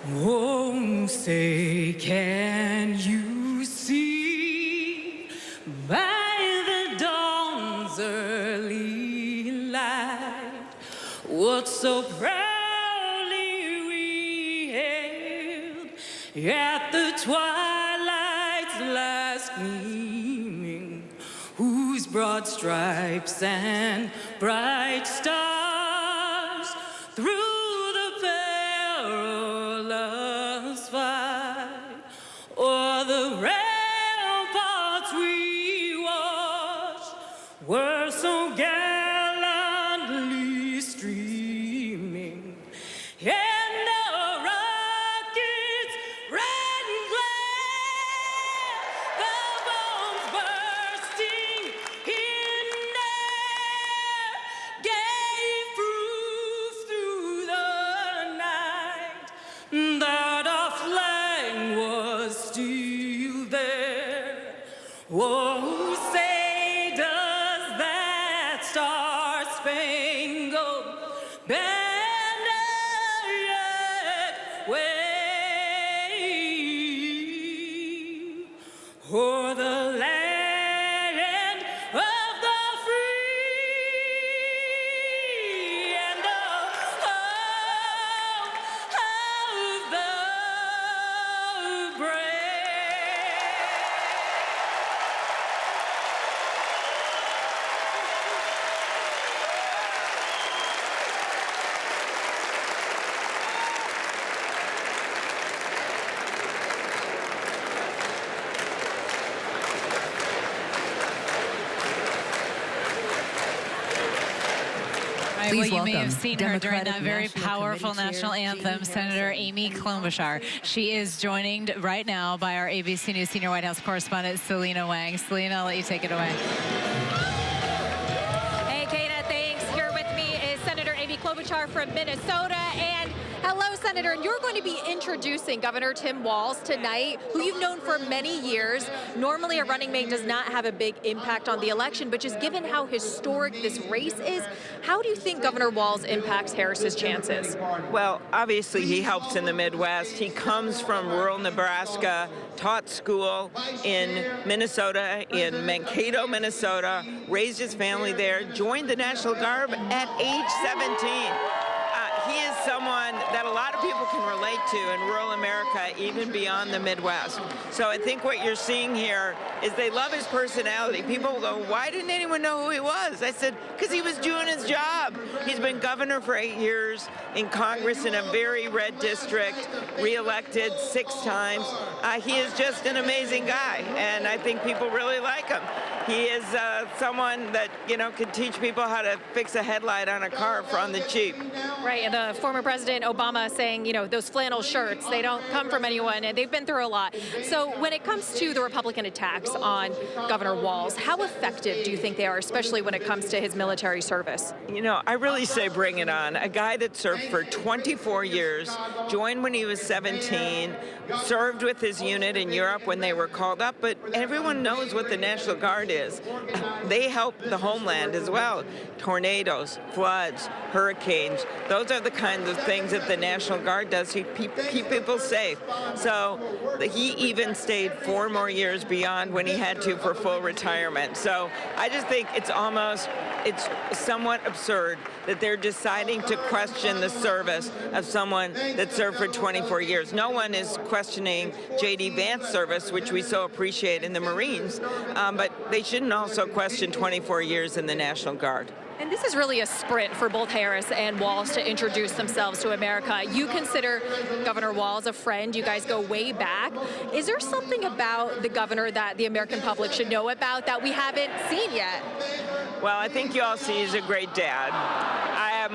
Oh, say, can you see by the dawn's early light what so proudly we hailed at the twilight's last gleaming, whose broad stripes and bright stars through the perilous fight o'er the ramparts we watched were so gallantly streaming, and the rockets red and glare, the bombs bursting in air, gave proof through the night that our flag was still there. Oh, say does that star-spangled banner yet wave o'er the land of the free and the home of the brave? Well, you may have seen her during that very powerful national anthem, Senator Amy Klobuchar. She is joined right now by our ABC News senior White House correspondent, Selena Wang. Selena, I'll let you take it away. Hey, Kata, thanks. Here with me is Senator Amy Klobuchar from Minnesota. And hello, Senator. And you're going to be introducing Governor Tim Walz tonight, who you've known for many years. Normally, a running mate does not have a big impact on the election, but just given how historic this race is, how do you think Governor Walz impacts Harris's chances? Well, obviously he helps in the Midwest. He comes from rural Nebraska, taught school in Minnesota, in Mankato, Minnesota, raised his family there, joined the National Guard at age 17. He is someone that a lot of people can relate to in rural America, even beyond the Midwest. So I think what you're seeing here is they love his personality. People go, why didn't anyone know who he was? I said, because he was doing his job. He's been governor for 8 years, in Congress in a very red district, reelected 6 times. He is just an amazing guy, and I think people really like him. He is someone that, you know, can teach people how to fix a headlight on a car on the cheap. Right, and the former President Obama saying, you know, those flannel shirts, they don't come from anyone, and they've been through a lot. So when it comes to the Republican attacks on Governor Walz, how effective do you think they are, especially when it comes to his military service? You know, I really say bring it on. A guy that served for 24 years, joined when he was 17, served with his unit in Europe when they were called up, but everyone knows what the National Guard is. They help the homeland as well. Tornadoes, floods, hurricanes, those are the kinds of things that the National Guard does to keep people safe. So he even stayed 4 more years beyond when he had to for full retirement. So I just think it's somewhat absurd that they're deciding to question the service of someone that served for 24 years. No one is questioning J.D. Vance's service, which we so appreciate in the Marines, but they shouldn't also question 24 years in the National Guard. And this is really a sprint for both Harris and Walz to introduce themselves to America. You consider Governor Walz a friend. You guys go way back. Is there something about the governor that the American public should know about that we haven't seen yet? Well, I think you all see he's a great dad.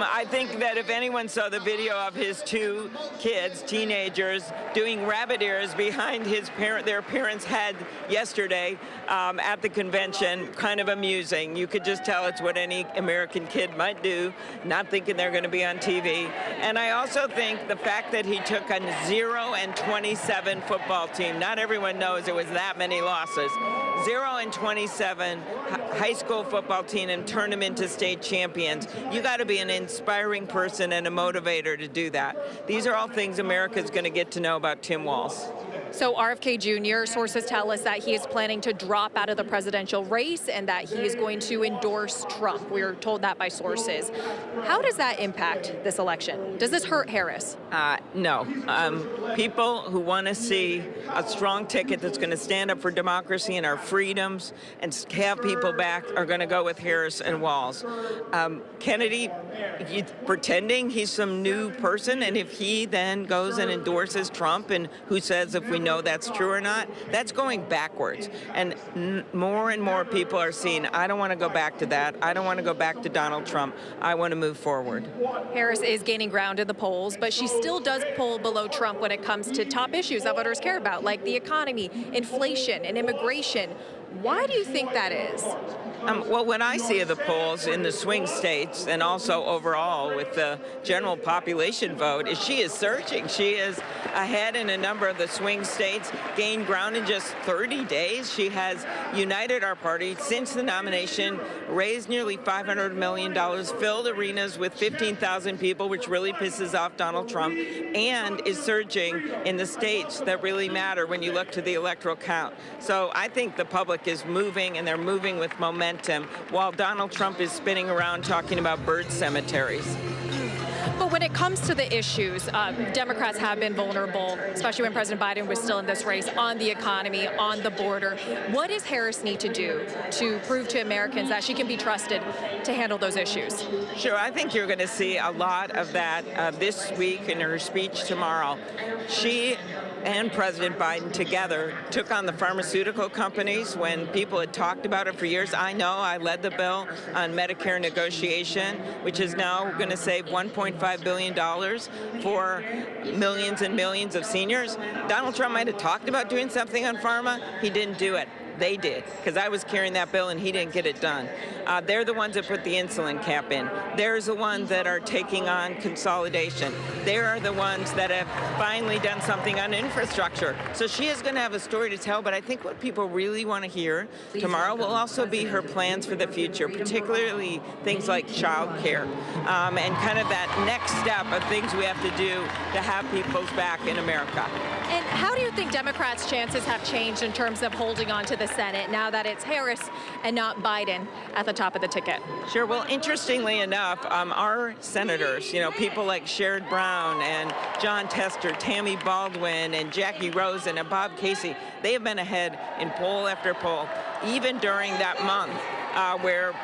I think that if anyone saw the video of his 2 kids, teenagers, doing rabbit ears behind their parents' head yesterday at the convention, kind of amusing. You could just tell it's what any American kid might do, not thinking they're going to be on TV. And I also think the fact that he took a 0-27 football team, not everyone knows it was that many losses. 0-27 high school football team and turn them into state champions. You got to be an inspiring person and a motivator to do that. These are all things America's going to get to know about Tim Walz. So RFK Jr., sources tell us that he is planning to drop out of the presidential race and that he is going to endorse Trump. We were told that by sources. How does that impact this election? Does this hurt Harris? No. People who want to see a strong ticket that's going to stand up for democracy and our freedoms and have people back are going to go with Harris and Walz. Kennedy, he's pretending he's some new person, and if he then goes and endorses Trump, and who says if we know that's true or not, that's going backwards. And more and more people are seeing, I don't want to go back to that. I don't want to go back to Donald Trump. I want to move forward. Harris is gaining ground in the polls, but she still does pull below Trump when it comes to top issues that voters care about, like the economy, inflation, and immigration. Why do you think that is? Well, what I see of the polls in the swing states and also overall with the general population vote is she is surging. She is ahead in a number of the swing states, gained ground in just 30 days. She has united our party since the nomination, raised nearly $500 million, filled arenas with 15,000 people, which really pisses off Donald Trump, and is surging in the states that really matter when you look to the electoral count. So I think the public is moving, and they're moving with momentum, while Donald Trump is spinning around talking about bird cemeteries. But when it comes to the issues, Democrats have been vulnerable, especially when President Biden was still in this race, on the economy, on the border. What does Harris need to do to prove to Americans that she can be trusted to handle those issues? Sure, I think you're going to see a lot of that this week in her speech tomorrow. She and President Biden together took on the pharmaceutical companies when people had talked about it for years. I know I led the bill on Medicare negotiation, which is now going to save $1.5 billion for millions and millions of seniors. Donald Trump might have talked about doing something on pharma. He didn't do it. They did, because I was carrying that bill and he didn't get it done. They're the ones that put the insulin cap in. They're the ones that are taking on consolidation. They are the ones that have finally done something on infrastructure. So she is going to have a story to tell, but I think what people really want to hear tomorrow will also be her plans for the future, particularly things like child care and kind of that next step of things we have to do to have people's back in America. And how do you think Democrats' chances have changed in terms of holding on to the Senate now that it's Harris and not Biden at the top of the ticket? Sure. Well, interestingly enough, our senators, people like Sherrod Brown and John Tester, Tammy Baldwin and Jackie Rosen and Bob Casey, they have been ahead in poll after poll, even during that month where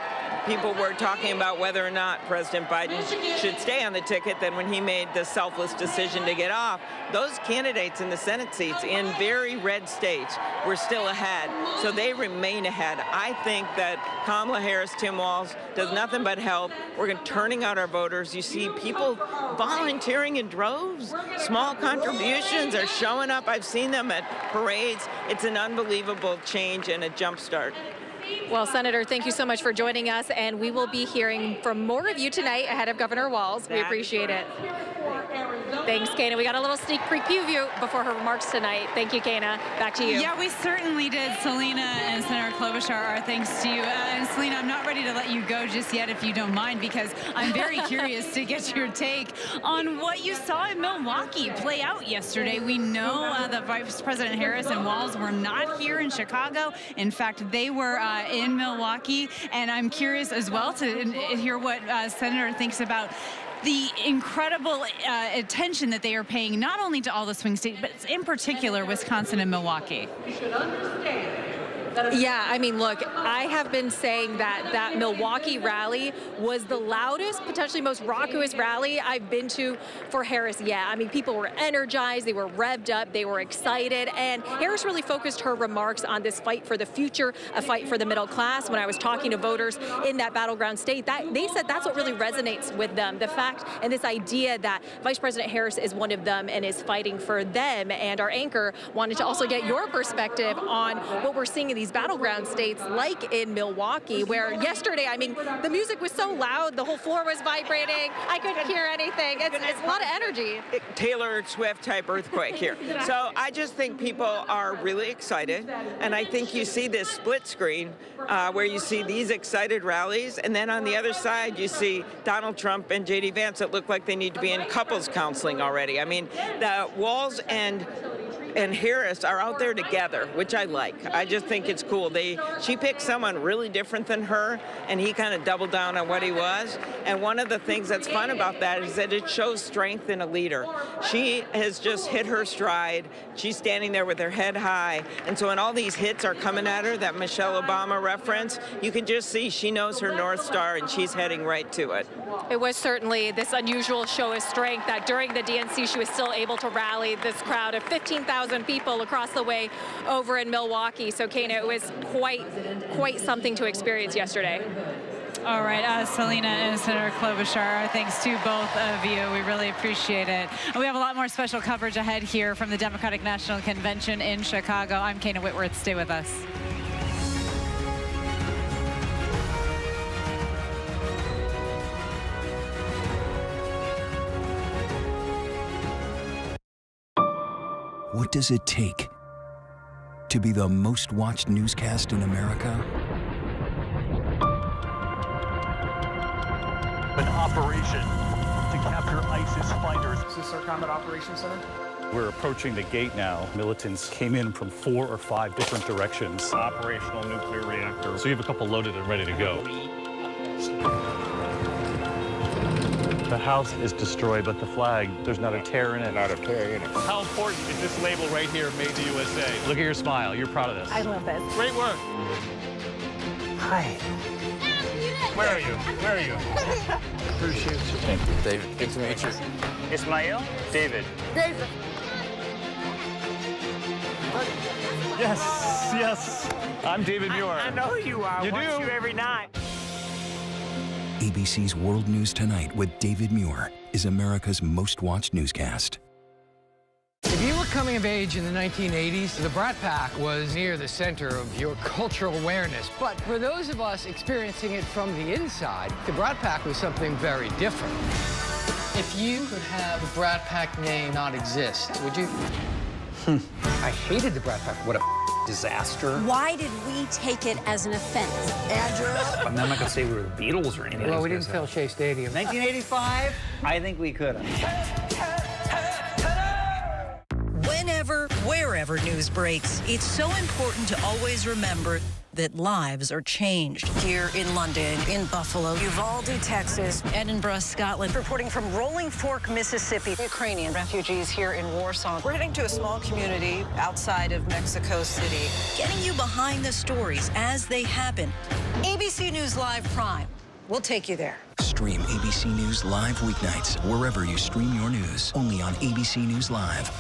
people were talking about whether or not President Biden should stay on the ticket. Then when he made the selfless decision to get off, those candidates in the Senate seats in very red states were still ahead. So they remain ahead. I think that Kamala Harris, Tim Walz, does nothing but help. We're turning out our voters. You see people volunteering in droves. Small contributions are showing up. I've seen them at parades. It's an unbelievable change and a jump start. Well, Senator, thank you so much for joining us, and we will be hearing from more of you tonight ahead of Governor Walz. We appreciate it. Thanks, Kana. We got a little sneak preview before her remarks tonight. Thank you, Kana. Back to you. Yeah, we certainly did. Selena and Senator Klobuchar, our thanks to you. And Selena, I'm not ready to let you go just yet, if you don't mind, because I'm very curious to get your take on what you saw in Milwaukee play out yesterday. We know that Vice President Harris and Walz were not here in Chicago. In fact, they were in Milwaukee. And I'm curious as well to hear what Senator thinks about the incredible attention that they are paying not only to all the swing states, but in particular Wisconsin and Milwaukee. You should understand. Yeah, I mean, look, I have been saying that Milwaukee rally was the loudest, potentially most raucous rally I've been to for Harris yet. I mean, people were energized, they were revved up, they were excited, and Harris really focused her remarks on this fight for the future, a fight for the middle class. When I was talking to voters in that battleground state, they said that's what really resonates with them, the fact and this idea that Vice President Harris is one of them and is fighting for them. And our anchor wanted to also get your perspective on what we're seeing in these these battleground states like in Milwaukee, where yesterday, I mean, the music was so loud, the whole floor was vibrating, I couldn't hear anything. It's a lot of energy. Taylor Swift type earthquake here. So I just think people are really excited, and I think you see this split screen where you see these excited rallies, and then on the other side you see Donald Trump and J.D. Vance that look like they need to be in couples counseling already. I mean, the Walz and Harris are out there together, which I like. I just think it's cool. She picked someone really different than her, and he kind of doubled down on what he was. And one of the things that's fun about that is that it shows strength in a leader. She has just hit her stride. She's standing there with her head high. And so when all these hits are coming at her, that Michelle Obama reference, you can just see she knows her North Star, and she's heading right to it. It was certainly this unusual show of strength that during the DNC she was still able to rally this crowd of 15,000 people across the way over in Milwaukee. So, Kana, it was quite something to experience yesterday. All right, Selena and Senator Klobuchar, thanks to both of you. We really appreciate it. And we have a lot more special coverage ahead here from the Democratic National Convention in Chicago. I'm Kana Whitworth. Stay with us. What does it take to be the most watched newscast in America? An operation to capture ISIS fighters. Is this our Combat Operations Center? We're approaching the gate now. Militants came in from 4 or 5 different directions. Operational nuclear reactor. So you have a couple loaded and ready to go. The house is destroyed, but the flag, there's not a tear in it. Not a tear in it. How important is this label right here, Made in the USA? Look at your smile. You're proud of this. I love this. Great work. Hi. Where are you? Where are you? Appreciate you. Thank you, David. Good to meet you. Ismail? David. David. Yes, yes. I'm David Muir. I know who you are. You Watch do? you every night. ABC's World News Tonight with David Muir is America's most watched newscast. If you were coming of age in the 1980s, the Brat Pack was near the center of your cultural awareness. But for those of us experiencing it from the inside, the Brat Pack was something very different. If you could have the Brat Pack name not exist, would you? I hated the Brat Pack. What a disaster. Why did we take it as an offense? Andrew? I'm not going to say we were the Beatles or anything. Well, we didn't fill Shea Stadium. 1985? I think we could have. Whenever, wherever news breaks, it's so important to always remember that lives are changed. Here in London, in Buffalo, Uvalde, Texas, Edinburgh, Scotland. Reporting from Rolling Fork, Mississippi, Ukrainian refugees here in Warsaw. We're heading to a small community outside of Mexico City. Getting you behind the stories as they happen. ABC News Live Prime. We'll take you there. Stream ABC News live weeknights wherever you stream your news. Only on ABC News Live.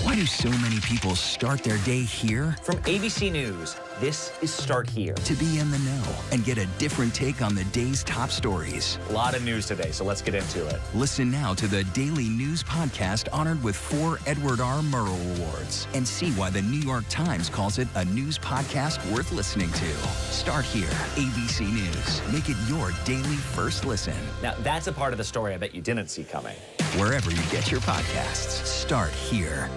Why do so many people start their day here? From ABC News, this is Start Here. To be in the know and get a different take on the day's top stories. A lot of news today, so let's get into it. Listen now to the Daily News Podcast honored with 4 Edward R. Murrow Awards and see why the New York Times calls it a news podcast worth listening to. Start Here, ABC News. Make it your daily first listen. Now, that's a part of the story I bet you didn't see coming. Wherever you get your podcasts, Start Here.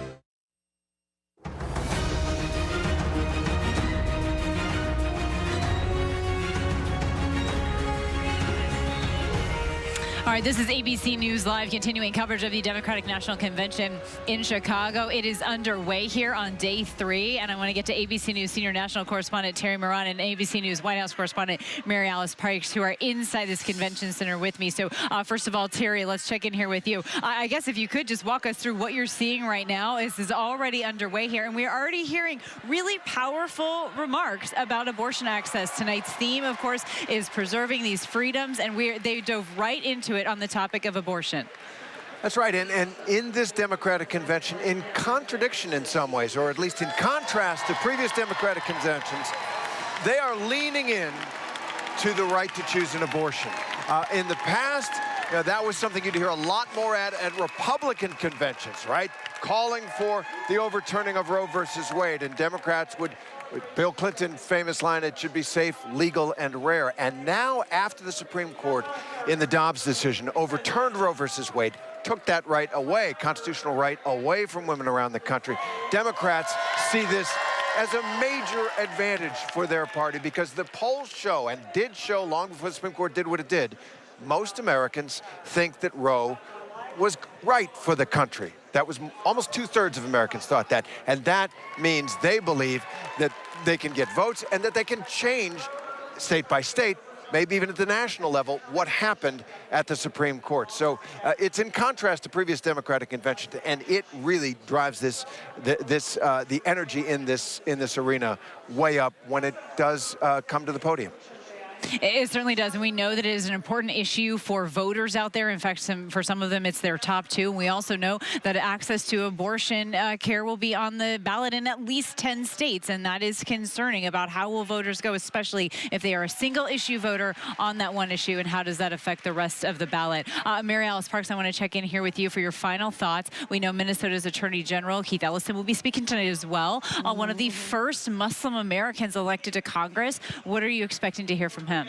All right, this is ABC News Live, continuing coverage of the Democratic National Convention in Chicago. It is underway here on day 3, and I want to get to ABC News senior national correspondent Terry Moran and ABC News White House correspondent Mary Alice Parks, who are inside this convention center with me. So first of all, Terry, let's check in here with you. I guess if you could just walk us through what you're seeing right now. This is already underway here, and we're already hearing really powerful remarks about abortion access. Tonight's theme, of course, is preserving these freedoms, and they dove right into it on the topic of abortion. That's right, and in this Democratic convention, in contradiction in some ways, or at least in contrast to previous Democratic conventions, they are leaning in to the right to choose an abortion. In the past, that was something you'd hear a lot more at Republican conventions, right? Calling for the overturning of Roe versus Wade. And Democrats would, Bill Clinton's famous line, it should be safe, legal, and rare. And now, after the Supreme Court in the Dobbs decision overturned Roe versus Wade, took that right away, constitutional right away from women around the country, Democrats see this as a major advantage for their party because the polls show, and did show long before the Supreme Court did what it did, most Americans think that Roe was right for the country. That was almost 2/3 of Americans thought that. And that means they believe that they can get votes and that they can change state by state, maybe even at the national level, what happened at the Supreme Court. So it's in contrast to previous Democratic conventions, and it really drives the energy in this arena way up when it does come to the podium. It certainly does, and we know that it is an important issue for voters out there. In fact, for some of them, it's their top two. We also know that access to abortion care will be on the ballot in at least 10 states, and that is concerning about how will voters go, especially if they are a single-issue voter on that one issue, and how does that affect the rest of the ballot. Mary Alice Parks, I want to check in here with you for your final thoughts. We know Minnesota's Attorney General Keith Ellison will be speaking tonight as well. One of the first Muslim Americans elected to Congress. What are you expecting to hear from him?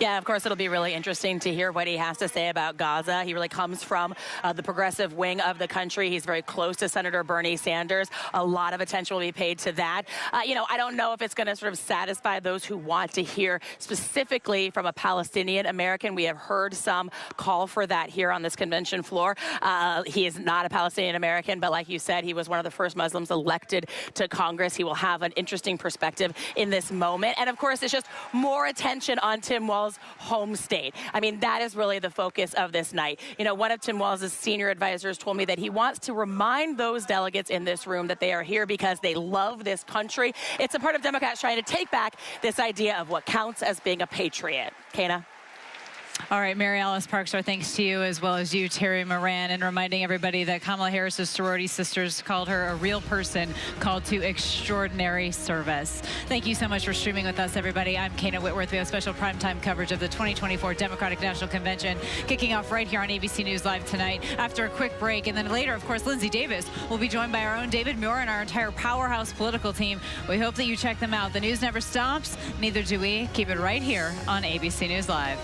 Yeah, of course, it'll be really interesting to hear what he has to say about Gaza. He really comes from the progressive wing of the country. He's very close to Senator Bernie Sanders. A lot of attention will be paid to that. I don't know if it's going to sort of satisfy those who want to hear specifically from a Palestinian American. We have heard some call for that here on this convention floor. He is not a Palestinian American, but like you said, he was one of the first Muslims elected to Congress. He will have an interesting perspective in this moment. And of course, it's just more attention on Tim Walz home state. I mean, that is really the focus of this night. One of Tim Walz's senior advisors told me that he wants to remind those delegates in this room that they are here because they love this country. It's a part of Democrats trying to take back this idea of what counts as being a patriot. Kana? All right, Mary Alice Parks, our thanks to you, as well as you, Terry Moran, and reminding everybody that Kamala Harris's sorority sisters called her a real person called to extraordinary service. Thank you so much for streaming with us, everybody. I'm Kana Whitworth. We have special primetime coverage of the 2024 Democratic National Convention kicking off right here on ABC News Live tonight after a quick break. And then later, of course, Linsey Davis will be joined by our own David Muir and our entire powerhouse political team. We hope that you check them out. The news never stops. Neither do we. Keep it right here on ABC News Live.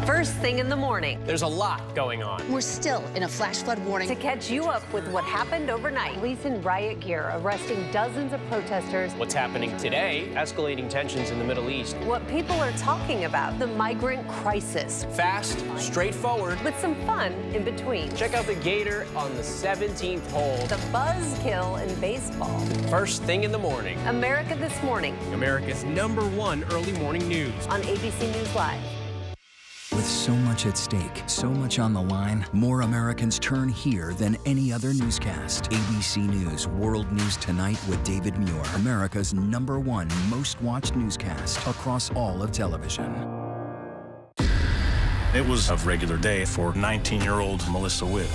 First thing in the morning. There's a lot going on. We're still in a flash flood warning. To catch you up with what happened overnight. Police in riot gear arresting dozens of protesters. What's happening today? Escalating tensions in the Middle East. What people are talking about. The migrant crisis. Fast, straightforward. With some fun in between. Check out the Gator on the 17th hole. The buzzkill in baseball. First thing in the morning. America This Morning. America's #1 early morning news. On ABC News Live. With so much at stake, so much on the line, more Americans turn here than any other newscast. ABC News World News Tonight with David Muir, America's #1 most watched newscast across all of television. It was a regular day for 19-year-old Melissa Witt.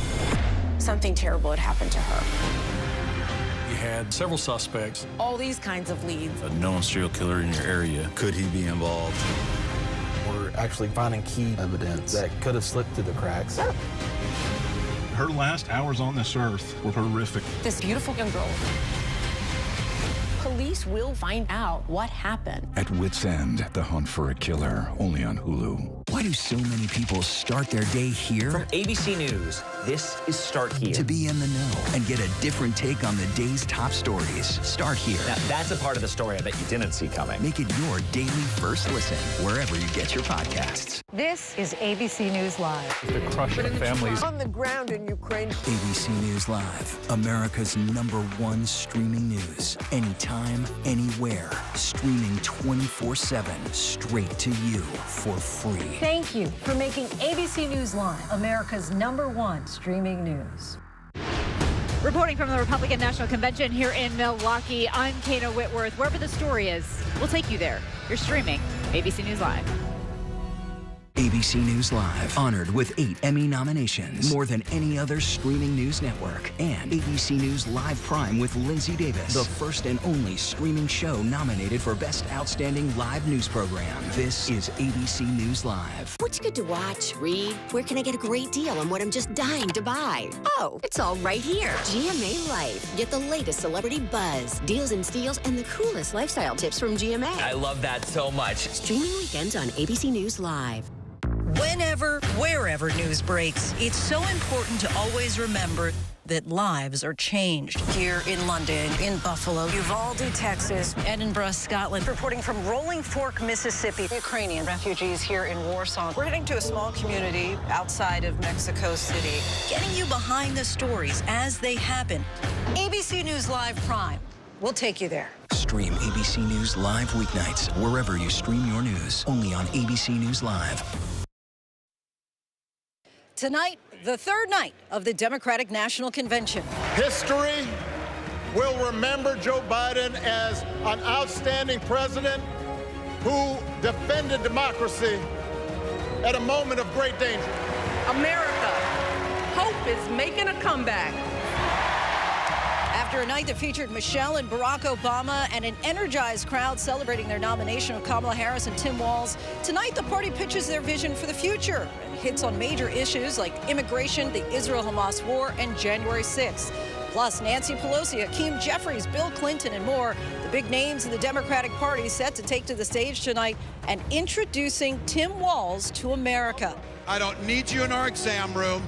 Something terrible had happened to her. We had several suspects. All these kinds of leads. A known serial killer in your area. Could he be involved? We're actually finding key evidence that could have slipped through the cracks. Her last hours on this earth were horrific. This beautiful young girl. Police will find out what happened. At Wit's End, the hunt for a killer, only on Hulu. Why do so many people start their day here? From ABC News, This is Start Here. To be in the know and get a different take on the day's top stories, start here. Now, that's a part of the story I bet you didn't see coming. Make it your daily first listen wherever you get your podcasts. This is ABC News Live. The crush of families. On the ground in Ukraine. ABC News Live, America's #1 streaming news. Anytime, anywhere. Streaming 24/7, straight to you for free. Thank you for making ABC News Live America's #1 streaming news. Reporting from the Republican National Convention here in Milwaukee, I'm Kana Whitworth. Wherever the story is, we'll take you there. You're streaming ABC News Live. ABC News Live, honored with 8 Emmy nominations, more than any other streaming news network. And ABC News Live Prime with Linsey Davis, the first and only streaming show nominated for Best Outstanding Live News Program. This is ABC News Live. What's good to watch, read? Where can I get a great deal on what I'm just dying to buy? Oh, it's all right here. GMA Life. Get the latest celebrity buzz, deals and steals, and the coolest lifestyle tips from GMA. I love that so much. Streaming weekends on ABC News Live. Whenever, wherever news breaks, it's so important to always remember that lives are changed. Here in London, in Buffalo, Uvalde, Texas, Edinburgh, Scotland. Reporting from Rolling Fork, Mississippi. Ukrainian refugees here in Warsaw. We're heading to a small community outside of Mexico City. Getting you behind the stories as they happen. ABC News Live Prime. We'll take you there. Stream ABC News Live weeknights wherever you stream your news. Only on ABC News Live. Tonight, the third night of the Democratic National Convention. History will remember Joe Biden as an outstanding president who defended democracy at a moment of great danger. America, hope is making a comeback. After a night that featured Michelle and Barack Obama and an energized crowd celebrating their nomination of Kamala Harris and Tim Walz, tonight the party pitches their vision for the future and hits on major issues like immigration, the Israel-Hamas war, and January 6th. Plus, Nancy Pelosi, Hakeem Jeffries, Bill Clinton, and more. The big names in the Democratic Party set to take to the stage tonight and introducing Tim Walz to America. I don't need you in our exam room.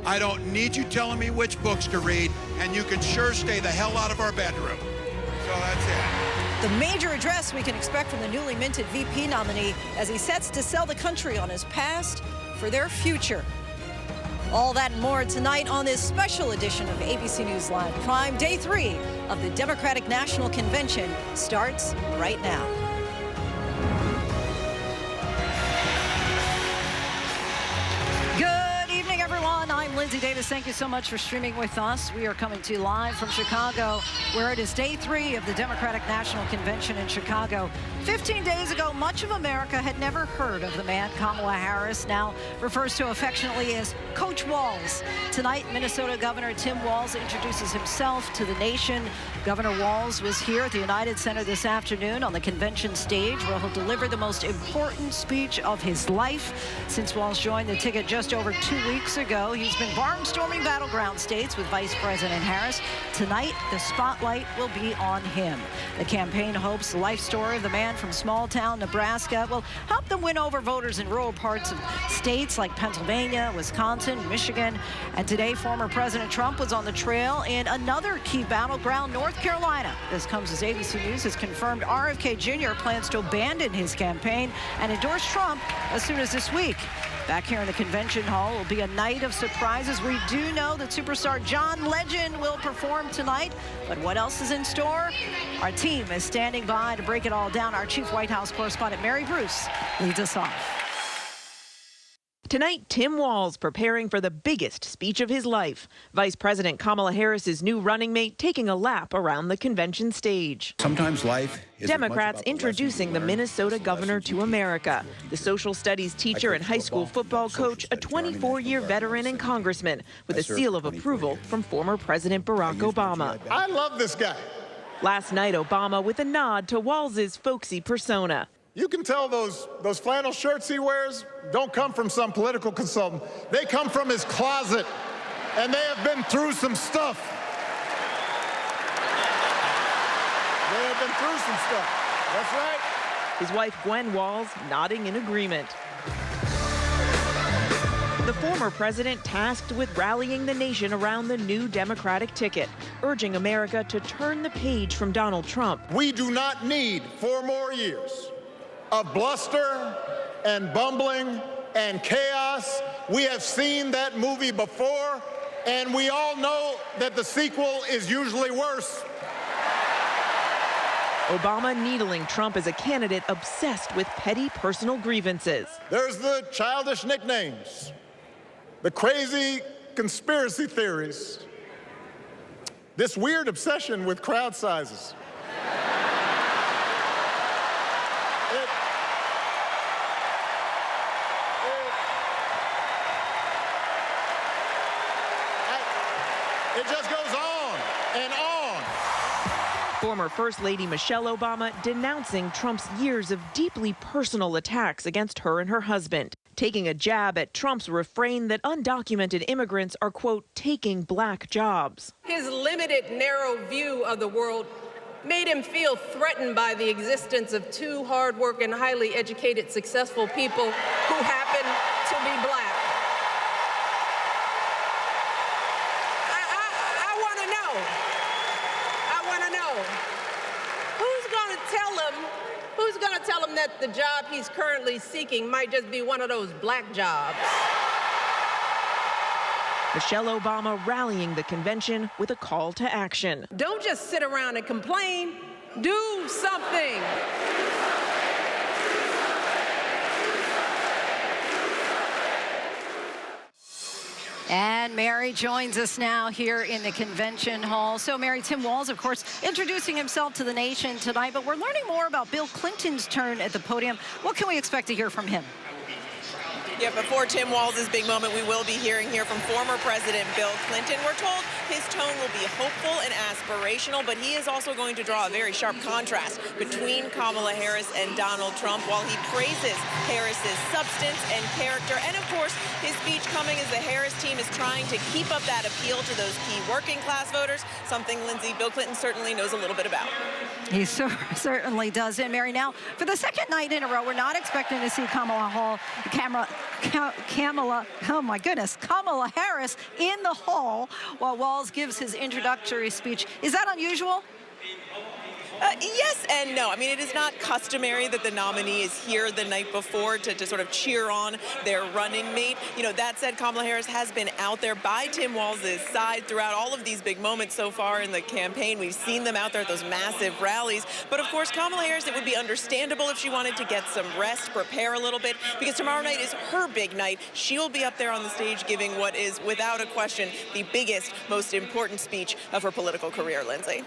I don't need you telling me which books to read, and you can sure stay the hell out of our bedroom. So that's it. The major address we can expect from the newly minted VP nominee as he sets to sell the country on his past for their future. All that and more tonight on this special edition of ABC News Live Prime. Day 3 of the Democratic National Convention starts right now. I'm Linsey Davis. Thank you so much for streaming with us. We are coming to you live from Chicago, where it is day 3 of the Democratic National Convention in Chicago. 15 days ago, much of America had never heard of the man Kamala Harris, now refers to affectionately as Coach Walz. Tonight, Minnesota Governor Tim Walz introduces himself to the nation. Governor Walz was here at the United Center this afternoon on the convention stage, where he'll deliver the most important speech of his life. Since Walz joined the ticket just over 2 weeks ago, he's been barnstorming battleground states with Vice President Harris. Tonight, the spotlight will be on him. The campaign hopes the life story of the man from small town Nebraska will help them win over voters in rural parts of states like Pennsylvania, Wisconsin, Michigan. And today, former President Trump was on the trail in another key battleground, North Carolina. This comes as ABC News has confirmed RFK Jr. plans to abandon his campaign and endorse Trump as soon as this week. Back here in the convention hall will be a night of surprises. We do know that superstar John Legend will perform tonight, but what else is in store? Our team is standing by to break it all down. Our chief White House correspondent, Mary Bruce, leads us off. Tonight, Tim Walz preparing for the biggest speech of his life. Vice President Kamala Harris's new running mate taking a lap around the convention stage. Sometimes life is Democrats introducing the Minnesota governor to America. The social studies teacher and high school football coach, a 24-year veteran and congressman with a seal of approval from former President Barack Obama. I love this guy. Last night, Obama with a nod to Walz's folksy persona. You can tell those flannel shirts he wears don't come from some political consultant. They come from his closet, and they have been through some stuff. They have been through some stuff. That's right. His wife, Gwen Walz, nodding in agreement. The former president tasked with rallying the nation around the new Democratic ticket, urging America to turn the page from Donald Trump. We do not need 4 more years of bluster and bumbling and chaos. We have seen that movie before, and we all know that the sequel is usually worse. Obama needling Trump as a candidate obsessed with petty personal grievances. There's the childish nicknames, the crazy conspiracy theories, this weird obsession with crowd sizes. It just goes on and on. Former First Lady Michelle Obama denouncing Trump's years of deeply personal attacks against her and her husband, taking a jab at Trump's refrain that undocumented immigrants are, quote, taking black jobs. His limited, narrow view of the world made him feel threatened by the existence of 2 hardworking, highly educated, successful people who happen to be black. Who's going to tell him that the job he's currently seeking might just be one of those black jobs? Michelle Obama rallying the convention with a call to action. Don't just sit around and complain. Do something. And Mary joins us now here in the convention hall. So Mary, Tim Walz, of course, introducing himself to the nation tonight, but we're learning more about Bill Clinton's turn at the podium. What can we expect to hear from him? Yeah, before Tim Walz's big moment, we will be hearing here from former President Bill Clinton. We're told his tone will be hopeful and aspirational, but he is also going to draw a very sharp contrast between Kamala Harris and Donald Trump while he praises Harris's substance and character. And of course, his speech coming as the Harris team is trying to keep up that appeal to those key working class voters, something Bill Clinton certainly knows a little bit about. He certainly does. And Mary, now for the second night in a row, we're not expecting to see Kamala Harris in the hall while Walz gives his introductory speech. Is that unusual? Yes and no. I mean, it is not customary that the nominee is here the night before to sort of cheer on their running mate. You know, that said, Kamala Harris has been out there by Tim Walz's side throughout all of these big moments so far in the campaign. We've seen them out there at those massive rallies. But of course, Kamala Harris, it would be understandable if she wanted to get some rest, prepare a little bit, because tomorrow night is her big night. She will be up there on the stage giving what is, without a question, the biggest, most important speech of her political career, Linsey.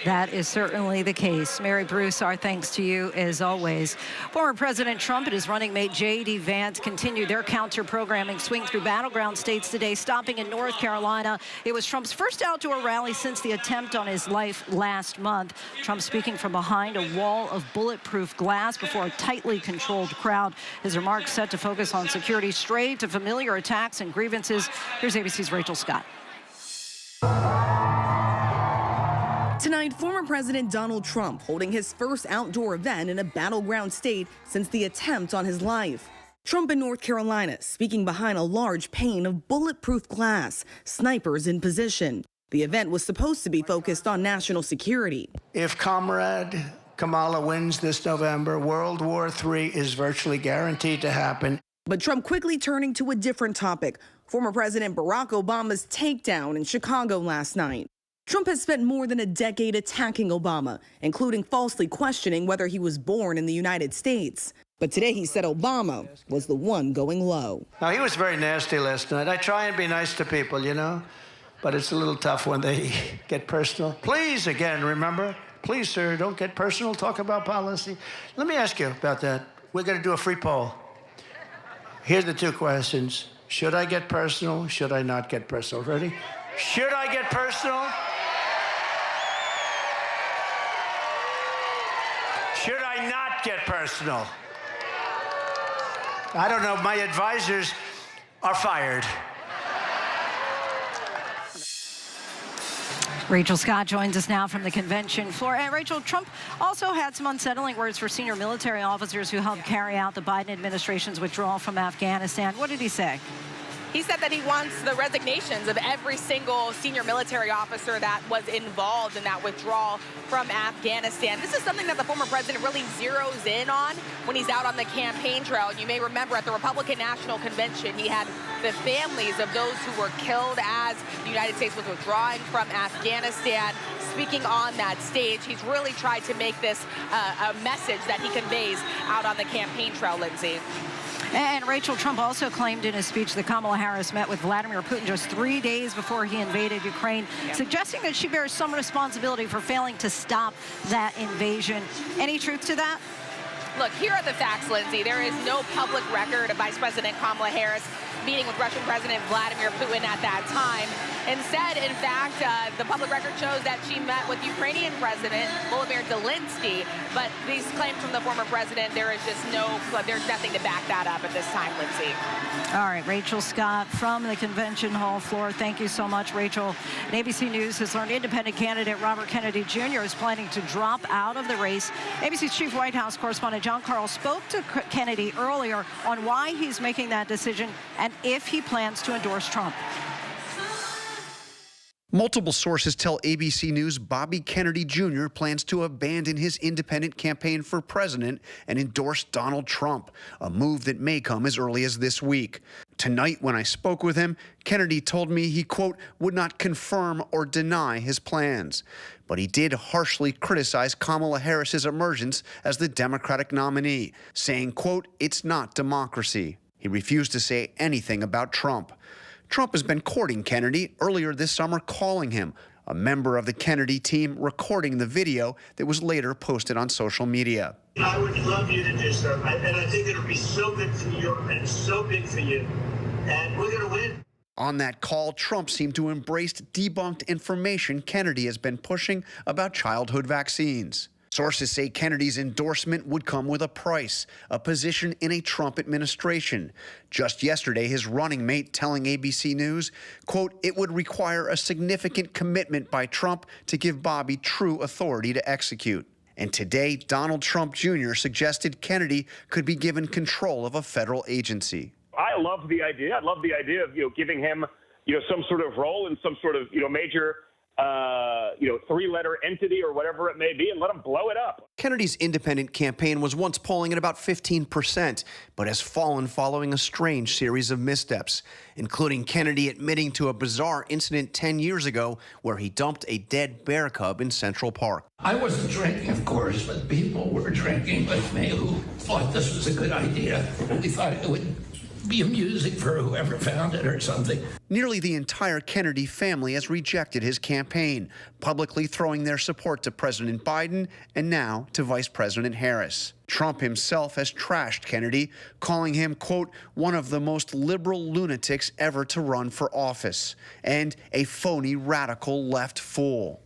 That is certainly the case. Mary Bruce, our thanks to you as always. Former President Trump and his running mate J.D. Vance continued their counter-programming swing through battleground states today, stopping in North Carolina. It was Trump's first outdoor rally since the attempt on his life last month. Trump speaking from behind a wall of bulletproof glass before a tightly controlled crowd. His remarks set to focus on security straight to familiar attacks and grievances. Here's ABC's Rachel Scott. Tonight, former President Donald Trump holding his first outdoor event in a battleground state since the attempt on his life. Trump in North Carolina, speaking behind a large pane of bulletproof glass, snipers in position. The event was supposed to be focused on national security. If Comrade Kamala wins this November, World War III is virtually guaranteed to happen. But Trump quickly turning to a different topic, former President Barack Obama's takedown in Chicago last night. Trump has spent more than a decade attacking Obama, including falsely questioning whether he was born in the United States. But today he said Obama was the one going low. Now, he was very nasty last night. I try and be nice to people, you know, but it's a little tough when they get personal. Please, again, remember, please, sir, don't get personal. Talk about policy. Let me ask you about that. We're going to do a free poll. Here's the 2 questions. Should I get personal? Should I not get personal? Ready? Should I get personal? Should I not get personal? I don't know. My advisors are fired. Rachel Scott joins us now from the convention floor. And Rachel, Trump also had some unsettling words for senior military officers who helped carry out the Biden administration's withdrawal from Afghanistan. What did he say? He said that he wants the resignations of every single senior military officer that was involved in that withdrawal from Afghanistan. This is something that the former president really zeroes in on when he's out on the campaign trail. And you may remember at the Republican National Convention, he had the families of those who were killed as the United States was withdrawing from Afghanistan. Speaking on that stage, he's really tried to make this a message that he conveys out on the campaign trail, Lindsay. And Rachel, Trump also claimed in his speech that Kamala Harris met with Vladimir Putin just 3 days before he invaded Ukraine, suggesting that she bears some responsibility for failing to stop that invasion. Any truth to that? Look, here are the facts, Lindsay. There is no public record of Vice President Kamala Harris meeting with Russian President Vladimir Putin at that time. Instead, in fact, the public record shows that she met with Ukrainian President Volodymyr Zelensky. But these claims from the former president, there's nothing to back that up at this time, Lindsay. All right, Rachel Scott from the convention hall floor. Thank you so much, Rachel. And ABC News has learned independent candidate Robert Kennedy Jr. is planning to drop out of the race. ABC's chief White House correspondent John Carl spoke to Kennedy earlier on why he's making that decision and if he plans to endorse Trump. Multiple sources tell ABC News Bobby Kennedy Jr. plans to abandon his independent campaign for president and endorse Donald Trump, a move that may come as early as this week. Tonight, when I spoke with him, Kennedy told me he, quote, would not confirm or deny his plans. But he did harshly criticize Kamala Harris's emergence as the Democratic nominee, saying, quote, it's not democracy. He refused to say anything about Trump. Trump has been courting Kennedy, earlier this summer calling him, a member of the Kennedy team recording the video that was later posted on social media. I would love you to do so, and I think it'll be so good for you and so big for you, and we're going to win. On that call, Trump seemed to embrace debunked information Kennedy has been pushing about childhood vaccines. Sources say Kennedy's endorsement would come with a price, a position in a Trump administration. Just yesterday, his running mate telling ABC News, quote, it would require a significant commitment by Trump to give Bobby true authority to execute. And today, Donald Trump Jr. suggested Kennedy could be given control of a federal agency. I love the idea. I love the idea of, giving him, some sort of role in some sort of, major three-letter entity or whatever it may be, and let him blow it up. Kennedy's independent campaign was once polling at about 15%, but has fallen following a strange series of missteps, including Kennedy admitting to a bizarre incident 10 years ago where he dumped a dead bear cub in Central Park. I wasn't drinking, of course, but people were drinking with me who thought this was a good idea. We thought it would be amusing for whoever found it or something. Nearly the entire Kennedy family has rejected his campaign, publicly throwing their support to President Biden and now to Vice President Harris. Trump himself has trashed Kennedy, calling him, quote, one of the most liberal lunatics ever to run for office, and a phony radical left fool.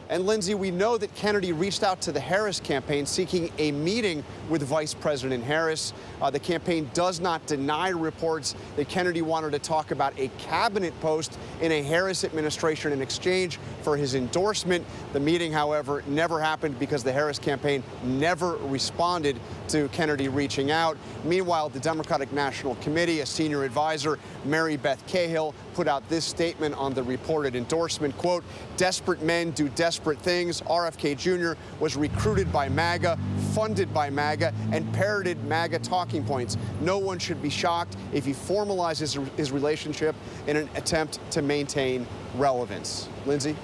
And Lindsay, we know that Kennedy reached out to the Harris campaign seeking a meeting with Vice President Harris. The campaign does not deny reports that Kennedy wanted to talk about a cabinet post in a Harris administration in exchange for his endorsement. The meeting, however, never happened because the Harris campaign never responded to Kennedy reaching out. Meanwhile, the Democratic National Committee, a senior advisor, Mary Beth Cahill, put out this statement on the reported endorsement, quote, desperate men do desperate things. RFK Jr. was recruited by MAGA, funded by MAGA, and parroted MAGA talking points. No one should be shocked if he formalizes his relationship in an attempt to maintain relevance. Lindsay?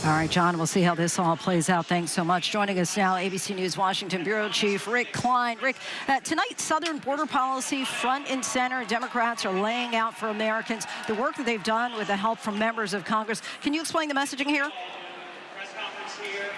All right, John, we'll see how this all plays out. Thanks so much. Joining us now, ABC News Washington Bureau Chief Rick Klein. Rick, tonight, Southern border policy front and center. Democrats are laying out for Americans the work that they've done with the help from members of Congress. Can you explain the messaging here?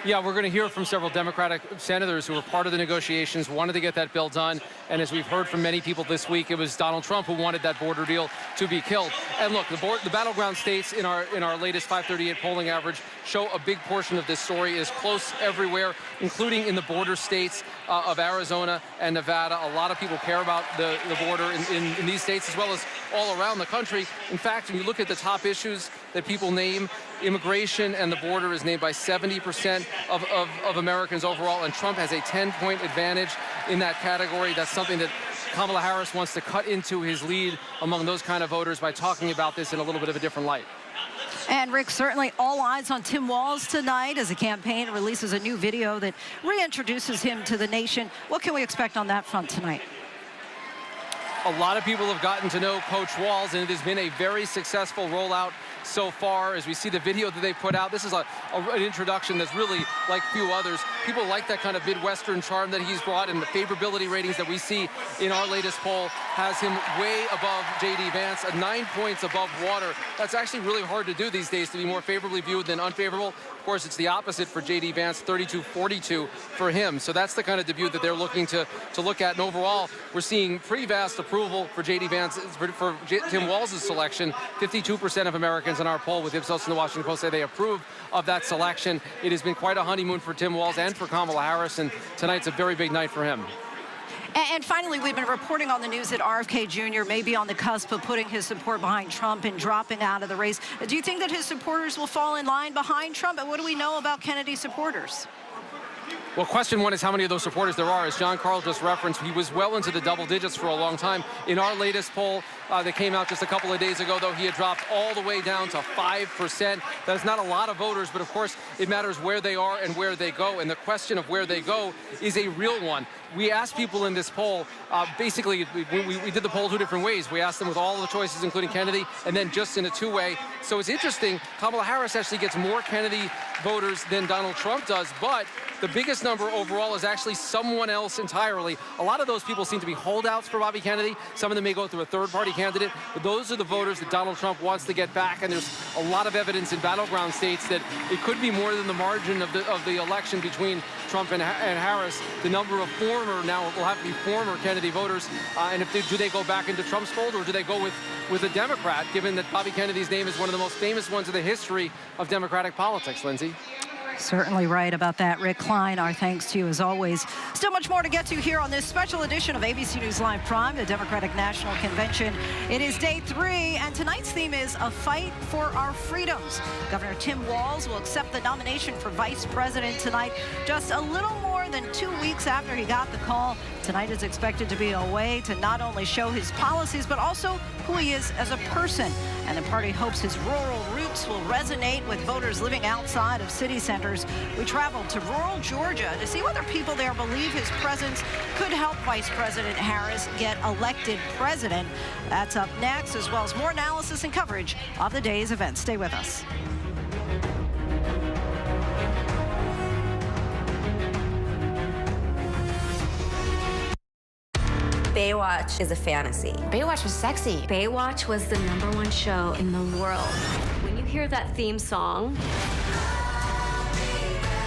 Yeah, we're going to hear from several Democratic senators who were part of the negotiations, wanted to get that bill done. And as we've heard from many people this week, it was Donald Trump who wanted that border deal to be killed. And look, the battleground states in our latest 538 polling average show a big portion of this story is close everywhere, including in the border states of Arizona and Nevada. A lot of people care about the border in these states as well as all around the country. In fact, when you look at the top issues that people name, immigration and the border is named by 70% of Americans overall, and Trump has a 10-point advantage in that category. That's something that Kamala Harris wants to cut into his lead among those kind of voters by talking about this in a little bit of a different light. And Rick, certainly all eyes on Tim Walz tonight as the campaign releases a new video that reintroduces him to the nation. What can we expect on that front tonight? A lot of people have gotten to know Coach Walz, and it has been a very successful rollout so far. As we see the video that they put out, this is an introduction that's really like few others. People like that kind of Midwestern charm that he's brought, and the favorability ratings that we see in our latest poll has him way above J.D. Vance, 9 points above water. That's actually really hard to do these days, to be more favorably viewed than unfavorable. Of course, it's the opposite for J.D. Vance, 32-42 for him. So that's the kind of debut that they're looking to look at. And overall, we're seeing pretty vast approval for J.D. Vance, for Tim Walz's selection. 52% of Americans in our poll with Ipsos and the Washington Post say they approve of that selection. It has been quite a honeymoon for Tim Walz and for Kamala Harris, and tonight's a very big night for him. And finally, we've been reporting on the news that RFK Jr. may be on the cusp of putting his support behind Trump and dropping out of the race. Do you think that his supporters will fall in line behind Trump? And what do we know about Kennedy's supporters? Well, question one is how many of those supporters there are. As John Carl just referenced, he was well into the double digits for a long time. In our latest poll that came out just a couple of days ago, though, he had dropped all the way down to 5%. That is not a lot of voters, but of course, it matters where they are and where they go. And the question of where they go is a real one. We asked people in this poll, basically, we did the poll two different ways. We asked them with all the choices, including Kennedy, and then just in a two-way. So it's interesting, Kamala Harris actually gets more Kennedy voters than Donald Trump does, but the biggest number overall is actually someone else entirely. A lot of those people seem to be holdouts for Bobby Kennedy. Some of them may go through a third-party candidate, but those are the voters that Donald Trump wants to get back, and there's a lot of evidence in battleground states that it could be more than the margin of the election between Trump and Harris. The number of now will have to be former Kennedy voters, and do they go back into Trump's fold, or do they go with a Democrat, given that Bobby Kennedy's name is one of the most famous ones in the history of Democratic politics, Lindsay? Certainly right about that, Rick Klein. Our thanks to you as always. Still much more to get to here on this special edition of ABC News Live Prime, the Democratic National Convention. It is day 3, and tonight's theme is a fight for our freedoms. Governor Tim Walz will accept the nomination for vice president tonight, just a little more than 2 weeks after he got the call. Tonight is expected to be a way to not only show his policies, but also who he is as a person. And the party hopes his rural roots will resonate with voters living outside of city centers. We traveled to rural Georgia to see whether people there believe his presence could help Vice President Harris get elected president. That's up next, as well as more analysis and coverage of the day's events. Stay with us. Baywatch is a fantasy. Baywatch was sexy. Baywatch was the #1 show in the world. When you hear that theme song,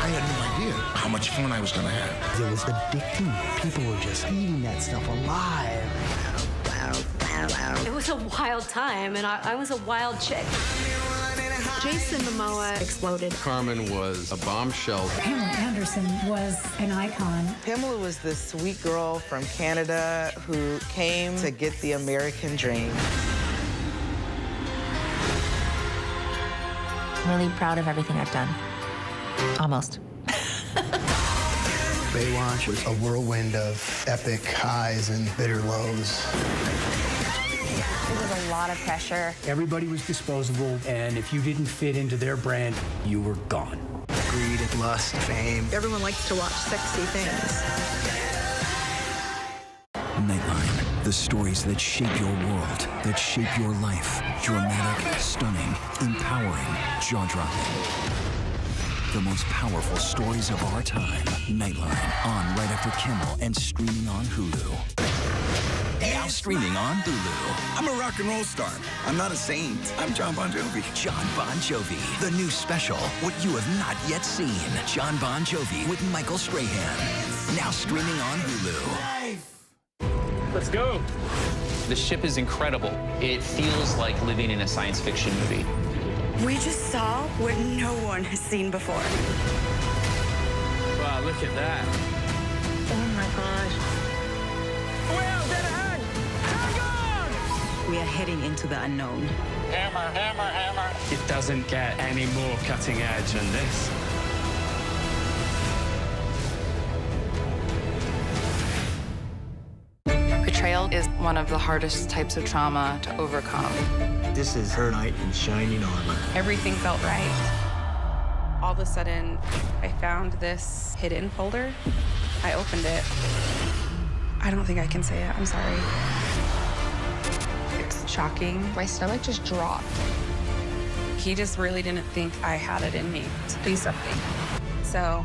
I had no idea how much fun I was going to have. It was addicting. People were just eating that stuff alive. it was a wild time, and I was a wild chick. Jason Momoa exploded. Carmen was a bombshell. Pamela Anderson was an icon. Pamela was the sweet girl from Canada who came to get the American dream. I'm really proud of everything I've done. Almost. Baywatch was a whirlwind of epic highs and bitter lows. It was a lot of pressure. Everybody was disposable, and if you didn't fit into their brand, you were gone. Greed, lust, fame. Everyone likes to watch sexy things. Nightline. The stories that shape your world, that shape your life. Dramatic, stunning, empowering, jaw-dropping. The most powerful stories of our time. Nightline. On right after Kimmel and streaming on Hulu. Now streaming on Hulu. I'm a rock and roll star. I'm not a saint. I'm John Bon Jovi. John Bon Jovi. The new special. What you have not yet seen. John Bon Jovi with Michael Strahan. Now streaming on Hulu. Let's go. The ship is incredible. It feels like living in a science fiction movie. We just saw what no one has seen before. Wow, look at that. Oh my gosh. Well, dead ahead! Hang on! We are heading into the unknown. Hammer, hammer, hammer. It doesn't get any more cutting edge than this. Betrayal one of the hardest types of trauma to overcome. This is her knight in shining armor. Everything felt right. All of a sudden, I found this hidden folder. I opened it. I don't think I can say it. I'm sorry. It's shocking. My stomach just dropped. He just really didn't think I had it in me to do something. So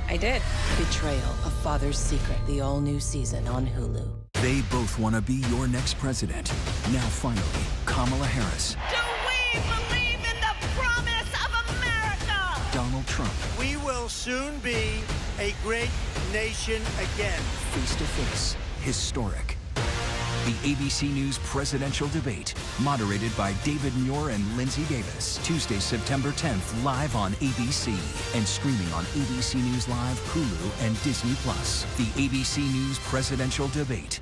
I did. Betrayal, A Father's Secret, the all-new season on Hulu. They both want to be your next president. Now, finally, Kamala Harris. Do we believe in the promise of America? Donald Trump. We will soon be a great nation again. Face to face. Historic. The ABC News presidential debate, moderated by David Muir and Linsey Davis. Tuesday, September 10th, live on ABC and streaming on ABC News Live, Hulu, and Disney+. The ABC News presidential debate.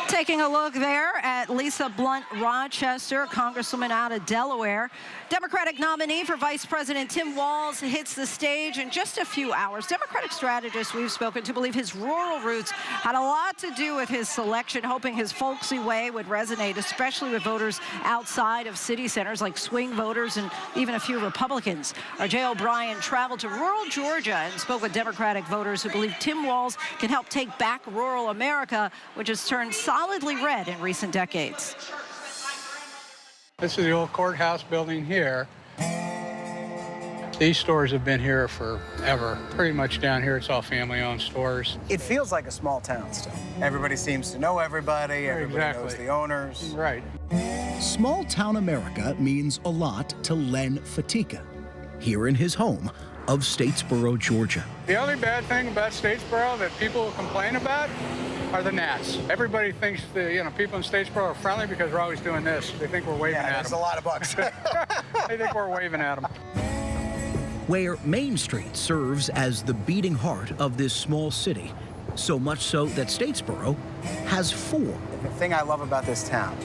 Taking a look there at Lisa Blunt Rochester, Congresswoman out of Delaware. Democratic nominee for Vice President Tim Walz hits the stage in just a few hours. Democratic strategists we've spoken to believe his rural roots had a lot to do with his selection, hoping his folksy way would resonate, especially with voters outside of city centers like swing voters and even a few Republicans. Our Jay O'Brien traveled to rural Georgia and spoke with Democratic voters who believe Tim Walz can help take back rural America, which has turned solidly red in recent decades. This is the old courthouse building here. These stores have been here forever. Pretty much down here, it's all family-owned stores. It feels like a small town still. Everybody seems to know everybody. Everybody knows the owners. Right. Small town America means a lot to Len Fatica, here in his home of Statesboro, Georgia. The only bad thing about Statesboro that people complain about are the gnats. Everybody thinks the people in Statesboro are friendly because we're always doing this. They think we're waving at them. There's a lot of bugs. They think we're waving at them. Where Main Street serves as the beating heart of this small city, so much so that Statesboro has 4. The thing I love about this town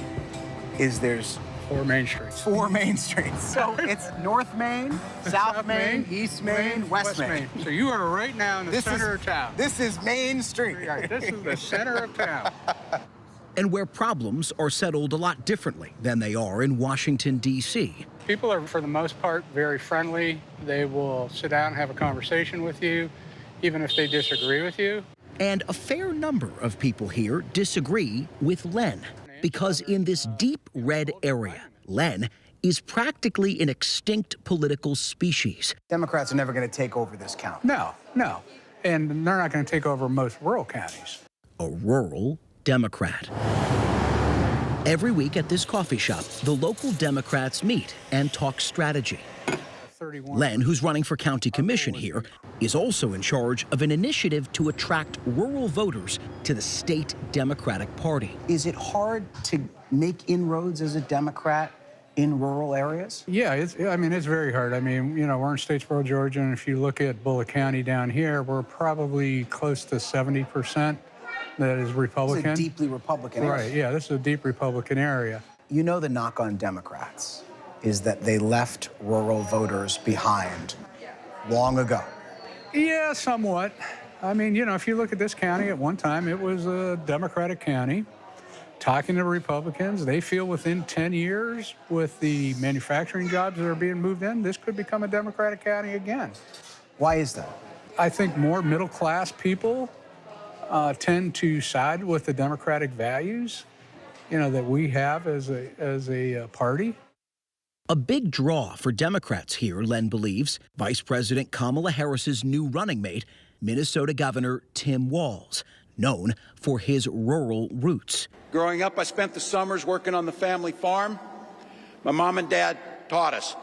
is there's 4 Main Streets. 4 Main Streets. So it's North Main, South Main, East Main, West Main. So you are right now in the center of town. This is Main Street. Right, this is the center of town. And where problems are settled a lot differently than they are in Washington, D.C. People are, for the most part, very friendly. They will sit down and have a conversation with you, even if they disagree with you. And a fair number of people here disagree with Len, because in this deep red area, Len is practically an extinct political species. Democrats are never going to take over this county. No. And they're not going to take over most rural counties. A rural Democrat. Every week at this coffee shop, the local Democrats meet and talk strategy. Len, who's running for county commission here, is also in charge of an initiative to attract rural voters to the state Democratic Party. Is it hard to make inroads as a Democrat in rural areas? Yeah, it's very hard. I mean, we're in Statesboro, Georgia, and if you look at Bullitt County down here, we're probably close to 70% that is Republican. It's a deeply Republican area. Right, yeah, this is a deep Republican area. You know the knock on Democrats is that they left rural voters behind long ago. Yeah, somewhat. I mean, if you look at this county, at one time it was a Democratic county. Talking to Republicans, they feel within 10 years with the manufacturing jobs that are being moved in, this could become a Democratic county again. Why is that? I think more middle-class people tend to side with the Democratic values, that we have as a party. A big draw for Democrats here, Len believes, Vice President Kamala Harris's new running mate, Minnesota Governor Tim Walz, known for his rural roots. Growing up, I spent the summers working on the family farm. My mom and dad taught us,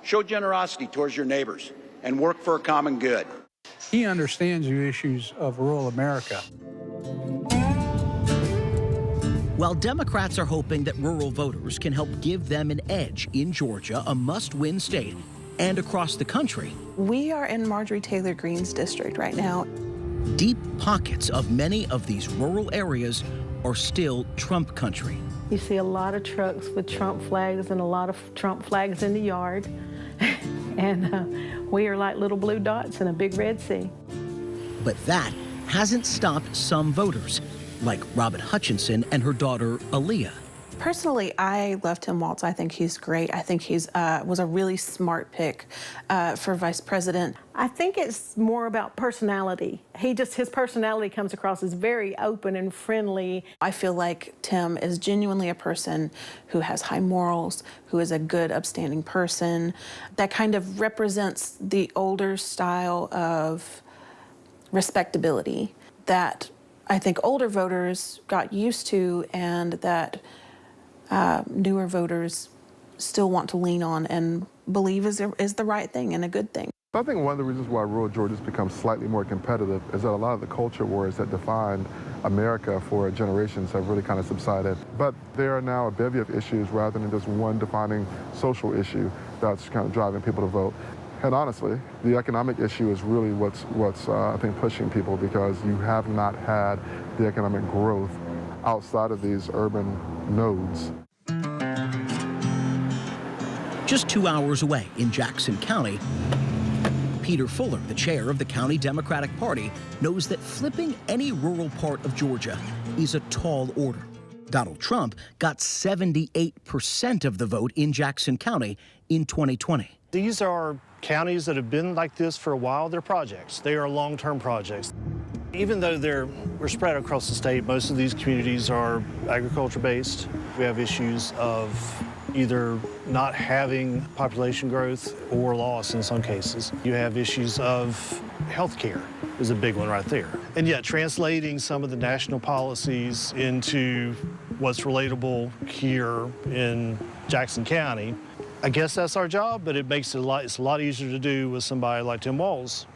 show generosity towards your neighbors and work for a common good. He understands the issues of rural America. While Democrats are hoping that rural voters can help give them an edge in Georgia, a must-win state, and across the country. We are in Marjorie Taylor Greene's district right now. Deep pockets of many of these rural areas are still Trump country. You see a lot of trucks with Trump flags and a lot of Trump flags in the yard. And we are like little blue dots in a big red sea. But that hasn't stopped some voters, like Robin Hutchinson and her daughter, Aaliyah. Personally, I love Tim Walz. I think he's great. I think he's was a really smart pick for vice president. I think it's more about personality. His personality comes across as very open and friendly. I feel like Tim is genuinely a person who has high morals, who is a good, upstanding person, that kind of represents the older style of respectability that I think older voters got used to, and that newer voters still want to lean on and believe is the right thing and a good thing. I think one of the reasons why rural Georgia's become slightly more competitive is that a lot of the culture wars that defined America for generations have really kind of subsided. But there are now a bevy of issues rather than just one defining social issue that's kind of driving people to vote. And honestly, the economic issue is really what's I think pushing people, because you have not had the economic growth outside of these urban nodes. Just 2 hours away in Jackson County, Peter Fuller, the chair of the county Democratic Party, knows that flipping any rural part of Georgia is a tall order. Donald Trump got 78% of the vote in Jackson County in 2020. These are counties that have been like this for a while. They're projects. They are long-term projects. Even though we're spread across the state, most of these communities are agriculture-based. We have issues of either not having population growth or loss in some cases. You have issues of health care is a big one right there. And yet translating some of the national policies into what's relatable here in Jackson County, I guess that's our job, but it makes it's a lot easier to do with somebody like Tim Walz.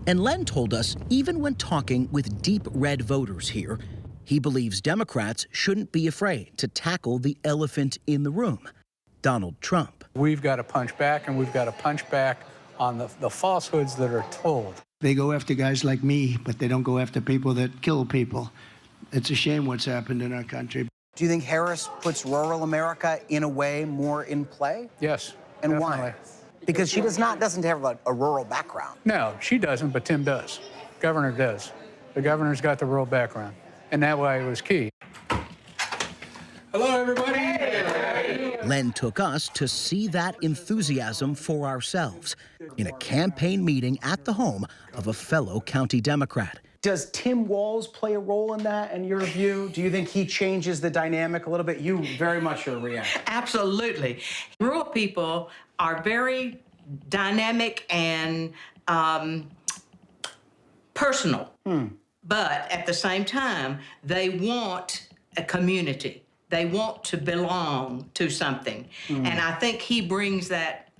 And Len told us, even when talking with deep red voters here, he believes Democrats shouldn't be afraid to tackle the elephant in the room, Donald Trump. We've got to punch back, and we've got to punch back on the falsehoods that are told. They go after guys like me, but they don't go after people that kill people. It's a shame what's happened in our country. Do you think Harris puts rural America, in a way, more in play? Yes. And definitely. why? Because she doesn't have a rural background. No, she doesn't, but Tim does. Governor does. The governor's got the rural background, and that way it was key. Hello, everybody. Len took us to see that enthusiasm for ourselves in a campaign meeting at the home of a fellow county Democrat. Does Tim Walz play a role in that, in your view? Do you think he changes the dynamic a little bit? You very much are reacting. Absolutely. Rural people are very dynamic and personal. But at the same time, they want a community. They want to belong to something. And I think he brings that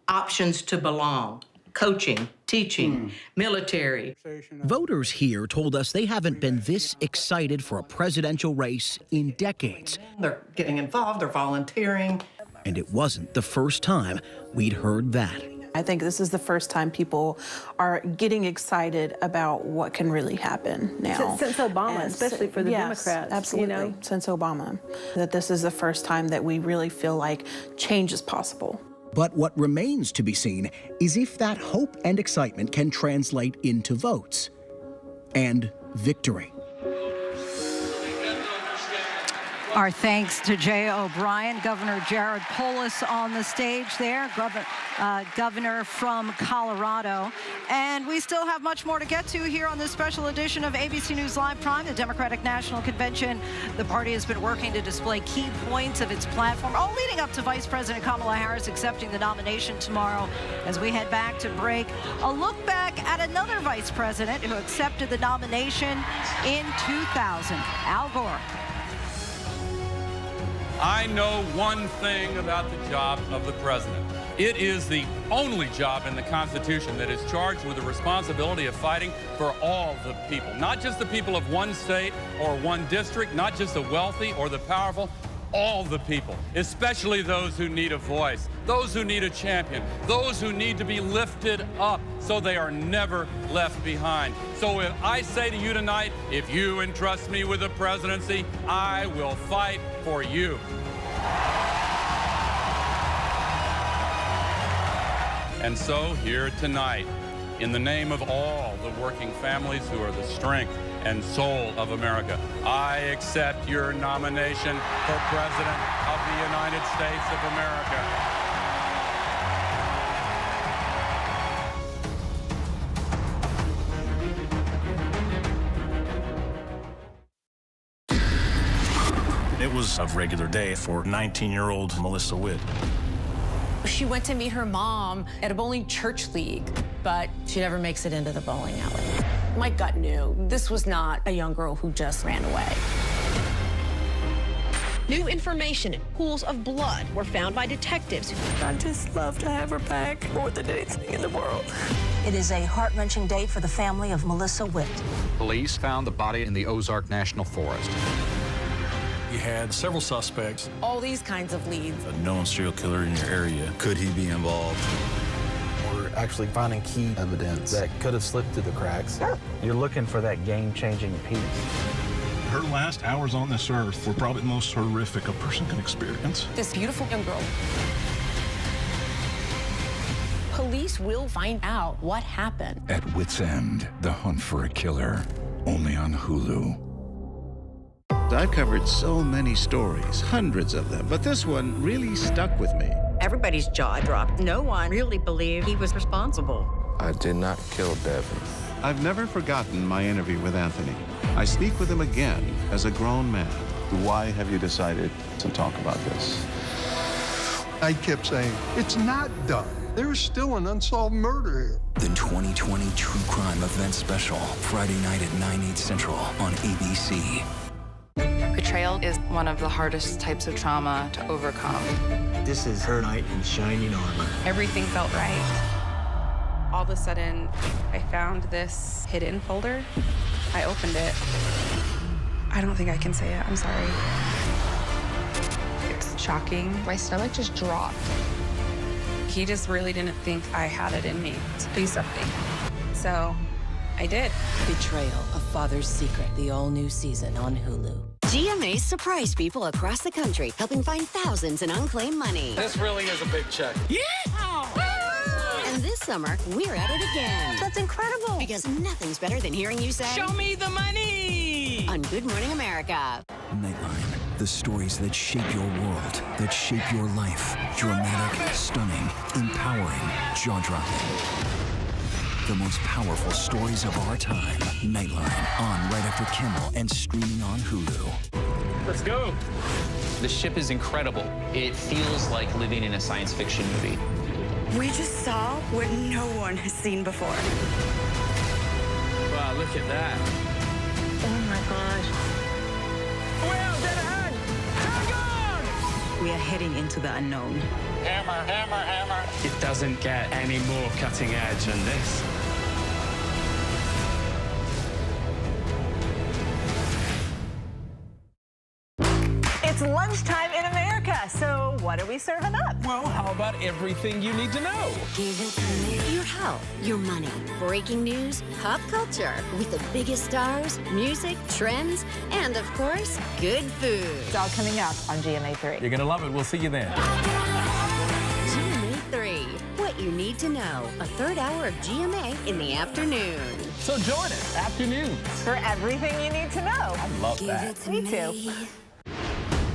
options to belong. Coaching, teaching, military. Voters here told us they haven't been this excited for a presidential race in decades. They're getting involved, they're volunteering. And it wasn't the first time we'd heard that. I think this is the first time people are getting excited about what can really happen now. Since Obama, and especially for the Democrats. Absolutely, you know? Since Obama. That this is the first time that we really feel like change is possible. But what remains to be seen is if that hope and excitement can translate into votes and victory. Our thanks to Jay O'Brien, Governor Jared Polis on the stage there, governor from Colorado. And we still have much more to get to here on this special edition of ABC News Live Prime, the Democratic National Convention. The party has been working to display key points of its platform, all leading up to Vice President Kamala Harris accepting the nomination tomorrow. As we head back to break, a look back at another vice president who accepted the nomination in 2000, Al Gore. I know one thing about the job of the president. It is the only job in the Constitution that is charged with the responsibility of fighting for all the people, not just the people of one state or one district, not just the wealthy or the powerful, all the people, especially those who need a voice, those who need a champion, those who need to be lifted up so they are never left behind. So if I say to you tonight, if you entrust me with the presidency, I will fight for you. And so here tonight, in the name of all the working families who are the strength and soul of America, I accept your nomination for President of the United States of America. It was a regular day for 19-year-old Melissa Witt. She went to meet her mom at a bowling church league, but she never makes it into the bowling alley. My gut knew this was not a young girl who just ran away. New information, pools of blood were found by detectives. I'd just love to have her back more than anything in the world. It is a heart-wrenching day for the family of Melissa Witt. Police found the body in the Ozark National Forest. You had several suspects. All these kinds of leads. A known serial killer in your area. Could he be involved? We're actually finding key evidence that could have slipped through the cracks. You're looking for that game-changing piece. Her last hours on this earth were probably the most horrific a person can experience. This beautiful young girl. Police will find out what happened. At Wit's End, the hunt for a killer, only on Hulu. I've covered so many stories, hundreds of them, but this one really stuck with me. Everybody's jaw dropped. No one really believed he was responsible. I did not kill Devin. I've never forgotten my interview with Anthony. I speak with him again as a grown man. Why have you decided to talk about this? I kept saying, it's not done. There's still an unsolved murder here. The 2020 True Crime Event Special, Friday night at 9/8 Central on ABC. Betrayal is one of the hardest types of trauma to overcome. This is her knight in shining armor. Everything felt right. All of a sudden, I found this hidden folder. I opened it. I don't think I can say it. I'm sorry. It's shocking. My stomach just dropped. He just really didn't think I had it in me to do something. So I did. Betrayal, a father's secret. The all-new season on Hulu. GMA's surprise people across the country, helping find thousands in unclaimed money. This really is a big check. Yeah! And this summer, we're at it again. That's incredible. Because nothing's better than hearing you say, "Show me the money!" on Good Morning America. Nightline, the stories that shape your world, that shape your life. Dramatic, stunning, empowering, jaw-dropping. The most powerful stories of our time. Nightline, on right after Kimmel and streaming on Hulu. Let's go. The ship is incredible. It feels like living in a science fiction movie. We just saw what no one has seen before. Wow, look at that. Oh my gosh. Well, dead ahead. Hang on! We are heading into the unknown. Hammer, hammer, hammer. It doesn't get any more cutting edge than this. It's lunchtime in America, so what are we serving up? Well, how about everything you need to know? Give it to me. Your health, your money, breaking news, pop culture, with the biggest stars, music, trends, and of course, good food. It's all coming up on GMA3. You're gonna love it. We'll see you then. GMA3, what you need to know. A third hour of GMA in the afternoon. So join us, afternoons. For everything you need to know. I love that. Me too.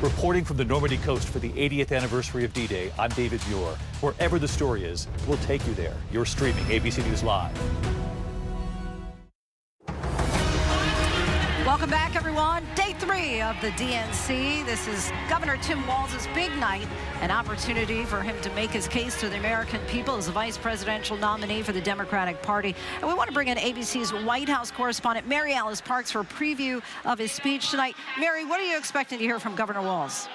Reporting from the Normandy coast for the 80th anniversary of D-Day, I'm David Muir. Wherever the story is, we'll take you there. You're streaming ABC News Live. Welcome back, everyone. Day 3 of the DNC. This is Governor Tim Walz's big night, an opportunity for him to make his case to the American people as a vice presidential nominee for the Democratic Party. And we want to bring in ABC's White House correspondent, Mary Alice Parks, for a preview of his speech tonight. Mary, what are you expecting to hear from Governor Walz?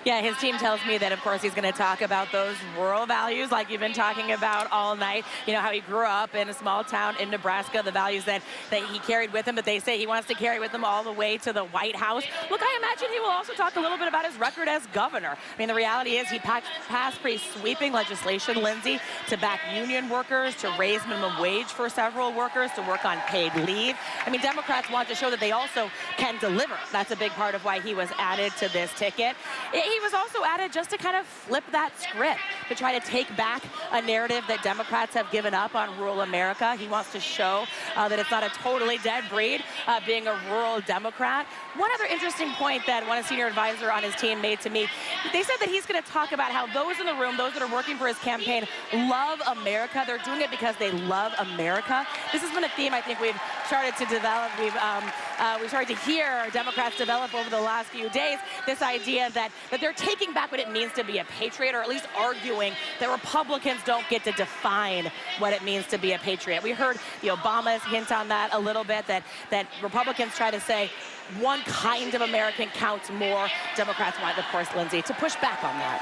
Yeah, his team tells me that, of course, he's going to talk about those rural values like you've been talking about all night. You know, how he grew up in a small town in Nebraska, the values that he carried with him, that they say he wants to carry with him all the way to the White House. Look, I imagine he will also talk a little bit about his record as governor. I mean, the reality is he passed pretty sweeping legislation, Linsey, to back union workers, to raise minimum wage for several workers, to work on paid leave. I mean, Democrats want to show that they also can deliver. That's a big part of why he was added to this ticket. He was also added just to kind of flip that script, to try to take back a narrative that Democrats have given up on rural America. He wants to show that it's not a totally dead breed being a rural Democrat. One other interesting point that one senior advisor on his team made to me, they said that he's going to talk about how those in the room, those that are working for his campaign, love America. They're doing it because they love America. This has been a theme I think we've started to develop. We've started to hear Democrats develop over the last few days, this idea that they're taking back what it means to be a patriot, or at least arguing that Republicans don't get to define what it means to be a patriot. We heard the Obamas hint on that a little bit, that Republicans try to say one kind of American counts more. Democrats want, of course, Linsey, to push back on that.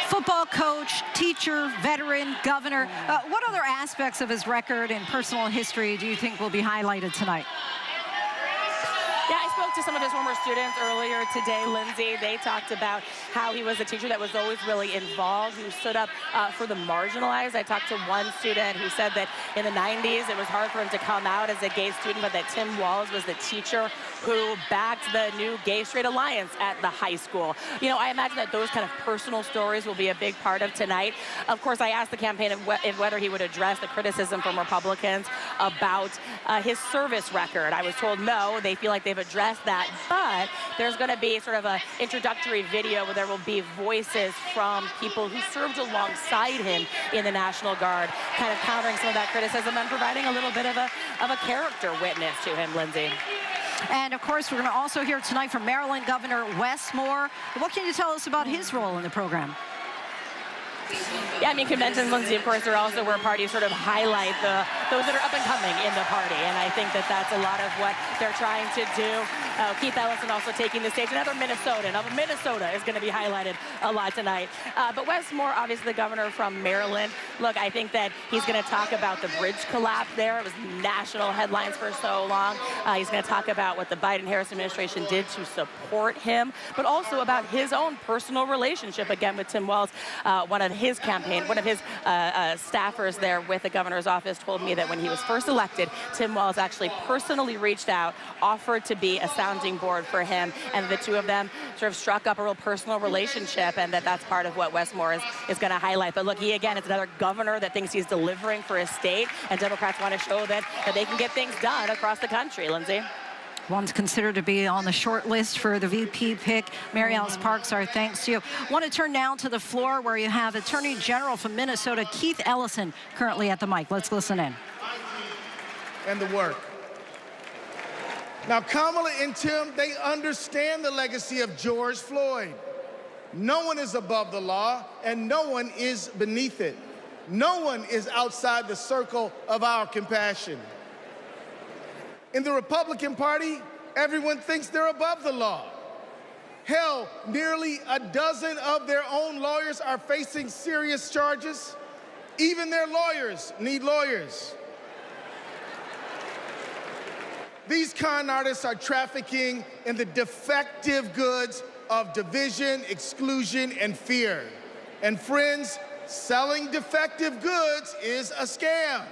Football coach, teacher, veteran, governor. What other aspects of his record and personal history do you think will be highlighted tonight? Yeah, I spoke to some of his former students earlier today, Linsey. They talked about how he was a teacher that was always really involved, who stood up for the marginalized. I talked to one student who said that in the 90s, it was hard for him to come out as a gay student, but that Tim Walz was the teacher who backed the new Gay Straight Alliance at the high school. You know, I imagine that those kind of personal stories will be a big part of tonight. Of course, I asked the campaign if whether he would address the criticism from Republicans about his service record. I was told no, they feel like they've addressed that, but there's going to be sort of an introductory video where there will be voices from people who served alongside him in the National Guard, kind of countering some of that criticism and providing a little bit of a character witness to him, Linsey. And, of course, we're going to also hear tonight from Maryland Governor Wes Moore. What can you tell us about his role in the program? Yeah, I mean, conventions, Linsey, of course, are also where parties sort of highlight those that are up and coming in the party. And I think that that's a lot of what they're trying to do. Keith Ellison also taking the stage. Another Minnesotan. Minnesota is going to be highlighted a lot tonight. But Wes Moore, obviously the governor from Maryland. Look, I think that he's going to talk about the bridge collapse there. It was national headlines for so long. He's going to talk about what the Biden-Harris administration did to support him, but also about his own personal relationship, again, with Tim Walz. One of his staffers there with the governor's office told me that when he was first elected, Tim Walz actually personally reached out, offered to be a sounding board for him, and the two of them sort of struck up a real personal relationship, and that's part of what Wes Moore is going to highlight. But look, he, again, is another governor that thinks he's delivering for his state, and Democrats want to show that they can get things done across the country, Linsey. One's considered to be on the short list for the VP pick. Mary Alice Parks, our thanks to you. Want to turn now to the floor where you have Attorney General from Minnesota, Keith Ellison, currently at the mic. Let's listen in. And the work. Now, Kamala and Tim, they understand the legacy of George Floyd. No one is above the law, and no one is beneath it. No one is outside the circle of our compassion. In the Republican Party, everyone thinks they're above the law. Hell, nearly a dozen of their own lawyers are facing serious charges. Even their lawyers need lawyers. These con artists are trafficking in the defective goods of division, exclusion, and fear. And friends, selling defective goods is a scam.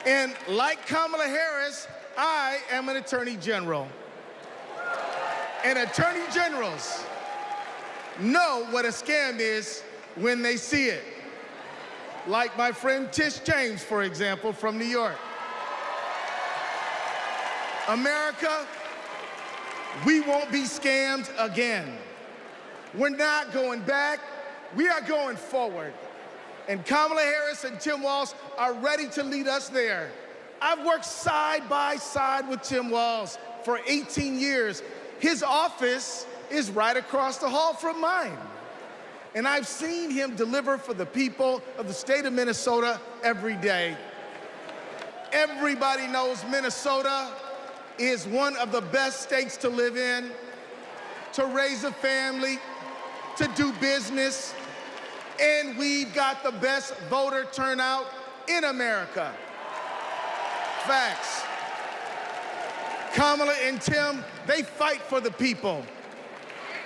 And like Kamala Harris, I am an attorney general. And attorney generals know what a scam is when they see it. Like my friend Tish James, for example, from New York. America, we won't be scammed again. We're not going back, we are going forward. And Kamala Harris and Tim Walz are ready to lead us there. I've worked side by side with Tim Walz for 18 years. His office is right across the hall from mine. And I've seen him deliver for the people of the state of Minnesota every day. Everybody knows Minnesota is one of the best states to live in, to raise a family, to do business. And we've got the best voter turnout in America. Facts. Kamala and Tim, they fight for the people.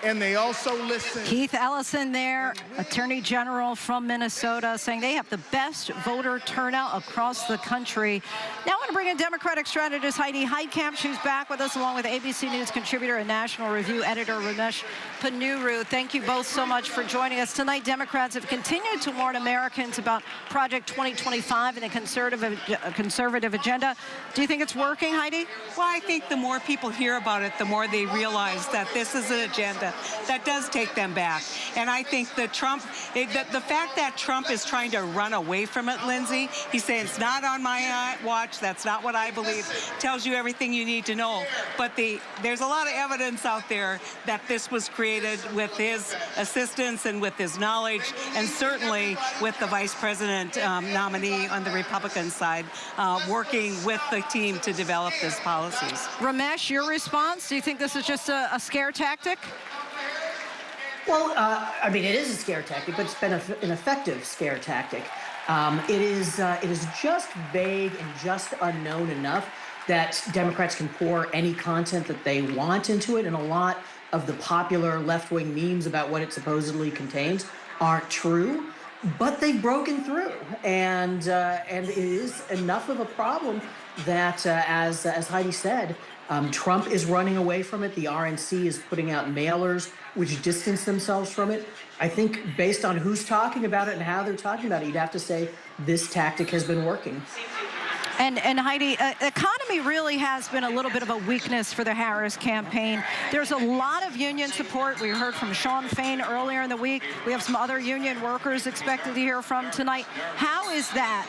and they also listen. Keith Ellison there, Attorney General from Minnesota, saying they have the best voter turnout across the country. Now I want to bring in Democratic strategist Heidi Heitkamp. She's back with us along with ABC News contributor and National Review editor Ramesh Ponnuru. Thank you both so much for joining us tonight. Democrats have continued to warn Americans about Project 2025 and the conservative agenda. Do you think it's working, Heidi? Well, I think the more people hear about it, the more they realize that this is an agenda that does take them back. And I think that the fact that Trump is trying to run away from it, Linsey, he's saying it's not on my watch, that's not what I believe, tells you everything you need to know. But there's a lot of evidence out there that this was created with his assistance and with his knowledge, and certainly with the vice president nominee on the Republican side, working with the team to develop these policies. Ramesh, your response? Do you think this is just a scare tactic? Well, I mean, it is a scare tactic, but it's been an effective scare tactic. It is just vague and just unknown enough that Democrats can pour any content that they want into it, and a lot of the popular left-wing memes about what it supposedly contains aren't true. But they've broken through, and it is enough of a problem that, as Heidi said, Trump is running away from it. The RNC is putting out mailers which distance themselves from it. I think based on who's talking about it and how they're talking about it, you'd have to say this tactic has been working. And Heidi, economy really has been a little bit of a weakness for the Harris campaign. There's a lot of union support. We heard from Sean Fain earlier in the week. We have some other union workers expected to hear from tonight. How is that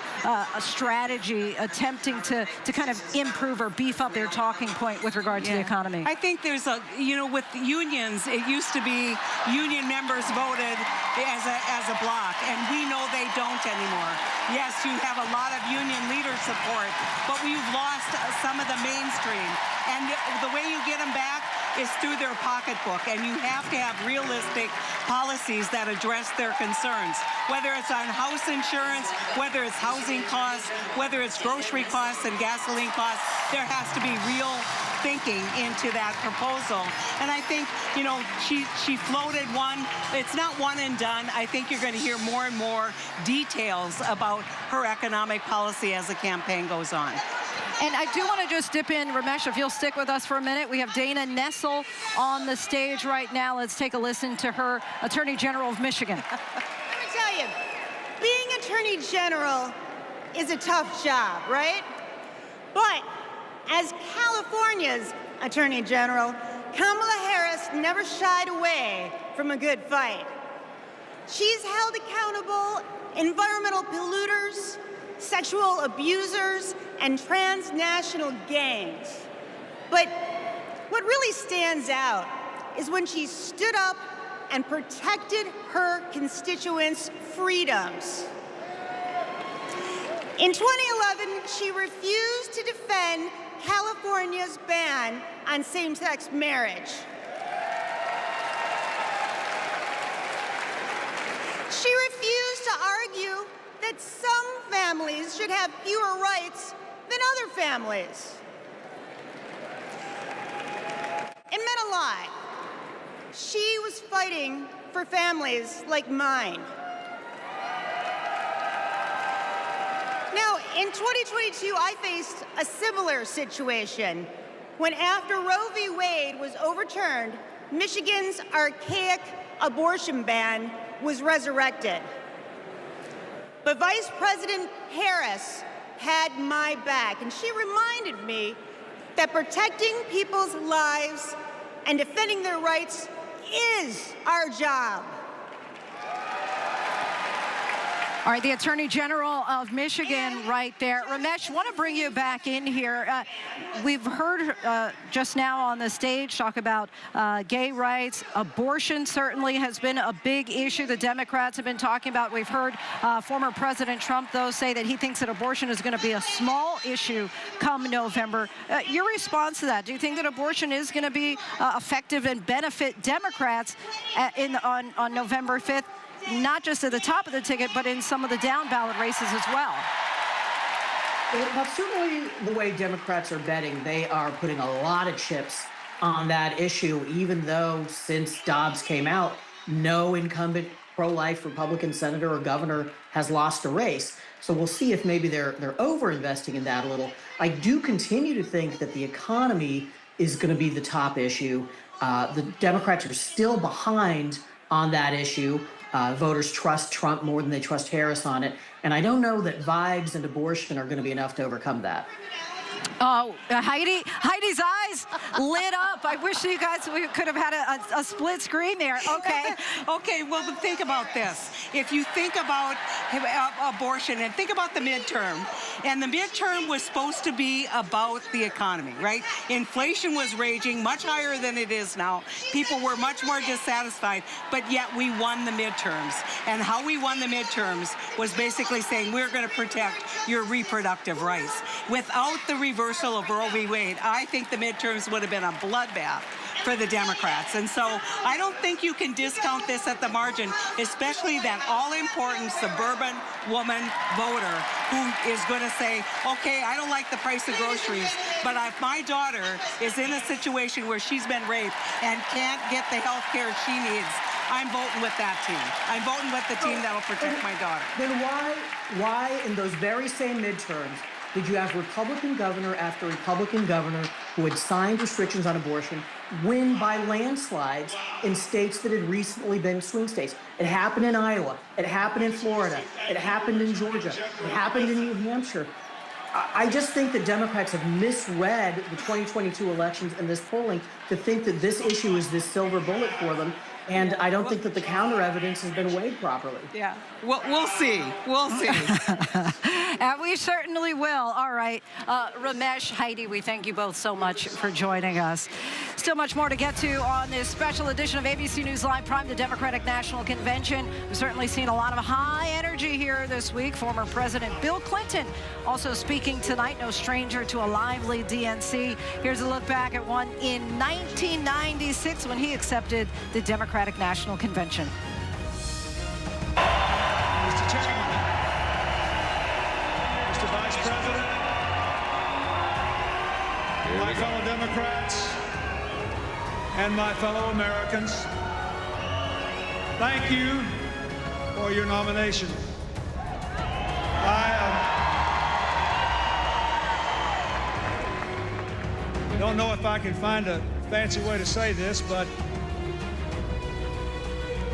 a strategy attempting to kind of improve or beef up their talking point with regard to the economy? I think there's with unions, it used to be union members voted as a block, and we know they don't anymore. Yes, you have a lot of union leader support, but we've lost some of the mainstream. And the way you get them back is through their pocketbook, and you have to have realistic policies that address their concerns, whether it's on house insurance, whether it's housing costs, whether it's grocery costs and gasoline costs. There has to be real thinking into that proposal. And I think, she floated one. It's not one and done. I think you're going to hear more and more details about her economic policy as the campaign goes on. And I do want to just dip in, Ramesh, if you'll stick with us for a minute. We have Dana Nessel on the stage right now. Let's take a listen to her, Attorney General of Michigan. Let me tell you, being Attorney General is a tough job, right? But as California's Attorney General, Kamala Harris never shied away from a good fight. She's held accountable environmental polluters, sexual abusers, and transnational gangs. But what really stands out is when she stood up and protected her constituents' freedoms. In 2011, she refused to defend California's ban on same-sex marriage. She refused to argue that some families should have fewer rights than other families. It meant a lot. She was fighting for families like mine. Now, in 2022, I faced a similar situation when, after Roe v. Wade was overturned, Michigan's archaic abortion ban was resurrected. But Vice President Harris had my back, and she reminded me that protecting people's lives and defending their rights is our job. All right, the Attorney General of Michigan right there. Ramesh, I want to bring you back in here. We've heard just now on the stage talk about gay rights. Abortion certainly has been a big issue the Democrats have been talking about. We've heard former President Trump, though, say that he thinks that abortion is going to be a small issue come November. Your response to that, do you think that abortion is going to be effective and benefit Democrats on November 5th? Not just at the top of the ticket, but in some of the down ballot races as well. Well, certainly the way Democrats are betting, they are putting a lot of chips on that issue, even though since Dobbs came out, no incumbent pro-life Republican senator or governor has lost a race. So we'll see if maybe they're over-investing in that a little. I do continue to think that the economy is going to be the top issue. The Democrats are still behind on that issue. Voters trust Trump more than they trust Harris on it. And I don't know that vibes and abortion are going to be enough to overcome that. Oh, Heidi's eyes lit up. I wish you guys we could have had a split screen there. Okay. Okay, well, but think about this. If you think about abortion and think about the midterm, and the midterm was supposed to be about the economy, right? Inflation was raging much higher than it is now. People were much more dissatisfied, but yet we won the midterms. And how we won the midterms was basically saying we're going to protect your reproductive rights. Without the reversal of Roe v. Wade, I think the midterms would have been a bloodbath for the Democrats. And so I don't think you can discount this at the margin, especially that all-important suburban woman voter who is going to say, okay, I don't like the price of groceries, but if my daughter is in a situation where she's been raped and can't get the health care she needs, I'm voting with that team. I'm voting with the team that will protect my daughter. Then why in those very same midterms did you have Republican governor after Republican governor who had signed restrictions on abortion win by landslides in states that had recently been swing states? It happened in Iowa. It happened in Florida. It happened in Georgia. It happened in New Hampshire. I just think that Democrats have misread the 2022 elections and this polling to think that this issue is this silver bullet for them. And I don't think that the counter evidence has been weighed properly. Yeah, we'll see. We'll see. And we certainly will. All right. Ramesh, Heidi, we thank you both so much for joining us. Still much more to get to on this special edition of ABC News Live Prime, the Democratic National Convention. We've certainly seen a lot of high energy here this week. Former President Bill Clinton also speaking tonight, no stranger to a lively DNC. Here's a look back at one in 1996 when he accepted the Democratic National Convention. Mr. Chairman, Mr. Vice President, my fellow Democrats, and my fellow Americans, thank you for your nomination. I don't know if I can find a fancy way to say this, but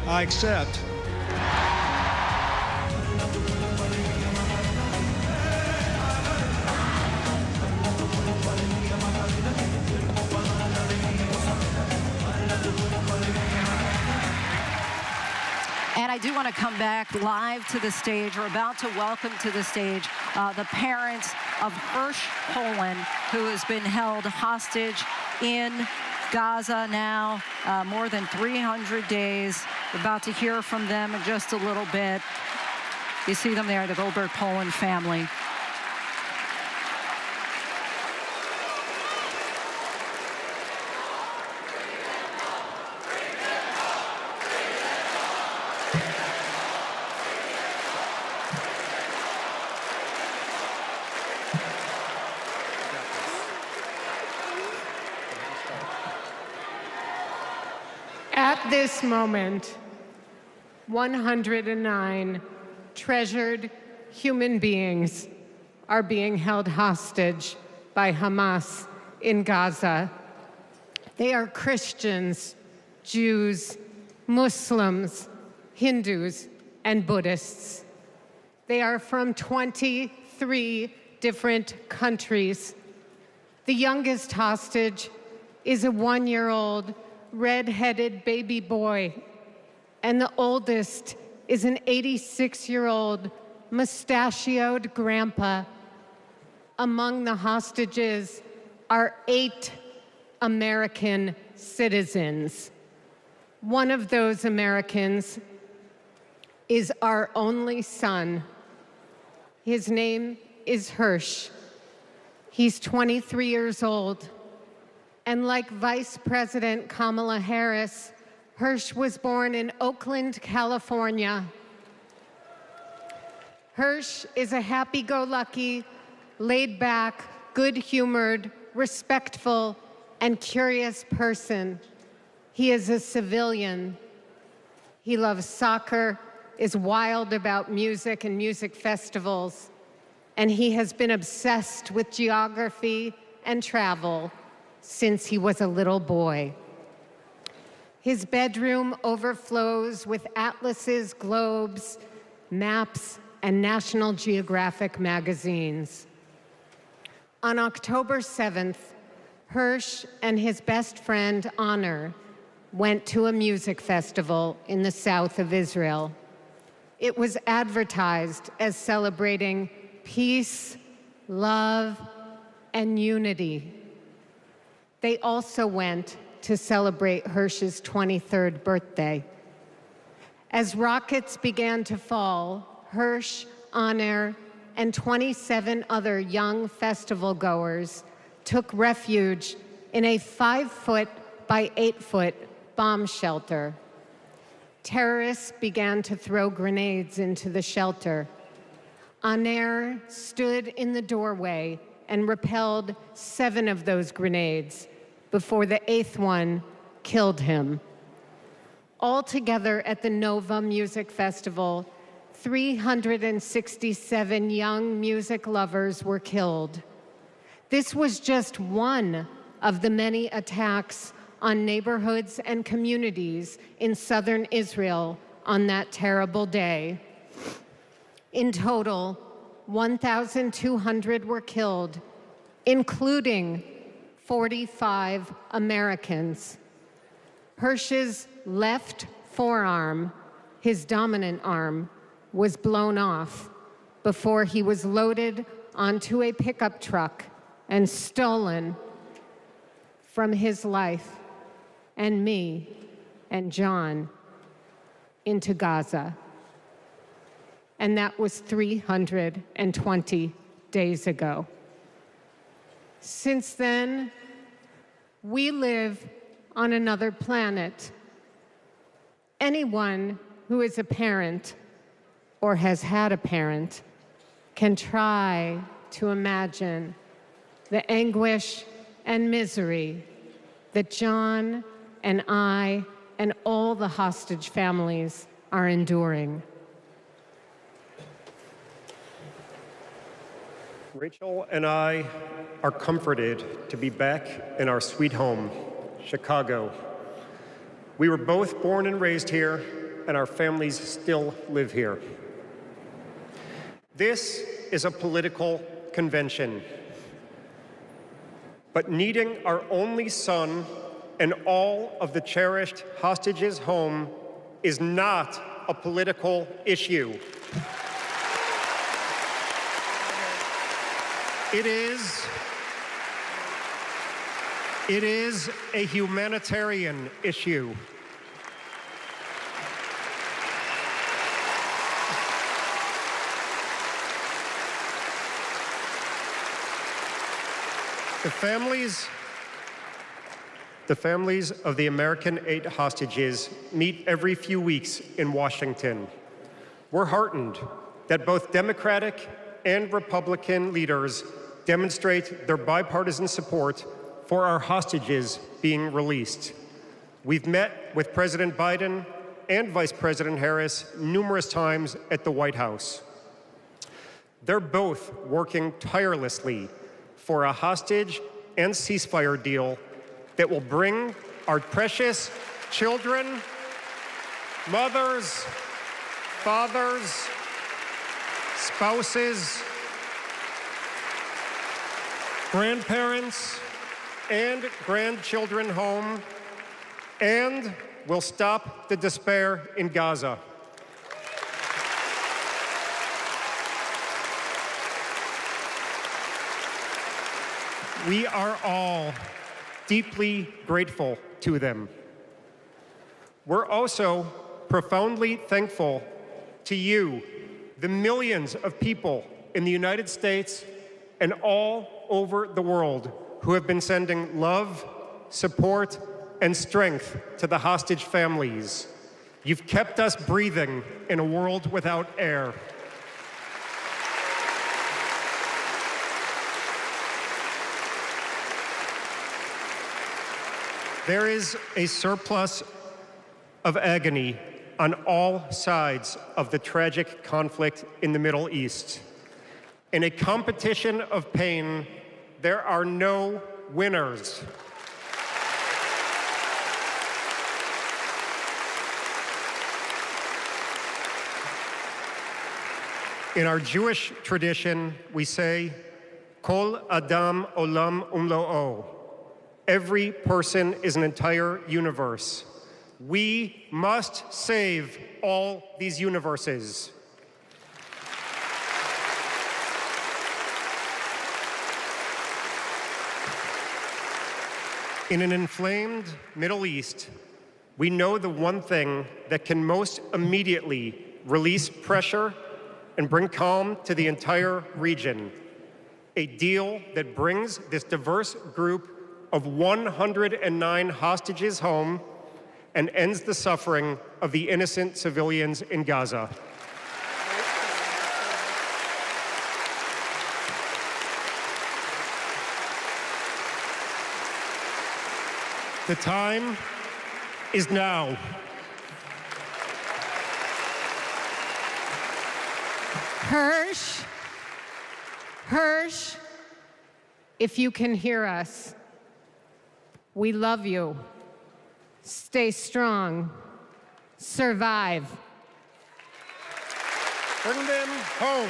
I accept. And I do want to come back live to the stage. We're about to welcome to the stage the parents of Hirsch Poland, who has been held hostage in Gaza now, more than 300 days. We're about to hear from them in just a little bit. You see them there, the Goldberg Poland family. At this moment, 109 treasured human beings are being held hostage by Hamas in Gaza. They are Christians, Jews, Muslims, Hindus, and Buddhists. They are from 23 different countries. The youngest hostage is a 1-year-old red-headed baby boy, and the oldest is an 86-year-old mustachioed grandpa. Among the hostages are 8 American citizens. One of those Americans is our only son. His name is Hirsch. He's 23 years old. And like Vice President Kamala Harris, Hirsch was born in Oakland, California. Hirsch is a happy-go-lucky, laid-back, good-humored, respectful, and curious person. He is a civilian. He loves soccer, is wild about music and music festivals, and he has been obsessed with geography and travel since he was a little boy. His bedroom overflows with atlases, globes, maps, and National Geographic magazines. On October 7th, Hirsch and his best friend, Honor, went to a music festival in the south of Israel. It was advertised as celebrating peace, love, and unity. They also went to celebrate Hirsch's 23rd birthday. As rockets began to fall, Hirsch, Honor, and 27 other young festival goers took refuge in a 5-foot by 8-foot bomb shelter. Terrorists began to throw grenades into the shelter. Honor stood in the doorway and repelled 7 of those grenades before the 8th one killed him. Altogether at the Nova Music Festival, 367 young music lovers were killed. This was just one of the many attacks on neighborhoods and communities in southern Israel on that terrible day. In total, 1,200 were killed, including 45 Americans. Hirsch's left forearm, his dominant arm, was blown off before he was loaded onto a pickup truck and stolen from his life and me and John into Gaza. And that was 320 days ago. Since then, we live on another planet. Anyone who is a parent or has had a parent can try to imagine the anguish and misery that John and I and all the hostage families are enduring. Rachel and I are comforted to be back in our sweet home, Chicago. We were both born and raised here, and our families still live here. This is a political convention, but needing our only son and all of the cherished hostages home is not a political issue. It is a humanitarian issue. The families of the American 8 hostages meet every few weeks in Washington. We're heartened that both Democratic and Republican leaders demonstrate their bipartisan support for our hostages being released. We've met with President Biden and Vice President Harris numerous times at the White House. They're both working tirelessly for a hostage and ceasefire deal that will bring our precious children, mothers, fathers, spouses, grandparents, and grandchildren home, and will stop the despair in Gaza. We are all deeply grateful to them. We're also profoundly thankful to you, the millions of people in the United States and all over the world who have been sending love, support, and strength to the hostage families. You've kept us breathing in a world without air. There is a surplus of agony on all sides of the tragic conflict in the Middle East. In a competition of pain, there are no winners. In our Jewish tradition, we say, Kol Adam Olam Umlo'o. Every person is an entire universe. We must save all these universes. In an inflamed Middle East, we know the one thing that can most immediately release pressure and bring calm to the entire region. A deal that brings this diverse group of 109 hostages home and ends the suffering of the innocent civilians in Gaza. The time is now. Hirsch, if you can hear us, we love you. Stay strong. Survive. Bring them home.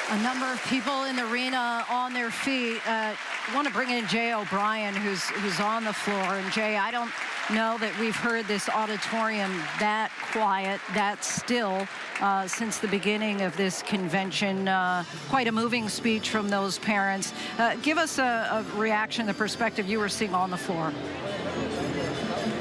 A number of people in the arena on their feet. I want to bring in Jay O'Brien, who's on the floor. And Jay, I don't know that we've heard this auditorium that quiet, that still, since the beginning of this convention. Quite a moving speech from those parents. Give us a reaction, the perspective you were seeing on the floor.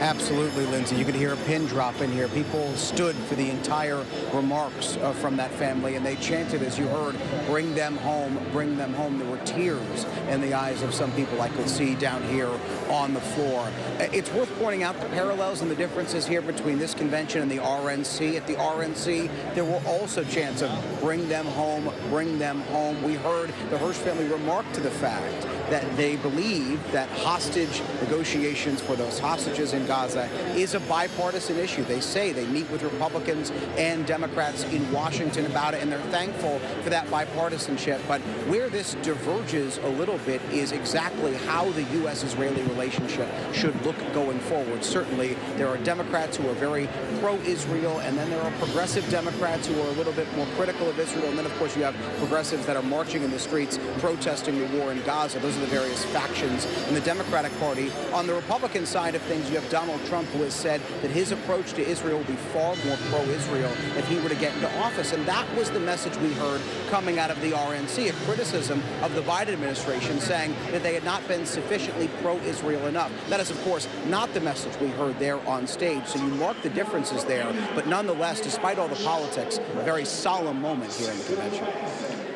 Absolutely, Linsey. You could hear a pin drop in here. People stood for the entire remarks from that family, and they chanted, as you heard, bring them home, bring them home. There were tears in the eyes of some people I could see down here on the floor. It's worth pointing out the parallels and the differences here between this convention and the RNC. At the RNC, there were also chants of bring them home, bring them home. We heard the Hirsch family remark to the fact that they believe that hostage negotiations for those hostages in Gaza is a bipartisan issue. They say they meet with Republicans and Democrats in Washington about it, and they're thankful for that bipartisanship. But where this diverges a little bit is exactly how the U.S.-Israeli relationship should look going forward. Certainly, there are Democrats who are very pro-Israel, and then there are progressive Democrats who are a little bit more critical of Israel, and then, of course, you have progressives that are marching in the streets protesting the war in Gaza. Those are the various factions in the Democratic Party. On the Republican side of things, you have Donald Trump, who has said that his approach to Israel will be far more pro-Israel if he were to get into office. And that was the message we heard coming out of the RNC, a criticism of the Biden administration, saying that they had not been sufficiently pro-Israel enough. That is, of course, not the message we heard there on stage. So you mark the differences there. But nonetheless, despite all the politics, a very solemn moment here in the convention.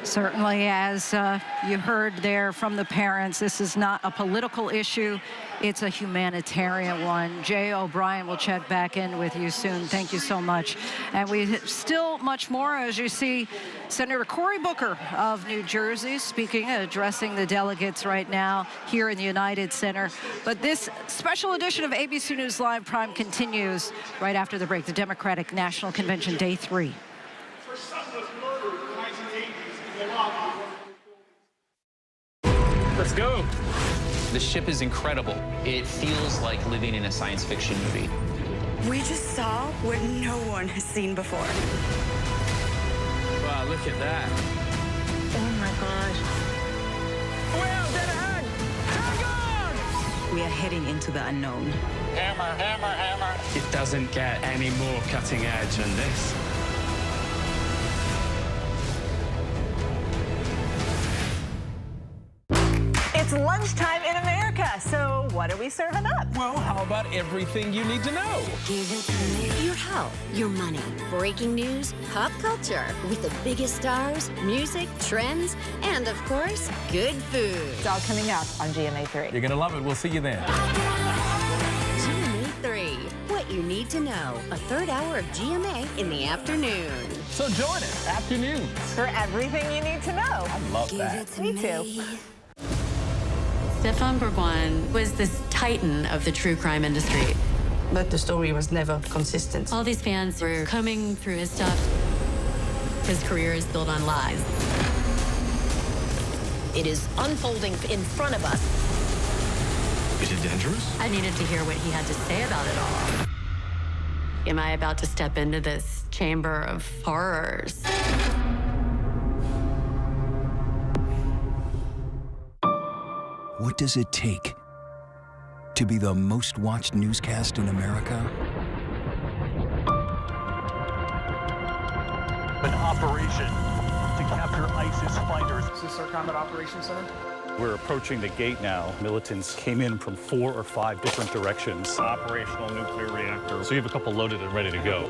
Certainly, as you heard there from the parents, this is not a political issue. It's a humanitarian one. Jay O'Brien will check back in with you soon. Thank you so much. And we still much more, as you see Senator Cory Booker of New Jersey speaking, addressing the delegates right now here in the United Center. But this special edition of ABC News Live Prime continues right after the break. The Democratic National Convention, Day 3. Let's go. The ship is incredible. It feels like living in a science fiction movie. We just saw what no one has seen before. Wow, look at that. Oh my gosh. Well, dead ahead. Tag on! We are heading into the unknown. Hammer, hammer, hammer. It doesn't get any more cutting edge than this. It's lunchtime in America, so what are we serving up? Well, how about everything you need to know? Your health, your money, breaking news, pop culture, with the biggest stars, music, trends, and of course, good food. It's all coming up on GMA 3. You're gonna love it. We'll see you then. GMA 3, what you You Need to Know, a third hour of GMA in the afternoon. So join us, afternoons. For everything you need to know. I love that. Me too. Stéphane Bourgoin was this titan of the true crime industry. But the story was never consistent. All these fans were combing through his stuff. His career is built on lies. It is unfolding in front of us. Is it dangerous? I needed to hear what he had to say about it all. Am I about to step into this chamber of horrors? What does it take to be the most watched newscast in America? An operation to capture ISIS fighters. Is this our Combat Operations Center? We're approaching the gate now. Militants came in from 4 or 5 different directions. Operational nuclear reactor. So you have a couple loaded and ready to go.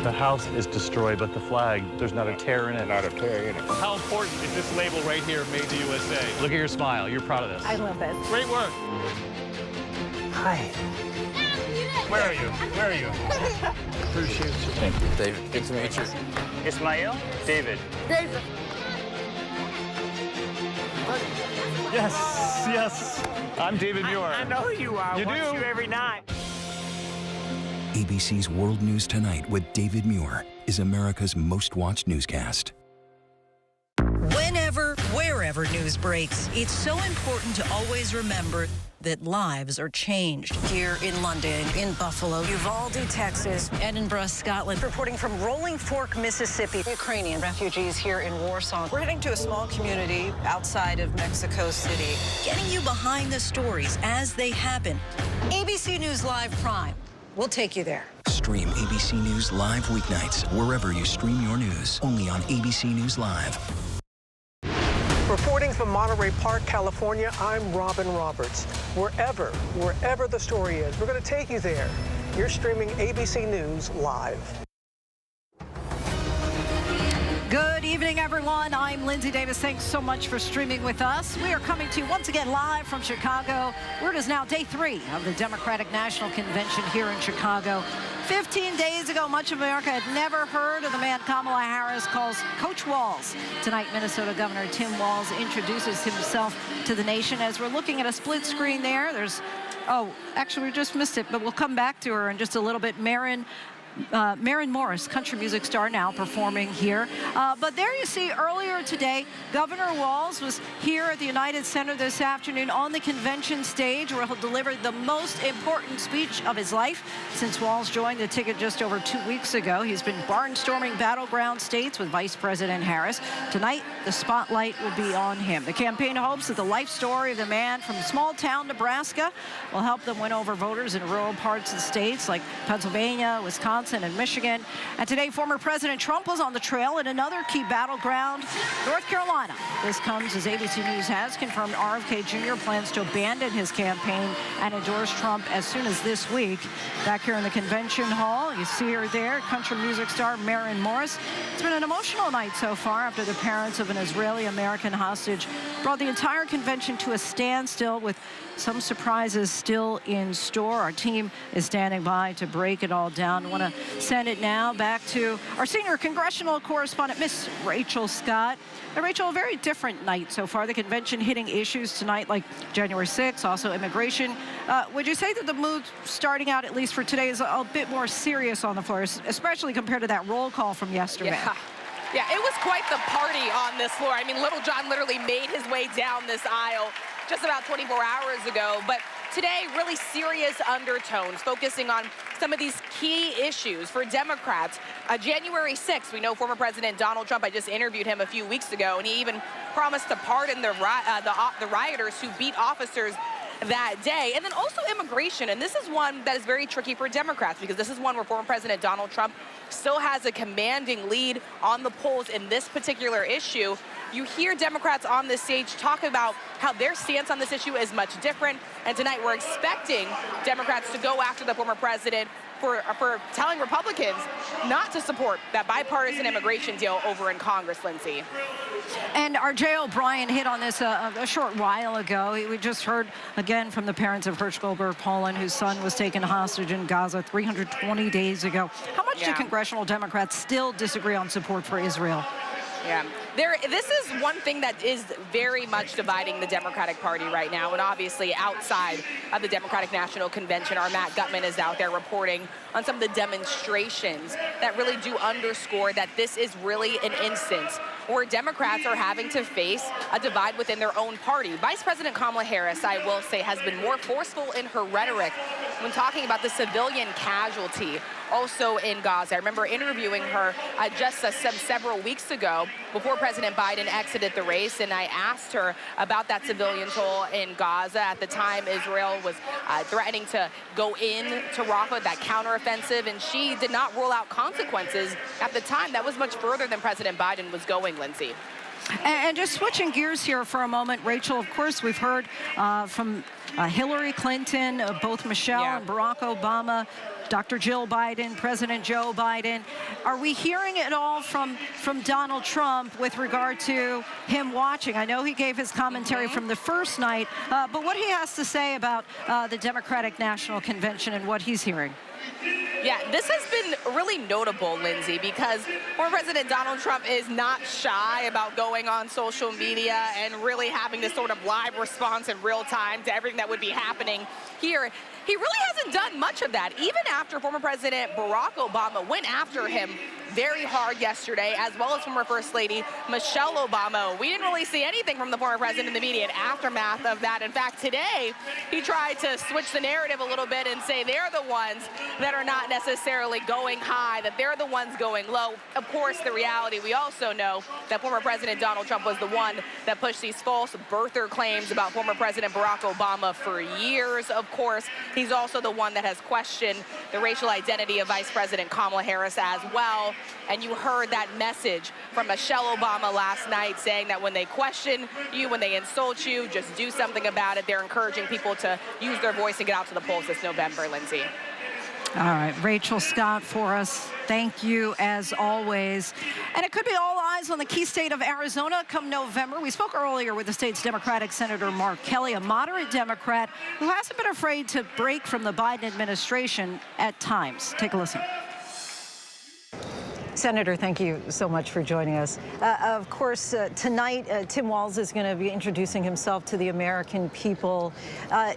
The house is destroyed, but the flag, there's not a tear in it. Not a tear in it. How important is this label right here, Made in the USA? Look at your smile. You're proud of this. I love this. Great work. Hi. Where are you? Where are you? Appreciate you. Thank you, David. Good to meet you. Ismail? David. David. Yes, yes. I'm David Muir. I know who you are. You Watch do? you every night. ABC's World News Tonight with David Muir is America's most watched newscast. Whenever, wherever news breaks, it's so important to always remember that lives are changed. Here in London, in Buffalo, Uvalde, Texas, Edinburgh, Scotland. Reporting from Rolling Fork, Mississippi. Ukrainian refugees here in Warsaw. We're heading to a small community outside of Mexico City. Getting you behind the stories as they happen. ABC News Live Prime. We'll take you there. Stream ABC News Live weeknights wherever you stream your news. Only on ABC News Live. Reporting from Monterey Park, California, I'm Robin Roberts. Wherever the story is, we're going to take you there. You're streaming ABC News Live. Good evening, everyone. I'm Linsey Davis. Thanks so much for streaming with us. We are coming to you once again live from Chicago, where it is now day 3 of the Democratic National Convention here in Chicago. 15 days ago, much of America had never heard of the man Kamala Harris calls Coach Walz. Tonight, Minnesota Governor Tim Walz introduces himself to the nation. As we're looking at a split screen there, there's, oh, actually, we just missed it, but we'll come back to her in just a little bit. Maren Morris, country music star, now performing here. But there you see, earlier today, Governor Walz was here at the United Center this afternoon on the convention stage, where he'll deliver the most important speech of his life since Walz joined the ticket just over 2 weeks ago. He's been barnstorming battleground states with Vice President Harris. Tonight, the spotlight will be on him. The campaign hopes that the life story of the man from small town Nebraska will help them win over voters in rural parts of the states like Pennsylvania, Wisconsin, and Michigan. And today, former President Trump was on the trail in another key battleground, North Carolina. This comes as ABC News has confirmed RFK Jr. plans to abandon his campaign and endorse Trump as soon as this week. Back here in the convention hall, you see her there, country music star Maren Morris. It's been an emotional night so far after the parents of an Israeli-American hostage brought the entire convention to a standstill, with some surprises still in store. Our team is standing by to break it all down. I want to send it now back to our senior congressional correspondent, Miss Rachel Scott. Now, Rachel, a very different night so far. The convention hitting issues tonight like January 6th, also immigration. Would you say that the mood starting out, at least for today, is a bit more serious on the floor, especially compared to that roll call from yesterday? Yeah, it was quite the party on this floor. I mean, Little John literally made his way down this aisle just about 24 hours ago. But today, really serious undertones, focusing on some of these key issues for Democrats. January 6th, we know former President Donald Trump, I just interviewed him a few weeks ago, and he even promised to pardon the rioters who beat officers that day. And then also immigration, and this is one that is very tricky for Democrats, because this is one where former President Donald Trump still has a commanding lead on the polls in this particular issue. You hear Democrats on this stage talk about how their stance on this issue is much different, and tonight we're expecting Democrats to go after the former president for telling Republicans not to support that bipartisan immigration deal over in Congress, Linsey. And R.J. O'Brien hit on this a short while ago. We just heard again from the parents of Hirsch Goldberg Poland, whose son was taken hostage in Gaza 320 days ago. How much do congressional Democrats still disagree on support for Israel? Yeah, this is one thing that is very much dividing the Democratic Party right now, and obviously outside of the Democratic National Convention, our Matt Gutman is out there reporting on some of the demonstrations that really do underscore that this is really an instance where Democrats are having to face a divide within their own party. Vice President Kamala Harris, I will say, has been more forceful in her rhetoric when talking about the civilian casualty also in Gaza. I remember interviewing her just several weeks ago before President Biden exited the race, and I asked her about that civilian toll in Gaza. At the time, Israel was threatening to go in to Rafah, that counteroffensive, and she did not rule out consequences. At the time, that was much further than President Biden was going, Linsey. And just switching gears here for a moment, Rachel, of course, we've heard from Hillary Clinton, both Michelle and Barack Obama, Dr. Jill Biden, President Joe Biden. Are we hearing it all from Donald Trump with regard to him watching? I know he gave his commentary from the first night, but what he has to say about the Democratic National Convention and what he's hearing? Yeah, this has been really notable, Linsey, because former President Donald Trump is not shy about going on social media and really having this sort of live response in real time to everything that would be happening here. He really hasn't done much of that, even after former President Barack Obama went after him very hard yesterday, as well as former First Lady Michelle Obama. We didn't really see anything from the former president in the immediate aftermath of that. In fact, today, he tried to switch the narrative a little bit and say they're the ones that are not necessarily going high, that they're the ones going low. Of course, the reality, we also know that former President Donald Trump was the one that pushed these false birther claims about former President Barack Obama for years. Of course, he's also the one that has questioned the racial identity of Vice President Kamala Harris as well. And you heard that message from Michelle Obama last night saying that when they question you, when they insult you, just do something about it. They're encouraging people to use their voice and get out to the polls this November, Linsey. All right, Rachel Scott for us. Thank you as always. And it could be all eyes on the key state of Arizona come November. We spoke earlier with the state's Democratic Senator Mark Kelly, a moderate Democrat who hasn't been afraid to break from the Biden administration at times. Take a listen. Senator, thank you so much for joining us. Of course, tonight, Tim Walz is going to be introducing himself to the American people.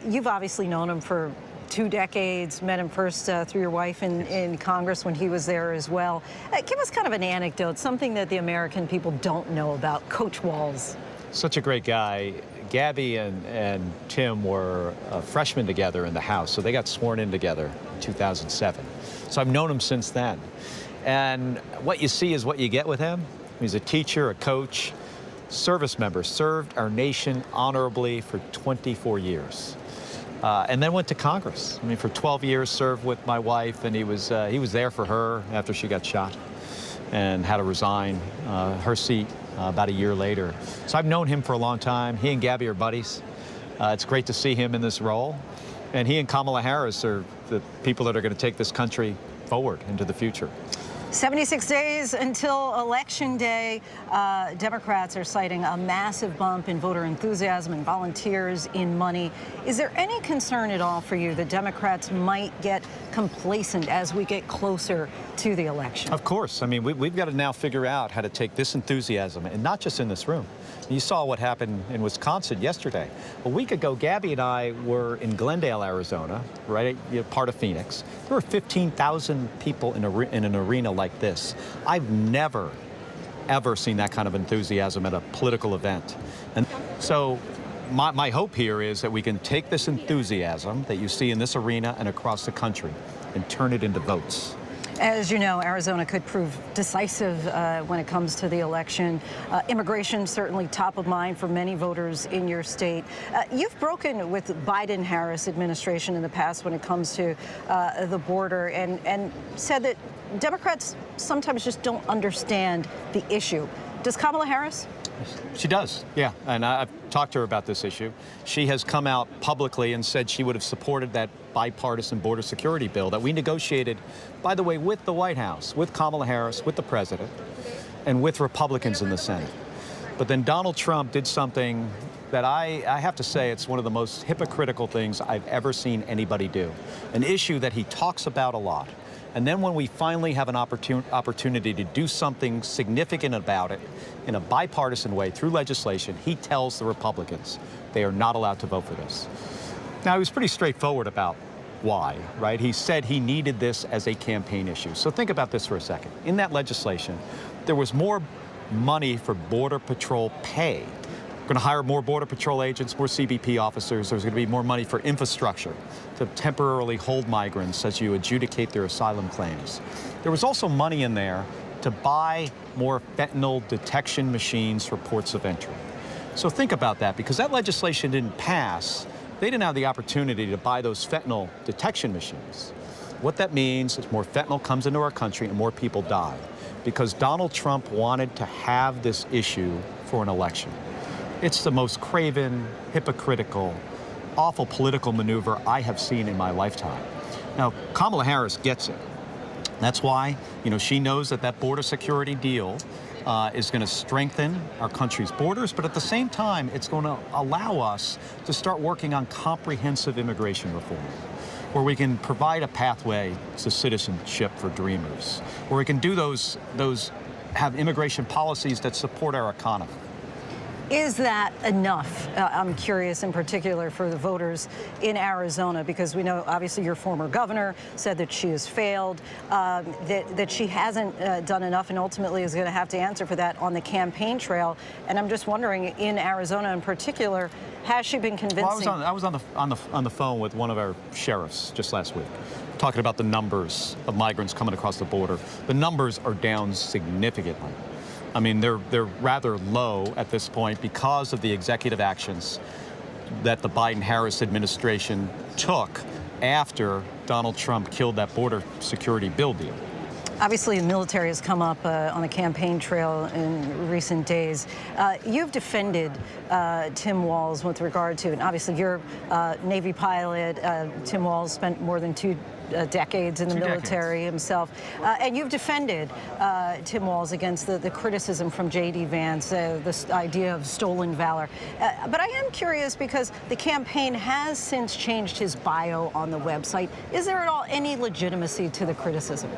You've obviously known him for 2 decades, met him first through your wife in Congress when he was there as well. Give us kind of an anecdote, something that the American people don't know about Coach Walz. Such a great guy. Gabby and Tim were freshmen together in the House, so they got sworn in together in 2007. So I've known him since then. And what you see is what you get with him. He's a teacher, a coach, service member, served our nation honorably for 24 years. And then went to Congress. I mean, for 12 years, served with my wife, and he was there for her after she got shot and had to resign her seat about a year later. So I've known him for a long time. He and Gabby are buddies. It's great to see him in this role. And he and Kamala Harris are the people that are going to take this country forward into the future. 76 days until Election Day. Democrats are citing a massive bump in voter enthusiasm and volunteers in money. Is there any concern at all for you that Democrats might get complacent as we get closer to the election? Of course. I mean, we've got to now figure out how to take this enthusiasm, and not just in this room. You saw what happened in Wisconsin yesterday. A week ago, Gabby and I were in Glendale, Arizona, right, part of Phoenix. There were 15,000 people in an arena like this. I've never, ever seen that kind of enthusiasm at a political event. And so my hope here is that we can take this enthusiasm that you see in this arena and across the country and turn it into votes. As you know, Arizona could prove decisive when it comes to the election. Immigration certainly top of mind for many voters in your state. You've broken with the Biden-Harris administration in the past when it comes to the border and said that Democrats sometimes just don't understand the issue. Does Kamala Harris? She does, yeah. And I've talked to her about this issue. She has come out publicly and said she would have supported that bipartisan border security bill that we negotiated, by the way, with the White House, with Kamala Harris, with the president, and with Republicans in the Senate. But then Donald Trump did something that I have to say it's one of the most hypocritical things I've ever seen anybody do. An issue that he talks about a lot. And then when we finally have an opportunity to do something significant about it in a bipartisan way through legislation, he tells the Republicans they are not allowed to vote for this. Now, he was pretty straightforward about why, right? He said he needed this as a campaign issue. So think about this for a second. In that legislation, there was more money for Border Patrol pay. We're going to hire more Border Patrol agents, more CBP officers. There's going to be more money for infrastructure to temporarily hold migrants as you adjudicate their asylum claims. There was also money in there to buy more fentanyl detection machines for ports of entry. So think about that, because that legislation didn't pass. They didn't have the opportunity to buy those fentanyl detection machines. What that means is more fentanyl comes into our country and more people die, because Donald Trump wanted to have this issue for an election. It's the most craven, hypocritical, awful political maneuver I have seen in my lifetime. Now, Kamala Harris gets it. That's why, she knows that that border security deal is going to strengthen our country's borders, but at the same time, it's going to allow us to start working on comprehensive immigration reform, where we can provide a pathway to citizenship for dreamers, where we can do have immigration policies that support our economy. Is that enough? I'm curious in particular for the voters in Arizona, because we know obviously your former governor said that she has failed, that she hasn't done enough and ultimately is going to have to answer for that on the campaign trail. And I'm just wondering, in Arizona in particular, has she been convincing? Well, I was on the phone with one of our sheriffs just last week, talking about the numbers of migrants coming across the border. The numbers are down significantly. I mean, they're rather low at this point because of the executive actions that the Biden-Harris administration took after Donald Trump killed that border security bill deal. Obviously, the military has come up on the campaign trail in recent days. You've defended Tim Walz with regard to, and obviously you're a Navy pilot. Tim Walz spent more than 2 decades in the military himself. And you've defended Tim Walz against the criticism from J.D. Vance, this idea of stolen valor. But I am curious, because the campaign has since changed his bio on the website. Is there at all any legitimacy to the criticism?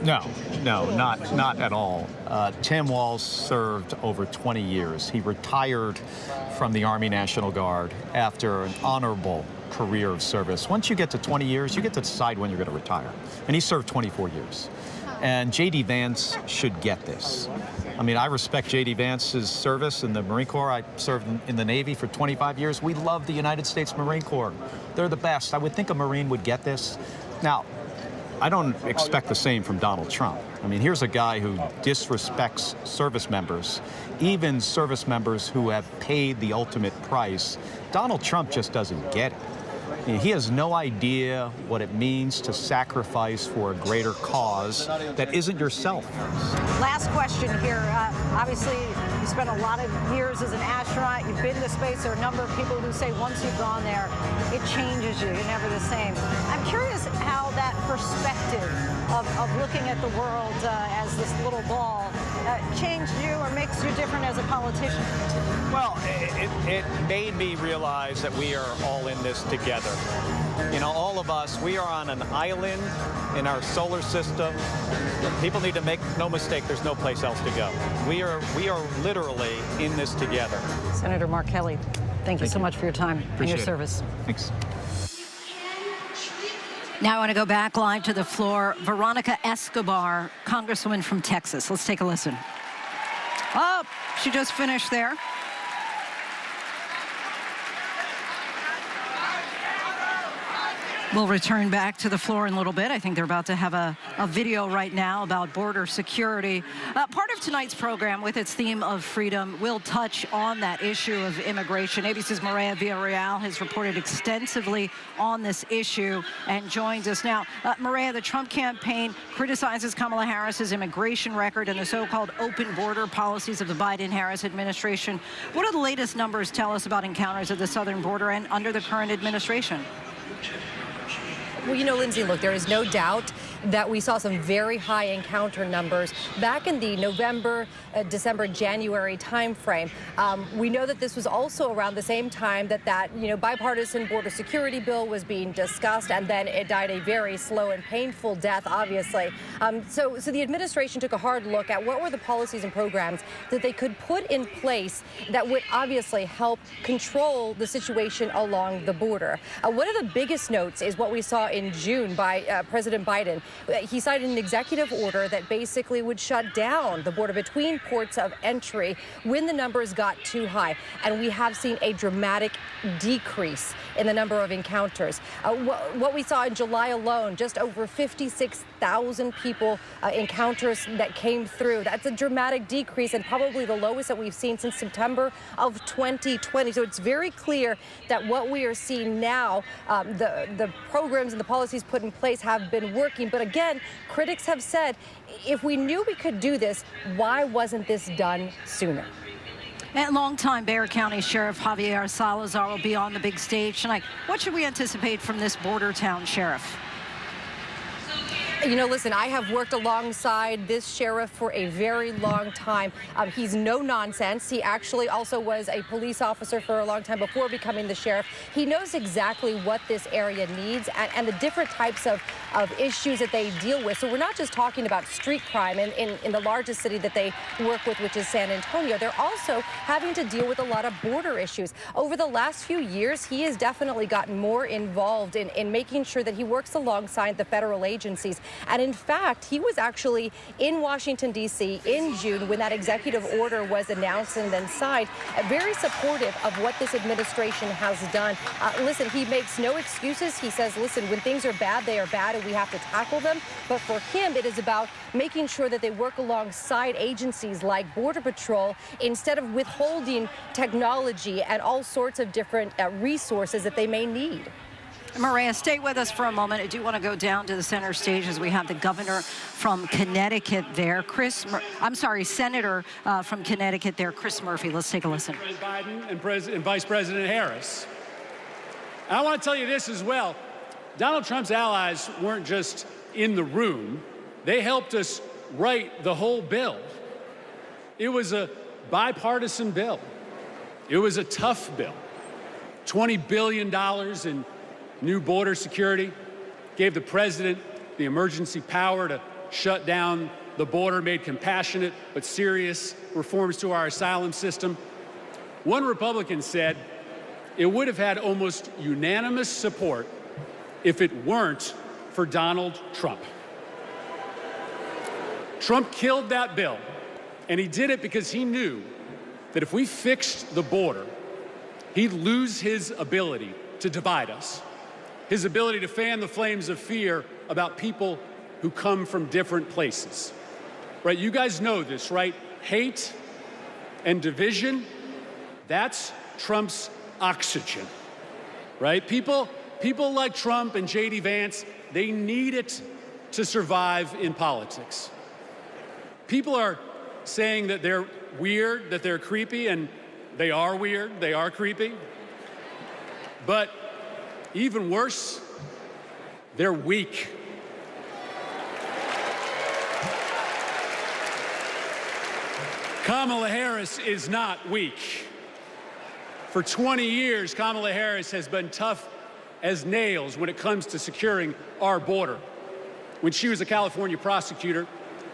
No, not at all. Tim Walz served over 20 years. He retired from the Army National Guard after an honorable career of service. Once you get to 20 years, you get to decide when you're going to retire. And he served 24 years. And J.D. Vance should get this. I mean, I respect J.D. Vance's service in the Marine Corps. I served in the Navy for 25 years. We love the United States Marine Corps. They're the best. I would think a Marine would get this. Now, I don't expect the same from Donald Trump. I mean, here's a guy who disrespects service members, even service members who have paid the ultimate price. Donald Trump just doesn't get it. I mean, he has no idea what it means to sacrifice for a greater cause that isn't yourself. Last question here. Obviously, you spent a lot of years as an astronaut. You've been to space. There are a number of people who say once you've gone there, it changes you. You're never the same. I'm curious how that perspective of looking at the world as this little ball changed you or makes you different as a politician. Well, it made me realize that we are all in this together. All of us, we are on an island in our solar system. People need to make no mistake, there's no place else to go. We are literally in this together. Senator Mark Kelly, thank you so much for your time and your service. Thanks. Now I want to go back live to the floor. Veronica Escobar, Congresswoman from Texas. Let's take a listen. Oh, she just finished there. We'll return back to the floor in a little bit. I think they're about to have a video right now about border security. Part of tonight's program, with its theme of freedom, will touch on that issue of immigration. ABC's Maria Villarreal has reported extensively on this issue and joins us now. Maria, the Trump campaign criticizes Kamala Harris's immigration record and the so-called open border policies of the Biden-Harris administration. What do the latest numbers tell us about encounters at the southern border and under the current administration? Well, you know, Linsey, look, there is no doubt that we saw some very high encounter numbers back in the November, December, January timeframe. We know that this was also around the same time that bipartisan border security bill was being discussed, and then it died a very slow and painful death, obviously. So the administration took a hard look at what were the policies and programs that they could put in place that would obviously help control the situation along the border. One of the biggest notes is what we saw in June by President Biden. He signed an executive order that basically would shut down the border between ports of entry when the numbers got too high. And we have seen a dramatic decrease in the number of encounters. What we saw in July alone, just over 56,000 people encounters that came through. That's a dramatic decrease and probably the lowest that we've seen since September of 2020. So it's very clear that what we are seeing now, the programs and the policies put in place have been working. But again, critics have said, if we knew we could do this, why wasn't this done sooner? And longtime Bexar County Sheriff Javier Salazar will be on the big stage tonight. What should we anticipate from this border town sheriff? You know, listen, I have worked alongside this sheriff for a very long time. He's no nonsense. He actually also was a police officer for a long time before becoming the sheriff. He knows exactly what this area needs and the different types of issues that they deal with. So we're not just talking about street crime in the largest city that they work with, which is San Antonio. They're also having to deal with a lot of border issues. Over the last few years, he has definitely gotten more involved in making sure that he works alongside the federal agencies. And in fact, he was actually in Washington, D.C. in June when that executive order was announced and then signed, very supportive of what this administration has done. Listen, he makes no excuses. He says, listen, when things are bad, they are bad, and we have to tackle them. But for him, it is about making sure that they work alongside agencies like Border Patrol instead of withholding technology and all sorts of different resources that they may need. Maria, stay with us for a moment. I do want to go down to the center stage as we have the governor from Connecticut there. Senator from Connecticut there, Chris Murphy. Let's take a listen. President Biden and Vice President Harris. I want to tell you this as well. Donald Trump's allies weren't just in the room. They helped us write the whole bill. It was a bipartisan bill. It was a tough bill. $20 billion in new border security, gave the president the emergency power to shut down the border, made compassionate but serious reforms to our asylum system. One Republican said it would have had almost unanimous support if it weren't for Donald Trump. Trump killed that bill, and he did it because he knew that if we fixed the border, he'd lose his ability to divide us. His ability to fan the flames of fear about people who come from different places. Right? You guys know this, right? Hate and division, that's Trump's oxygen. Right? People like Trump and J.D. Vance, they need it to survive in politics. People are saying that they're weird, that they're creepy, and they are weird, they are creepy. But even worse, they're weak. Kamala Harris is not weak. For 20 years, Kamala Harris has been tough as nails when it comes to securing our border. When she was a California prosecutor,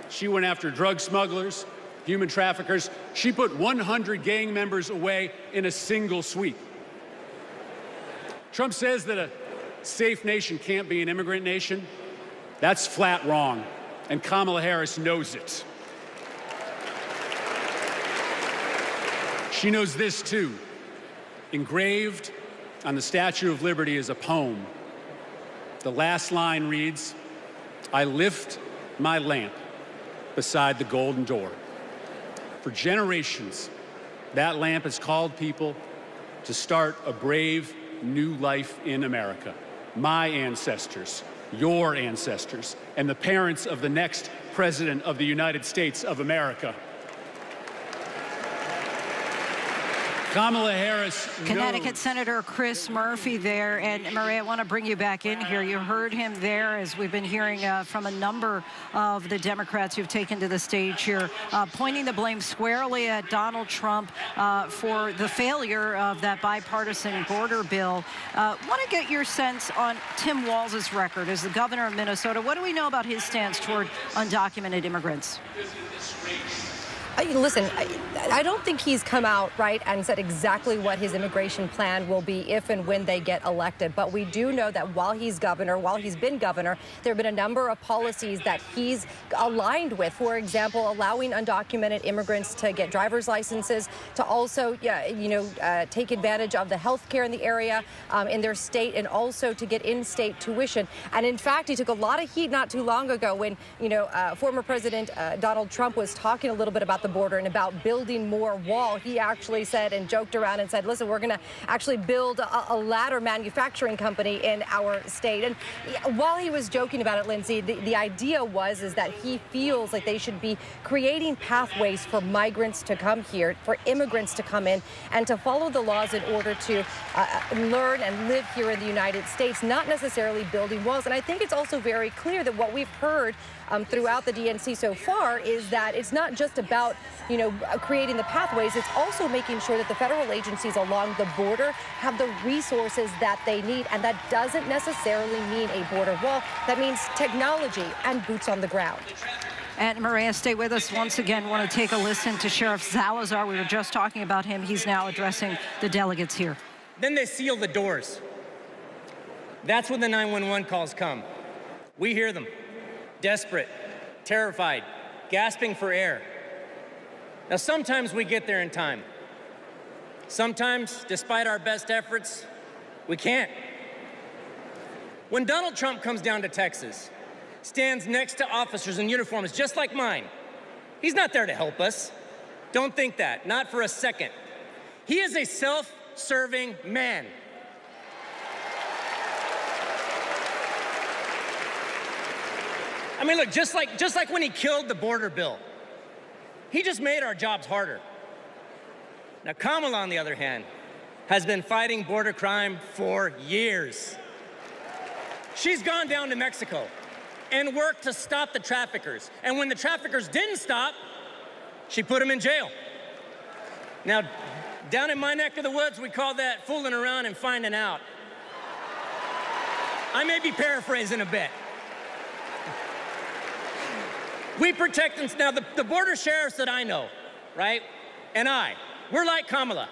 she went after drug smugglers, human traffickers. She put 100 gang members away in a single sweep. Trump says that a safe nation can't be an immigrant nation. That's flat wrong, and Kamala Harris knows it. She knows this too. Engraved on the Statue of Liberty is a poem. The last line reads, "I lift my lamp beside the golden door." For generations, that lamp has called people to start a brave new life in America. My ancestors, your ancestors, and the parents of the next President of the United States of America. Kamala Harris. Connecticut Senator Chris Murphy there. And Maria, I want to bring you back in here. You heard him there, as we've been hearing from a number of the Democrats who've taken to the stage here, pointing the blame squarely at Donald Trump for the failure of that bipartisan border bill. Want to get your sense on Tim Walz's record as the governor of Minnesota. What do we know about his stance toward undocumented immigrants? Listen, I don't think he's come out right and said exactly what his immigration plan will be if and when they get elected. But we do know that while he's been governor, there have been a number of policies that he's aligned with. For example, allowing undocumented immigrants to get driver's licenses, to also, take advantage of the health care in the area, in their state, and also to get in-state tuition. And in fact, he took a lot of heat not too long ago when, former President Donald Trump was talking a little bit about the border and about building more wall. He actually said and joked around and said, listen, we're going to actually build a ladder manufacturing company in our state. And while he was joking about it, Linsey, the idea is that he feels like they should be creating pathways for migrants to come here, for immigrants to come in and to follow the laws in order to learn and live here in the United States, not necessarily building walls. And I think it's also very clear that what we've heard throughout the DNC so far is that it's not just about, creating the pathways. It's also making sure that the federal agencies along the border have the resources that they need. And that doesn't necessarily mean a border wall. That means technology and boots on the ground. And Maria, stay with us once again. Want to take a listen to Sheriff Salazar. We were just talking about him. He's now addressing the delegates here. Then they seal the doors. That's when the 911 calls come. We hear them. Desperate, terrified, gasping for air. Now, sometimes we get there in time. Sometimes, despite our best efforts, we can't. When Donald Trump comes down to Texas, stands next to officers in uniforms just like mine, he's not there to help us. Don't think that, not for a second. He is a self-serving man. I mean, look, just like when he killed the border bill, he just made our jobs harder. Now, Kamala, on the other hand, has been fighting border crime for years. She's gone down to Mexico and worked to stop the traffickers. And when the traffickers didn't stop, she put them in jail. Now, down in my neck of the woods, we call that fooling around and finding out. I may be paraphrasing a bit. We protect them. Now, the border sheriffs that I know, right, and we're like Kamala.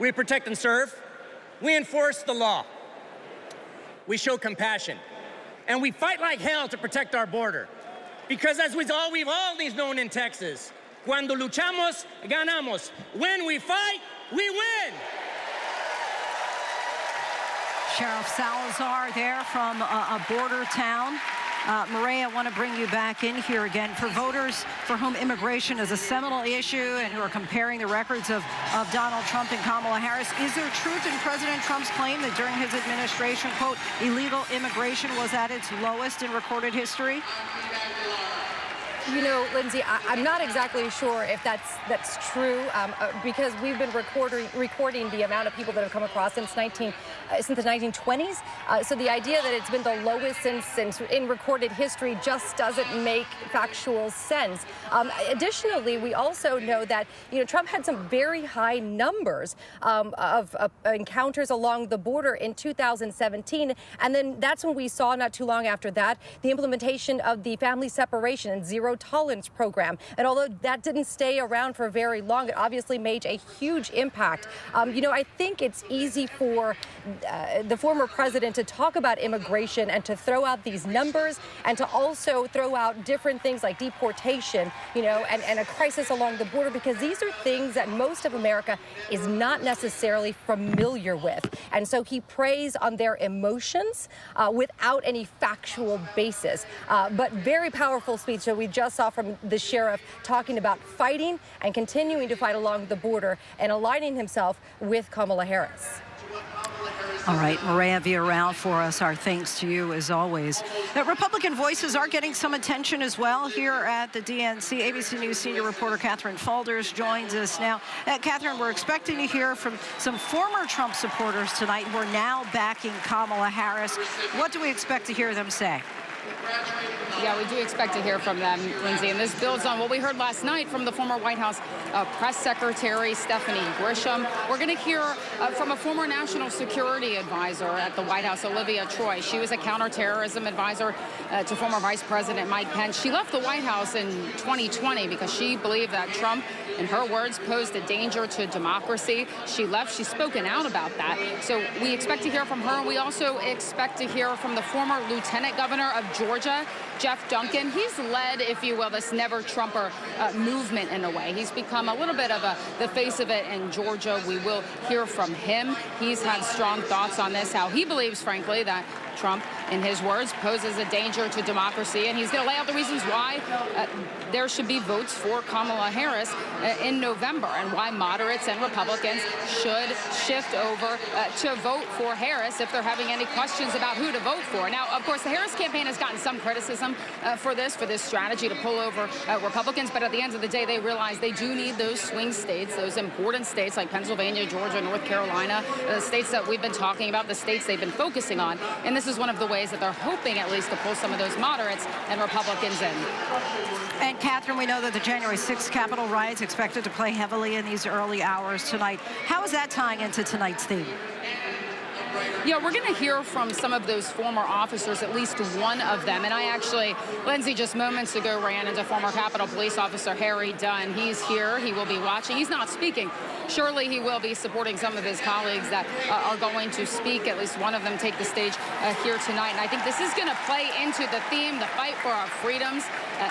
We protect and serve. We enforce the law. We show compassion. And we fight like hell to protect our border. Because as we've always known in Texas, cuando luchamos, ganamos. When we fight, we win. Sheriff Salazar there from a border town. Maria, I want to bring you back in here again. For voters for whom immigration is a seminal issue and who are comparing the records of Donald Trump and Kamala Harris, is there truth in President Trump's claim that during his administration, quote, illegal immigration was at its lowest in recorded history? Linsey, I'm not exactly sure if that's true because we've been recording the amount of people that have come across since the 1920s. So the idea that it's been the lowest since in recorded history just doesn't make factual sense. Additionally, we also know that Trump had some very high numbers of encounters along the border in 2017, and then that's when we saw not too long after that the implementation of the family separation and zero zero-tolerance program. And although that didn't stay around for very long, it obviously made a huge impact. I think it's easy for the former president to talk about immigration and to throw out these numbers and to also throw out different things like deportation, and a crisis along the border, because these are things that most of America is not necessarily familiar with. And so he preys on their emotions without any factual basis. But very powerful speech that we just saw from the sheriff talking about fighting and continuing to fight along the border and aligning himself with Kamala Harris. All right, Maria Villarreal for us. Our thanks to you as always. Republican voices are getting some attention as well here at the DNC. ABC News senior reporter Catherine Faulders joins us now. Catherine, we're expecting to hear from some former Trump supporters tonight who are now backing Kamala Harris. What do we expect to hear them say? Yeah, we do expect to hear from them, Linsey, and this builds on what we heard last night from the former White House press secretary, Stephanie Grisham. We're going to hear from a former national security advisor at the White House, Olivia Troy. She was a counterterrorism advisor to former Vice President Mike Pence. She left the White House in 2020 because she believed that Trump, in her words, posed a danger to democracy. She left. She's spoken out about that. So we expect to hear from her. We also expect to hear from the former lieutenant governor of Georgia, Jeff Duncan. He's led, if you will, this Never Trumper movement in a way. He's become a little bit of the face of it in Georgia. We will hear from him. He's had strong thoughts on this, how he believes, frankly, that Trump, in his words, poses a danger to democracy, and he's going to lay out the reasons why there should be votes for Kamala Harris in November, and why moderates and Republicans should shift over to vote for Harris if they're having any questions about who to vote for. Now, of course, the Harris campaign has gotten some criticism for this strategy to pull over Republicans, but at the end of the day, they realize they do need those swing states, those important states like Pennsylvania, Georgia, North Carolina, the states that we've been talking about, the states they've been focusing on, and this is one of the ways that they're hoping at least to pull some of those moderates and Republicans in. And Catherine, we know that the January 6th Capitol riots expected to play heavily in these early hours tonight. How is that tying into tonight's theme? Yeah, we're going to hear from some of those former officers, at least one of them. And I actually, Linsey, just moments ago ran into former Capitol Police Officer Harry Dunn. He's here. He will be watching. He's not speaking. Surely he will be supporting some of his colleagues that are going to speak. At least one of them take the stage here tonight. And I think this is going to play into the theme, the fight for our freedoms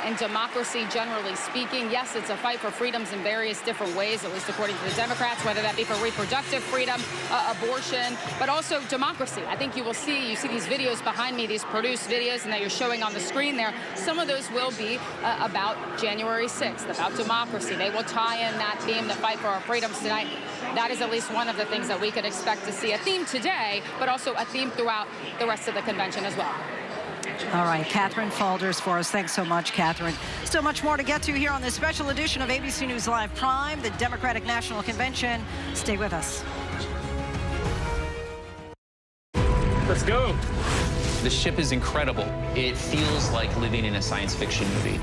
and democracy, generally speaking. Yes, it's a fight for freedoms in various different ways, at least according to the Democrats, whether that be for reproductive freedom, abortion, but also democracy. I think you see these videos behind me, these produced videos, and that you're showing on the screen there. Some of those will be about January 6th, about democracy. They will tie in that theme, the fight for our freedoms tonight. That is at least one of the things that we could expect to see. A theme today, but also a theme throughout the rest of the convention as well. All right, Catherine Faulders for us. Thanks so much, Catherine. Still much more to get to here on this special edition of ABC News Live Prime, the Democratic National Convention. Stay with us. Let's go. The ship is incredible. It feels like living in a science fiction movie.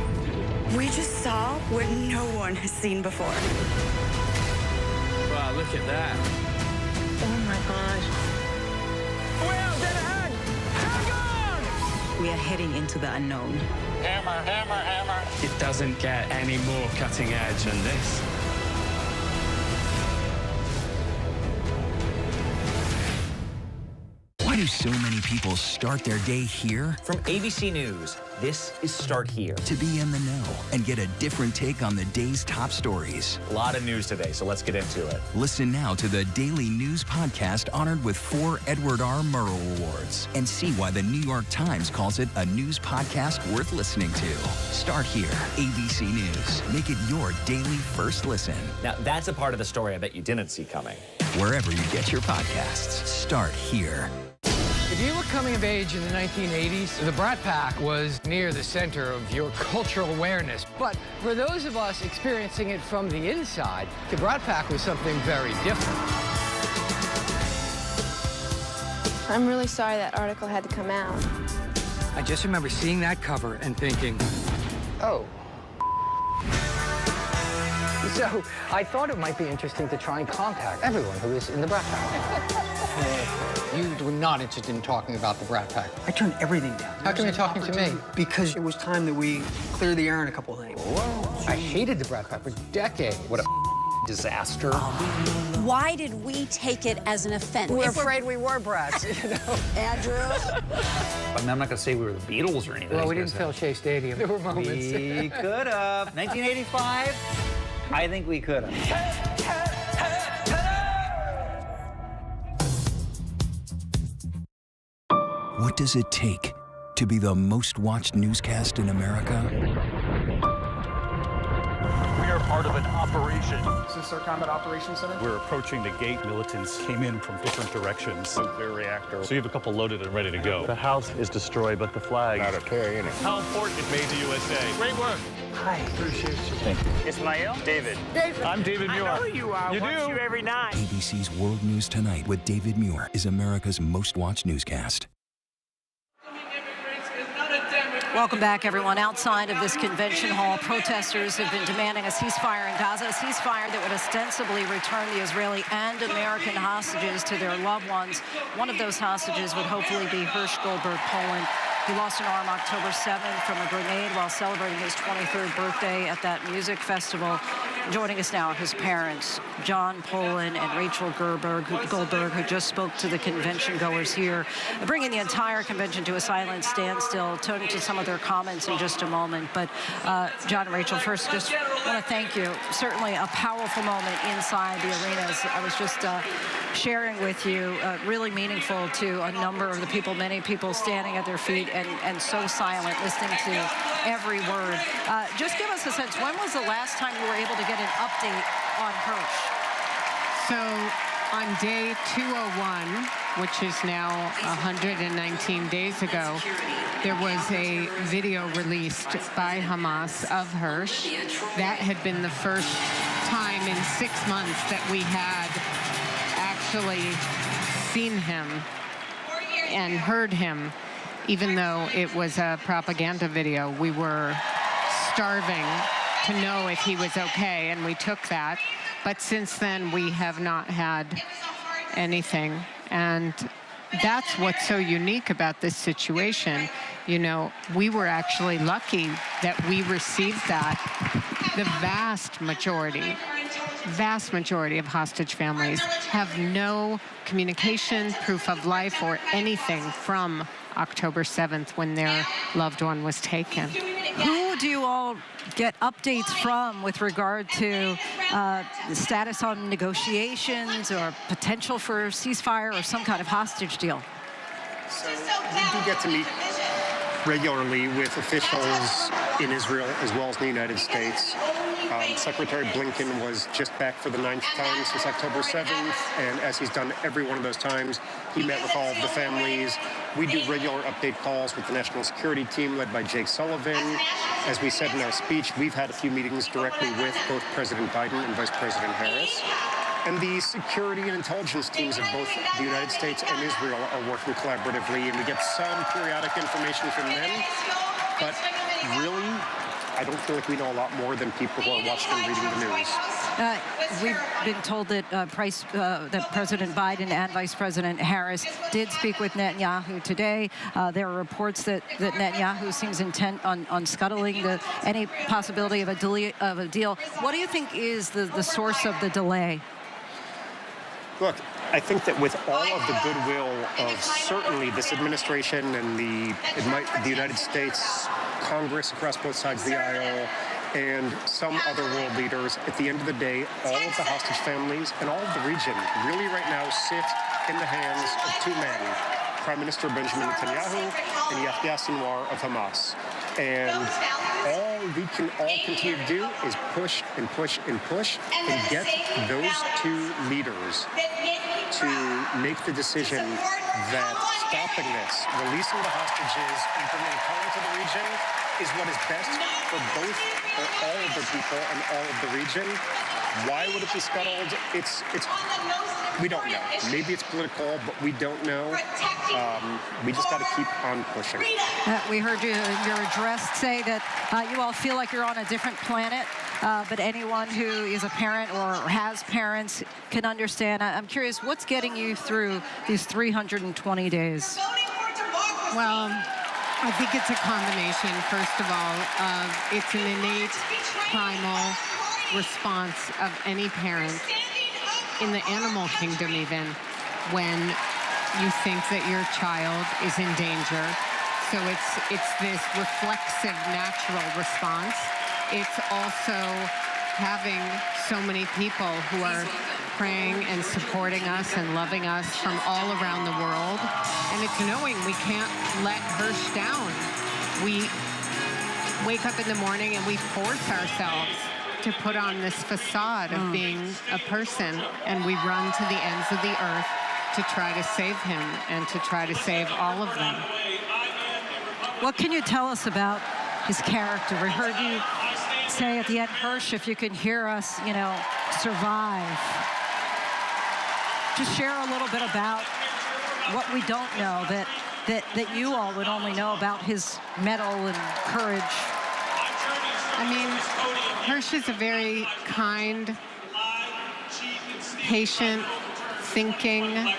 We just saw what no one has seen before. Wow, look at that. Oh my gosh. Well, dead ahead. Tag on! We are heading into the unknown. Hammer, hammer, hammer. It doesn't get any more cutting edge than this. Why do so many people start their day here? From ABC News, this is Start Here. To be in the know and get a different take on the day's top stories. A lot of news today, so let's get into it. Listen now to the Daily News Podcast honored with 4 Edward R. Murrow Awards and see why the New York Times calls it a news podcast worth listening to. Start Here, ABC News. Make it your daily first listen. Now, that's a part of the story I bet you didn't see coming. Wherever you get your podcasts, Start Here. If you were coming of age in the 1980s, the Brat Pack was near the center of your cultural awareness. But for those of us experiencing it from the inside, the Brat Pack was something very different. I'm really sorry that article had to come out. I just remember seeing that cover and thinking, oh. So I thought it might be interesting to try and contact everyone who is in the Brat Pack. You would not not interested in talking about the Brat Pack. I turned everything down. How come you're talking to me? Because it was time that we clear the air on a couple of things. I hated the Brat Pack for decades. What a disaster. Why did we take it as an offense? We're afraid we were brats, you know. Andrew? I mean, I'm not going to say we were the Beatles or anything. Well, we didn't fill Shea Stadium. There were moments. We could have. 1985, I think we could have. What does it take to be the most watched newscast in America? We are part of an operation. Is this our combat operations center? We're approaching the gate. Militants came in from different directions. Nuclear reactor. So you have a couple loaded and ready to go. The house is destroyed, but the flag. Not a tear in it. How important it made the USA. Great work. Hi. Appreciate you. Thank you. Ismail? David. I'm David Muir. I know who you are. You Watch do? you every night. ABC's World News Tonight with David Muir is America's most watched newscast. Welcome back, everyone. Outside of this convention hall, protesters have been demanding a ceasefire in Gaza, a ceasefire that would ostensibly return the Israeli and American hostages to their loved ones. One of those hostages would hopefully be Hirsch Goldberg, Poland. He lost an arm October 7th from a grenade while celebrating his 23rd birthday at that music festival. Joining us now are his parents, John Poland and Rachel Goldberg, who just spoke to the convention goers here, bringing the entire convention to a silent standstill. Turning to some of their comments in just a moment. But John and Rachel, first, just want to thank you. Certainly a powerful moment inside the arenas. I was just sharing with you, really meaningful to a number of the people, many people standing at their feet and so silent, listening to every word. Just give us a sense, when was the last time you were able to get an update on Hirsch? So on day 201, which is now 119 days ago, there was a video released by Hamas of Hirsch. That had been the first time in 6 months that we had actually seen him and heard him. Even though it was a propaganda video, we were starving to know if he was okay, and we took that. But since then, we have not had anything. And that's what's so unique about this situation. You know, we were actually lucky that we received that. The vast majority of hostage families have no communication, proof of life, or anything from October 7th when their loved one was taken. Who do you all get updates from with regard to the status on negotiations or potential for ceasefire or some kind of hostage deal? So we do get to meet regularly with officials in Israel as well as in the United States. Secretary Blinken was just back for the 9th time since October 7th, and as he's done every one of those times, he met with all of the families. We do regular update calls with the national security team led by Jake Sullivan. As we said in our speech, we've had a few meetings directly with both President Biden and Vice President Harris. And the security and intelligence teams of both the United States and Israel are working collaboratively, and we get some periodic information from them. But really, I don't feel like we know a lot more than people who are watching and reading the news. We've been told that that President Biden and Vice President Harris did speak with Netanyahu today. There are reports that Netanyahu seems intent on scuttling any possibility of a deal. What do you think is the source of the delay? Look, I think that with all of the goodwill of certainly this administration and the United States Congress across both sides of the aisle and some other world leaders, at the end of the day, all of the hostage families and all of the region really right now sit in the hands of two men, Prime Minister Benjamin Netanyahu and Yahya Sinwar of Hamas. And all we can all continue to do is push and push and push and get those two leaders to make the decision that stopping this, releasing the hostages, and bringing calm to the region is what is best for both for all of the people and all of the region. Why would it be scuttled? We don't know. Maybe it's political, but we don't know. We just got to keep on pushing. We heard you in your address say that you all feel like you're on a different planet, but anyone who is a parent or has parents can understand. I'm curious, what's getting you through these 320 days? Well, I think it's a combination, first of all, of it's an innate, primal response of any parent in the animal kingdom even when you think that your child is in danger. So it's this reflexive, natural response. It's also having so many people who are praying and supporting us and loving us from all around the world. And it's knowing we can't let Hirsch down. We wake up in the morning and we force ourselves to put on this facade of being a person, and we run to the ends of the earth to try to save him and to try to save all of them. What can you tell us about his character? We heard you say at the end, Hirsch, if you can hear us, survive. Just share a little bit about what we don't know that you all would only know about his mettle and courage. I mean, Hirsch is a very kind, patient, thinking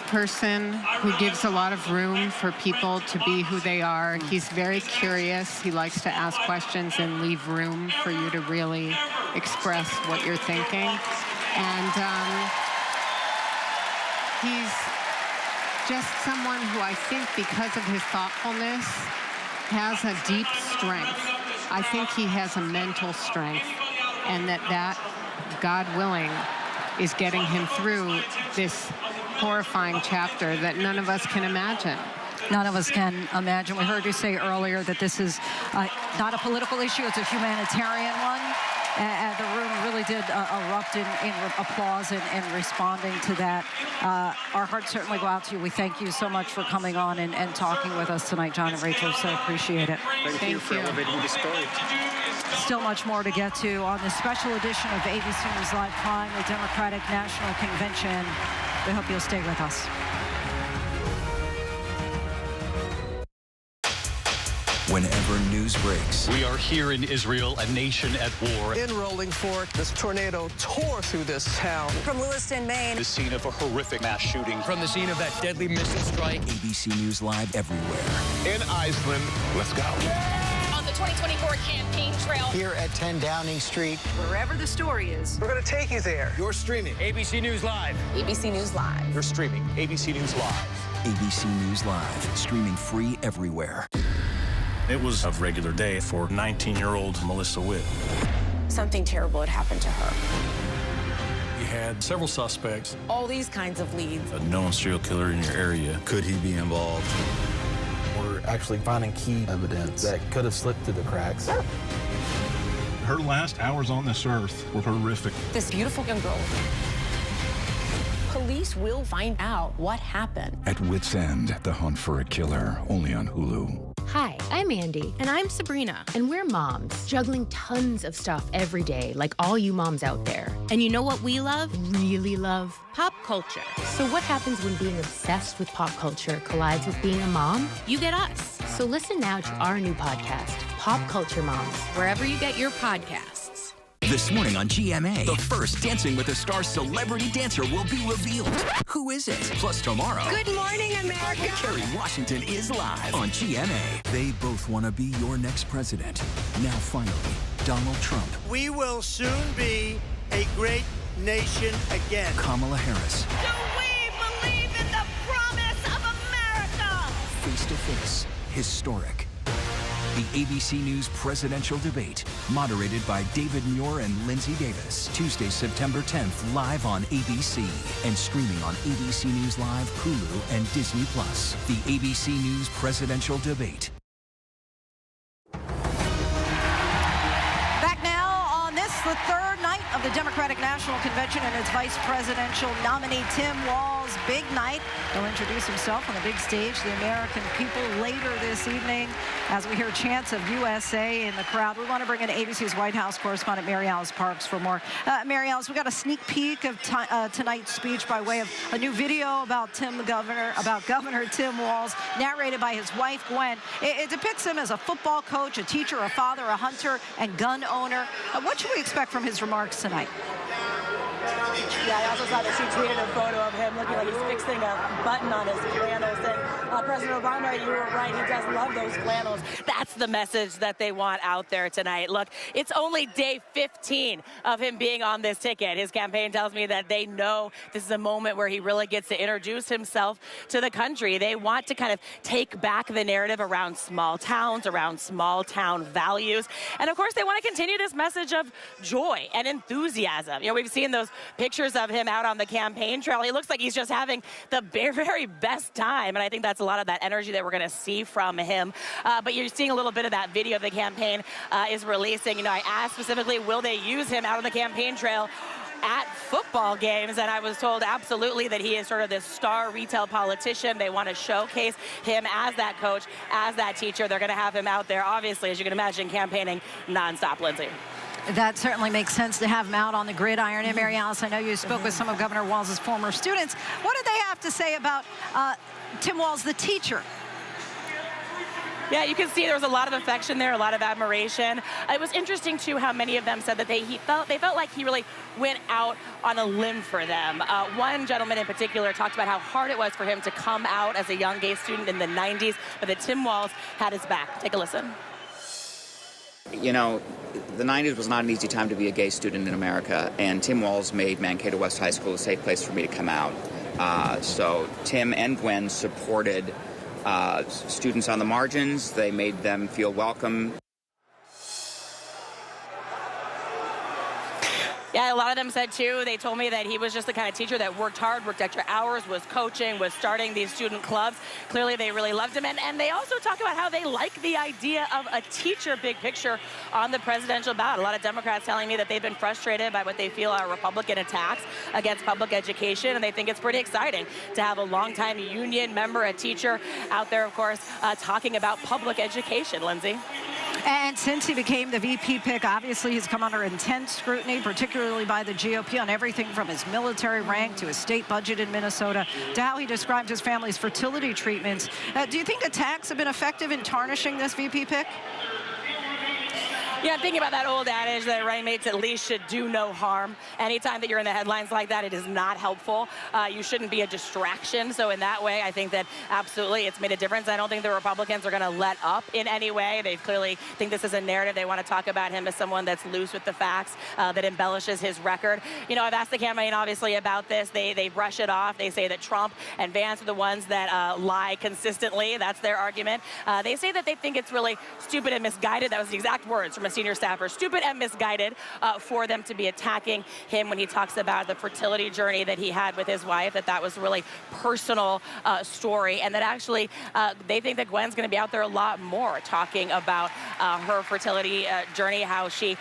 person who gives a lot of room for people to be who they are. He's very curious. He likes to ask questions and leave room for you to really express what you're thinking. And he's just someone who I think, because of his thoughtfulness, has a deep strength. I think he has a mental strength, and that, God willing, is getting him through this horrifying chapter that none of us can imagine. None of us can imagine. We heard you say earlier that this is not a political issue, it's a humanitarian one. And the room really did erupt in applause in responding to that. Our hearts certainly go out to you. We thank you so much for coming on and talking with us tonight, John and Rachel. So appreciate it. Thank you for elevating the story. Still much more to get to on this special edition of ABC News Live Prime, the Democratic National Convention. We hope you'll stay with us. Whenever news breaks, We are here in Israel, a nation at war. In Rolling Fork, this tornado tore through this town. From Lewiston, Maine. The scene of a horrific mass shooting. From the scene of that deadly missile strike. ABC News Live everywhere. In Iceland, let's go. On the 2024 campaign trail. Here at 10 Downing Street. Wherever the story is. We're going to take you there. You're streaming. ABC News Live. ABC News Live. You're streaming ABC News Live. ABC News Live, streaming free everywhere. It was a regular day for 19-year-old Melissa Witt. Something terrible had happened to her. We had several suspects. All these kinds of leads. A known serial killer in your area. Could he be involved? We're actually finding key evidence that could have slipped through the cracks. Her last hours on this earth were horrific. This beautiful young girl. Police will find out what happened. At Wit's End, the hunt for a killer, only on Hulu. Hi, I'm Andy. And I'm Sabrina. And we're moms, juggling tons of stuff every day, like all you moms out there. And you know what we love? Really love Pop culture. So what happens when being obsessed with pop culture collides with being a mom? You get us. So listen now to our new podcast, Pop Culture Moms, wherever you get your podcasts. This morning on GMA, the first Dancing with the Stars celebrity dancer will be revealed. Who is it? Plus tomorrow, Good morning, America. Kerry Washington is live on GMA. They both want to be your next president. Now finally, Donald Trump. We will soon be a great nation again. Kamala Harris. Do we believe in the promise of America? Face to face, historic. The ABC News presidential debate, moderated by David Muir and Linsey Davis. Tuesday, September 10th, live on ABC and streaming on ABC News Live, Hulu, and Disney+. The ABC News presidential debate. Back now on this the third night of the Democratic National Convention and its vice presidential nominee, Tim Walz. Big night. He'll introduce himself on the big stage to the American people later this evening as we hear chants of USA in the crowd. We want to bring in ABC's White House correspondent Mary Alice Parks for more. Mary Alice, we got a sneak peek of tonight's speech by way of a new video about Governor Tim Walz, narrated by his wife Gwen. It depicts him as a football coach, a teacher, a father, a hunter, and gun owner. What should we expect from his remarks tonight? Yeah, I also saw that she tweeted a photo of him looking like he's fixing a button on his flannels. And President Obama, you were right, he does love those flannels. That's the message that they want out there tonight. Look, it's only day 15 of him being on this ticket. His campaign tells me that they know this is a moment where he really gets to introduce himself to the country. They want to kind of take back the narrative around small towns, around small town values. And of course, they want to continue this message of joy and enthusiasm. You know, we've seen those pictures of him out on the campaign trail. He looks like he's just having the very best time. And I think that's a lot of that energy that we're going to see from him. But you're seeing a little bit of that video the campaign is releasing. You know, I asked specifically, will they use him out on the campaign trail at football games? And I was told absolutely that he is sort of this star retail politician. They want to showcase him as that coach, as that teacher. They're going to have him out there, obviously, as you can imagine, campaigning nonstop, Lindsay. That certainly makes sense to have him out on the gridiron. And Mary Alice, I know you spoke with some of Governor Walz's former students. What did they have to say about Tim Walz, the teacher? Yeah, you can see there was a lot of affection there, a lot of admiration. It was interesting, too, how many of them said that they felt like he really went out on a limb for them. One gentleman in particular talked about how hard it was for him to come out as a young gay student in the 90s, but that Tim Walz had his back. Take a listen. You know, the 90s was not an easy time to be a gay student in America, and Tim Walz made Mankato West High School a safe place for me to come out. So Tim and Gwen supported students on the margins. They made them feel welcome. Yeah, a lot of them said, too, they told me that he was just the kind of teacher that worked hard, worked extra hours, was coaching, was starting these student clubs. Clearly, they really loved him. And they also talk about how they like the idea of a teacher, big picture, on the presidential ballot. A lot of Democrats telling me that they've been frustrated by what they feel are Republican attacks against public education, and they think it's pretty exciting to have a longtime union member, a teacher, out there, of course, talking about public education, Lindsay. And since he became the VP pick, obviously he's come under intense scrutiny, particularly by the GOP, on everything from his military rank to his state budget in Minnesota to how he described his family's fertility treatments. Do you think attacks have been effective in tarnishing this VP pick? Yeah, I'm thinking about that old adage that running mates at least should do no harm. Anytime that you're in the headlines like that, it is not helpful. You shouldn't be a distraction. So in that way, I think that absolutely it's made a difference. I don't think the Republicans are going to let up in any way. They clearly think this is a narrative. They want to talk about him as someone that's loose with the facts, that embellishes his record. You know, I've asked the campaign, obviously, about this. They brush it off. They say that Trump and Vance are the ones that lie consistently. That's their argument. They say that they think it's really stupid and misguided. That was the exact words from a senior staffer. Stupid and misguided for them to be attacking him when he talks about the fertility journey that he had with his wife, that was really personal story, and that actually they think that Gwen's going to be out there a lot more talking about her fertility journey, how she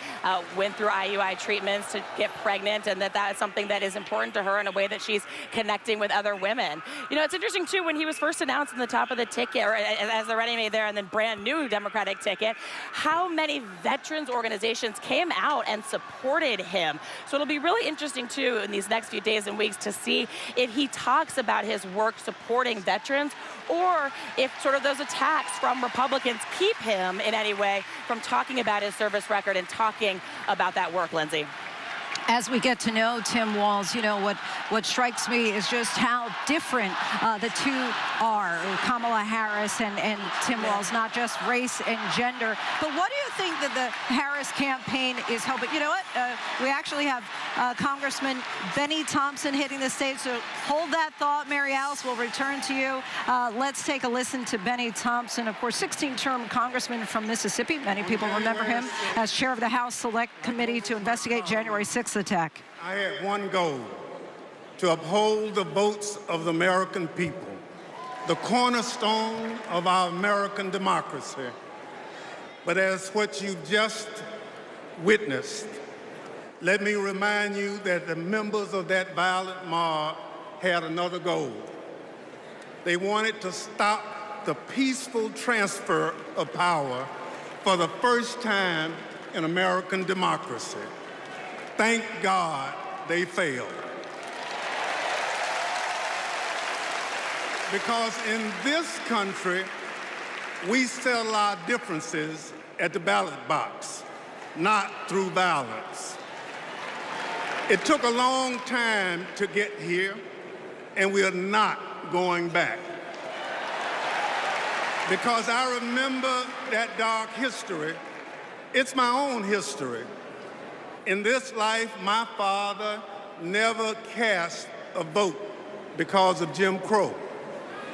went through IUI treatments to get pregnant, and that is something that is important to her in a way that she's connecting with other women. You know, it's interesting, too, when he was first announced on the top of the ticket, or as the running mate there, and then brand new Democratic ticket, how many veterans organizations came out and supported him. So it'll be really interesting, too, in these next few days and weeks to see if he talks about his work supporting veterans, or if sort of those attacks from Republicans keep him in any way from talking about his service record and talking about that work, Lindsay. As we get to know Tim Walz, you know, what strikes me is just how different the two are, Kamala Harris and Tim Walz, not just race and gender. But what do you think that the Harris campaign is helping? You know what? We actually have Congressman Benny Thompson hitting the stage, so hold that thought. Mary Alice will return to you. Let's take a listen to Benny Thompson, of course, 16-term congressman from Mississippi. Many people remember him as chair of the House Select Committee to investigate January 6th attack. I had one goal: to uphold the votes of the American people, the cornerstone of our American democracy. But as what you've just witnessed, Let me remind you that the members of that violent mob had another goal. They wanted to stop the peaceful transfer of power for the first time in American democracy. Thank God they failed. Because in this country, we settle our differences at the ballot box, not through violence. It took a long time to get here, and we are not going back. Because I remember that dark history. It's my own history. In this life, my father never cast a vote because of Jim Crow.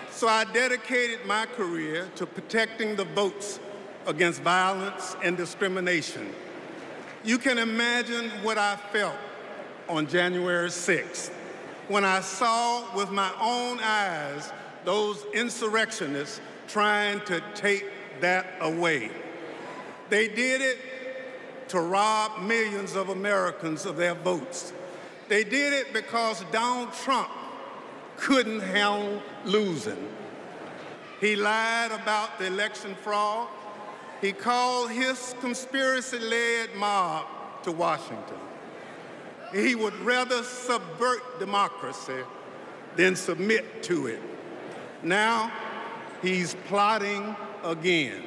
So I dedicated my career to protecting the votes against violence and discrimination. You can imagine what I felt on January 6th when I saw with my own eyes those insurrectionists trying to take that away. They did it to rob millions of Americans of their votes. They did it because Donald Trump couldn't handle losing. He lied about the election fraud. He called his conspiracy-led mob to Washington. He would rather subvert democracy than submit to it. Now, he's plotting again.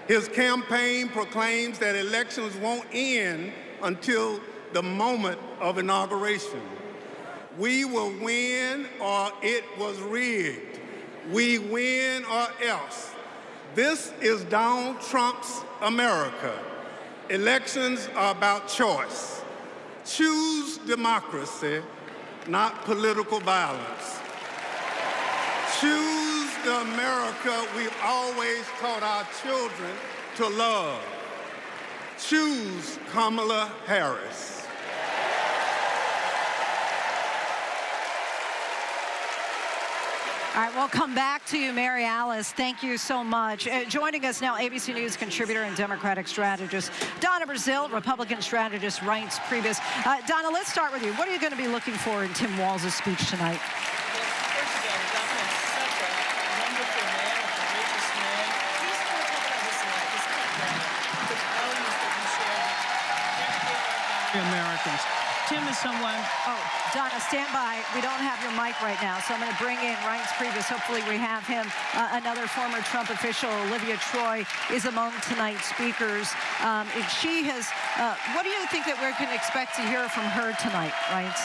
His campaign proclaims that elections won't end until the moment of inauguration. We will win or it was rigged. We win or else. This is Donald Trump's America. Elections are about choice. Choose democracy, not political violence. Choose the America we've always taught our children to love. Choose Kamala Harris. All right, we'll come back to you, Mary Alice. Thank you so much. Joining us now, ABC News contributor and Democratic strategist, Donna Brazile, Republican strategist, Reince Priebus. Donna, let's start with you. What are you going to be looking for in Tim Walz's speech tonight? Americans. Tim is someone... Oh, Donna, stand by. We don't have your mic right now, so I'm going to bring in Reince Priebus. Hopefully we have him. Another former Trump official, Olivia Troy, is among tonight's speakers. She has... what do you think that we can expect to hear from her tonight, Reince?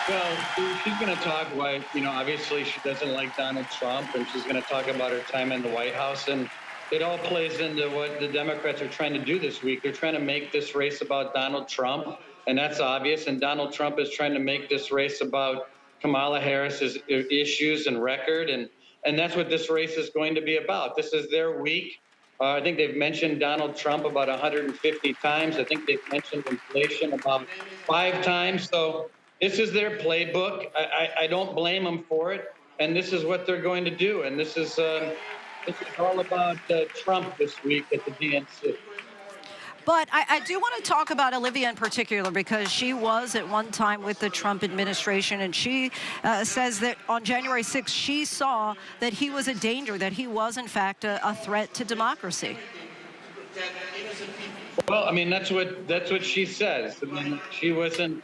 Well, she's going to talk why, obviously she doesn't like Donald Trump, and she's going to talk about her time in the White House. And it all plays into what the Democrats are trying to do this week. They're trying to make this race about Donald Trump, and that's obvious. And Donald Trump is trying to make this race about Kamala Harris's issues and record, and that's what this race is going to be about. This is their week. I think they've mentioned Donald Trump about 150 times. I think they've mentioned inflation about 5 times. So this is their playbook. I don't blame them for it, and this is what they're going to do. And this is all about Trump this week at the DNC. But I do want to talk about Olivia in particular, because she was at one time with the Trump administration, and she says that on January 6th, she saw that he was a danger, that he was, in fact, a threat to democracy. Well, I mean, that's what she says. I mean, she wasn't,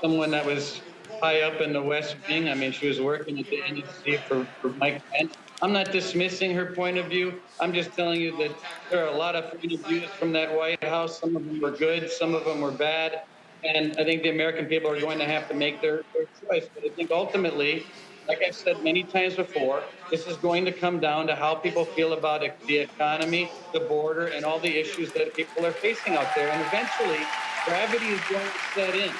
someone that was high up in the West Wing. I mean, she was working at the DNC for Mike Pence. I'm not dismissing her point of view. I'm just telling you that there are a lot of point of views from that White House. Some of them were good, some of them were bad. And I think the American people are going to have to make their choice. But I think ultimately, like I've said many times before, this is going to come down to how people feel about the economy, the border, and all the issues that people are facing out there. And eventually, gravity is going to set in.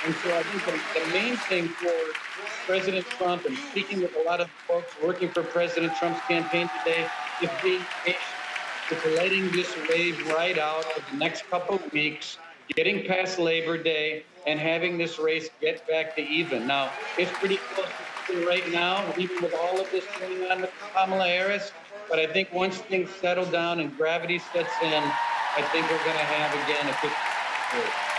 And so I think the main thing for President Trump, and speaking with a lot of folks working for President Trump's campaign today, is being patient, is letting this wave ride out for the next couple of weeks, getting past Labor Day, and having this race get back to even. Now, it's pretty close to right now, even with all of this going on with Kamala Harris. But I think once things settle down and gravity sets in, I think we're going to have again a 50-50.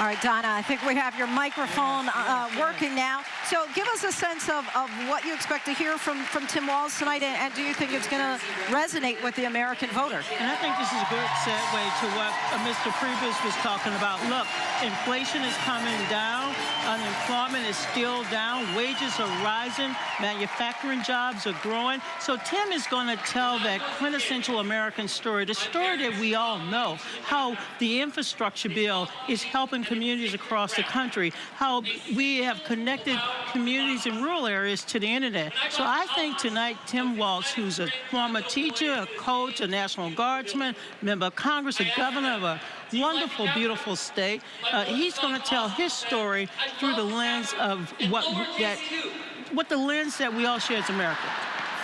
All right, Donna, I think we have your microphone working now. So give us a sense of what you expect to hear from Tim Walz tonight, and do you think it's going to resonate with the American voter? And I think this is a good segue to what Mr. Priebus was talking about. Look, inflation is coming down. Unemployment is still down. Wages are rising. Manufacturing jobs are growing. So Tim is going to tell that quintessential American story, the story that we all know, how the infrastructure bill is helping communities across the country, how we have connected communities in rural areas to the internet. So I think tonight Tim Walz, who's a former teacher, a coach, a National Guardsman, member of Congress, a governor of a wonderful, beautiful state, he's going to tell his story through the lens of what the lens that we all share as America: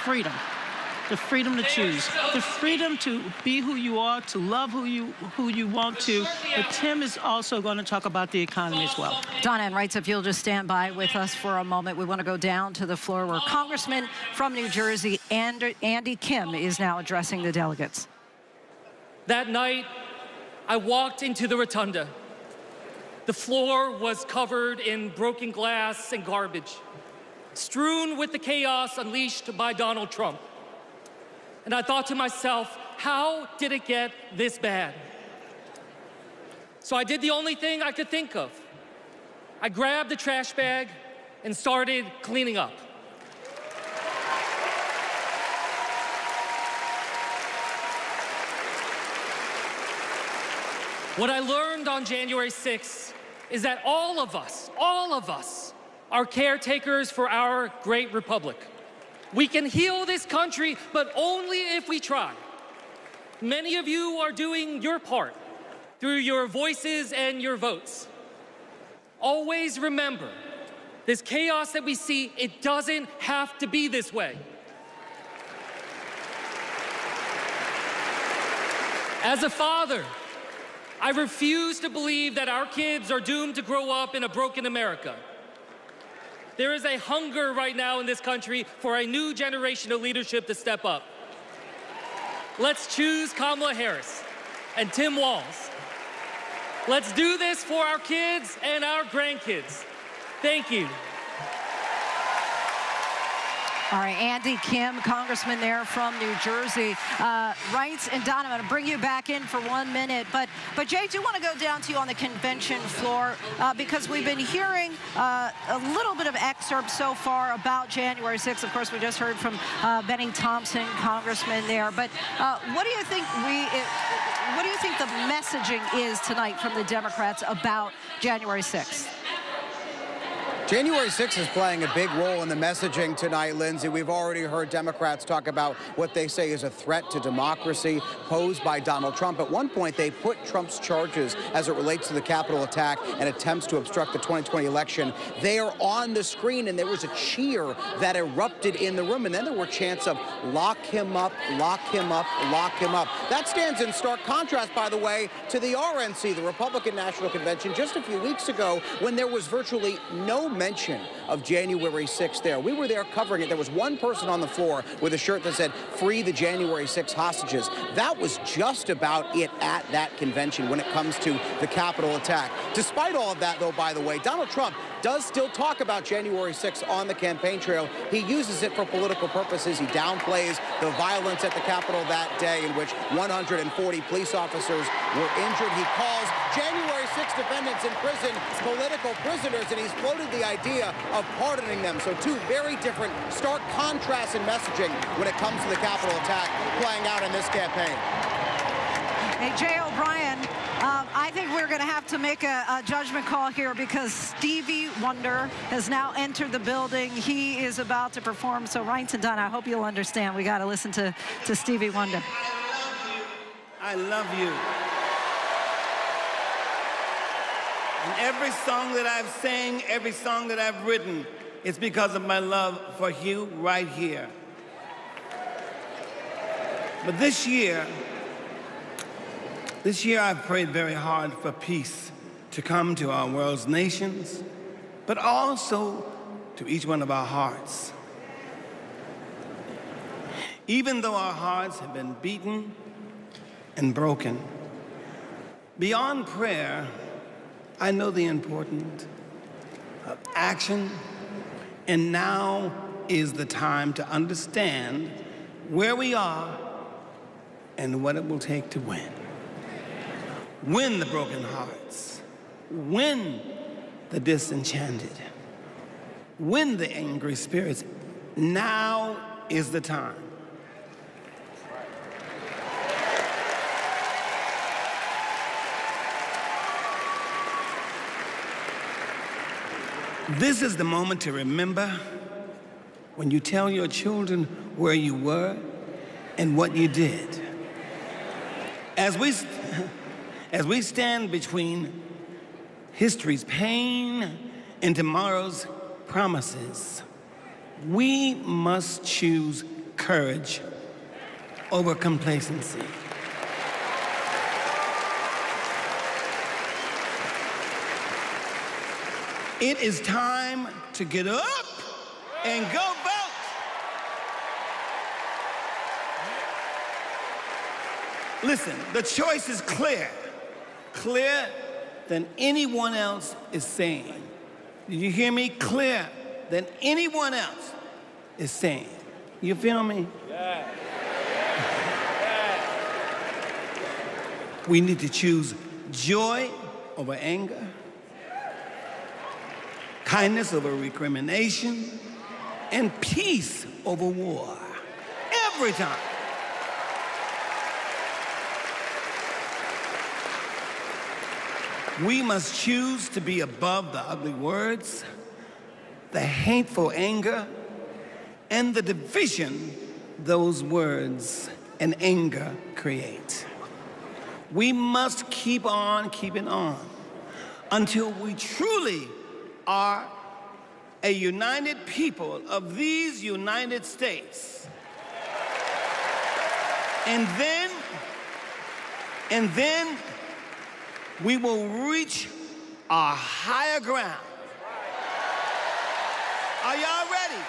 freedom. The freedom to choose, the freedom to be who you are, to love who you want to. But Tim is also going to talk about the economy as well. Donna and Wrights, if you'll just stand by with us for a moment, we want to go down to the floor where Congressman from New Jersey, Andy Kim, is now addressing the delegates. That night, I walked into the rotunda. The floor was covered in broken glass and garbage, strewn with the chaos unleashed by Donald Trump. And I thought to myself, how did it get this bad? So I did the only thing I could think of. I grabbed the trash bag and started cleaning up. What I learned on January 6th is that all of us are caretakers for our great republic. We can heal this country, but only if we try. Many of you are doing your part through your voices and your votes. Always remember, this chaos that we see, it doesn't have to be this way. As a father, I refuse to believe that our kids are doomed to grow up in a broken America. There is a hunger right now in this country for a new generation of leadership to step up. Let's choose Kamala Harris and Tim Walz. Let's do this for our kids and our grandkids. Thank you. All right, Andy Kim, Congressman there from New Jersey. Wrights and Donna, I'm going to bring you back in for 1 minute. But Jay, I do want to go down to you on the convention floor because we've been hearing a little bit of excerpts so far about January 6th. Of course, we just heard from Benny Thompson, Congressman there. But what do you think the messaging is tonight from the Democrats about January 6th? January 6th is playing a big role in the messaging tonight, Lindsay. We've already heard Democrats talk about what they say is a threat to democracy posed by Donald Trump. At one point, they put Trump's charges as it relates to the Capitol attack and attempts to obstruct the 2020 election. They are on the screen, and there was a cheer that erupted in the room. And then there were chants of lock him up, lock him up, lock him up. That stands in stark contrast, by the way, to the RNC, the Republican National Convention, just a few weeks ago when there was virtually no mention of January 6th there. We were there covering it. There was one person on the floor with a shirt that said, "Free the January 6th hostages." That was just about it at that convention when it comes to the Capitol attack. Despite all of that, though, by the way, Donald Trump does still talk about January 6th on the campaign trail. He uses it for political purposes. He downplays the violence at the Capitol that day in which 140 police officers were injured. He calls January 6th defendants in prison political prisoners, and he's floated the idea of pardoning them. So two very different, stark contrasts in messaging when it comes to the Capitol attack playing out in this campaign. Hey, Jay O'Brien, I think we're going to have to make a judgment call here because Stevie Wonder has now entered the building. He is about to perform. So, Wrights and Dunn, I hope you'll understand. We got to listen to Stevie Wonder. I love you. And every song that I've sang, every song that I've written, it's because of my love for you right here. But this year I've prayed very hard for peace to come to our world's nations, but also to each one of our hearts. Even though our hearts have been beaten and broken, beyond prayer, I know the importance of action, and now is the time to understand where we are and what it will take to win. Win the broken hearts. Win the disenchanted. Win the angry spirits. Now is the time. This is the moment to remember when you tell your children where you were and what you did. As we stand between history's pain and tomorrow's promises, we must choose courage over complacency. It is time to get up and go vote. Listen, the choice is clear. Clearer than anyone else is saying. Did you hear me? Clearer than anyone else is saying. You feel me? Yeah. We need to choose joy over anger, kindness over recrimination, and peace over war. Every time. We must choose to be above the ugly words, the hateful anger, and the division those words and anger create. We must keep on keeping on until we truly are a united people of these United States. And then we will reach our higher ground. Are y'all ready?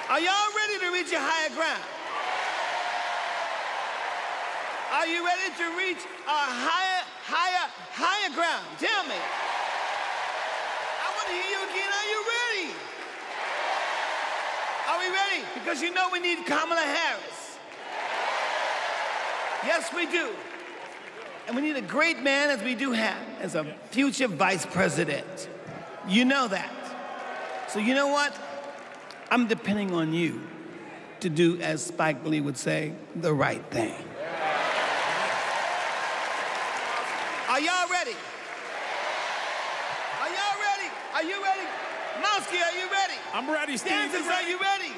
Are y'all ready to reach a higher ground? Are you ready to reach our higher ground? Tell me. I want to hear you again. Are you ready? Are we ready? Because you know we need Kamala Harris. Yes, we do. And we need a great man, as we do have, as a future vice president. You know that. So you know what? I'm depending on you to do, as Spike Lee would say, the right thing. Are y'all ready? Are y'all ready? Are you ready? Monsky, are you ready? I'm ready, Steve. Dancers, are you ready?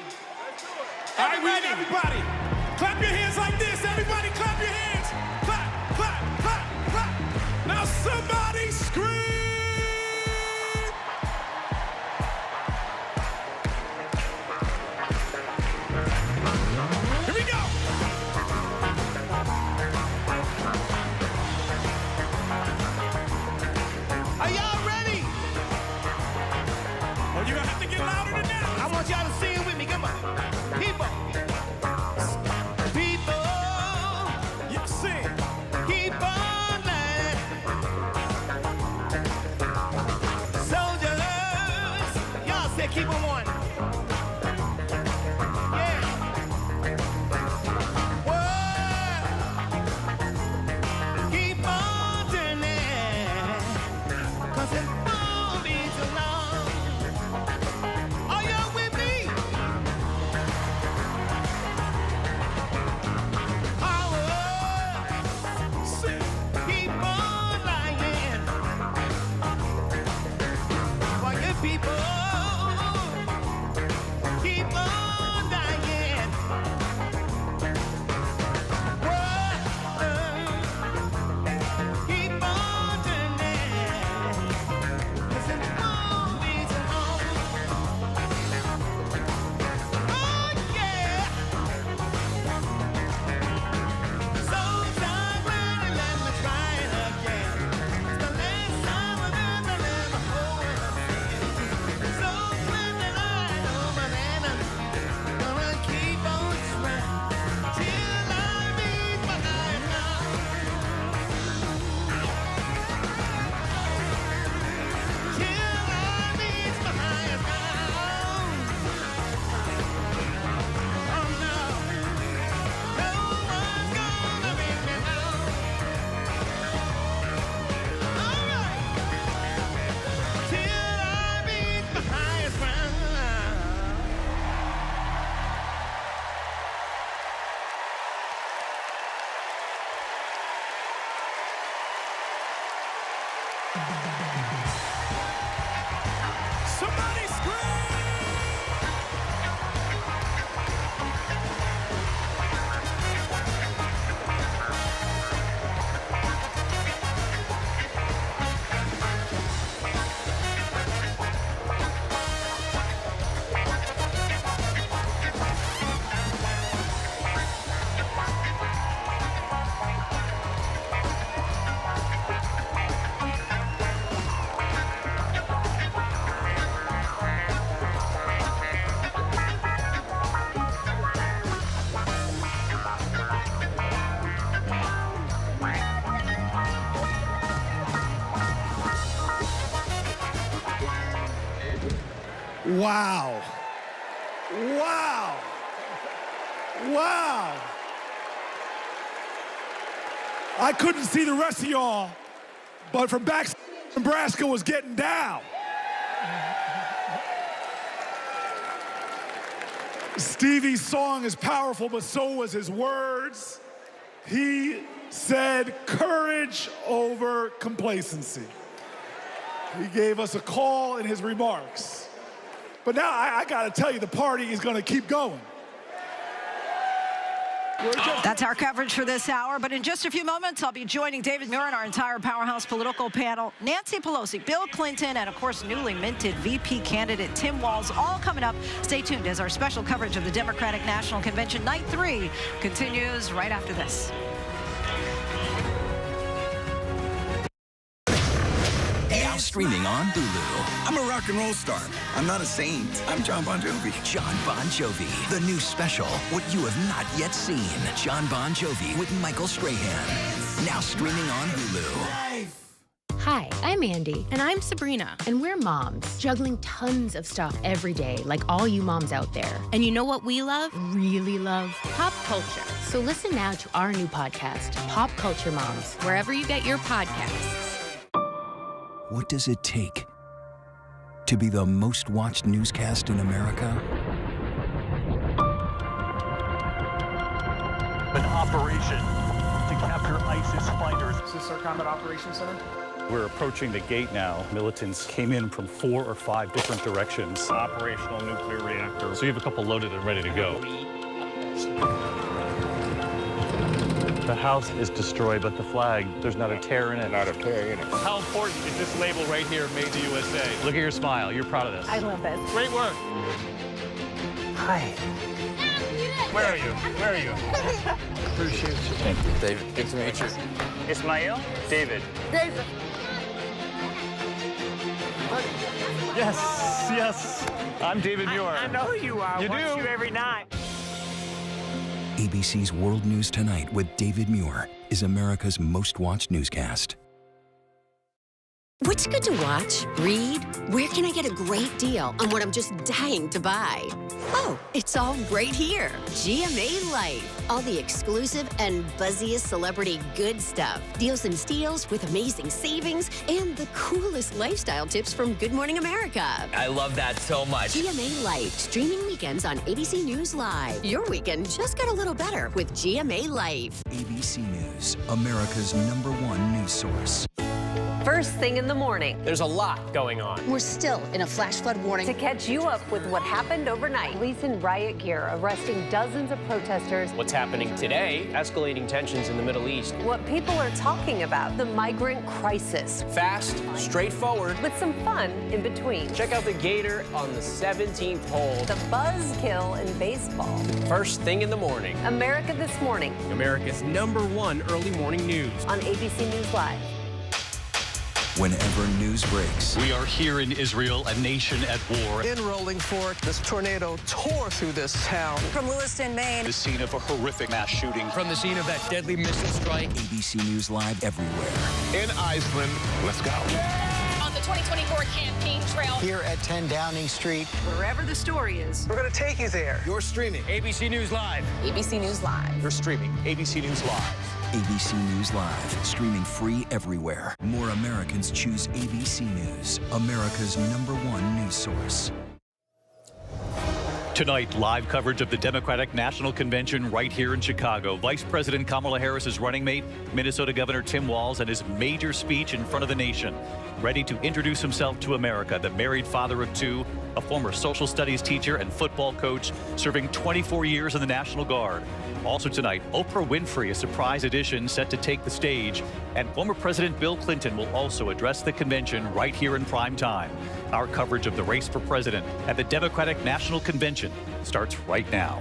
All right, we need everybody. Clap your hands like this. Everybody clap your hands. Clap, clap, clap, clap. Now somebody scream. Here we go. Are y'all ready? Oh, you're gonna have to get louder than that. I want y'all to sing with me. Come on. People. You sing. Keep on learning. Soldiers. Y'all say keep on one. Yeah. Whoa. Keep on turning. 'Cause it won't be too long. Are y'all with me? Wow. Wow. Wow. I couldn't see the rest of y'all, but from back, Nebraska was getting down. Stevie's song is powerful, but so was his words. He said courage over complacency. He gave us a call in his remarks. But now I gotta tell you, the party is gonna keep going. That's our coverage for this hour, but in just a few moments, I'll be joining David Muir and our entire Powerhouse political panel, Nancy Pelosi, Bill Clinton, and of course, newly minted VP candidate Tim Walz, all coming up. Stay tuned as our special coverage of the Democratic National Convention Night 3 continues right after this. Now streaming on Hulu. I'm a rock and roll star. I'm not a saint. I'm John Bon Jovi. John Bon Jovi, the new special, what you have not yet seen. John Bon Jovi with Michael Strahan. Now streaming on Hulu. Hi, I'm Andy. And I'm Sabrina. And we're moms, juggling tons of stuff every day, like all you moms out there. And you know what we love? Really love? Pop culture. So listen now to our new podcast, Pop Culture Moms, wherever you get your podcasts. What does it take to be the most watched newscast in America? An operation to capture ISIS fighters. Is this our Combat Operations Center? We're approaching the gate now. Militants came in from 4 or 5 different directions. Operational nuclear reactor. So you have a couple loaded and ready to go. The house is destroyed, but the flag, there's not a tear in it. Not a tear in it. How important is this label right here, Made in the USA? Look at your smile. You're proud of this. I love this. Great work. Hi. Where are you? Where are you? Appreciate you. Thank you, David. Good to meet you. Ismail? David. David. Yes, yes. I'm David Muir. I know who you are. You Watch do? you every night. ABC's World News Tonight with David Muir is America's most watched newscast. What's good to watch? Read? Where can I get a great deal on what I'm just dying to buy? Oh, it's all right here. GMA Life. All the exclusive and buzziest celebrity good stuff. Deals and steals with amazing savings and the coolest lifestyle tips from Good Morning America. I love that so much. GMA Life. Streaming weekends on ABC News Live. Your weekend just got a little better with GMA Life. ABC News, America's #1 news source. First thing in the morning. There's a lot going on. We're still in a flash flood warning. To catch you up with what happened overnight, police in riot gear arresting dozens of protesters. What's happening today? Escalating tensions in the Middle East. What people are talking about, the migrant crisis. Fast, straightforward. With some fun in between. Check out the Gator on the 17th hole. The buzzkill in baseball. First thing in the morning. America This Morning. America's #1 early morning news. On ABC News Live. Whenever news breaks. We are here in Israel, a nation at war. In Rolling Fork, this tornado tore through this town. From Lewiston, Maine. The scene of a horrific mass shooting. From the scene of that deadly missile strike. ABC News Live everywhere. In Iceland, let's go. On the 2024 campaign trail. Here at 10 Downing Street. Wherever the story is. We're going to take you there. You're streaming ABC News Live. ABC News Live. You're streaming ABC News Live. ABC News Live, streaming free everywhere. More Americans choose ABC News, America's #1 news source. Tonight, live coverage of the Democratic National Convention right here in Chicago. Vice President Kamala Harris's running mate, Minnesota Governor Tim Walz, and his major speech in front of the nation. Ready to introduce himself to America, the married father of 2, a former social studies teacher and football coach, serving 24 years in the National Guard. Also tonight, Oprah Winfrey, a surprise edition set to take the stage, and former President Bill Clinton will also address the convention right here in prime time. Our coverage of the race for president at the Democratic National Convention starts right now.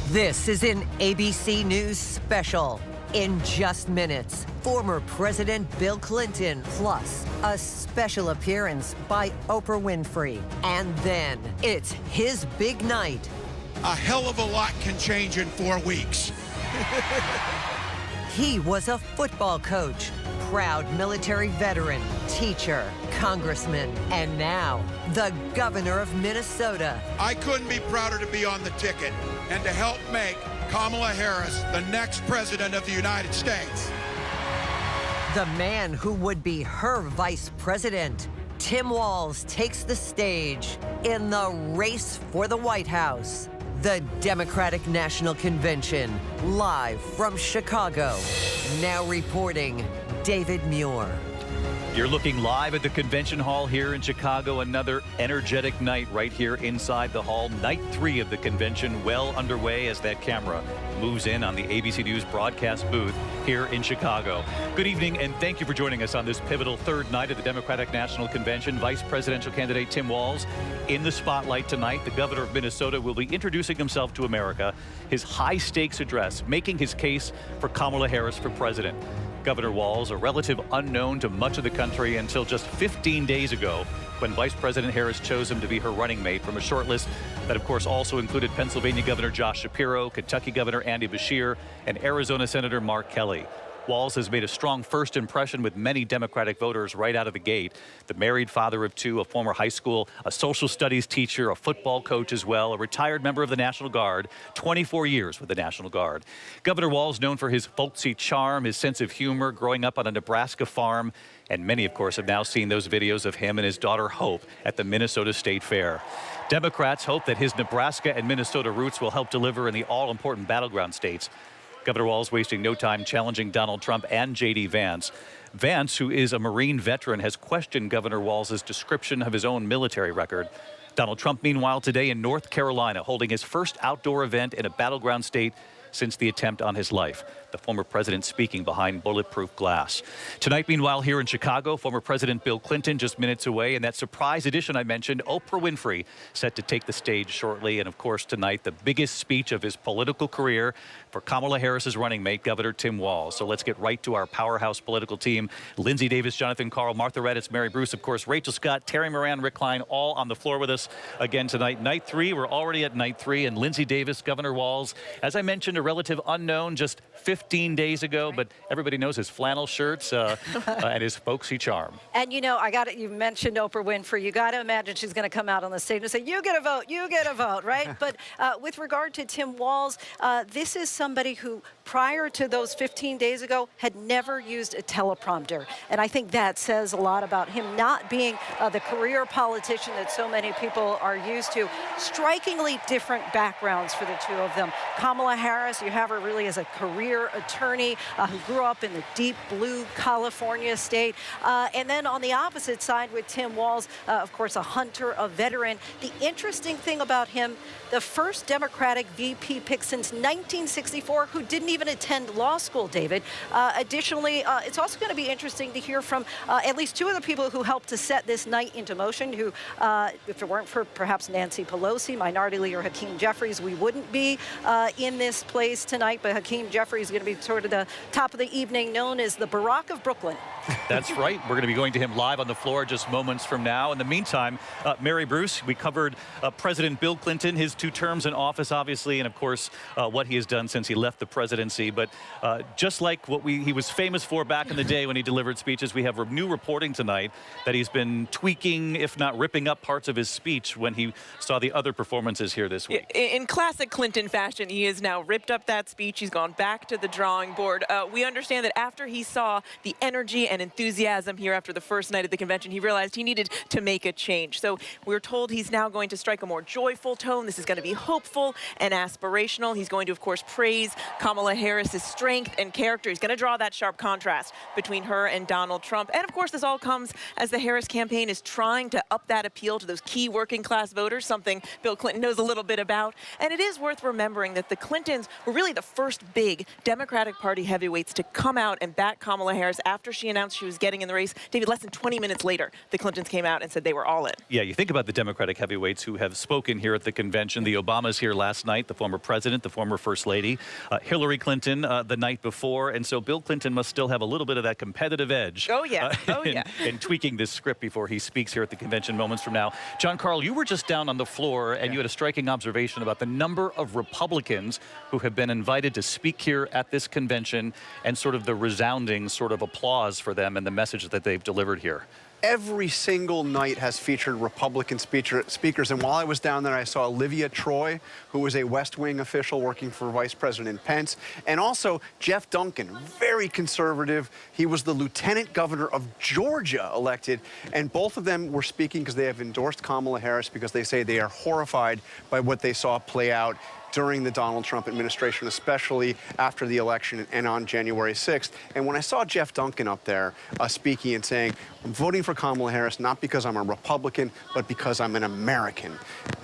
This is an ABC News special. In just minutes, former President Bill Clinton, plus a special appearance by Oprah Winfrey. And then it's his big night. A hell of a lot can change in 4 weeks. He was a football coach, proud military veteran, teacher, congressman, and now the governor of Minnesota. I couldn't be prouder to be on the ticket and to help make Kamala Harris the next president of the United States. The man who would be her vice president, Tim Walz, takes the stage in the race for the White House. The Democratic National Convention, live from Chicago. Now reporting, David Muir. You're looking live at the convention hall here in Chicago. Another energetic night right here inside the hall. Night 3 of the convention well underway as that camera moves in on the ABC News broadcast booth here in Chicago. Good evening, and thank you for joining us on this pivotal third night of the Democratic National Convention. Vice presidential candidate Tim Walz in the spotlight tonight. The governor of Minnesota will be introducing himself to America, his high-stakes address, making his case for Kamala Harris for president. Governor Walz, a relative unknown to much of the country until just 15 days ago, when Vice President Harris chose him to be her running mate from a short list that, of course, also included Pennsylvania Governor Josh Shapiro, Kentucky Governor Andy Beshear, and Arizona Senator Mark Kelly. Walz has made a strong first impression with many Democratic voters right out of the gate. The married father of 2, a former high school, a social studies teacher, a football coach as well, a retired member of the National Guard, 24 years with the National Guard. Governor Walz, known for his folksy charm, his sense of humor, growing up on a Nebraska farm, and many, of course, have now seen those videos of him and his daughter Hope at the Minnesota State Fair. Democrats hope that his Nebraska and Minnesota roots will help deliver in the all-important battleground states. Governor Walz wasting no time challenging Donald Trump and J.D. Vance. Vance, who is a Marine veteran, has questioned Governor Walz's description of his own military record. Donald Trump, meanwhile, today in North Carolina, holding his first outdoor event in a battleground state since the attempt on his life. The former president speaking behind bulletproof glass. Tonight, meanwhile, here in Chicago, former President Bill Clinton just minutes away. And that surprise edition I mentioned, Oprah Winfrey, set to take the stage shortly. And of course, tonight, the biggest speech of his political career for Kamala Harris's running mate, Governor Tim Walz. So let's get right to our powerhouse political team. Linsey Davis, Jonathan Karl, Martha Raddatz, Mary Bruce, of course, Rachel Scott, Terry Moran, Rick Klein, all on the floor with us again tonight. Night 3, we're already at night 3. And Linsey Davis, Governor Walz, as I mentioned, a relative unknown just 15 days ago, but everybody knows his flannel shirts and his folksy charm. And you know, you mentioned Oprah Winfrey. You got to imagine she's going to come out on the stage and say, you get a vote, right? But with regard to Tim Walz, this is somebody who, prior to those 15 days ago, had never used a teleprompter. And I think that says a lot about him not being the career politician that so many people are used to. Strikingly different backgrounds for the two of them. Kamala Harris, you have her really as a career attorney who grew up in the deep blue California state. And then on the opposite side with Tim Walz, of course, a hunter, a veteran. The interesting thing about him, the first Democratic VP pick since 1964 who didn't even attend law school, David. Additionally, it's also going to be interesting to hear from at least 2 of the people who helped to set this night into motion, who, if it weren't for perhaps Nancy Pelosi, Minority Leader Hakeem Jeffries, we wouldn't be in this place tonight. But Hakeem Jeffries is going to be sort of the top of the evening, known as the Barack of Brooklyn. That's right. We're going to be going to him live on the floor just moments from now. In the meantime, Mary Bruce, we covered President Bill Clinton, his 2 terms in office, obviously, and of course, what he has done since he left the presidency. But just like what he was famous for back in the day when he delivered speeches, we have new reporting tonight that he's been tweaking, if not ripping up parts of his speech when he saw the other performances here this week. In classic Clinton fashion, he has now ripped up that speech. He's gone back to the drawing board. We understand that after he saw the energy and enthusiasm here after the first night of the convention, he realized he needed to make a change. So we're told he's now going to strike a more joyful tone. This is going to be hopeful and aspirational. He's going to, of course, praise Kamala Harris's strength and character. He's going to draw that sharp contrast between her and Donald Trump. And of course, this all comes as the Harris campaign is trying to up that appeal to those key working class voters, something Bill Clinton knows a little bit about. And it is worth remembering that the Clintons were really the first big Democratic Party heavyweights to come out and back Kamala Harris after she announced she was getting in the race. David, less than 20 minutes later, the Clintons came out and said they were all in. Yeah, you think about the Democratic heavyweights who have spoken here at the convention. The Obamas here last night, the former president, the former first lady, Hillary Clinton the night before. And so Bill Clinton must still have a little bit of that competitive edge. Oh, yeah. In tweaking this script before he speaks here at the convention moments from now. John Karl, you were just down on the floor and you had a striking observation about the number of Republicans who have been invited to speak here at at this convention and sort of the resounding sort of applause for them and the message that they've delivered here? Every single night has featured Republican speakers. And while I was down there, I saw Olivia Troy, who was a West Wing official working for Vice President Pence, and also Jeff Duncan, very conservative. He was the lieutenant governor of Georgia elected. And both of them were speaking because they have endorsed Kamala Harris because they say they are horrified by what they saw play out during the Donald Trump administration, especially after the election and on January 6th. And when I saw Jeff Duncan up there speaking and saying, I'm voting for Kamala Harris not because I'm a Republican, but because I'm an American,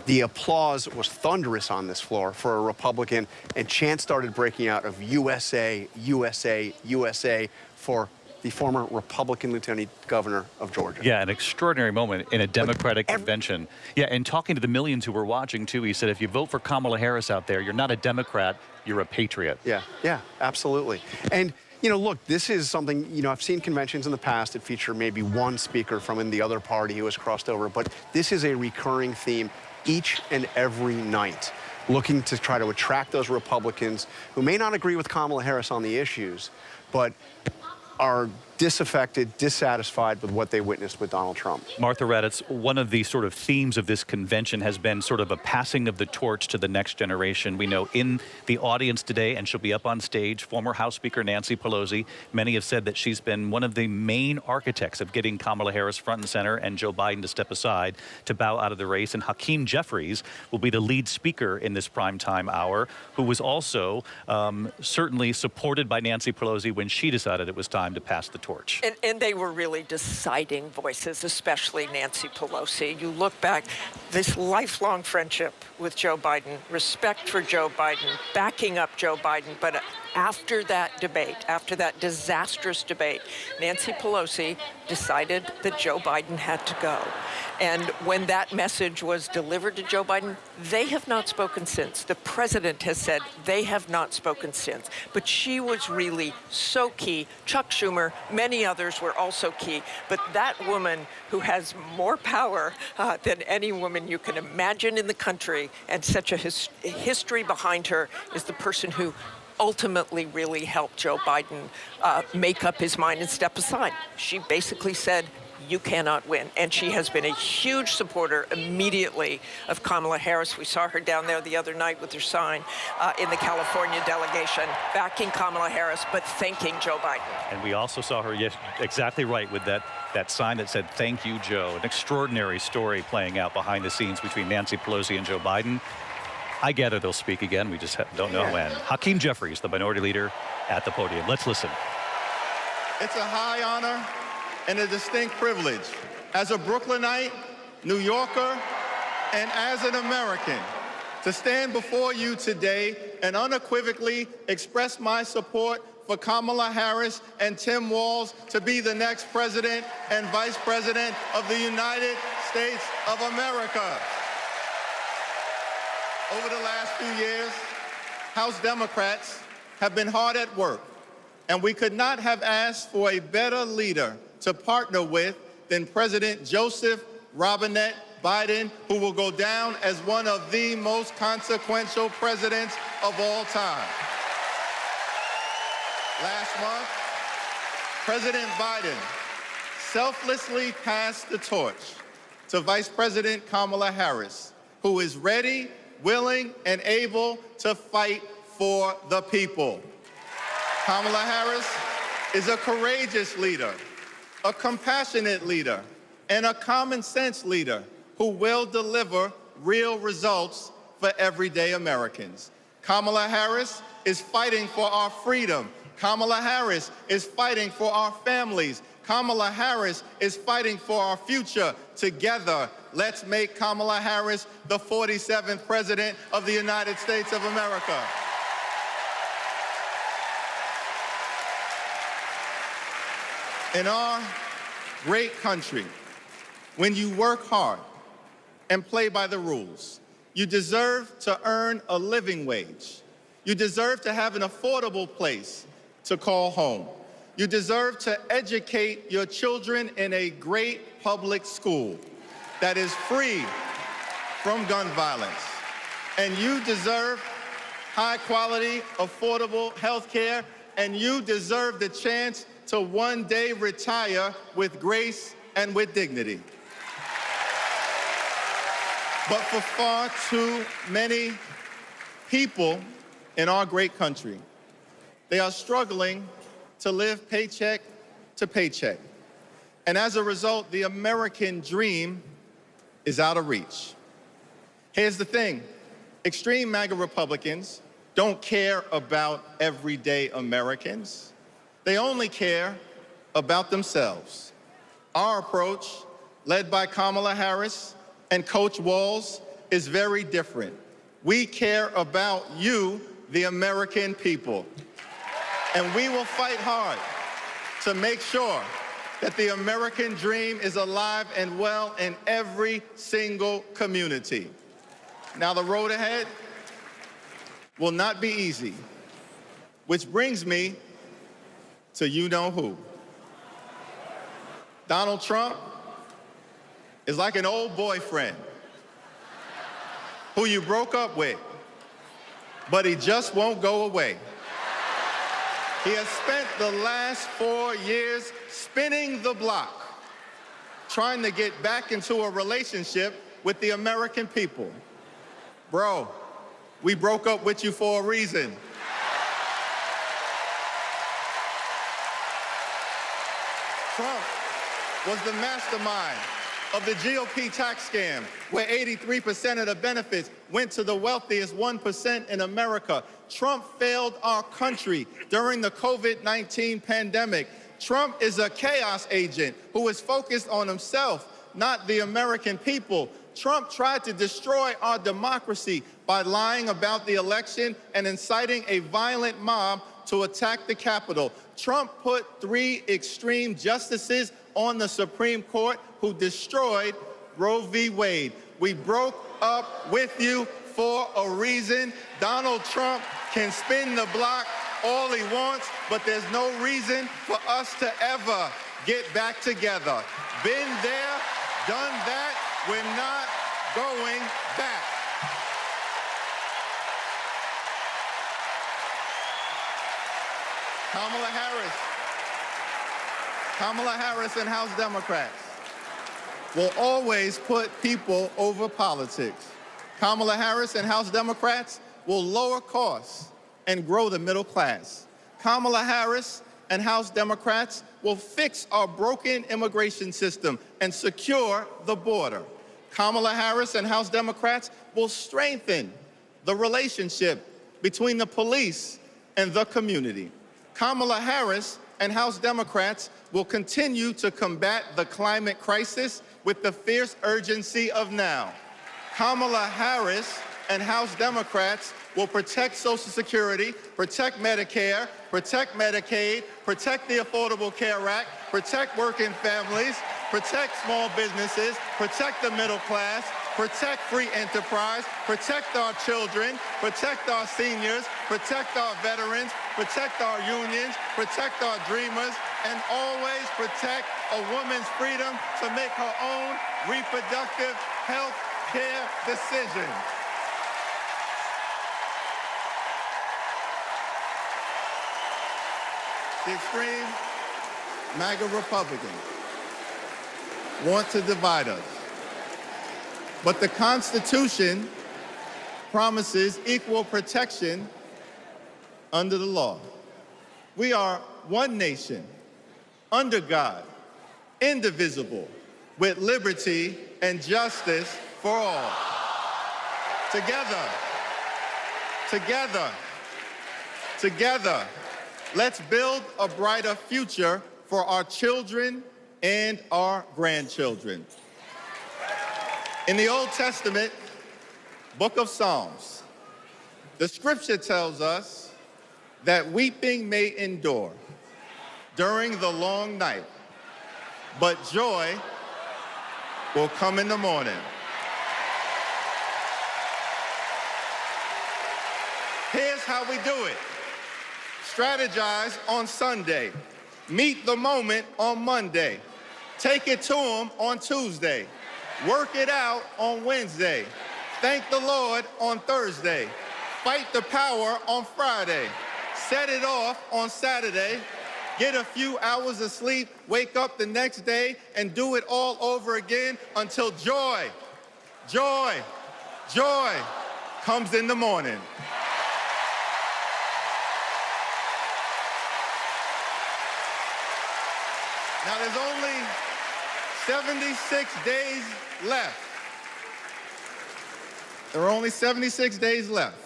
the applause was thunderous on this floor for a Republican, and chants started breaking out of USA, USA, USA for the former Republican lieutenant governor of Georgia. Yeah, an extraordinary moment in a Democratic convention. Yeah, and talking to the millions who were watching, too, he said, if you vote for Kamala Harris out there, you're not a Democrat, you're a patriot. Yeah, absolutely. And, you know, look, this is something, you know, I've seen conventions in the past that feature maybe one speaker from in the other party who has crossed over, but this is a recurring theme each and every night, looking to try to attract those Republicans who may not agree with Kamala Harris on the issues, but are disaffected, dissatisfied with what they witnessed with Donald Trump. Martha Raddatz, one of the sort of themes of this convention has been sort of a passing of the torch to the next generation. We know in the audience today, and she'll be up on stage, former House Speaker Nancy Pelosi. Many have said that she's been one of the main architects of getting Kamala Harris front and center and Joe Biden to step aside to bow out of the race. And Hakeem Jeffries will be the lead speaker in this primetime hour, who was also certainly supported by Nancy Pelosi when she decided it was time to pass the torch. And they were really deciding voices, especially Nancy Pelosi. You look back, this lifelong friendship with Joe Biden, respect for Joe Biden, backing up Joe Biden, but after that debate, after that disastrous debate, Nancy Pelosi decided that Joe Biden had to go. And when that message was delivered to Joe Biden, they have not spoken since. The president has said they have not spoken since. But she was really so key. Chuck Schumer, many others were also key. But that woman who has more power than any woman you can imagine in the country and such a history behind her is the person who ultimately really helped Joe Biden make up his mind and step aside. She basically said, you cannot win. And she has been a huge supporter immediately of Kamala Harris. We saw her down there the other night with her sign in the California delegation, backing Kamala Harris, but thanking Joe Biden. And we also saw her, yes, exactly right, with that sign that said, thank you, Joe. An extraordinary story playing out behind the scenes between Nancy Pelosi and Joe Biden. I gather they'll speak again. We just don't know when. Hakeem Jeffries, the minority leader, at the podium. Let's listen. It's a high honor and a distinct privilege as a Brooklynite, New Yorker, and as an American to stand before you today and unequivocally express my support for Kamala Harris and Tim Walz to be the next president and vice president of the United States of America. Over the last few years, House Democrats have been hard at work, and we could not have asked for a better leader to partner with than President Joseph Robinette Biden, who will go down as one of the most consequential presidents of all time. Last month, President Biden selflessly passed the torch to Vice President Kamala Harris, who is ready, willing, and able to fight for the people. Kamala Harris is a courageous leader, a compassionate leader, and a common sense leader who will deliver real results for everyday Americans. Kamala Harris is fighting for our freedom. Kamala Harris is fighting for our families. Kamala Harris is fighting for our future. Together, let's make Kamala Harris the 47th President of the United States of America. In our great country, when you work hard and play by the rules, you deserve to earn a living wage. You deserve to have an affordable place to call home. You deserve to educate your children in a great public school that is free from gun violence. And you deserve high-quality, affordable health care, and you deserve the chance to one day retire with grace and with dignity. But for far too many people in our great country, they are struggling to live paycheck to paycheck. And as a result, the American dream is out of reach. Here's the thing. Extreme MAGA Republicans don't care about everyday Americans. They only care about themselves. Our approach, led by Kamala Harris and Coach Walz, is very different. We care about you, the American people. And we will fight hard to make sure that the American dream is alive and well in every single community. Now, the road ahead will not be easy, which brings me to you-know-who. Donald Trump is like an old boyfriend who you broke up with, but he just won't go away. He has spent the last 4 years spinning the block, trying to get back into a relationship with the American people. Bro, we broke up with you for a reason. Trump was the mastermind of the GOP tax scam, where 83% of the benefits went to the wealthiest 1% in America. Trump failed our country during the COVID-19 pandemic. Trump is a chaos agent who is focused on himself, not the American people. Trump tried to destroy our democracy by lying about the election and inciting a violent mob to attack the Capitol. Trump put 3 extreme justices on the Supreme Court who destroyed Roe v. Wade. We broke up with you for a reason. Donald Trump can spin the block all he wants, but there's no reason for us to ever get back together. Been there, done that. We're not going back. Kamala Harris and House Democrats will always put people over politics. Kamala Harris and House Democrats will lower costs and grow the middle class. Kamala Harris and House Democrats will fix our broken immigration system and secure the border. Kamala Harris and House Democrats will strengthen the relationship between the police and the community. Kamala Harris and House Democrats will continue to combat the climate crisis with the fierce urgency of now. Kamala Harris and House Democrats will protect Social Security, protect Medicare, protect Medicaid, protect the Affordable Care Act, protect working families, protect small businesses, protect the middle class, protect free enterprise, protect our children, protect our seniors, protect our veterans, protect our unions, protect our dreamers, and always protect a woman's freedom to make her own reproductive health care decisions. The extreme MAGA Republicans want to divide us. But the Constitution promises equal protection under the law. We are one nation, under God, indivisible, with liberty and justice for all. Together, let's build a brighter future for our children and our grandchildren. In the Old Testament, book of Psalms, the scripture tells us that weeping may endure during the long night, but joy will come in the morning. Here's how we do it. Strategize on Sunday. Meet the moment on Monday. Take it to them on Tuesday. Work it out on Wednesday. Thank the Lord on Thursday. Fight the power on Friday. Set it off on Saturday. Get a few hours of sleep, wake up the next day, and do it all over again until joy, joy, joy comes in the morning. Now, there's only 76 days left. There are only 76 days left.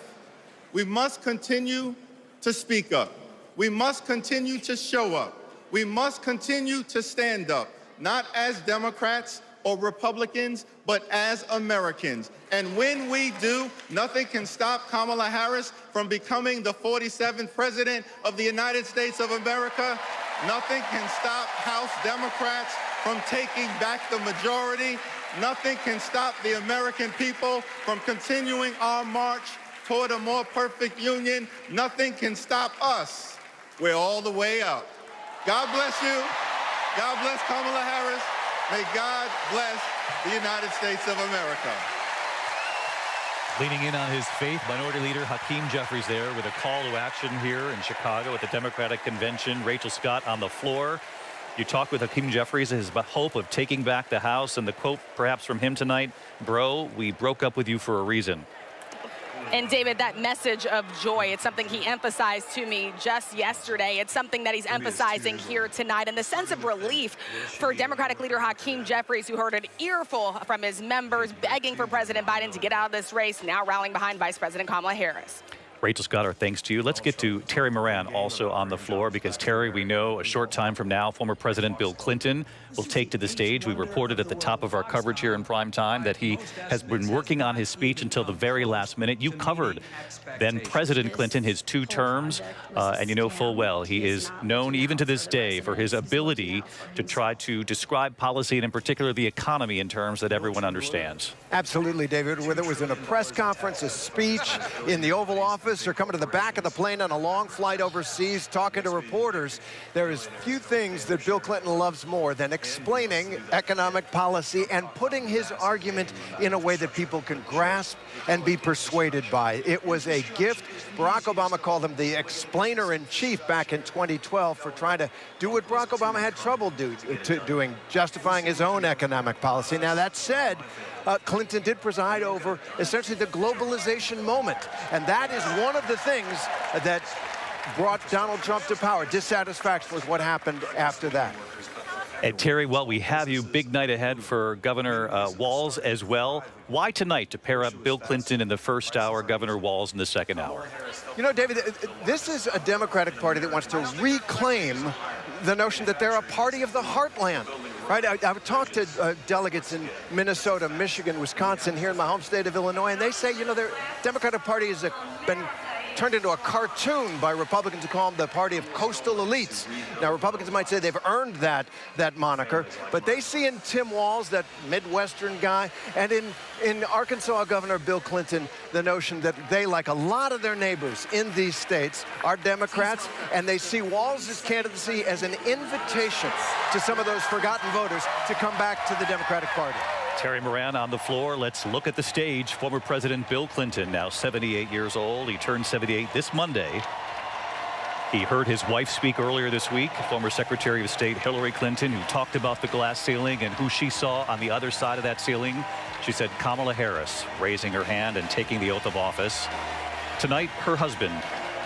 We must continue to speak up. We must continue to show up. We must continue to stand up, not as Democrats or Republicans, but as Americans. And when we do, nothing can stop Kamala Harris from becoming the 47th President of the United States of America. Nothing can stop House Democrats from taking back the majority. Nothing can stop the American people from continuing our march toward a more perfect union. Nothing can stop us. We're all the way up. God bless you. God bless Kamala Harris. May God bless the United States of America. Leaning in on his faith, Minority Leader Hakeem Jeffries there with a call to action here in Chicago at the Democratic Convention. Rachel Scott on the floor. You talked with Hakeem Jeffries, his hope of taking back the House, and the quote perhaps from him tonight, "Bro, we broke up with you for a reason." And David, that message of joy, it's something he emphasized to me just yesterday. It's something that he's emphasizing here tonight. And the sense of relief for Democratic leader Hakeem Jeffries, who heard an earful from his members begging for President Biden to get out of this race, now rallying behind Vice President Kamala Harris. Rachel Scott, our thanks to you. Let's get to Terry Moran also on the floor, because Terry, we know a short time from now, former President Bill Clinton will take to the stage. We reported at the top of our coverage here in prime time that he has been working on his speech until the very last minute. You covered then President Clinton, his 2 terms, and you know full well he is known even to this day for his ability to try to describe policy and in particular the economy in terms that everyone understands. Absolutely, David. Whether it was in a press conference, a speech, in the Oval Office, or coming to the back of the plane on a long flight overseas, talking to reporters, there is few things that Bill Clinton loves more than explaining economic policy and putting his argument in a way that people can grasp and be persuaded by. It was a gift. Barack Obama called him the explainer-in-chief back in 2012 for trying to do what Barack Obama had trouble doing, justifying his own economic policy. Now, that said, Clinton did preside over essentially the globalization moment. And that is one of the things that brought Donald Trump to power. Dissatisfaction with what happened after that. And Terry, while we have you, big night ahead for Governor Walz as well. Why tonight to pair up Bill Clinton in the first hour, Governor Walz in the second hour? You know, David, this is a Democratic Party that wants to reclaim the notion that they're a party of the heartland. Right, I've talked to delegates in Minnesota, Michigan, Wisconsin, here in my home state of Illinois, and they say, you know, the Democratic Party has been turned into a cartoon by Republicans who call them the party of coastal elites. Now, Republicans might say they've earned that moniker, but they see in Tim Walz, that Midwestern guy, and in Arkansas Governor Bill Clinton, the notion that they, like a lot of their neighbors in these states, are Democrats, and they see Walz's candidacy as an invitation to some of those forgotten voters to come back to the Democratic Party. Terry Moran on the floor. Let's look at the stage. Former President Bill Clinton, now 78 years old. He turned 78 this Monday. He heard his wife speak earlier this week, former Secretary of State Hillary Clinton, who talked about the glass ceiling and who she saw on the other side of that ceiling. She said Kamala Harris, raising her hand and taking the oath of office. Tonight, her husband,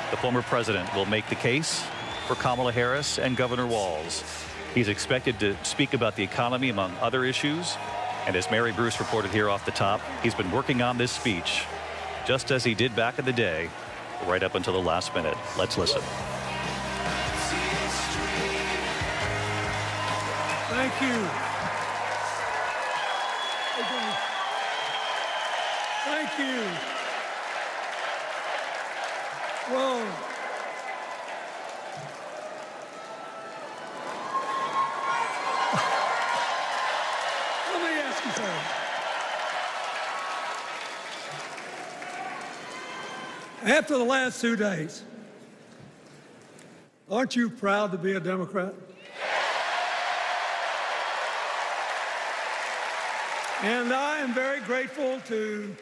the former president, will make the case for Kamala Harris and Governor Walz. He's expected to speak about the economy, among other issues. And as Mary Bruce reported here off the top, he's been working on this speech, just as he did back in the day, right up until the last minute. Let's listen. Thank you. Thank you. Whoa. Let me ask you something. After the last 2 days, aren't you proud to be a Democrat? And I am very grateful to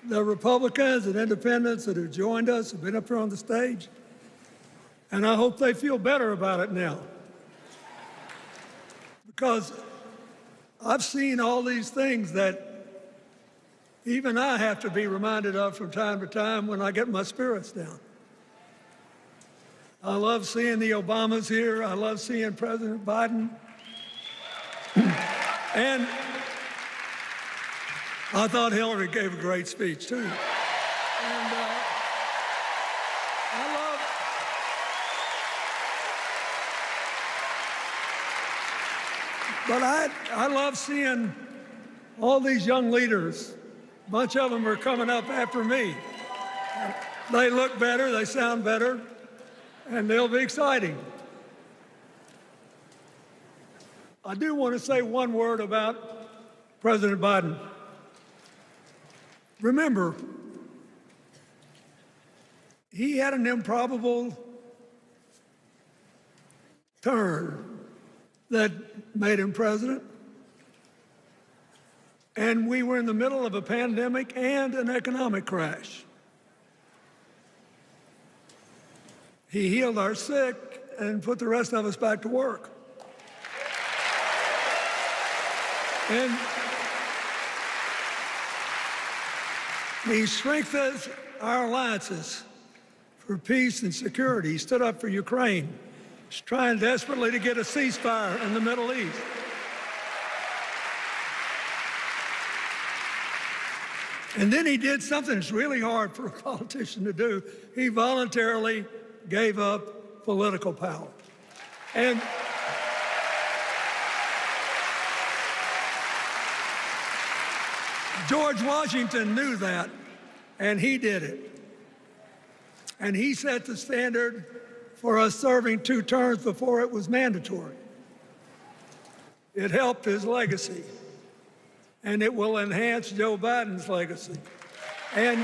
the Republicans and independents that have joined us, have been up here on the stage, and I hope they feel better about it now. Because I've seen all these things that even I have to be reminded of from time to time when I get my spirits down. I love seeing the Obamas here. I love seeing President Biden. And I thought Hillary gave a great speech, too. And I love seeing all these young leaders. A bunch of them are coming up after me. They look better, they sound better, and they'll be exciting. I do want to say one word about President Biden. Remember, he had an improbable turn that made him president. And we were in the middle of a pandemic and an economic crash. He healed our sick and put the rest of us back to work. And he strengthens our alliances for peace and security. He stood up for Ukraine. He's trying desperately to get a ceasefire in the Middle East. And then he did something that's really hard for a politician to do. He voluntarily gave up political power. And George Washington knew that, and he did it. And he set the standard for us serving 2 terms before it was mandatory. It helped his legacy, and it will enhance Joe Biden's legacy. And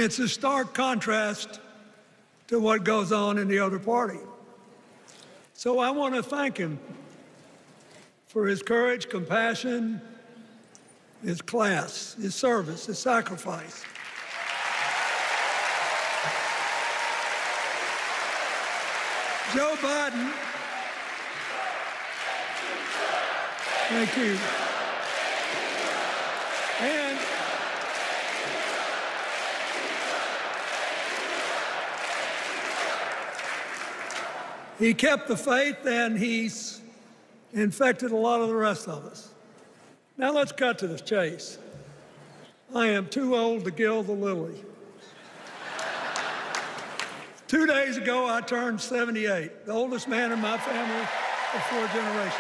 it's a stark contrast to what goes on in the other party. So I want to thank him for his courage, compassion, his class, his service, his sacrifice. Joe Biden, thank you. And he kept the faith, and he's infected a lot of the rest of us. Now let's cut to the chase. I am too old to gild the lily. 2 days ago, I turned 78, the oldest man in my family of 4 generations.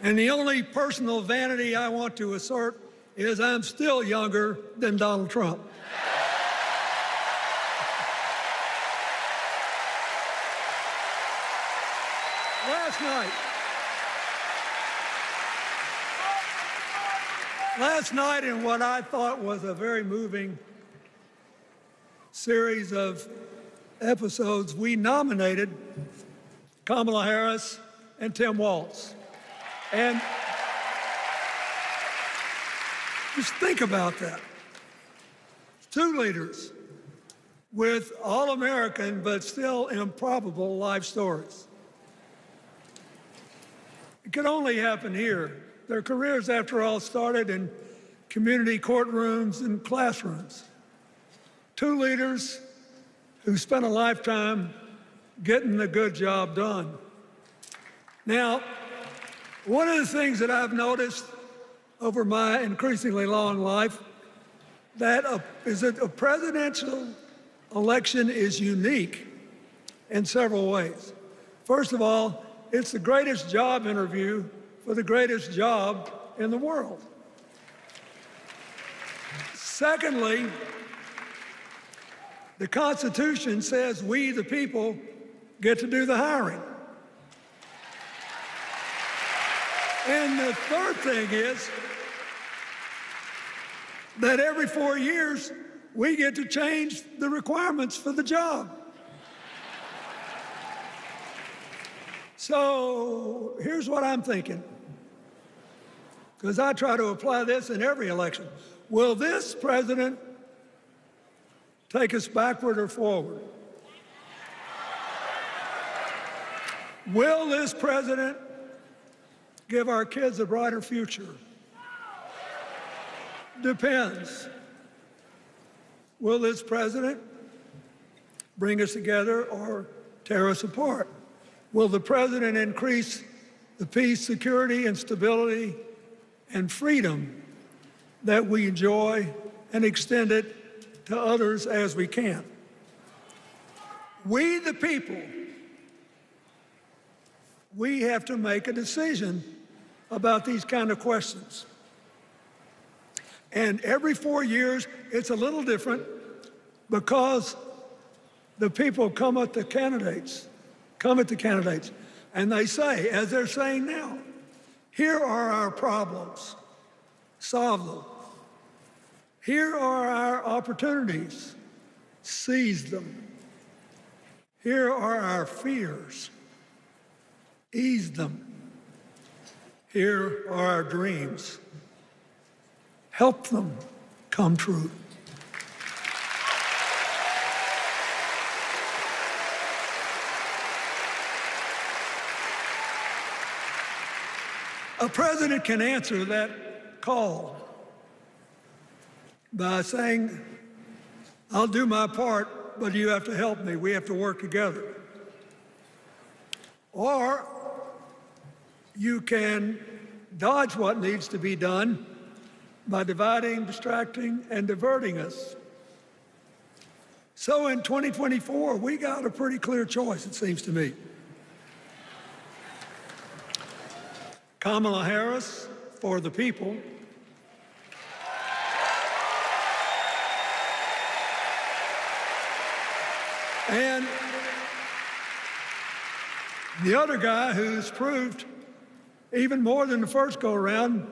And the only personal vanity I want to assert is I'm still younger than Donald Trump. Last night, in what I thought was a very moving series of episodes, we nominated Kamala Harris and Tim Walz. And just think about that. 2 leaders with all-American but still improbable life stories. It could only happen here. Their careers, after all, started in community courtrooms and classrooms. 2 leaders who spent a lifetime getting the good job done. Now, one of the things that I've noticed over my increasingly long life is that a presidential election is unique in several ways. First of all, it's the greatest job interview for the greatest job in the world. Secondly, the Constitution says we, the people, get to do the hiring. And the third thing is that every 4 years, we get to change the requirements for the job. So here's what I'm thinking, because I try to apply this in every election. Will this president take us backward or forward? Will this president give our kids a brighter future? Depends. Will this president bring us together or tear us apart? Will the president increase the peace, security, and stability and freedom that we enjoy and extend it to others as we can? We, the people, we have to make a decision about these kind of questions. And every 4 years, it's a little different because the people come at the candidates, and they say, as they're saying now, here are our problems, solve them. Here are our opportunities, seize them. Here are our fears, ease them. Here are our dreams, help them come true. A president can answer that call by saying, I'll do my part, but you have to help me. We have to work together. Or you can dodge what needs to be done by dividing, distracting, and diverting us. So in 2024, we got a pretty clear choice, it seems to me. Kamala Harris for the people, and the other guy who's proved even more than the first go-around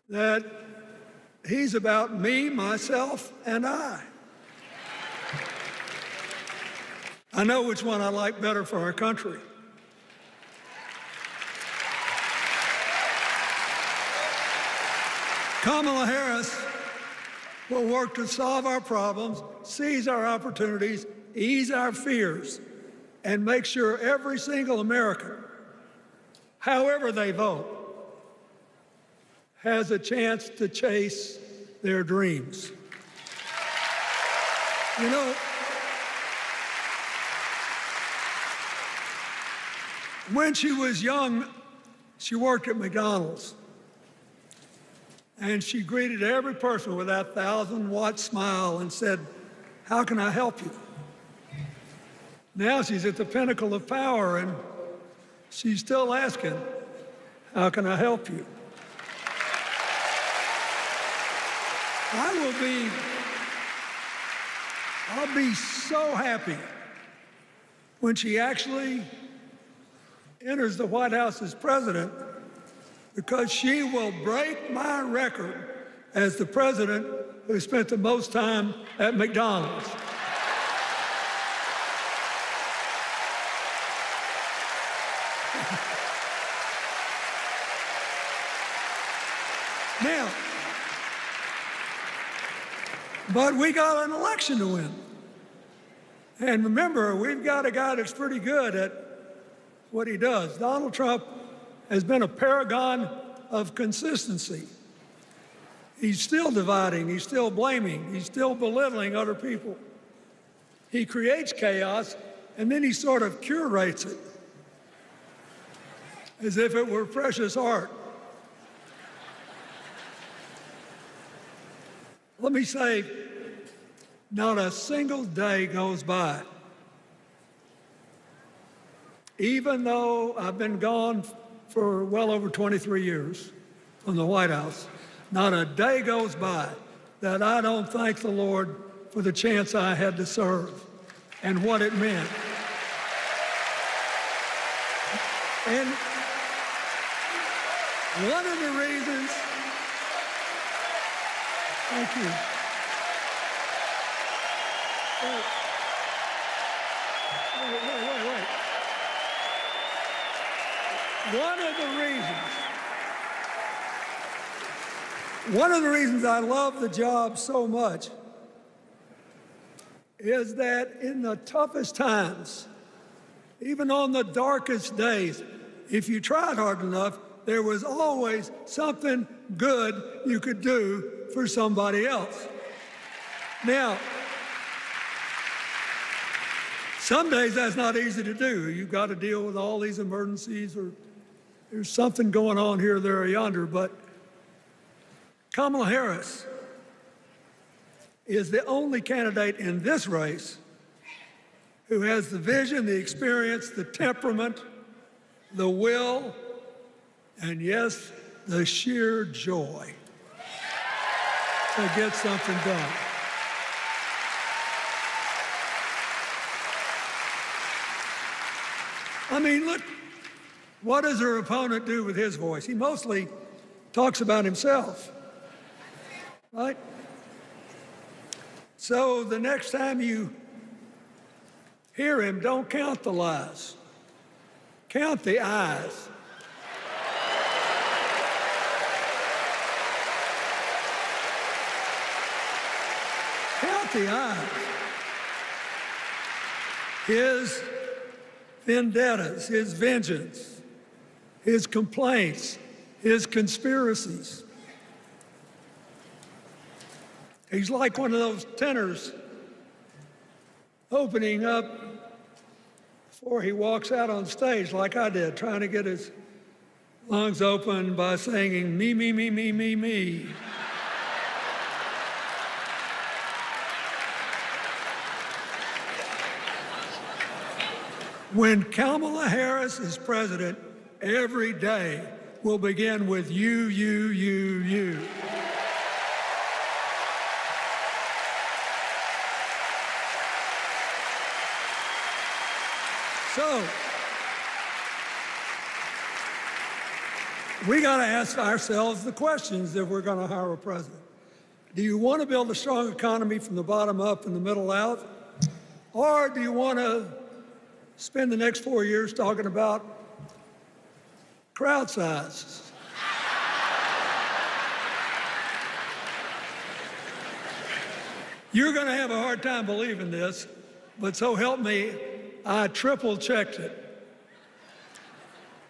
that he's about me, myself, and I. I know which one I like better for our country. Kamala Harris will work to solve our problems, seize our opportunities, ease our fears, and make sure every single American, however they vote, has a chance to chase their dreams. You know, when she was young, she worked at McDonald's. And she greeted every person with that 1,000-watt smile and said, how can I help you? Now she's at the pinnacle of power and she's still asking, how can I help you? I'll be so happy when she actually enters the White House as president, because she will break my record as the president who spent the most time at McDonald's. Now, but we got an election to win. And remember, we've got a guy that's pretty good at what he does. Donald Trump has been a paragon of consistency. He's still dividing, he's still blaming, he's still belittling other people. He creates chaos, and then he sort of curates it as if it were precious art. Let me say, not a single day goes by, even though I've been gone for well over 23 years from the White House, not a day goes by that I don't thank the Lord for the chance I had to serve and what it meant. And one of the reasons, thank you. Wait. One of the reasons I love the job so much is that in the toughest times, even on the darkest days, if you tried hard enough, there was always something good you could do for somebody else. Now, some days that's not easy to do. You've got to deal with all these emergencies, or there's something going on here, there, or yonder. But Kamala Harris is the only candidate in this race who has the vision, the experience, the temperament, the will, and yes, the sheer joy to get something done. I mean, look, what does her opponent do with his voice? He mostly talks about himself, right? So the next time you hear him, don't count the lies. Count the eyes. Count the eyes. His vendettas, his vengeance, his complaints, his conspiracies. He's like one of those tenors opening up before he walks out on stage, like I did, trying to get his lungs open by singing me, me, me, me, me, me. When Kamala Harris is president, every day will begin with you, you, you, you. So, we got to ask ourselves the questions if we're going to hire a president. Do you want to build a strong economy from the bottom up and the middle out? Or do you want to spend the next 4 years talking about crowd size? You're going to have a hard time believing this, but so help me, I triple-checked it.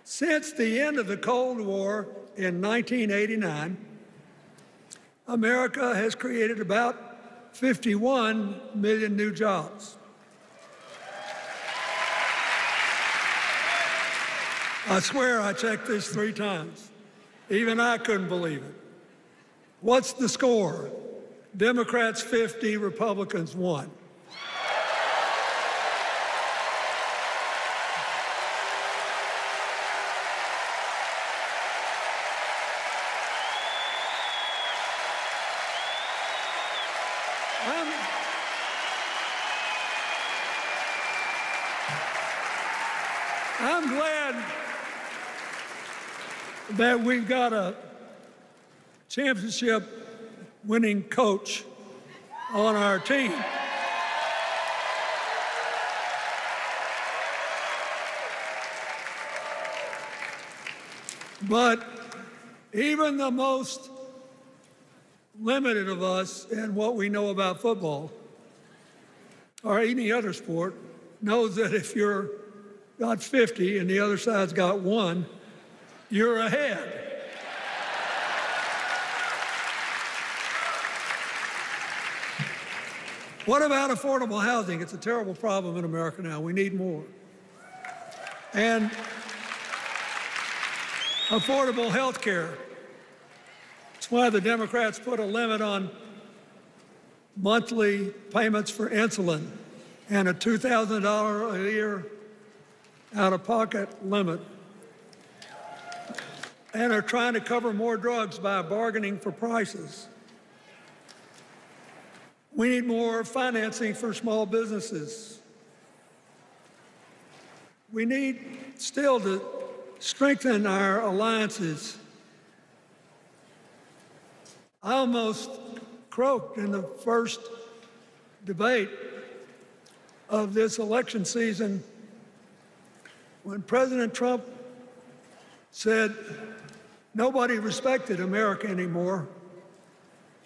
Since the end of the Cold War in 1989, America has created about 51 million new jobs. I swear I checked this 3 times. Even I couldn't believe it. What's the score? Democrats 50, Republicans 1. I'm glad that we've got a championship-winning coach on our team. But even the most limited of us in what we know about football or any other sport knows that if you're got 50 and the other side's got 1, you're ahead. What about affordable housing? It's a terrible problem in America now. We need more. And affordable health care. That's why the Democrats put a limit on monthly payments for insulin and a $2,000 a year out-of-pocket limit, and are trying to cover more drugs by bargaining for prices. We need more financing for small businesses. We need still to strengthen our alliances. I almost croaked in the first debate of this election season when President Trump said nobody respected America anymore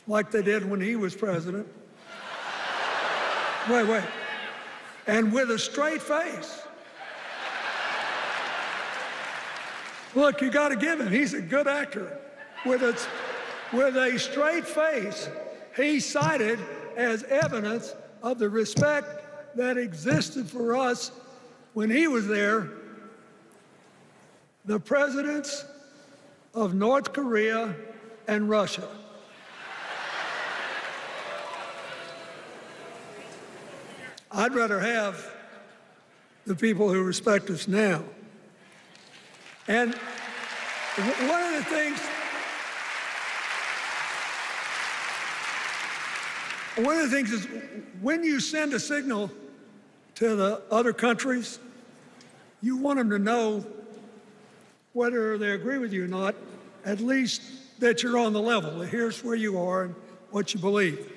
like they did when he was president. Wait. And with a straight face. Look, you got to give him. He's a good actor. With a straight face, he cited as evidence of the respect that existed for us when he was there, the presidents of North Korea and Russia. I'd rather have the people who respect us now. And one of the things is when you send a signal to the other countries, you want them to know whether they agree with you or not, at least that you're on the level. Here's where you are and what you believe.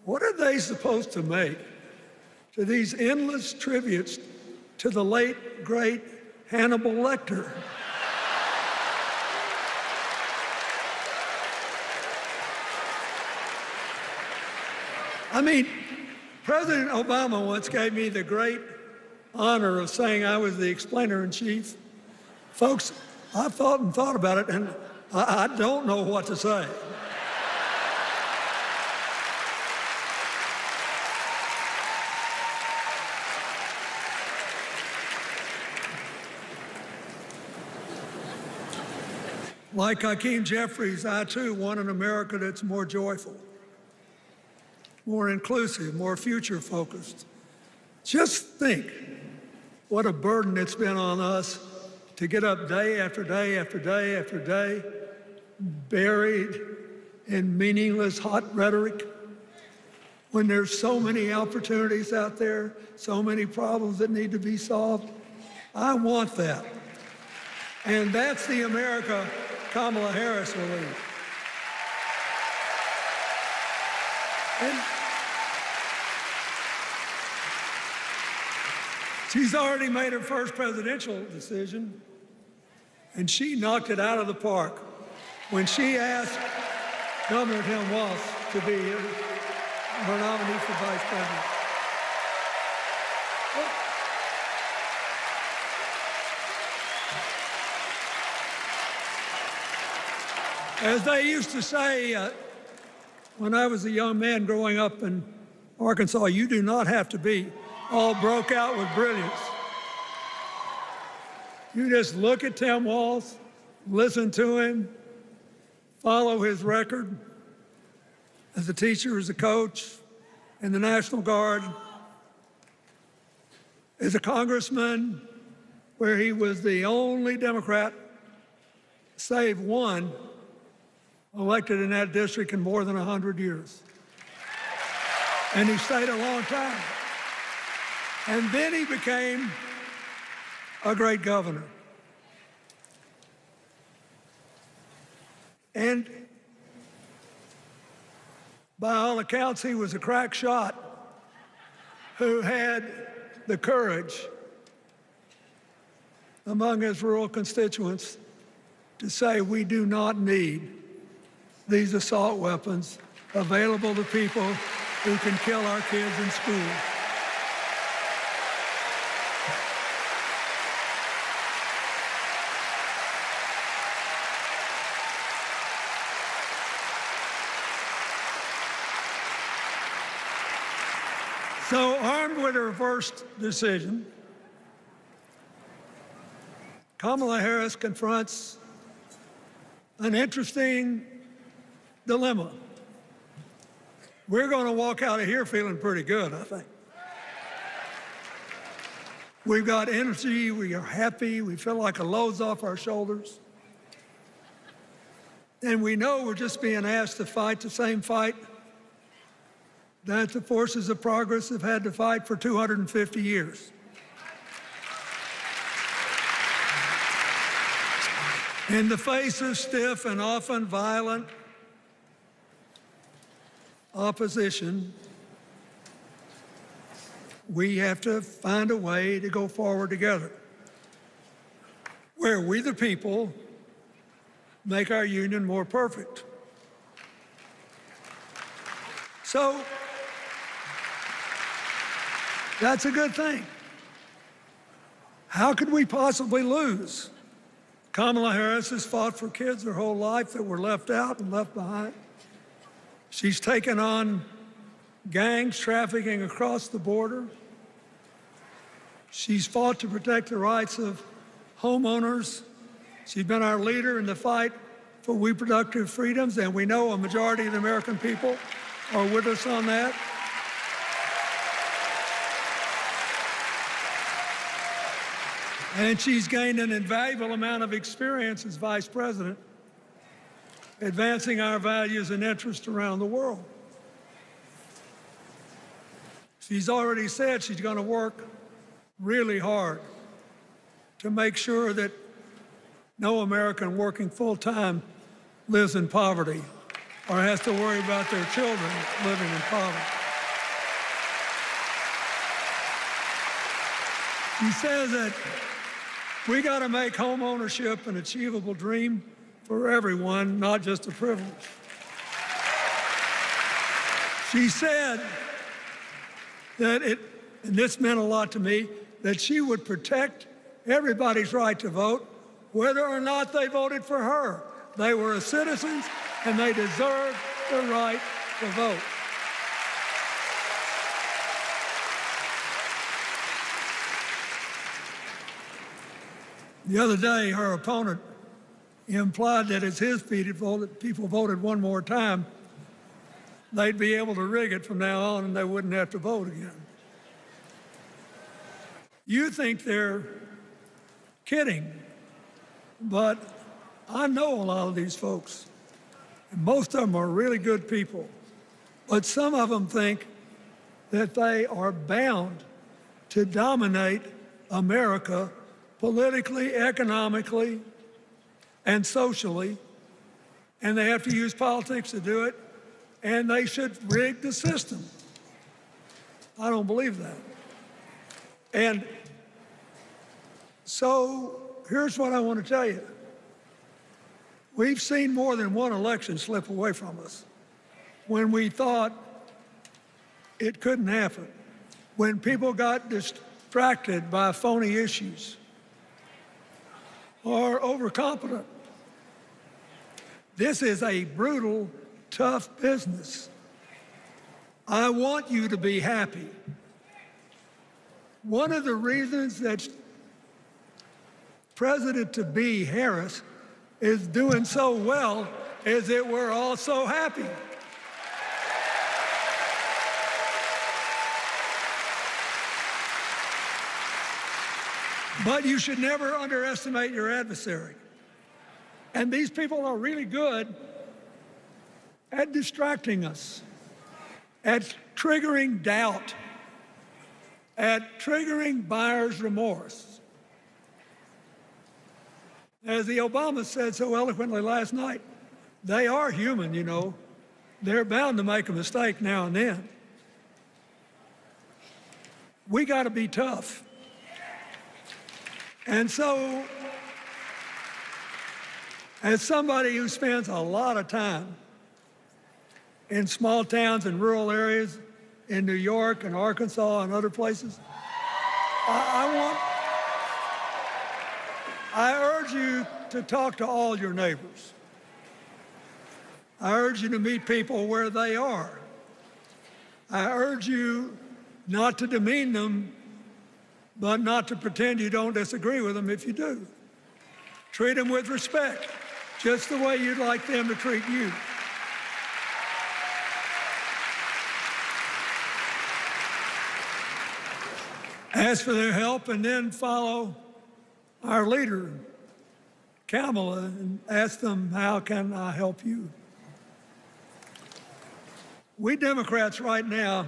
What are they supposed to make to these endless tributes to the late, great Hannibal Lecter? I mean, President Obama once gave me the great honor of saying I was the explainer-in-chief. Folks, I've thought about it, and I don't know what to say. Like Hakeem Jeffries, I too want an America that's more joyful, more inclusive, more future-focused. Just think what a burden it's been on us to get up day after day after day after day, buried in meaningless hot rhetoric, when there's so many opportunities out there, so many problems that need to be solved. I want that. And that's the America Kamala Harris will lead. And she's already made her first presidential decision, and she knocked it out of the park when she asked Governor Tim Walz to be her nominee for vice president. As they used to say when I was a young man growing up in Arkansas, you do not have to be all broke out with brilliance. You just look at Tim Walz, listen to him, follow his record as a teacher, as a coach in the National Guard, as a congressman, where he was the only Democrat, save one, elected in that district in more than 100 years. And he stayed a long time. And then he became a great governor. And by all accounts, he was a crack shot who had the courage among his rural constituents to say, we do not need these assault weapons available to people who can kill our kids in school. So, armed with her first decision, Kamala Harris confronts an interesting dilemma. We're going to walk out of here feeling pretty good, I think. We've got energy, we are happy, we feel like a load's off our shoulders. And we know we're just being asked to fight the same fight that the forces of progress have had to fight for 250 years. In the face of stiff and often violent opposition, we have to find a way to go forward together. where we the people make our union more perfect. So that's a good thing. How could we possibly lose? Kamala Harris has fought for kids her whole life that were left out and left behind. She's taken on gangs trafficking across the border. She's fought to protect the rights of homeowners. She's been our leader in the fight for reproductive freedoms, and we know a majority of the American people are with us on that. And she's gained an invaluable amount of experience as vice president, advancing our values and interests around the world. She's already said she's going to work really hard to make sure that no American working full-time lives in poverty or has to worry about their children living in poverty. She says that we got to make home ownership an achievable dream for everyone, not just a privilege. She said that and this meant a lot to me, that she would protect everybody's right to vote, whether or not they voted for her. They were citizens and they deserved the right to vote. The other day, her opponent implied that as his people voted one more time, they'd be able to rig it from now on and they wouldn't have to vote again. You think they're kidding, but I know a lot of these folks, and most of them are really good people, but some of them think that they are bound to dominate America politically, economically, and socially, and they have to use politics to do it, and they should rig the system. I don't believe that. And so here's what I want to tell you. We've seen more than one election slip away from us when we thought it couldn't happen, when people got distracted by phony issues or overconfident. This is a brutal, tough business. I want you to be happy. One of the reasons that President-to-be Harris is doing so well is that we're all so happy. But you should never underestimate your adversary. And these people are really good at distracting us, at triggering doubt, at triggering buyer's remorse. As the Obamas said so eloquently last night, they are human, you know. They're bound to make a mistake now and then. We got to be tough. And so, as somebody who spends a lot of time in small towns and rural areas in New York and Arkansas and other places, I urge you to talk to all your neighbors. I urge you to meet people where they are. I urge you not to demean them, but not to pretend you don't disagree with them if you do. Treat them with respect, just the way you'd like them to treat you. Ask for their help and then follow our leader, Kamala, and ask them, how can I help you? We Democrats right now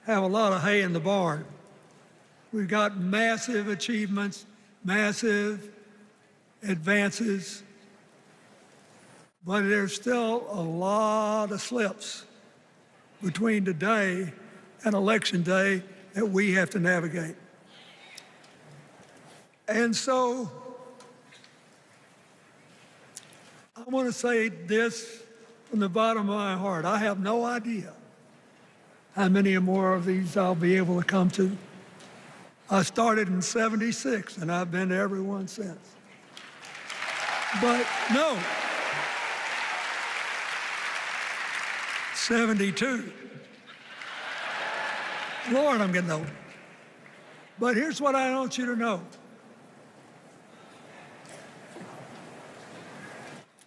have a lot of hay in the barn. We've got massive achievements, massive advances, but there's still a lot of slips between today and Election Day that we have to navigate. And so I want to say this from the bottom of my heart. I have no idea how many more of these I'll be able to come to. I started in '76, and I've been to every one since. But no, 72. Lord, I'm getting old. But here's what I want you to know.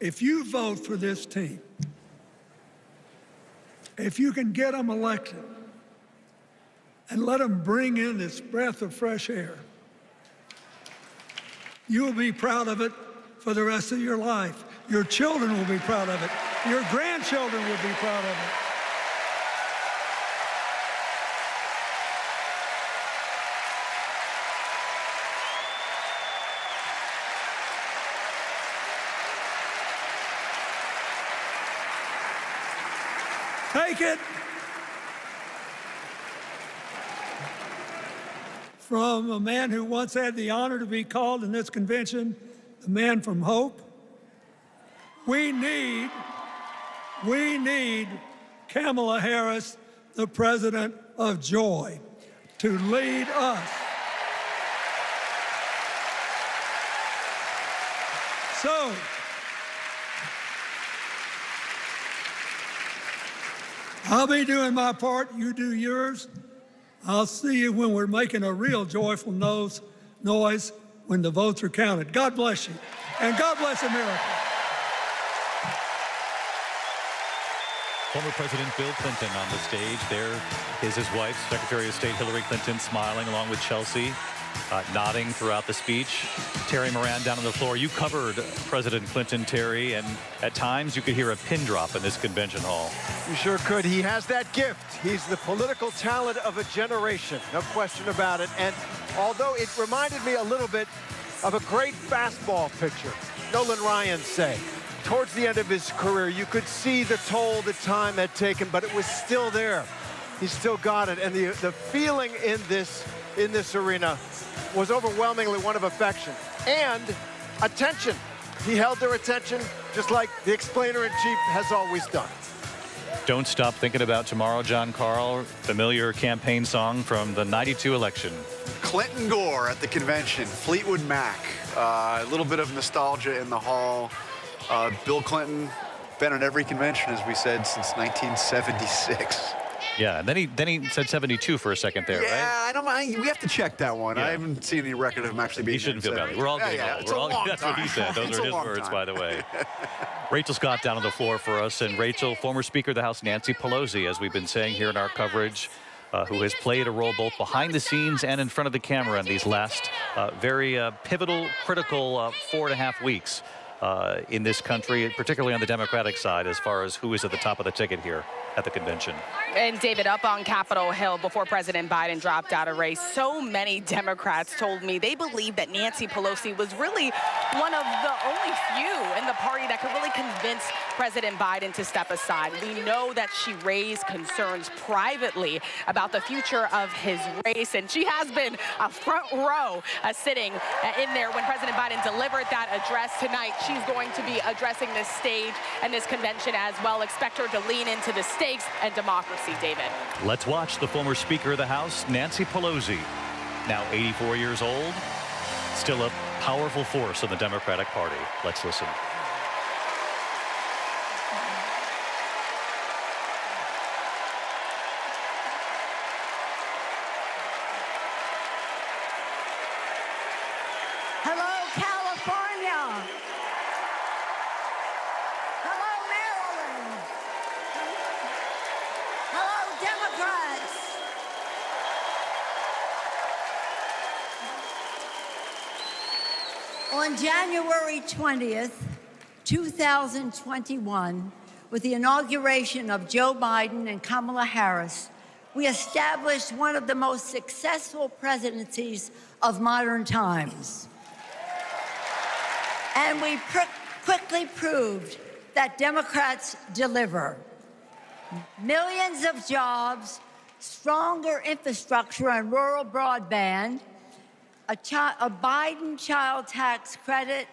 If you vote for this team, if you can get them elected and let them bring in this breath of fresh air, you will be proud of it for the rest of your life. Your children will be proud of it. Your grandchildren will be proud of it. Take it from a man who once had the honor to be called in this convention the man from hope. We need Kamala Harris, the president of joy, to lead us. So, I'll be doing my part, you do yours. I'll see you when we're making a real joyful noise when the votes are counted. God bless you, and God bless America. Former President Bill Clinton on the stage. There is his wife, Secretary of State Hillary Clinton, smiling along with Chelsea, nodding throughout the speech. Terry Moran down on the floor. You covered President Clinton, Terry, and at times you could hear a pin drop in this convention hall. You sure could. He has that gift. He's the political talent of a generation, no question about it. And although it reminded me a little bit of a great fastball pitcher, Nolan Ryan say, towards the end of his career, you could see the toll the time had taken, but it was still there. He still got it. And the feeling in this arena was overwhelmingly one of affection and attention. He held their attention just like the explainer-in-chief has always done. Don't Stop Thinking About Tomorrow, John Carl, familiar campaign song from the '92 election. Clinton Gore at the convention, Fleetwood Mac, a little bit of nostalgia in the hall. Bill Clinton, been at every convention, as we said, since 1976. Yeah, and then he said 72 for a second there, right? Yeah, I don't mind. We have to check that one. Yeah. I haven't seen any record of him actually being. He shouldn't feel bad. We're all getting old. That's what he said. Those are his words, by the way. Rachel Scott down on the floor for us, and Rachel, former Speaker of the House Nancy Pelosi, as we've been saying here in our coverage, who has played a role both behind the scenes and in front of the camera in these last very pivotal, critical 4.5 weeks in this country, particularly on the Democratic side, as far as who is at the top of the ticket here at the convention. And David, up on Capitol Hill before President Biden dropped out of race, so many Democrats told me they believe that Nancy Pelosi was really one of the only few in the party that could really convince President Biden to step aside. We know that she raised concerns privately about the future of his race, and she has been a front row sitting in there when President Biden delivered that address tonight. She's going to be addressing this stage and this convention as well. Expect her to lean into the stakes and democracy, David. Let's watch the former Speaker of the House, Nancy Pelosi, now 84 years old, still a powerful force in the Democratic Party. Let's listen. Hello, California. Hello, Maryland. Hello, Democrats. On January 20th, 2021, with the inauguration of Joe Biden and Kamala Harris, we established one of the most successful presidencies of modern times. And we quickly proved that Democrats deliver. Millions of jobs, stronger infrastructure and rural broadband, a Biden child tax credit,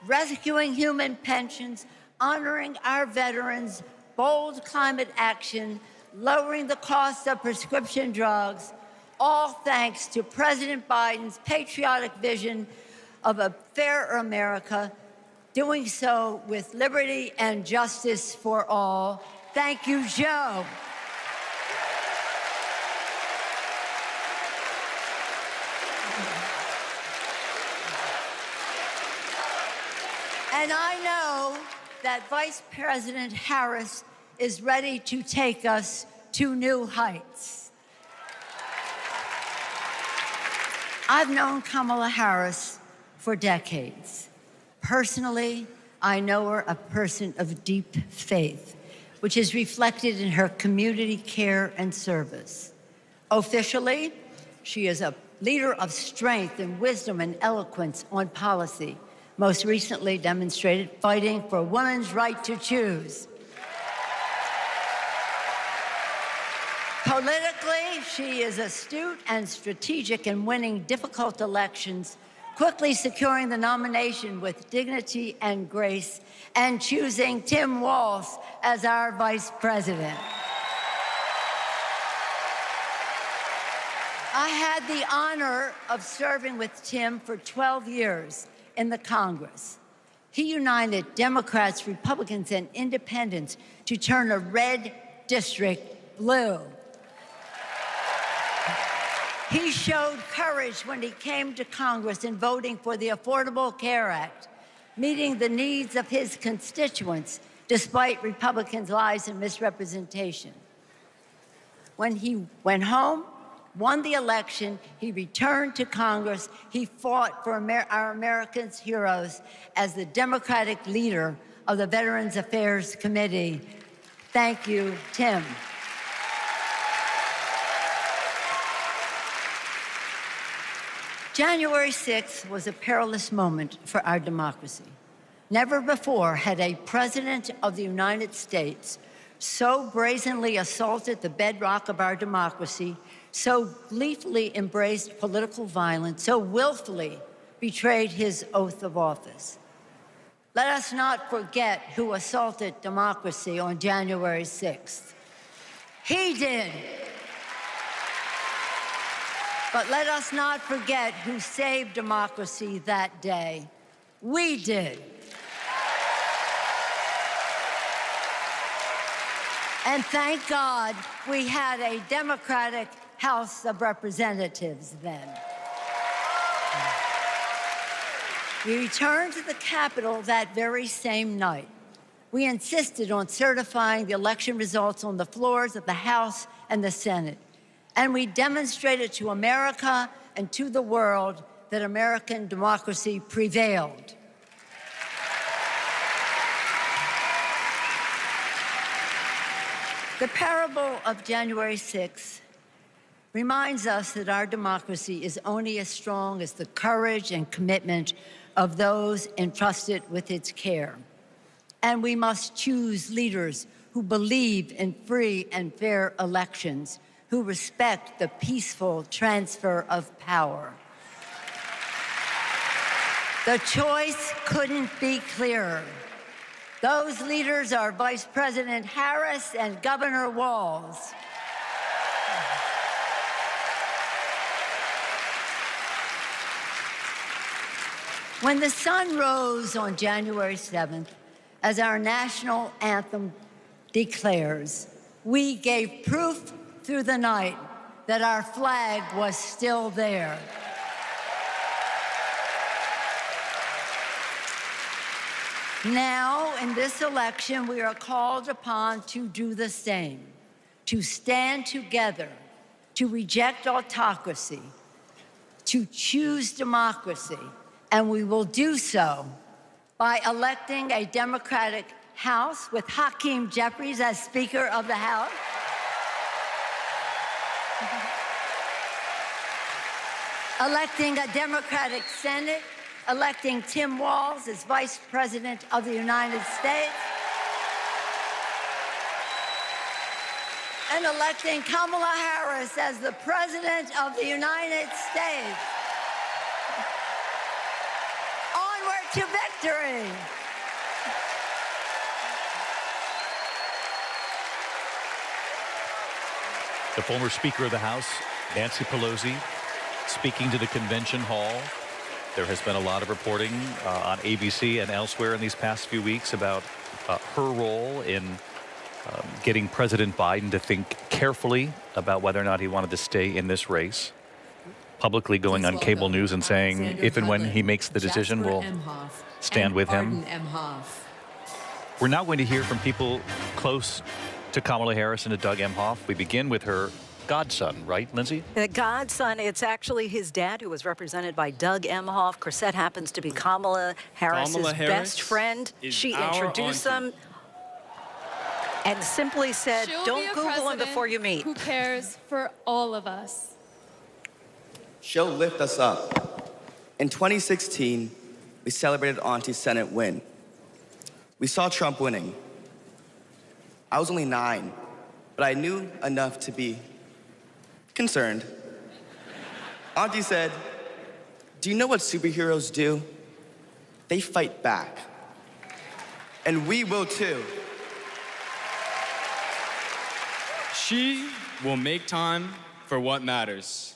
rescuing human pensions, honoring our veterans, bold climate action, lowering the cost of prescription drugs, all thanks to President Biden's patriotic vision of a fairer America, doing so with liberty and justice for all. Thank you, Joe. And I know that Vice President Harris is ready to take us to new heights. I've known Kamala Harris for decades. Personally, I know her a person of deep faith, which is reflected in her community care and service. Officially, she is a leader of strength and wisdom and eloquence on policy, most recently demonstrated fighting for women's right to choose. Politically, she is astute and strategic in winning difficult elections, quickly securing the nomination with dignity and grace, and choosing Tim Walz as our vice president. I had the honor of serving with Tim for 12 years in the Congress. He united Democrats, Republicans, and independents to turn a red district blue. He showed courage when he came to Congress in voting for the Affordable Care Act, meeting the needs of his constituents despite Republicans' lies and misrepresentation. When he went home, won the election, he returned to Congress. He fought for our Americans' heroes as the Democratic leader of the Veterans Affairs Committee. Thank you, Tim. January 6th was a perilous moment for our democracy. Never before had a president of the United States so brazenly assaulted the bedrock of our democracy, so gleefully embraced political violence, so willfully betrayed his oath of office. Let us not forget who assaulted democracy on January 6th. He did. But let us not forget who saved democracy that day. We did. And thank God we had a Democratic House of Representatives then. We returned to the Capitol that very same night. We insisted on certifying the election results on the floors of the House and the Senate. And we demonstrated to America and to the world that American democracy prevailed. The parable of January 6th reminds us that our democracy is only as strong as the courage and commitment of those entrusted with its care. And we must choose leaders who believe in free and fair elections, who respect the peaceful transfer of power. The choice couldn't be clearer. Those leaders are Vice President Harris and Governor Walz. When the sun rose on January 7th, as our national anthem declares, we gave proof through the night that our flag was still there. Now, in this election, we are called upon to do the same, to stand together, to reject autocracy, to choose democracy, and we will do so by electing a Democratic House with Hakeem Jeffries as Speaker of the House, electing a Democratic Senate, electing Tim Walz as Vice President of the United States, and electing Kamala Harris as the President of the United States. Onward to victory! The former Speaker of the House, Nancy Pelosi, speaking to the convention hall. There has been a lot of reporting on ABC and elsewhere in these past few weeks about her role in getting President Biden to think carefully about whether or not he wanted to stay in this race. Publicly going on cable news and saying if and when he makes the decision, we'll stand with him. We're now going to hear from people close to Kamala Harris and to Doug Emhoff. We begin with her godson, right, Linsey? The godson, it's actually his dad, who was represented by Doug Emhoff. Chrisette happens to be Kamala Harris's best friend. She introduced them and simply said, don't Google him before you meet. Who cares for all of us? She'll lift us up. In 2016, we celebrated Auntie's Senate win. We saw Trump winning. I was only 9, but I knew enough to be concerned. Auntie said, do you know what superheroes do? They fight back. And we will too. She will make time for what matters.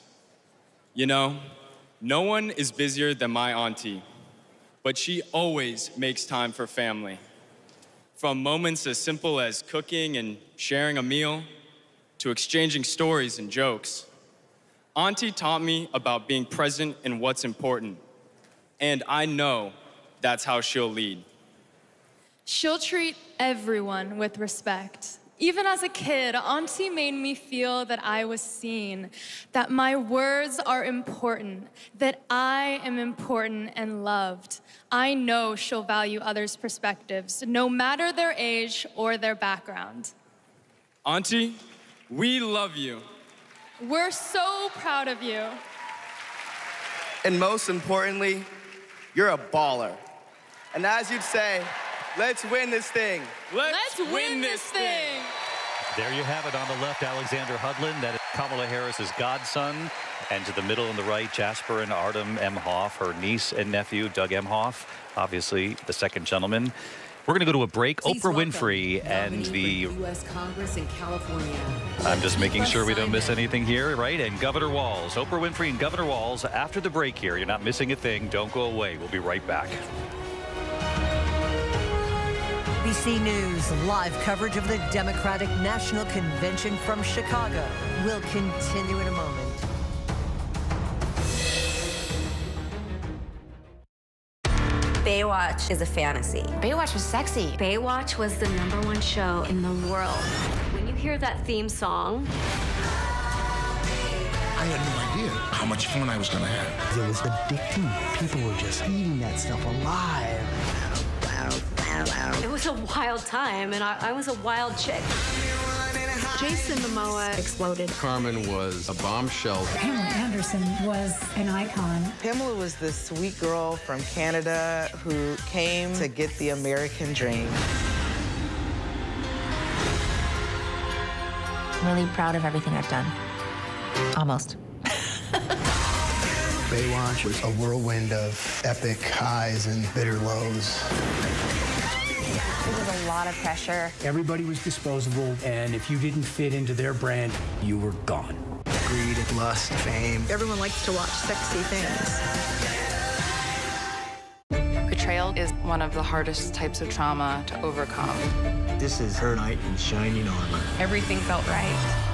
You know, no one is busier than my auntie, but she always makes time for family. From moments as simple as cooking and sharing a meal to exchanging stories and jokes. Auntie taught me about being present in what's important, and I know that's how she'll lead. She'll treat everyone with respect. Even as a kid, Auntie made me feel that I was seen, that my words are important, that I am important and loved. I know she'll value others' perspectives, no matter their age or their background. Auntie, we love you. We're so proud of you. And most importantly, you're a baller. And as you'd say, let's win this thing. Let's win this thing. There you have it. On the left, Alexander Hudlin. That is Kamala Harris's godson. And to the middle and the right, Jasper and Artem Emhoff, her niece and nephew, Doug Emhoff, obviously the second gentleman. We're going to go to a break. Please Oprah welcome Winfrey and the U.S. Congress in California. I'm just making sure we don't miss anything here, right? And Governor Walz. Oprah Winfrey and Governor Walz after the break here. You're not missing a thing. Don't go away. We'll be right back. ABC News live coverage of the Democratic National Convention from Chicago will continue in a moment. Baywatch is a fantasy. Baywatch was sexy. Baywatch was the #1 show in the world. When you hear that theme song, I had no idea how much fun I was going to have. It was addicting. People were just eating that stuff alive. it was a wild time, and I was a wild chick. Jason Momoa exploded. Carmen was a bombshell. Pamela Anderson was an icon. Pamela was the sweet girl from Canada who came to get the American dream. Really proud of everything I've done. Almost. Baywatch was a whirlwind of epic highs and bitter lows. It was a lot of pressure. Everybody was disposable, and if you didn't fit into their brand, you were gone. Greed, lust, fame. Everyone likes to watch sexy things. Betrayal is one of the hardest types of trauma to overcome. This is her knight in shining armor. Everything felt right.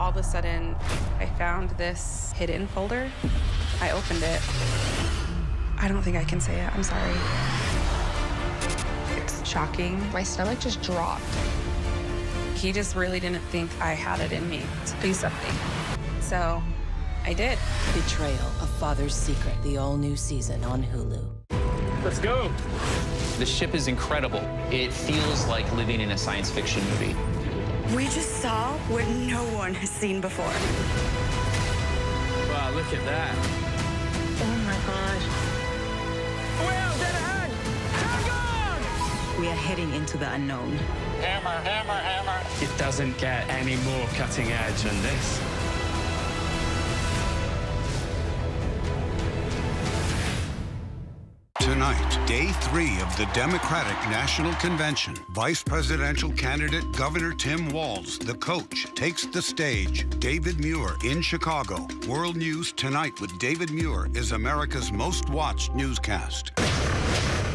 All of a sudden, I found this hidden folder. I opened it. I don't think I can say it. I'm sorry. It's shocking. My stomach just dropped. He just really didn't think I had it in me to do something. So I did. Betrayal, A Father's Secret, the all-new season on Hulu. Let's go. The ship is incredible. It feels like living in a science fiction movie. We just saw what no one has seen before. Wow, look at that. Oh my gosh. Well, dead ahead. Tag on! We are heading into the unknown. Hammer, hammer, hammer. It doesn't get any more cutting edge than this. tonight, day 3 of the Democratic National Convention. Vice presidential candidate Governor Tim Walz, the coach, takes the stage. David Muir in Chicago. World News Tonight with David Muir is America's most watched newscast.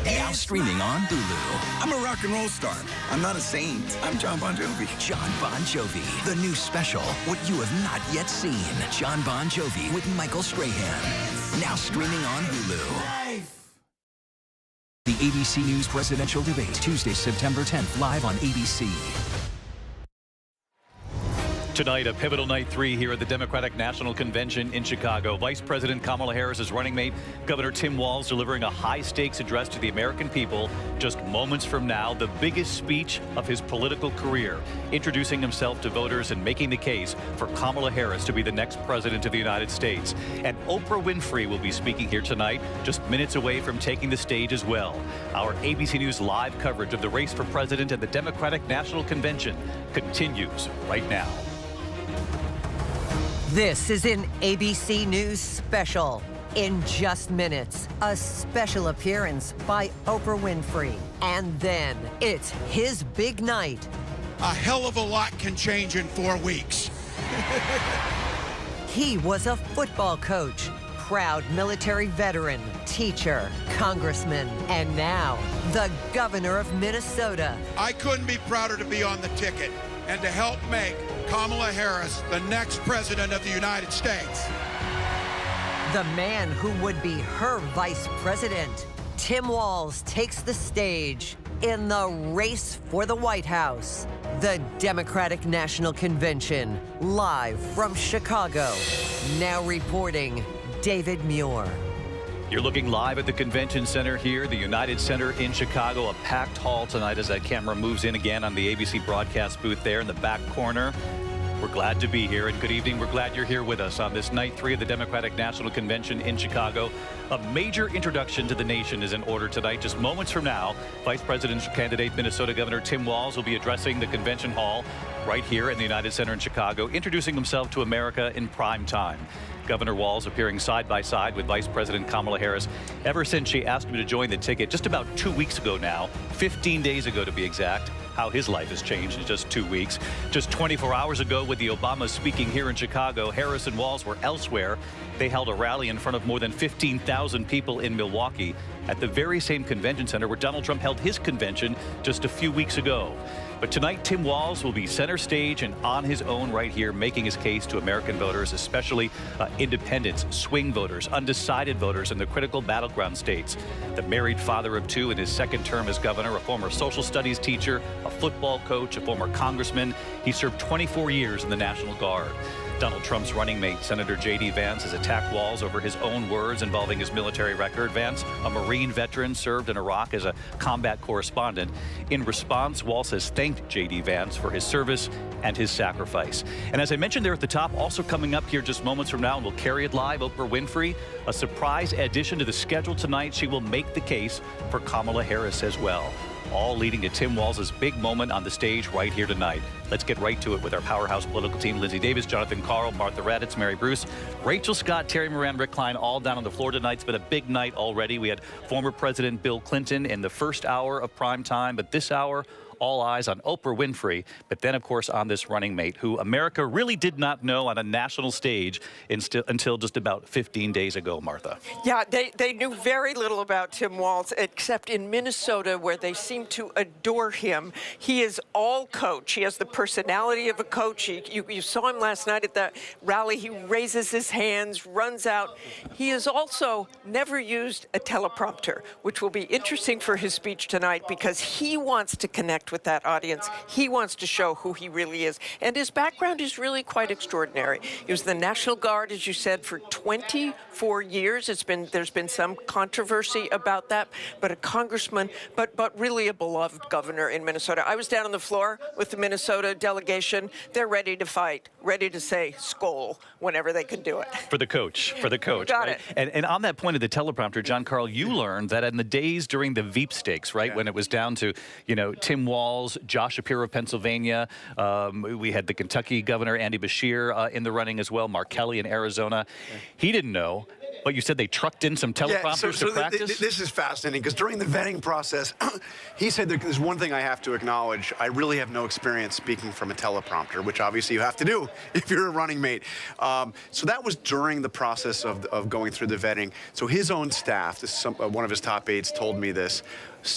Now streaming on Hulu. I'm a rock and roll star. I'm not a saint. I'm John Bon Jovi. John Bon Jovi. The new special, what you have not yet seen. John Bon Jovi with Michael Strahan. Now streaming on Hulu. The ABC News presidential debate, Tuesday, September 10th, live on ABC. Tonight, a pivotal night 3 here at the Democratic National Convention in Chicago. Vice President Kamala Harris's running mate, Governor Tim Walz, delivering a high-stakes address to the American people just moments from now, the biggest speech of his political career, introducing himself to voters and making the case for Kamala Harris to be the next president of the United States. And Oprah Winfrey will be speaking here tonight, just minutes away from taking the stage as well. Our ABC News live coverage of the race for president at the Democratic National Convention continues right now. This is an ABC News special. In just minutes, a special appearance by Oprah Winfrey. And then it's his big night. A hell of a lot can change in 4 weeks. He was a football coach, proud military veteran, teacher, congressman, and now the governor of Minnesota. I couldn't be prouder to be on the ticket and to help make Kamala Harris the next president of the United States. The man who would be her vice president, Tim Walz, takes the stage in the race for the White House. The Democratic National Convention, live from Chicago. Now reporting, David Muir. You're looking live at the Convention Center here, the United Center in Chicago, a packed hall tonight as that camera moves in again on the ABC broadcast booth there in the back corner. We're glad to be here, and good evening. We're glad you're here with us on this night 3 of the Democratic National Convention in Chicago. A major introduction to the nation is in order tonight. Just moments from now, Vice Presidential candidate Minnesota Governor Tim Walz will be addressing the convention hall right here in the United Center in Chicago, introducing himself to America in prime time. Governor Walz appearing side by side with Vice President Kamala Harris ever since she asked him to join the ticket just about 2 weeks ago now, 15 days ago to be exact. How his life has changed in just 2 weeks. Just 24 hours ago, with the Obamas speaking here in Chicago, Harris and Walz were elsewhere. They held a rally in front of more than 15,000 people in Milwaukee at the very same convention center where Donald Trump held his convention just a few weeks ago. But tonight, Tim Walz will be center stage and on his own right here, making his case to American voters, especially independents, swing voters, undecided voters in the critical battleground states. The married father of 2 in his second term as governor, a former social studies teacher, a football coach, a former congressman. He served 24 years in the National Guard. Donald Trump's running mate, Senator J.D. Vance, has attacked Walz over his own words involving his military record. Vance, a Marine veteran, served in Iraq as a combat correspondent. In response, Walz has thanked J.D. Vance for his service and his sacrifice. And as I mentioned there at the top, also coming up here just moments from now, and we'll carry it live, Oprah Winfrey, a surprise addition to the schedule tonight. She will make the case for Kamala Harris as well. All leading to Tim Walz's big moment on the stage right here tonight. Let's get right to it with our powerhouse political team. Linsey Davis, Jonathan Karl, Martha Raddatz, Mary Bruce, Rachel Scott, Terry Moran, Rick Klein, all down on the floor tonight. It's been a big night already. We had former President Bill Clinton in the first hour of prime time, but this hour, all eyes on Oprah Winfrey, but then, of course, on this running mate who America really did not know on a national stage until just about 15 days ago, Martha. Yeah, they knew very little about Tim Walz, except in Minnesota, where they seem to adore him. He is all coach. He has the personality of a coach. You saw him last night at the rally. He raises his hands, runs out. He has also never used a teleprompter, which will be interesting for his speech tonight because he wants to connect with that audience. He wants to show who he really is. And his background is really quite extraordinary. He was the National Guard, as you said, for 24 years. There's been some controversy about that, but a congressman, but really a beloved governor in Minnesota. I was down on the floor with the Minnesota delegation. They're ready to fight, ready to say "Skol" whenever they can do it. For the coach. Got right? it. And on that point of the teleprompter, John Karl, you learned that in the days during the Veep stakes, right, when it was down to, Tim Walz, Josh Shapiro of Pennsylvania. We had the Kentucky governor, Andy Beshear, in the running as well, Mark Kelly in Arizona. He didn't know, But you said they trucked in some teleprompters to practice? This is fascinating because during the vetting process, he said there's one thing I have to acknowledge. I really have no experience speaking from a teleprompter, which obviously you have to do if you're a running mate. So that was during the process of going through the vetting. So his own staff, one of his top aides told me this,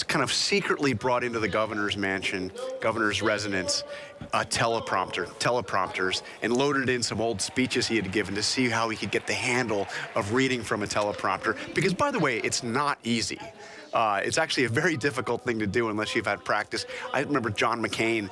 kind of secretly brought into the governor's mansion, governor's residence, teleprompters, and loaded in some old speeches he had given to see how he could get the handle of reading from a teleprompter. Because, by the way, it's not easy. It's actually a very difficult thing to do unless you've had practice. I remember John McCain,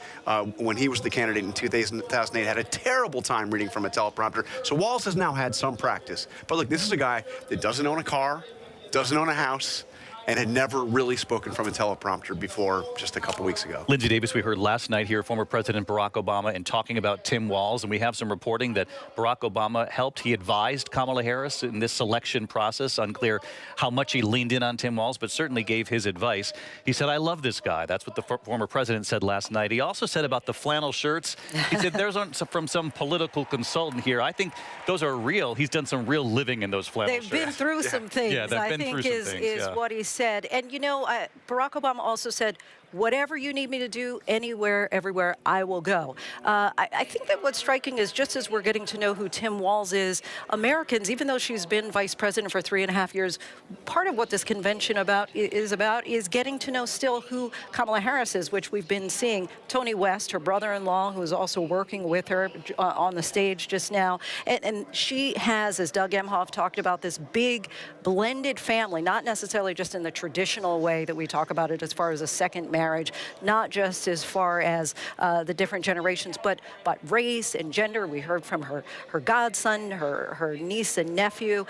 when he was the candidate in 2008, had a terrible time reading from a teleprompter. So Walz has now had some practice. But look, this is a guy that doesn't own a car, doesn't own a house, and had never really spoken from a teleprompter before just a couple weeks ago. Linsey Davis, we heard last night here former President Barack Obama and talking about Tim Walz, and we have some reporting that Barack Obama he advised Kamala Harris in this selection process. Unclear how much he leaned in on Tim Walz, but certainly gave his advice. He said, I love this guy. That's what the former president said last night. He also said about the flannel shirts, he said, there's from some political consultant here. I think those are real. He's done some real living in those flannel shirts. They've been through some things, I think is what he said. And, you know, Barack Obama also said, whatever you need me to do, anywhere, everywhere, I will go. I think that what's striking is just as we're getting to know who Tim Walz is, Americans, even though she's been vice president for 3.5 years, part of what this convention is getting to know still who Kamala Harris is, which we've been seeing. Tony West, her brother-in-law, who is also working with her on the stage just now. And she has, as Doug Emhoff talked about, this big blended family, not necessarily just in the traditional way that we talk about it as far as a second marriage, not just as far as the different generations, but race and gender. We heard from her godson, her niece and nephew,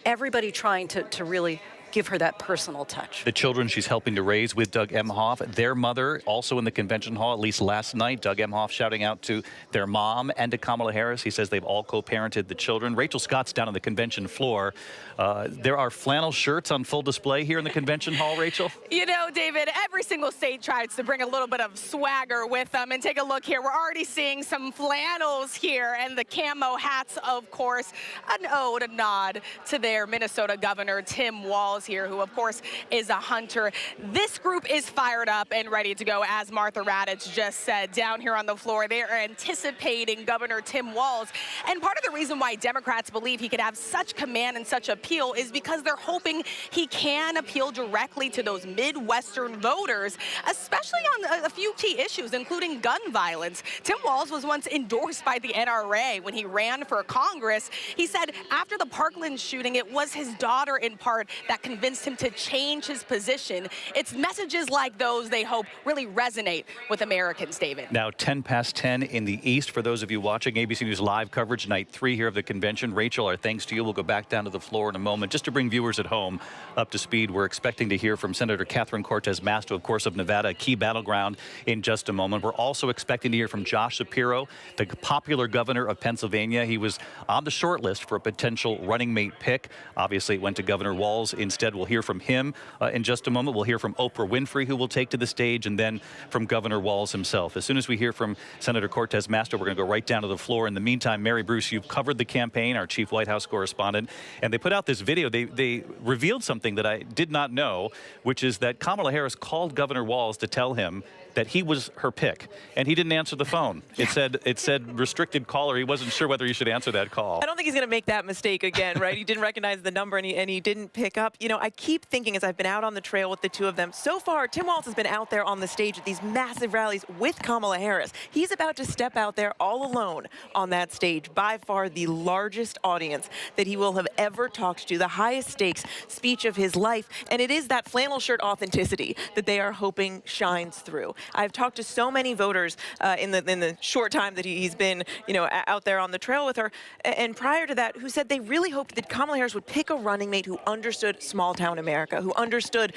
everybody trying to really give her that personal touch. The children she's helping to raise with Doug Emhoff, their mother also in the convention hall, at least last night. Doug Emhoff shouting out to their mom and to Kamala Harris. He says they've all co-parented the children. Rachel Scott's down on the convention floor. There are flannel shirts on full display here in the convention hall, Rachel? You know, David, every single state tries to bring a little bit of swagger with them. And take a look here. We're already seeing some flannels here and the camo hats, of course. An ode, a nod to their Minnesota governor, Tim Walz here, who of course is a hunter. This group is fired up and ready to go, as Martha Raddatz just said. Down here on the floor, they are anticipating Governor Tim Walz. And part of the reason why Democrats believe he could have such command and such appeal is because they're hoping he can appeal directly to those Midwestern voters, especially on a few key issues, including gun violence. Tim Walz was once endorsed by the NRA when he ran for Congress. He said after the Parkland shooting, it was his daughter in part that convinced him to change his position. It's messages like those they hope really resonate with Americans, David. Now 10 past 10 in the East. For those of you watching ABC News live coverage, night 3 here of the convention. Rachel, our thanks to you. We'll go back down to the floor in a moment. Just to bring viewers at home up to speed, we're expecting to hear from Senator Catherine Cortez Masto, of course, of Nevada, a key battleground, in just a moment. We're also expecting to hear from Josh Shapiro, the popular governor of Pennsylvania. He was on the short list for a potential running mate pick. Obviously, it went to Governor Walz instead. We'll hear from him in just a moment. We'll hear from Oprah Winfrey, who will take to the stage, and then from Governor Walz himself. As soon as we hear from Senator Cortez Masto, we're going to go right down to the floor. In the meantime, Mary Bruce, you've covered the campaign, our chief White House correspondent, and they put out this video. They revealed something that I did not know, which is that Kamala Harris called Governor Walz to tell him that he was her pick, and he didn't answer the phone. It said restricted caller. He wasn't sure whether he should answer that call. I don't think he's going to make that mistake again, right? He didn't recognize the number, and he didn't pick up. You know, I keep thinking as I've been out on the trail with the two of them, so far, Tim Walz has been out there on the stage at these massive rallies with Kamala Harris. He's about to step out there all alone on that stage, by far the largest audience that he will have ever talked to, the highest stakes speech of his life, and it is that flannel shirt authenticity that they are hoping shines through. I've talked to so many voters in the short time that he's been, you know, out there on the trail with her, and prior to that, who said they really hoped that Kamala Harris would pick a running mate who understood small-town America, who understood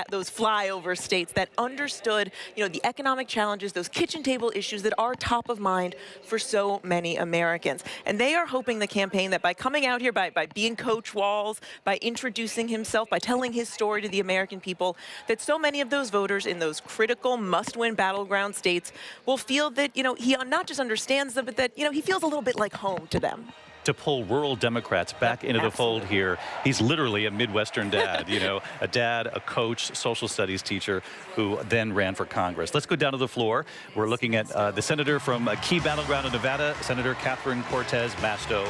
those flyover states, that understood, you know, the economic challenges, those kitchen table issues that are top of mind for so many Americans. And they are hoping the campaign that by coming out here, by being Coach Walz, by introducing himself, by telling his story to the American people, that so many of those voters in those critical must-win battleground states will feel that, you know, he not just understands them, but that, you know, he feels a little bit like home to them. to pull rural Democrats back into the fold here. He's literally a Midwestern dad, you know, a dad, a coach, social studies teacher who then ran for Congress. Let's go down to the floor. We're looking at the senator from a key battleground in Nevada, Senator Catherine Cortez Masto.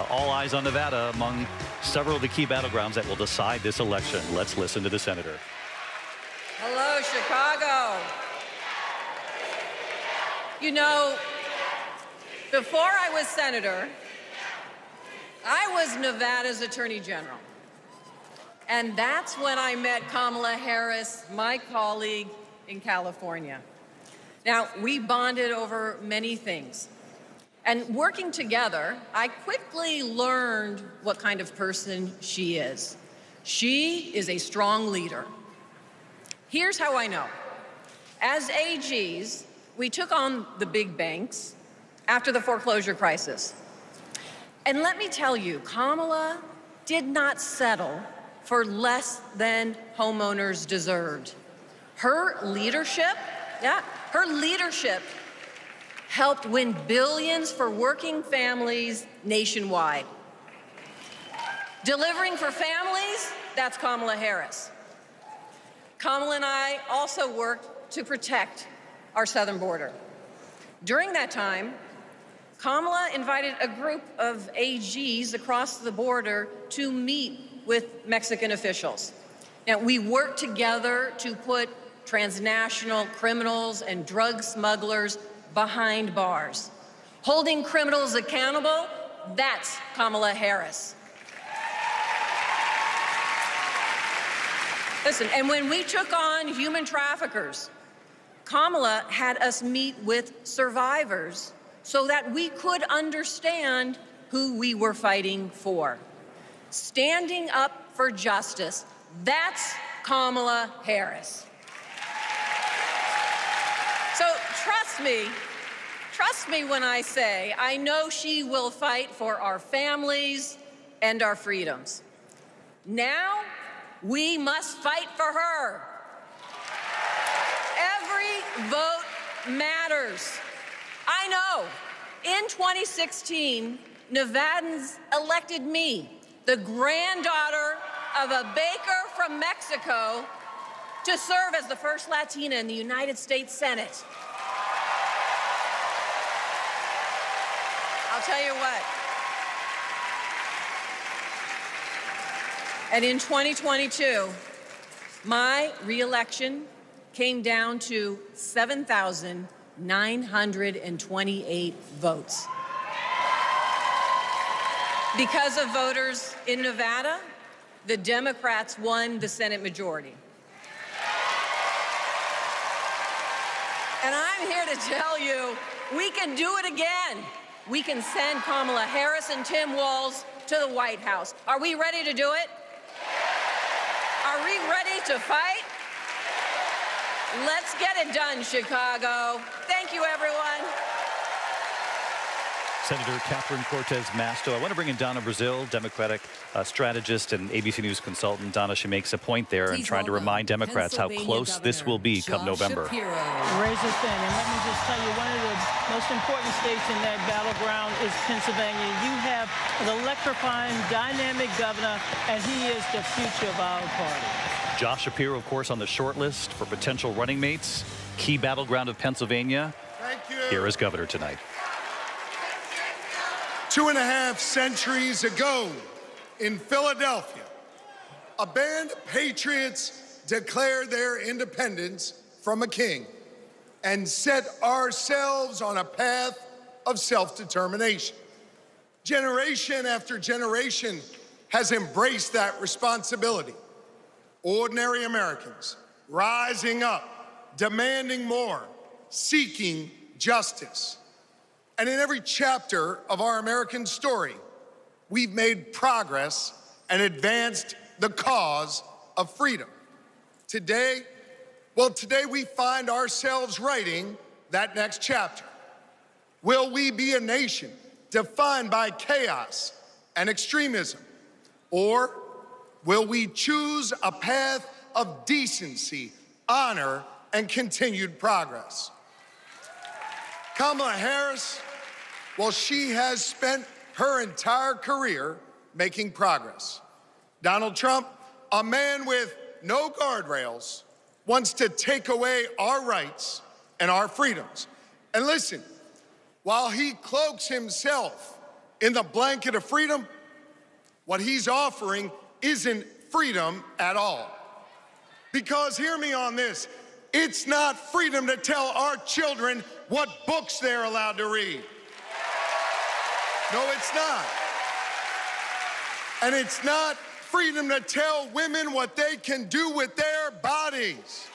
All eyes on Nevada among several of the key battlegrounds that will decide this election. Let's listen to the senator. Hello, Chicago. You know, before I was senator, I was Nevada's Attorney General. And that's when I met Kamala Harris, my colleague in California. Now, we bonded over many things. And working together, I quickly learned what kind of person she is. She is a strong leader. Here's how I know. As AGs, we took on the big banks after the foreclosure crisis. And let me tell you, Kamala did not settle for less than homeowners deserved. Her leadership helped win billions for working families nationwide. Delivering for families, that's Kamala Harris. Kamala and I also worked to protect our southern border. During that time, Kamala invited a group of AGs across the border to meet with Mexican officials. Now, we worked together to put transnational criminals and drug smugglers behind bars. Holding criminals accountable, that's Kamala Harris. Listen, and when we took on human traffickers, Kamala had us meet with survivors so that we could understand who we were fighting for. Standing up for justice, that's Kamala Harris. So trust me when I say I know she will fight for our families and our freedoms. Now, we must fight for her. Every vote matters. I know. In 2016, Nevadans elected me, the granddaughter of a baker from Mexico, to serve as the first Latina in the United States Senate. I'll tell you what. And in 2022, my re-election came down to 7,928 votes. Because of voters in Nevada, the Democrats won the Senate majority. And I'm here to tell you, we can do it again. We can send Kamala Harris and Tim Walz to the White House. Are we ready to do it? Are we ready to fight? Let's get it done, Chicago. Thank you, everyone. Senator Catherine Cortez Masto. I want to bring in Donna Brazil, Democratic strategist and ABC News consultant. Donna, she makes a point there and trying to remind Democrats how close this will be come November. Razor thin. And let me just tell you, one of the most important states in that battleground is Pennsylvania. You have an electrifying, dynamic governor, and he is the future of our party. Josh Shapiro, of course, on the short list for potential running mates. Key battleground of Pennsylvania. Thank you. Here is Governor tonight. 2.5 centuries ago in Philadelphia, a band of patriots declared their independence from a king and set ourselves on a path of self-determination. Generation after generation has embraced that responsibility. Ordinary Americans rising up, demanding more, seeking justice. And in every chapter of our American story, we've made progress and advanced the cause of freedom. Today we find ourselves writing that next chapter. Will we be a nation defined by chaos and extremism? Or will we choose a path of decency, honor, and continued progress? Kamala Harris, well, she has spent her entire career making progress. Donald Trump, a man with no guardrails, wants to take away our rights and our freedoms. And listen, while he cloaks himself in the blanket of freedom, what he's offering isn't freedom at all. Because hear me on this, it's not freedom to tell our children what books they're allowed to read. No, it's not. And it's not freedom to tell women what they can do with their bodies.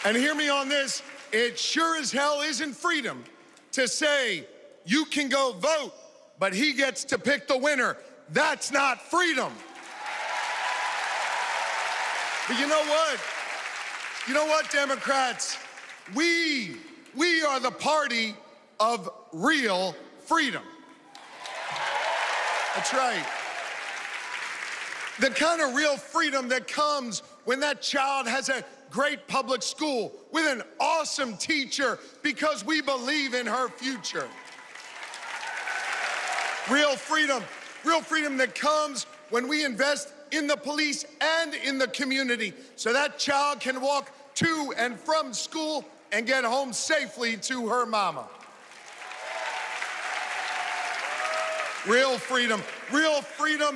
And hear me on this, it sure as hell isn't freedom to say you can go vote, but he gets to pick the winner. That's not freedom. But you know what? You know what, Democrats? We are the party of real freedom. That's right. The kind of real freedom that comes when that child has a great public school with an awesome teacher because we believe in her future. Real freedom that comes when we invest in the police and in the community so that child can walk to and from school and get home safely to her mama. Real freedom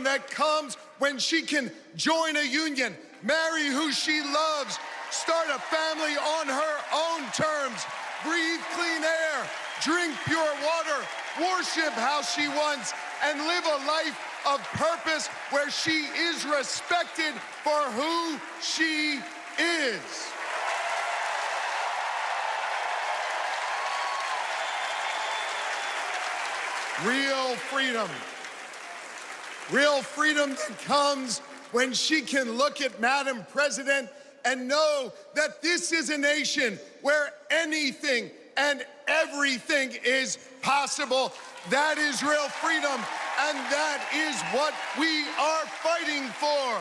that comes when she can join a union, marry who she loves, start a family on her own terms, breathe clean air, drink pure water, worship how she wants, and live a life of purpose where she is respected for who she is. Real freedom that comes when she can look at Madam President and know that this is a nation where anything and everything is possible. That is real freedom, and that is what we are fighting for.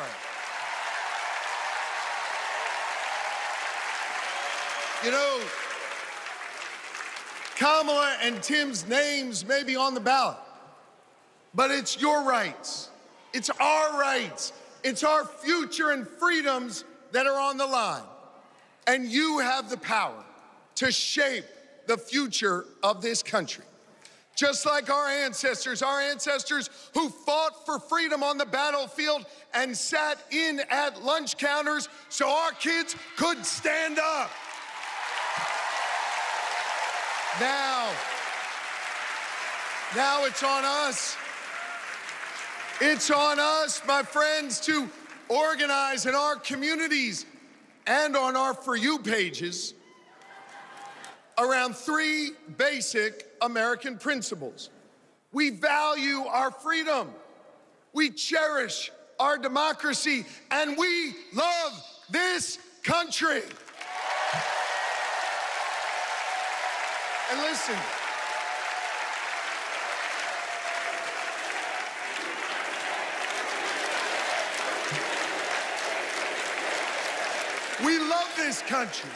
You know, Kamala and Tim's names may be on the ballot, but it's your rights. It's our rights. It's our future and freedoms that are on the line. And you have the power to shape the future of this country. Just like our ancestors who fought for freedom on the battlefield and sat in at lunch counters so our kids could stand up. Now it's on us. It's on us, my friends, to organize in our communities and on our For You pages around three basic American principles. We value our freedom, we cherish our democracy, and we love this country. And listen, we love this country.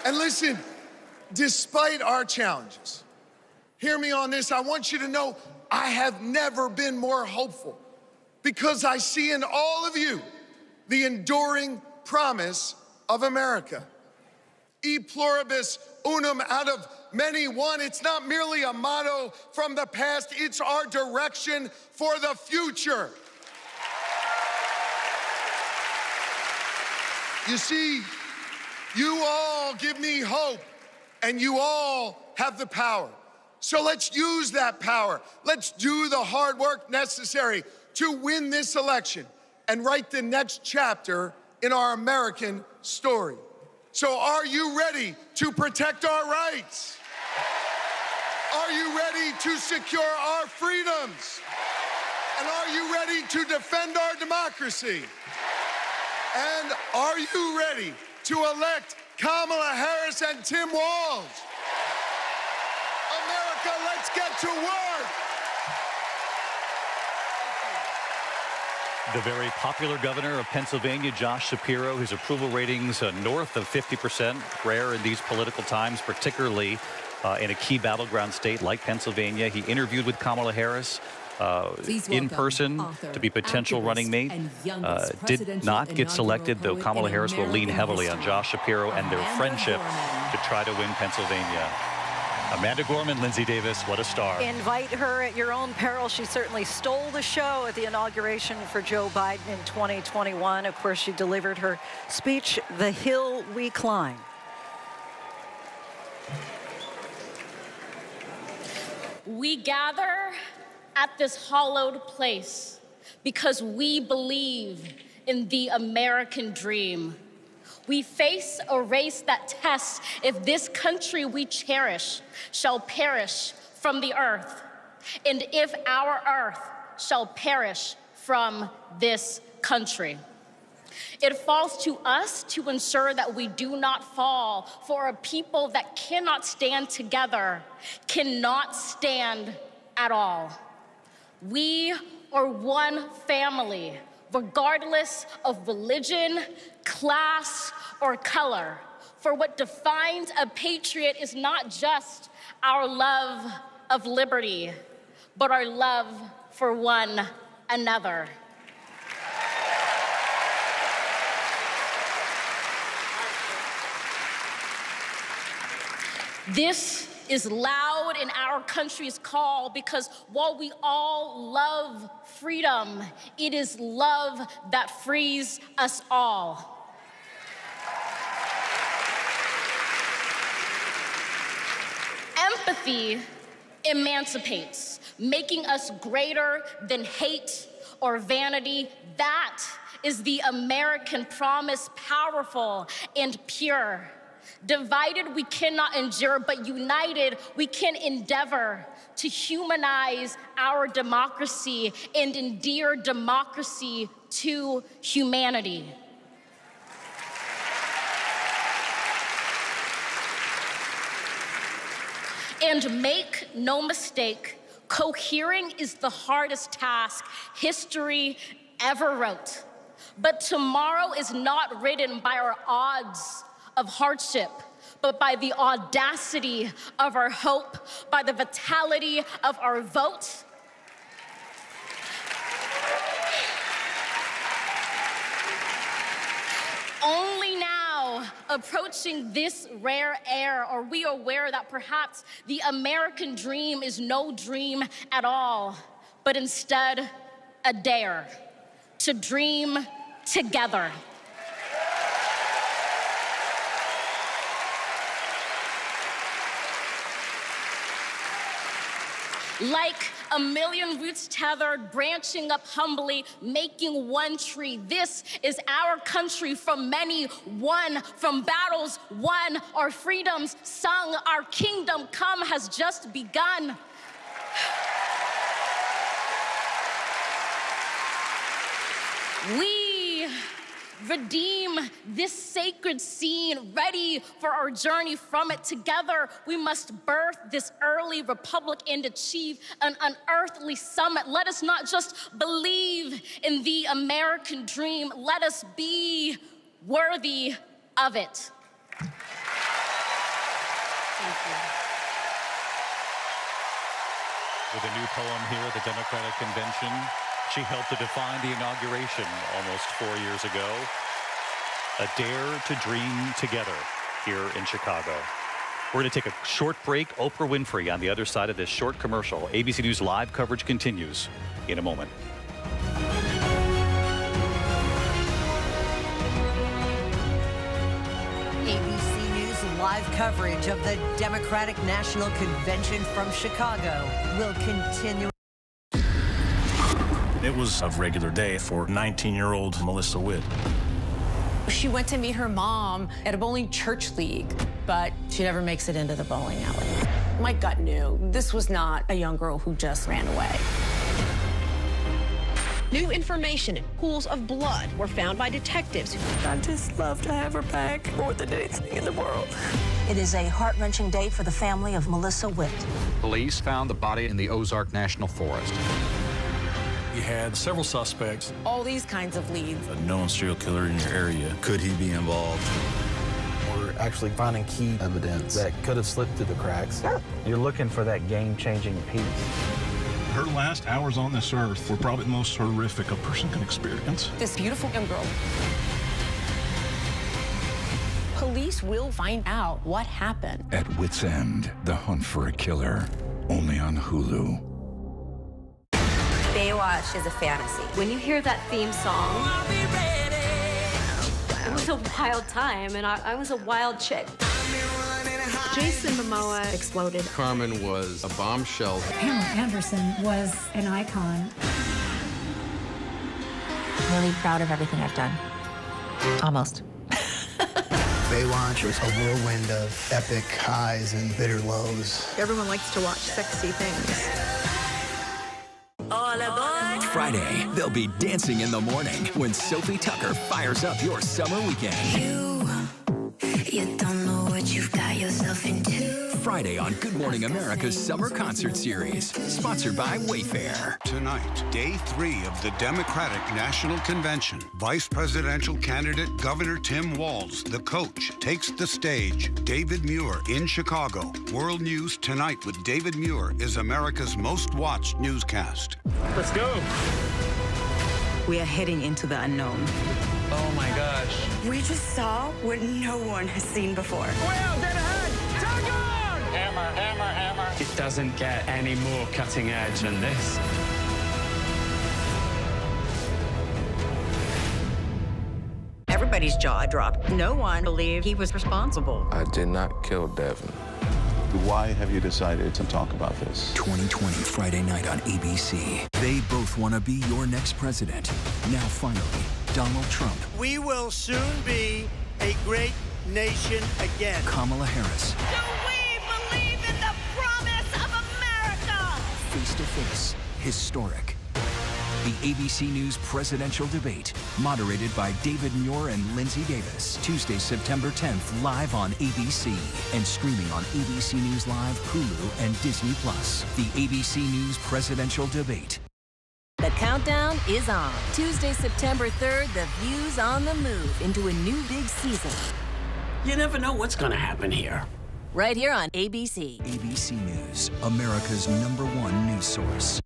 And listen, despite our challenges, hear me on this, I want you to know I have never been more hopeful because I see in all of you the enduring promise of America. E pluribus unum, out of many one. It's not merely a motto from the past, it's our direction for the future. You see, you all give me hope, and you all have the power. So let's use that power. Let's do the hard work necessary to win this election and write the next chapter in our American story. So are you ready to protect our rights? Are you ready to secure our freedoms? And are you ready to defend our democracy? And are you ready to elect Kamala Harris and Tim Walz? America, let's get to work. The very popular governor of Pennsylvania, Josh Shapiro, his approval ratings north of 50%, rare in these political times, particularly in a key battleground state like Pennsylvania. He interviewed with Kamala Harris in person to be potential running mate. Did not get selected, though Kamala Harris will lean heavily on Josh Shapiro and their friendship to try to win Pennsylvania. Amanda Gorman, Linsey Davis, what a star. Invite her at your own peril. She certainly stole the show at the inauguration for Joe Biden in 2021. Of course, she delivered her speech, "The Hill We Climb." We gather at this hallowed place because we believe in the American dream. We face a race that tests if this country we cherish shall perish from the earth, and if our earth shall perish from this country. It falls to us to ensure that we do not fall, for a people that cannot stand together cannot stand at all. We are one family, regardless of religion, class, or color. For what defines a patriot is not just our love of liberty, but our love for one another. This is loud in our country's call because while we all love freedom, it is love that frees us all. Empathy emancipates, making us greater than hate or vanity. That is the American promise, powerful and pure. Divided, we cannot endure, but united, we can endeavor to humanize our democracy and endear democracy to humanity. And make no mistake, cohering is the hardest task history ever wrote. But tomorrow is not written by our odds of hardship, but by the audacity of our hope, by the vitality of our vote. Only now, approaching this rare air, are we aware that perhaps the American dream is no dream at all, but instead a dare to dream together. Like a million roots tethered, branching up humbly, making one tree. This is our country from many, one, from battles won, our freedoms sung, our kingdom come has just begun. We redeem this sacred scene, ready for our journey from it. Together, we must birth this early republic and achieve an unearthly summit. Let us not just believe in the American dream, let us be worthy of it. Thank you. With a new poem here at the Democratic Convention, she helped to define the inauguration almost 4 years ago. A dare to dream together here in Chicago. We're going to take a short break. Oprah Winfrey on the other side of this short commercial. ABC News live coverage continues in a moment. ABC News live coverage of the Democratic National Convention from Chicago will continue. It was a regular day for 19-year-old Melissa Witt. She went to meet her mom at a bowling church league, but she never makes it into the bowling alley. My gut knew this was not a young girl who just ran away. New information and pools of blood were found by detectives. I'd just love to have her back more than anything in the world. It is a heart-wrenching day for the family of Melissa Witt. Police found the body in the Ozark National Forest. You had several suspects. All these kinds of leads. A known serial killer in your area. Could he be involved? We're actually finding key evidence that could have slipped through the cracks. You're looking for that game-changing piece. Her last hours on this earth were probably the most horrific a person can experience. This beautiful young girl. Police will find out what happened. At Wit's End, the hunt for a killer. Only on Hulu. Baywatch is a fantasy. When you hear that theme song, it was a wild time, and I was a wild chick. Jason Momoa exploded. Carmen was a bombshell. Pamela Anderson was an icon. I'm really proud of everything I've done. Almost. Baywatch was a whirlwind of epic highs and bitter lows. Everyone likes to watch sexy things. All aboard! Friday, they'll be dancing in the morning when Sophie Tucker fires up your summer weekend. You don't know what you've got yourself into. Friday on Good Morning America's Summer Concert Series, sponsored by Wayfair. Tonight, day 3 of the Democratic National Convention. Vice presidential candidate Governor Tim Walz, the coach, takes the stage. David Muir in Chicago. World News Tonight with David Muir is America's most watched newscast. Let's go. We are heading into the unknown. Oh my gosh. We just saw what no one has seen before. Well, dead ahead! Tag on! Hammer, hammer, hammer. It doesn't get any more cutting edge than this. Everybody's jaw dropped. No one believed he was responsible. I did not kill Devin. Why have you decided to talk about this? 2020, Friday night on ABC. They both want to be your next president. Now, finally, Donald Trump. We will soon be a great nation again. Kamala Harris. Do we believe in the promise of America? Face to face, historic. The ABC News presidential debate, moderated by David Muir and Linsey Davis. Tuesday, September 10th, live on ABC and streaming on ABC News Live, Hulu, and Disney+. The ABC News presidential debate. The countdown is on. Tuesday, September 3rd, the view's on the move into a new big season. You never know what's going to happen here. Right here on ABC. ABC News, America's #1 news source.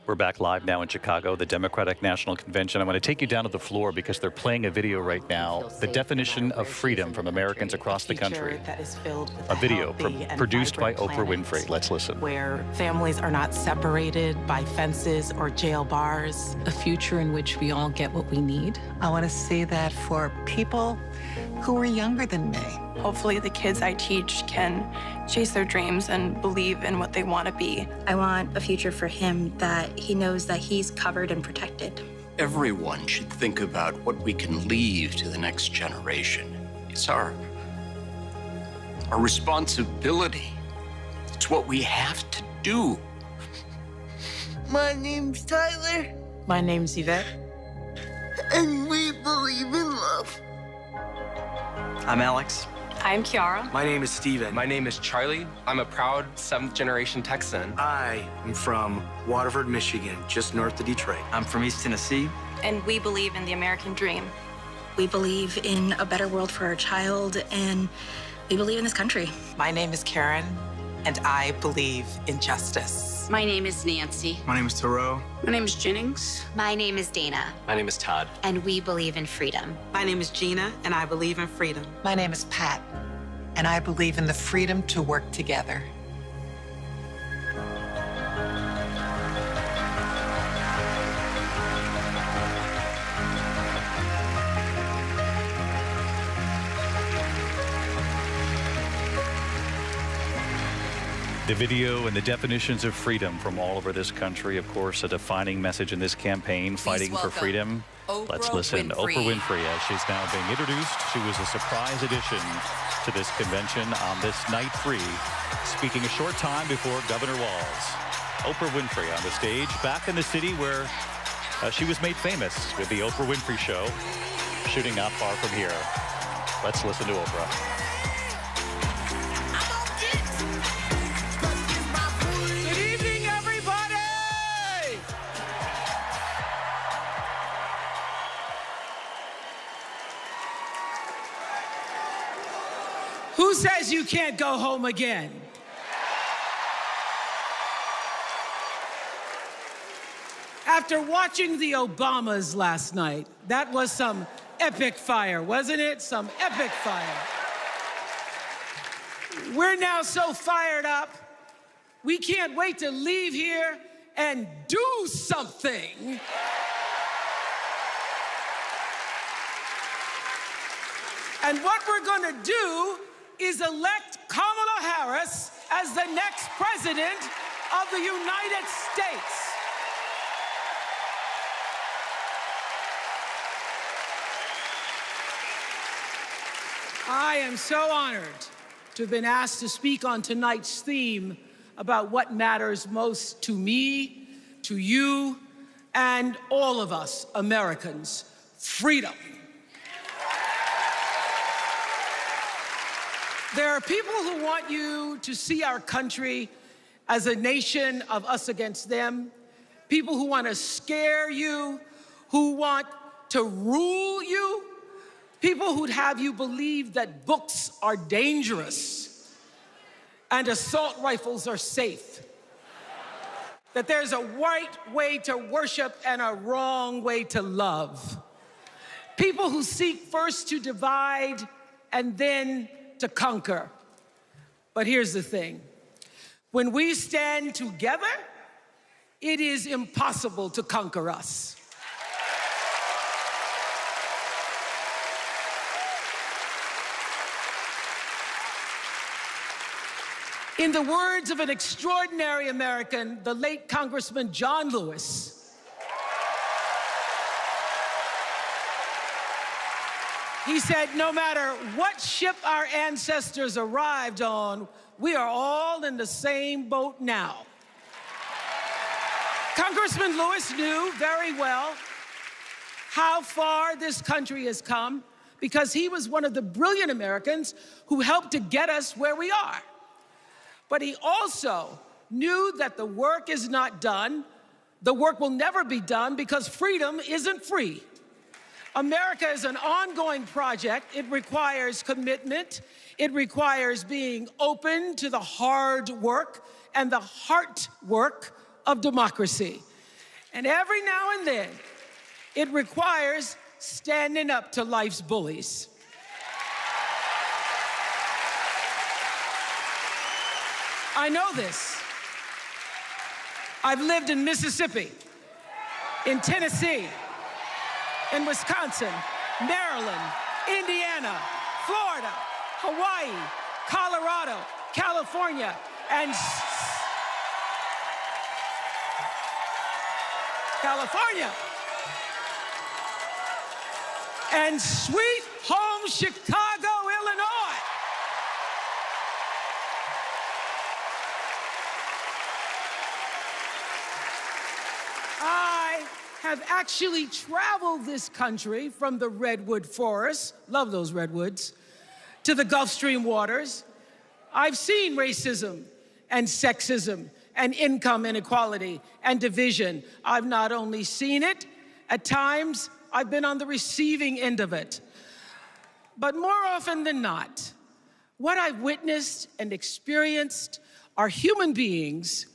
We're back live now in Chicago, the Democratic National Convention. I'm going to take you down to the floor because they're playing a video right now, the definition of freedom from Americans across the country. That is filled with a video produced by Oprah planet, Winfrey. Let's listen. Where families are not separated by fences or jail bars. A future in which we all get what we need. I want to say that for people who are younger than me. Hopefully the kids I teach can chase their dreams and believe in what they want to be. I want a future for him that he knows that he's covered and protected. Everyone should think about what we can leave to the next generation. It's our responsibility. It's what we have to do. My name's Tyler. My name's Yvette. And we believe in love. I'm Alex. I'm Kiara. My name is Steven. My name is Charlie. I'm a proud 7th-generation Texan. I am from Waterford, Michigan, just north of Detroit. I'm from East Tennessee. And we believe in the American dream. We believe in a better world for our child, and we believe in this country. My name is Karen, and I believe in justice. My name is Nancy. My name is Thoreau. My name is Jennings. My name is Dana. My name is Todd. And we believe in freedom. My name is Gina, and I believe in freedom. My name is Pat, and I believe in the freedom to work together. The video and the definitions of freedom from all over this country, of course, a defining message in this campaign, fighting for freedom. Let's listen to Oprah Winfrey as she's now being introduced. She was a surprise addition to this convention on this night 3, speaking a short time before Governor Walz. Oprah Winfrey on the stage, back in the city where she was made famous with the Oprah Winfrey Show, shooting not far from here. Let's listen to Oprah. Who says you can't go home again? After watching the Obamas last night, that was some epic fire, wasn't it? Some epic fire. We're now so fired up, we can't wait to leave here and do something. And what we're gonna do is elect Kamala Harris as the next president of the United States. I am so honored to have been asked to speak on tonight's theme about what matters most to me, to you, and all of us Americans: freedom. There are people who want you to see our country as a nation of us against them, people who want to scare you, who want to rule you, people who'd have you believe that books are dangerous and assault rifles are safe, that there's a right way to worship and a wrong way to love. People who seek first to divide and then to conquer. But here's the thing. When we stand together, it is impossible to conquer us. In the words of an extraordinary American, the late Congressman John Lewis, he said, no matter what ship our ancestors arrived on, we are all in the same boat now. Congressman Lewis knew very well how far this country has come because he was one of the brilliant Americans who helped to get us where we are. But he also knew that the work is not done. The work will never be done because freedom isn't free. America is an ongoing project. It requires commitment. It requires being open to the hard work and the heart work of democracy. And every now and then, it requires standing up to life's bullies. I know this. I've lived in Mississippi, in Tennessee, in Wisconsin, Maryland, Indiana, Florida, Hawaii, Colorado, California, and and sweet home Chicago, Illinois. I have actually traveled this country from the redwood forests, love those redwoods, to the Gulf Stream waters. I've seen racism and sexism and income inequality and division. I've not only seen it, at times I've been on the receiving end of it. But more often than not, what I've witnessed and experienced are human beings,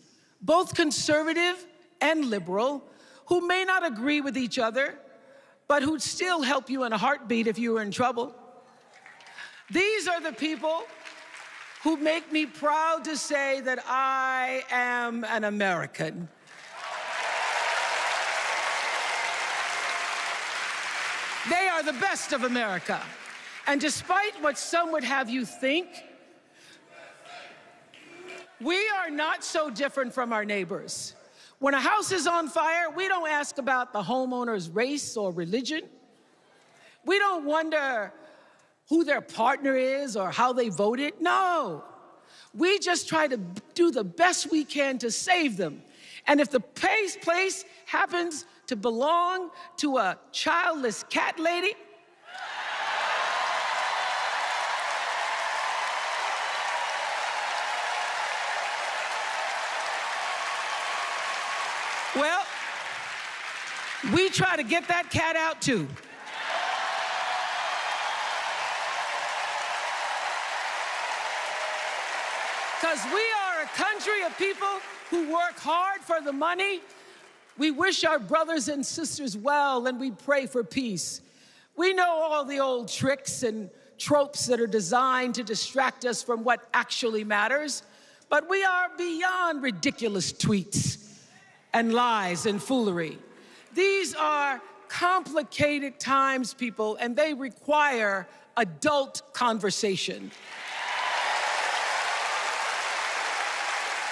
both conservative and liberal, who may not agree with each other, but who'd still help you in a heartbeat if you were in trouble. These are the people who make me proud to say that I am an American. They are the best of America. And despite what some would have you think, we are not so different from our neighbors. When a house is on fire, we don't ask about the homeowner's race or religion. We don't wonder who their partner is or how they voted. No, we just try to do the best we can to save them. And if the place happens to belong to a childless cat lady, well, we try to get that cat out too. Because we are a country of people who work hard for the money. We wish our brothers and sisters well, and we pray for peace. We know all the old tricks and tropes that are designed to distract us from what actually matters, but we are beyond ridiculous tweets and lies and foolery. These are complicated times, people, and they require adult conversation.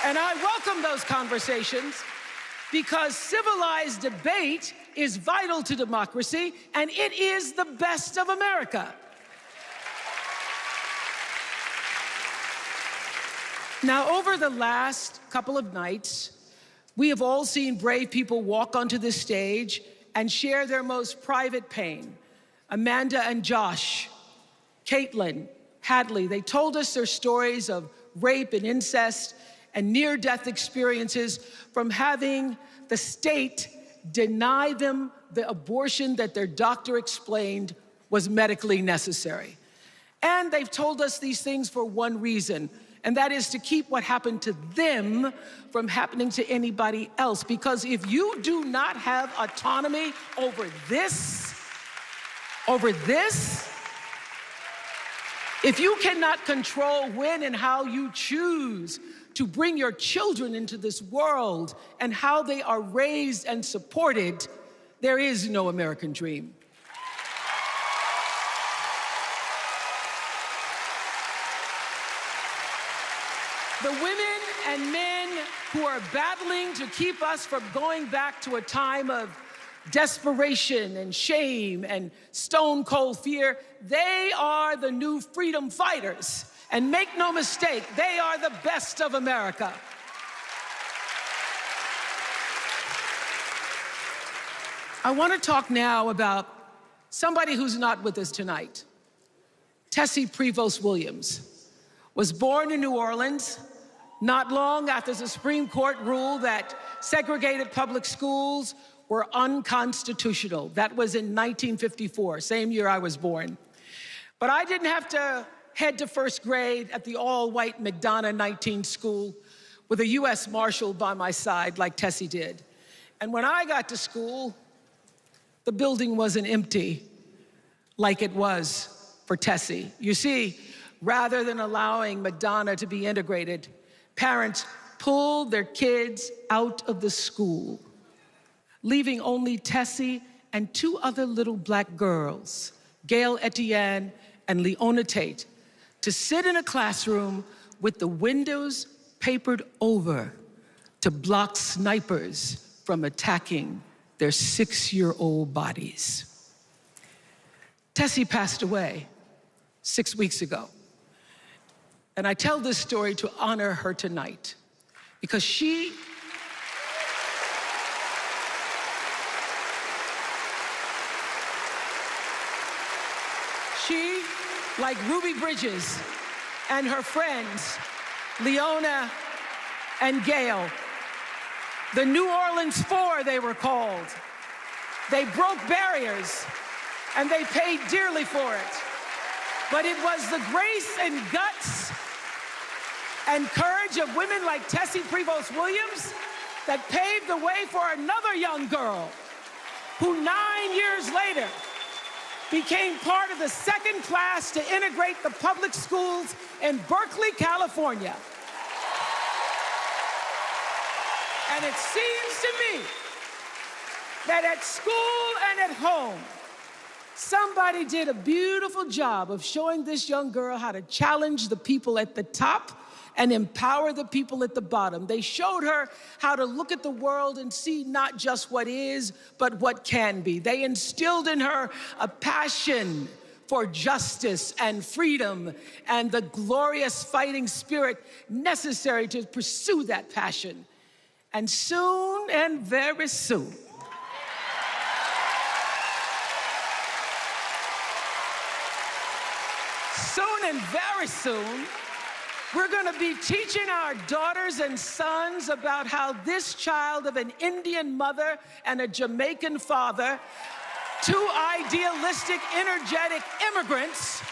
And I welcome those conversations because civilized debate is vital to democracy, and it is the best of America. Now, over the last couple of nights, we have all seen brave people walk onto this stage and share their most private pain. Amanda and Josh, Caitlin, Hadley, they told us their stories of rape and incest and near-death experiences from having the state deny them the abortion that their doctor explained was medically necessary. And they've told us these things for one reason, and that is to keep what happened to them from happening to anybody else. Because if you do not have autonomy over this, if you cannot control when and how you choose to bring your children into this world and how they are raised and supported, there is no American dream. The women and men who are battling to keep us from going back to a time of desperation and shame and stone cold fear, they are the new freedom fighters. And make no mistake, they are the best of America. I want to talk now about somebody who's not with us tonight. Tessie Prevost Williams was born in New Orleans, not long after the Supreme Court ruled that segregated public schools were unconstitutional. That was in 1954, same year I was born. But I didn't have to head to first grade at the all-white McDonough 19 school with a U.S. Marshal by my side like Tessie did. And when I got to school, the building wasn't empty like it was for Tessie. You see, rather than allowing McDonough to be integrated, parents pulled their kids out of the school, leaving only Tessie and two other little black girls, Gail Etienne and Leona Tate, to sit in a classroom with the windows papered over to block snipers from attacking their 6-year-old bodies. Tessie passed away 6 weeks ago. And I tell this story to honor her tonight because she like Ruby Bridges and her friends, Leona and Gail, the New Orleans Four, they were called. They broke barriers and they paid dearly for it. But it was the grace and guts and courage of women like Tessie Prevost Williams that paved the way for another young girl who 9 years later became part of the second class to integrate the public schools in Berkeley, California. And it seems to me that at school and at home, somebody did a beautiful job of showing this young girl how to challenge the people at the top and empower the people at the bottom. They showed her how to look at the world and see not just what is, but what can be. They instilled in her a passion for justice and freedom and the glorious fighting spirit necessary to pursue that passion. And soon, and very soon, very soon, we're going to be teaching our daughters and sons about how this child of an Indian mother and a Jamaican father, two idealistic, energetic immigrants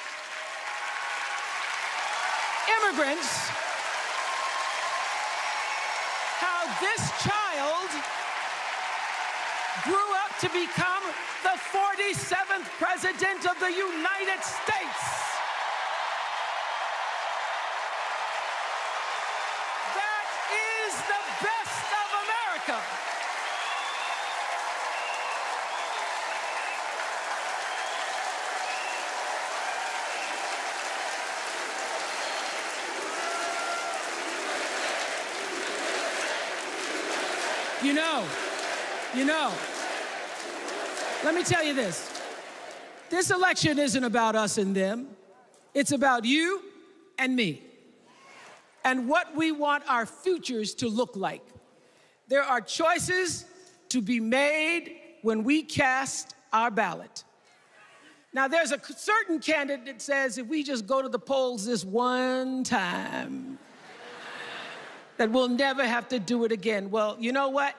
this child grew up to become the 47th President of the United States. That is the best of America. You know, let me tell you this. This election isn't about us and them. It's about you and me and what we want our futures to look like. There are choices to be made when we cast our ballot. Now, there's a certain candidate that says if we just go to the polls this one time, that we'll never have to do it again. Well, you know what?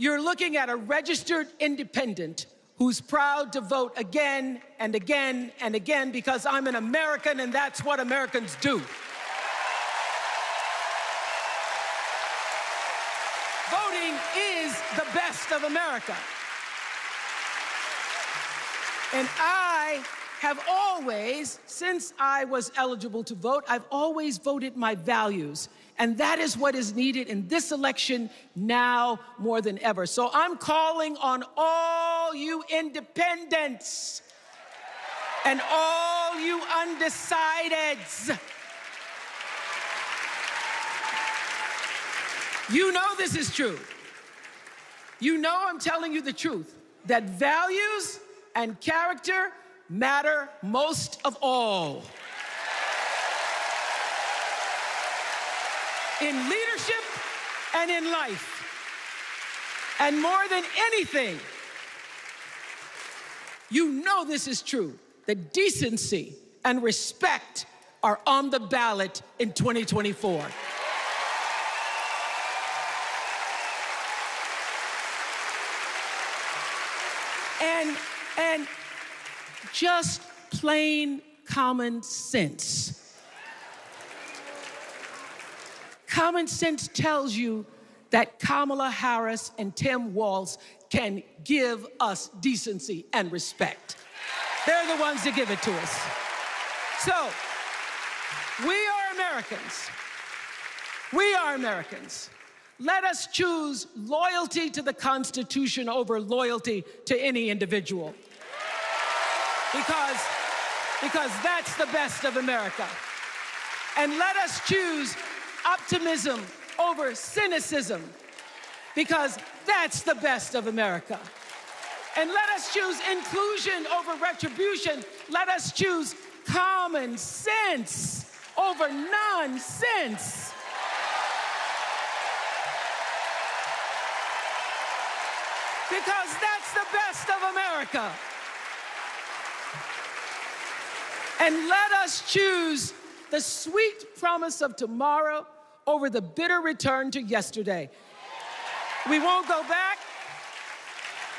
You're looking at a registered independent who's proud to vote again and again and again because I'm an American and that's what Americans do. Voting is the best of America. And I have always, since I was eligible to vote, I've always voted my values. And that is what is needed in this election now more than ever. So I'm calling on all you independents and all you undecideds. You know this is true. You know I'm telling you the truth, that values and character matter most of all. In leadership and in life. And more than anything, you know this is true, that decency and respect are on the ballot in 2024. And just plain common sense. Common sense tells you that Kamala Harris and Tim Walz can give us decency and respect. They're the ones that give it to us. So, we are Americans. We are Americans. Let us choose loyalty to the Constitution over loyalty to any individual. Because that's the best of America. And let us choose optimism over cynicism, because that's the best of America. And let us choose inclusion over retribution. Let us choose common sense over nonsense. Because that's the best of America. And let us choose the sweet promise of tomorrow over the bitter return to yesterday. We won't go back.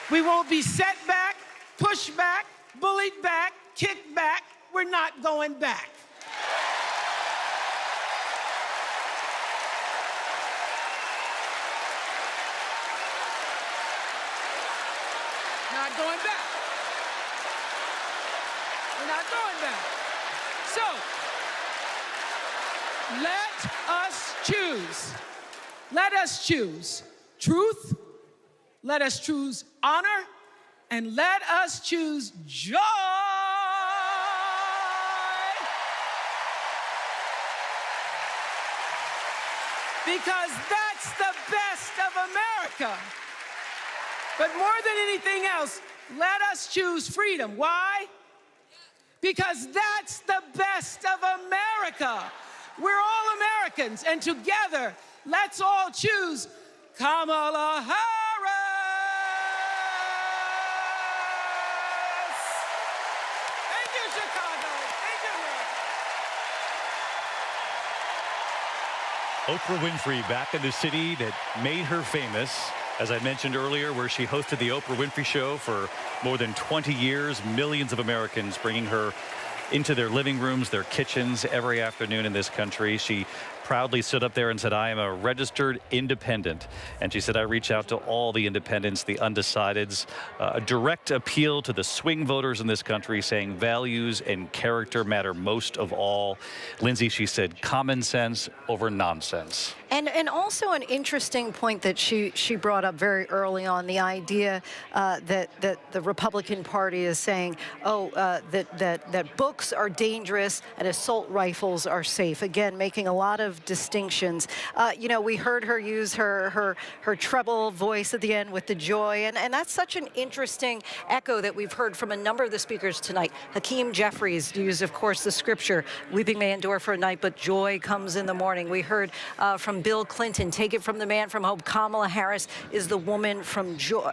We won't be set back, pushed back, bullied back, kicked back. We're not going back. Not going back. We're not going back. So, let us choose. Let us choose truth. Let us choose honor. And let us choose joy. Because that's the best of America. But more than anything else, let us choose freedom. Why? Because that's the best of America. We're all Americans, and together, let's all choose Kamala Harris. Thank you, Chicago. Thank you, Oprah Winfrey back in the city that made her famous. As I mentioned earlier, where she hosted the Oprah Winfrey Show for more than 20 years, millions of Americans bringing her into their living rooms, their kitchens every afternoon in this country. She proudly stood up there and said, I am a registered independent. And she said, I reach out to all the independents, the undecideds, a direct appeal to the swing voters in this country, saying values and character matter most of all. Linsey, she said, common sense over nonsense. And also an interesting point that she brought up very early on, the idea that the Republican Party is saying, that books are dangerous and assault rifles are safe. Again, making a lot of distinctions. We heard her use her treble voice at the end with the joy, and that's such an interesting echo that we've heard from a number of the speakers tonight. Hakeem Jeffries used, of course, the scripture, weeping may endure for a night, but joy comes in the morning. We heard from Bill Clinton, take it from the man from hope. Kamala Harris is the woman from joy,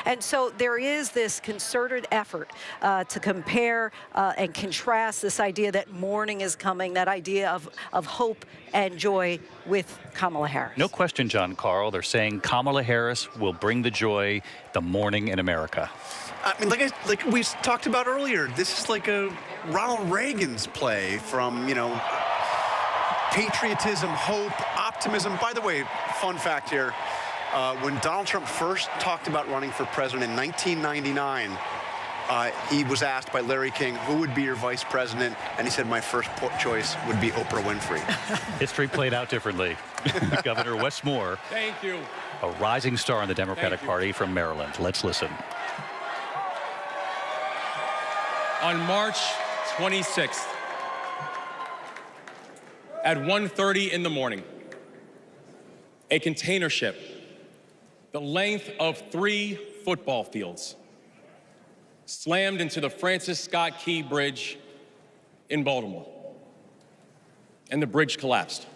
And so there is this concerted effort to compare and contrast this idea that morning is coming, that idea of hope and joy with Kamala Harris. No question, John Carl. They're saying Kamala Harris will bring the joy, the morning in America. I mean, like we talked about earlier, this is like a Ronald Reagan's play from, patriotism, hope, optimism. By the way, fun fact here, when Donald Trump first talked about running for president in 1999, he was asked by Larry King, who would be your vice president? And he said, my first choice would be Oprah Winfrey. History played out differently. Governor Wes Moore, thank you, a rising star in the Democratic Party from Maryland. Let's listen. On March 26th, at 1:30 in the morning, a container ship the length of 3 football fields slammed into the Francis Scott Key Bridge in Baltimore, and the bridge collapsed.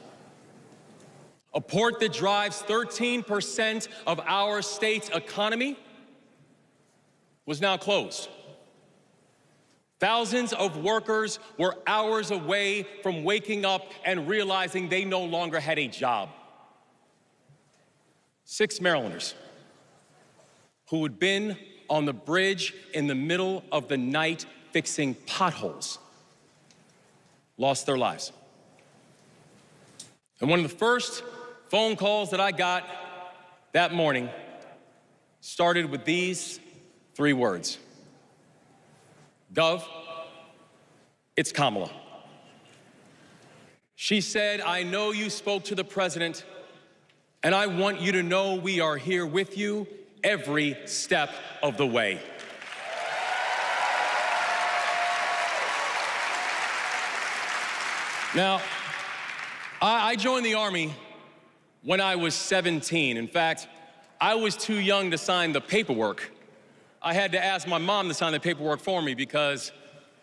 A port that drives 13% of our state's economy was now closed. Thousands of workers were hours away from waking up and realizing they no longer had a job. 6 Marylanders who had been on the bridge in the middle of the night fixing potholes lost their lives. And one of the first phone calls that I got that morning started with these 3 words. Gov, it's Kamala. She said, I know you spoke to the president, and I want you to know we are here with you every step of the way. Now, I joined the Army when I was 17. In fact, I was too young to sign the paperwork. I had to ask my mom to sign the paperwork for me because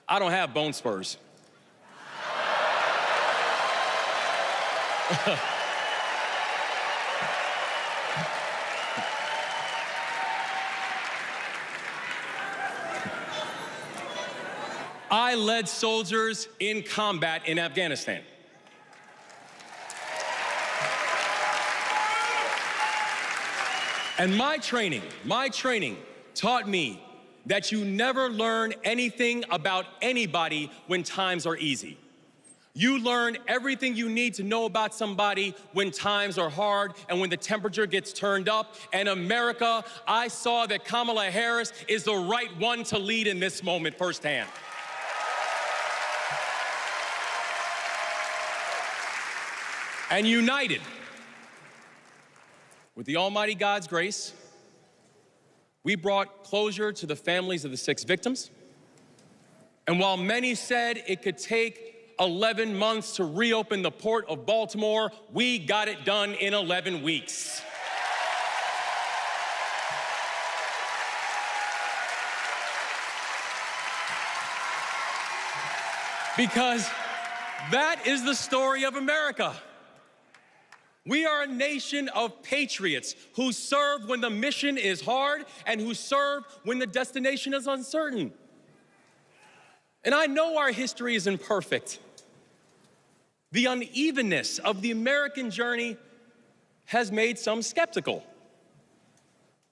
I don't have bone spurs. I led soldiers in combat in Afghanistan. And my training taught me that you never learn anything about anybody when times are easy. You learn everything you need to know about somebody when times are hard and when the temperature gets turned up. And America, I saw that Kamala Harris is the right one to lead in this moment firsthand. And united with the Almighty God's grace, we brought closure to the families of the 6 victims. And while many said it could take 11 months to reopen the port of Baltimore, we got it done in 11 weeks. Because that is the story of America. We are a nation of patriots who serve when the mission is hard and who serve when the destination is uncertain. And I know our history is imperfect. The unevenness of the American journey has made some skeptical.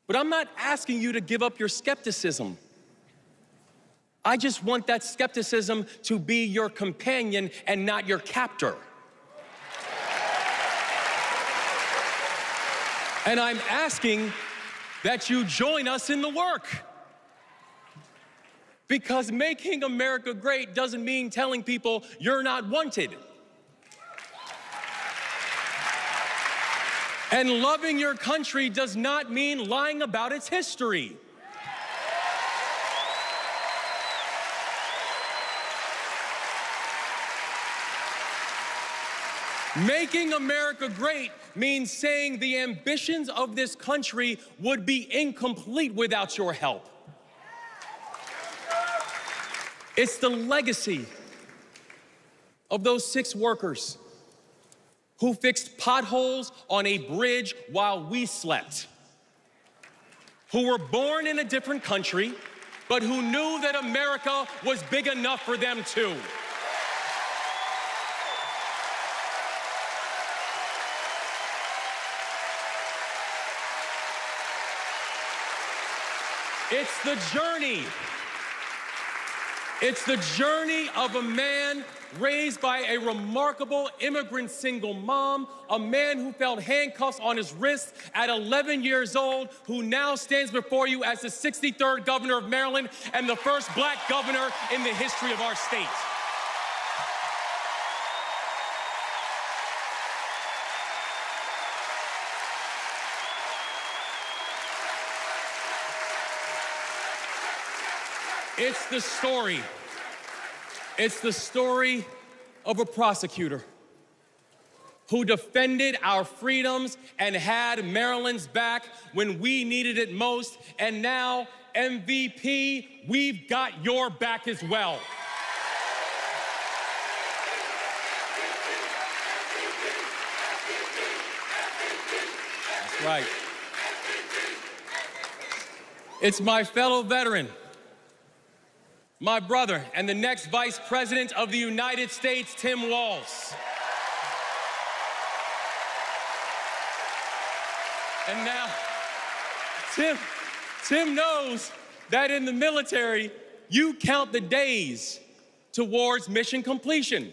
But I'm not asking you to give up your skepticism. I just want that skepticism to be your companion and not your captor. And I'm asking that you join us in the work. Because making America great doesn't mean telling people you're not wanted. And loving your country does not mean lying about its history. Making America great means saying the ambitions of this country would be incomplete without your help. It's the legacy of those 6 workers who fixed potholes on a bridge while we slept, who were born in a different country, but who knew that America was big enough for them too. It's the journey. It's the journey of a man raised by a remarkable immigrant single mom, a man who felt handcuffs on his wrists at 11 years old, who now stands before you as the 63rd governor of Maryland and the first black governor in the history of our state. It's the story of a prosecutor who defended our freedoms and had Maryland's back when we needed it most. And now, MVP, we've got your back as well. That's right. It's my fellow veteran, my brother, and the next Vice President of the United States, Tim Walz. And now, Tim knows that in the military, you count the days towards mission completion.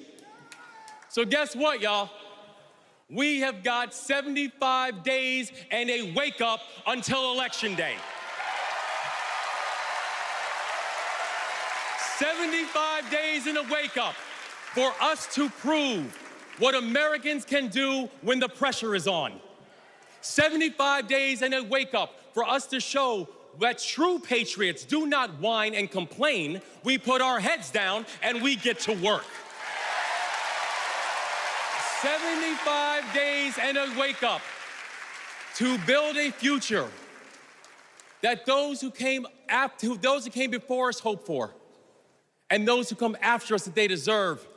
So guess what, y'all? We have got 75 days and a wake up until Election Day. 75 days in a wake-up for us to prove what Americans can do when the pressure is on. 75 days and a wake-up for us to show that true patriots do not whine and complain. We put our heads down and we get to work. 75 days and a wake-up to build a future that those who came before us hope for, and those who come after us that they deserve.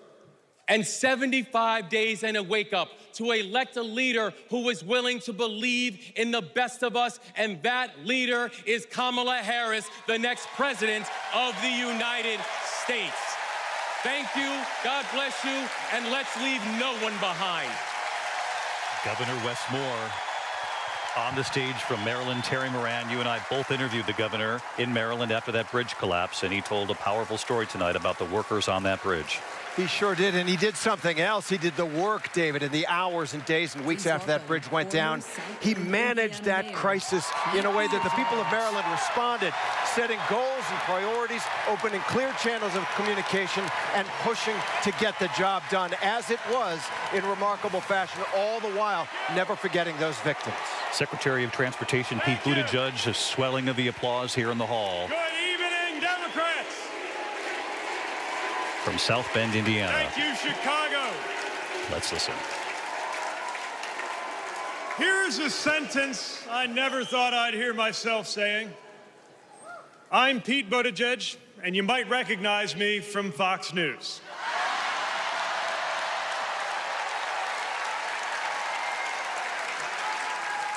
And 75 days and a wake up to elect a leader who is willing to believe in the best of us, and that leader is Kamala Harris, the next president of the United States. Thank you, God bless you, and let's leave no one behind. Governor Wes Moore on the stage from Maryland. Terry Moran, you and I both interviewed the governor in Maryland after that bridge collapse, and he told a powerful story tonight about the workers on that bridge. He sure did, and he did something else. He did the work, David, in the hours and days and weeks after that bridge went down. He managed that crisis in a way that the people of Maryland responded, setting goals and priorities, opening clear channels of communication, and pushing to get the job done, as it was in remarkable fashion, all the while never forgetting those victims. Secretary of Transportation Pete Buttigieg, a swelling of the applause here in the hall. Good evening, Democrats. From South Bend, Indiana. Thank you, Chicago. Let's listen. Here's a sentence I never thought I'd hear myself saying. I'm Pete Buttigieg, and you might recognize me from Fox News.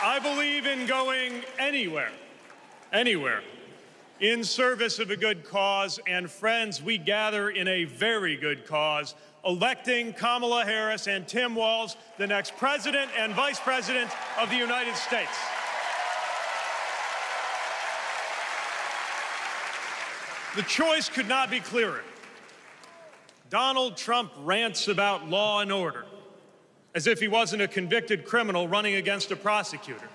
I believe in going anywhere, in service of a good cause, and friends, we gather in a very good cause, electing Kamala Harris and Tim Walz, the next president and vice president of the United States. The choice could not be clearer. Donald Trump rants about law and order, as if he wasn't a convicted criminal running against a prosecutor.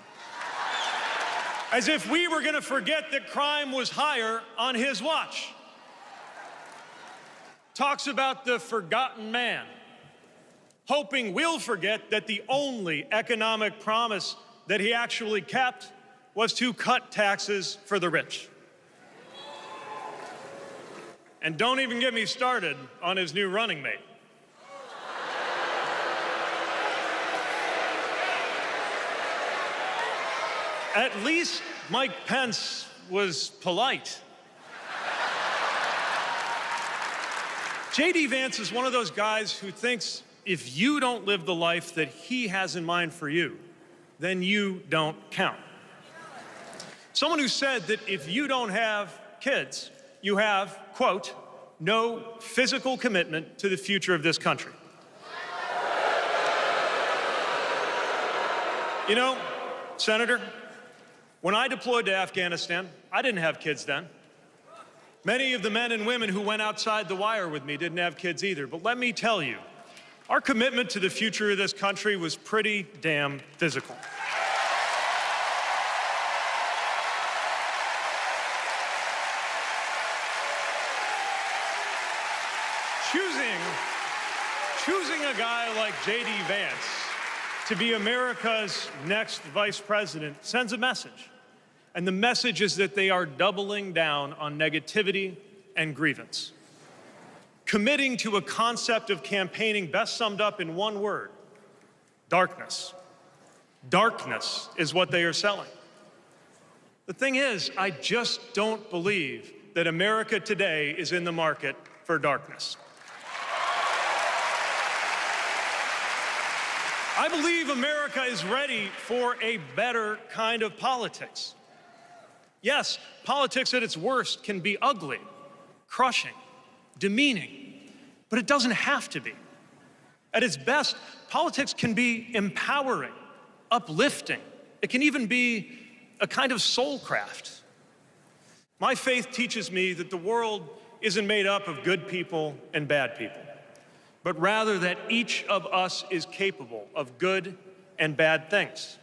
As if we were going to forget that crime was higher on his watch. Talks about the forgotten man, hoping we'll forget that the only economic promise that he actually kept was to cut taxes for the rich. And don't even get me started on his new running mate. At least Mike Pence was polite. J.D. Vance is one of those guys who thinks if you don't live the life that he has in mind for you, then you don't count. Someone who said that if you don't have kids, you have, quote, no physical commitment to the future of this country. You know, Senator, when I deployed to Afghanistan, I didn't have kids then. Many of the men and women who went outside the wire with me didn't have kids either. But let me tell you, our commitment to the future of this country was pretty damn physical. Choosing a guy like J.D. Vance to be America's next vice president sends a message. And the message is that they are doubling down on negativity and grievance. Committing to a concept of campaigning best summed up in one word: darkness. Darkness is what they are selling. The thing is, I just don't believe that America today is in the market for darkness. I believe America is ready for a better kind of politics. Yes, politics at its worst can be ugly, crushing, demeaning, but it doesn't have to be. At its best, politics can be empowering, uplifting. It can even be a kind of soul craft. My faith teaches me that the world isn't made up of good people and bad people, but rather that each of us is capable of good and bad things.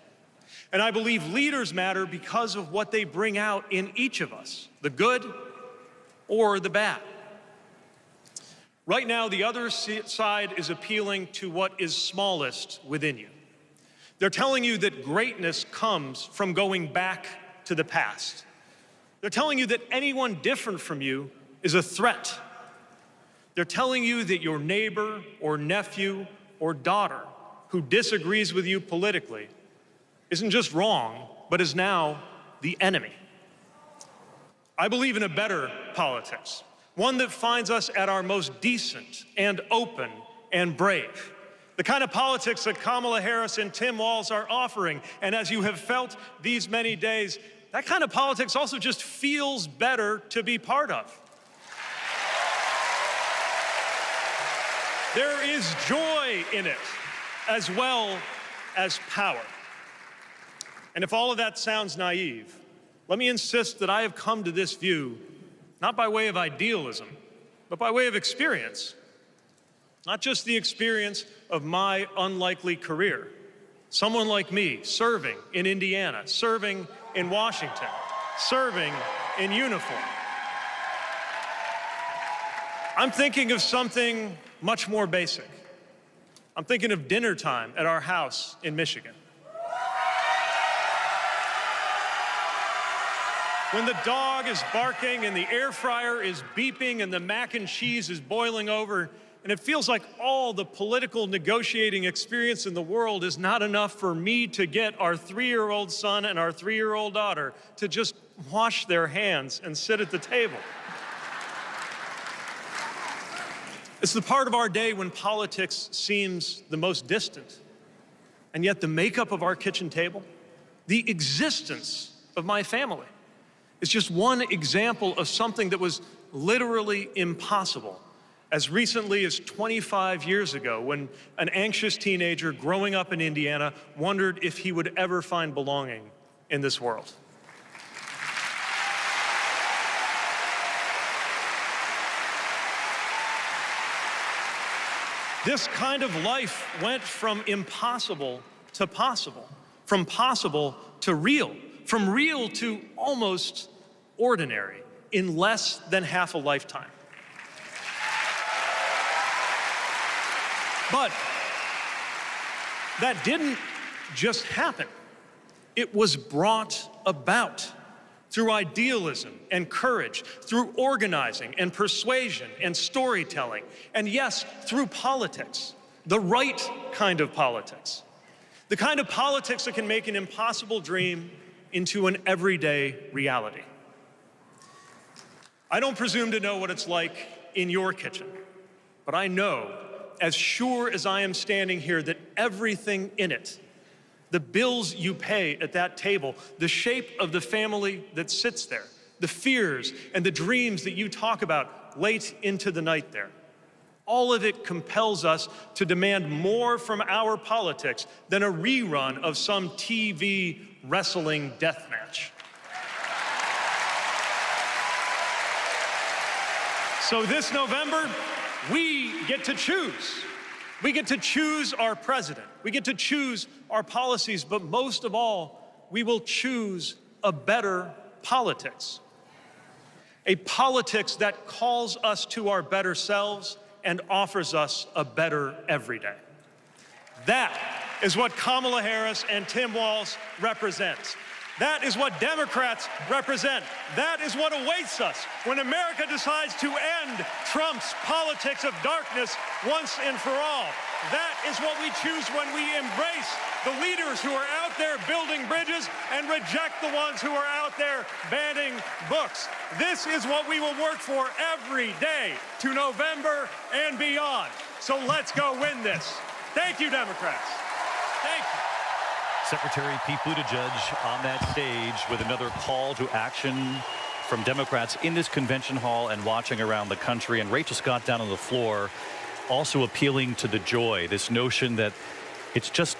And I believe leaders matter because of what they bring out in each of us, the good or the bad. Right now, the other side is appealing to what is smallest within you. They're telling you that greatness comes from going back to the past. They're telling you that anyone different from you is a threat. They're telling you that your neighbor or nephew or daughter who disagrees with you politically isn't just wrong, but is now the enemy. I believe in a better politics, one that finds us at our most decent and open and brave. The kind of politics that Kamala Harris and Tim Walz are offering. And as you have felt these many days, that kind of politics also just feels better to be part of. There is joy in it, as well as power. And if all of that sounds naive, let me insist that I have come to this view not by way of idealism, but by way of experience. Not just the experience of my unlikely career. Someone like me serving in Indiana, serving in Washington, serving in uniform. I'm thinking of something much more basic. I'm thinking of dinner time at our house in Michigan. When the dog is barking and the air fryer is beeping and the mac and cheese is boiling over, and it feels like all the political negotiating experience in the world is not enough for me to get our 3-year-old son and our 3-year-old daughter to just wash their hands and sit at the table. It's the part of our day when politics seems the most distant, and yet the makeup of our kitchen table, the existence of my family, is just one example of something that was literally impossible as recently as 25 years ago, when an anxious teenager growing up in Indiana wondered if he would ever find belonging in this world. This kind of life went from impossible to possible, from possible to real, from real to almost ordinary in less than half a lifetime. But that didn't just happen. It was brought about through idealism and courage, through organizing and persuasion and storytelling, and yes, through politics, the right kind of politics. The kind of politics that can make an impossible dream into an everyday reality. I don't presume to know what it's like in your kitchen, but I know, as sure as I am standing here, that everything in it, the bills you pay at that table, the shape of the family that sits there, the fears and the dreams that you talk about late into the night there, all of it compels us to demand more from our politics than a rerun of some TV wrestling death match. So this November, we get to choose. We get to choose our president. We get to choose our policies, but most of all, we will choose a better politics. A politics that calls us to our better selves and offers us a better everyday. That is what Kamala Harris and Tim Walz represent. That is what Democrats represent. That is what awaits us when America decides to end Trump's politics of darkness once and for all. That is what we choose when we embrace the leaders who are out there building bridges and reject the ones who are out there banning books. This is what we will work for every day to November and beyond. So let's go win this. Thank you, Democrats. Thank you. Secretary Pete Buttigieg on that stage with another call to action from Democrats in this convention hall and watching around the country. And Rachel Scott down on the floor also appealing to the joy, this notion that it's just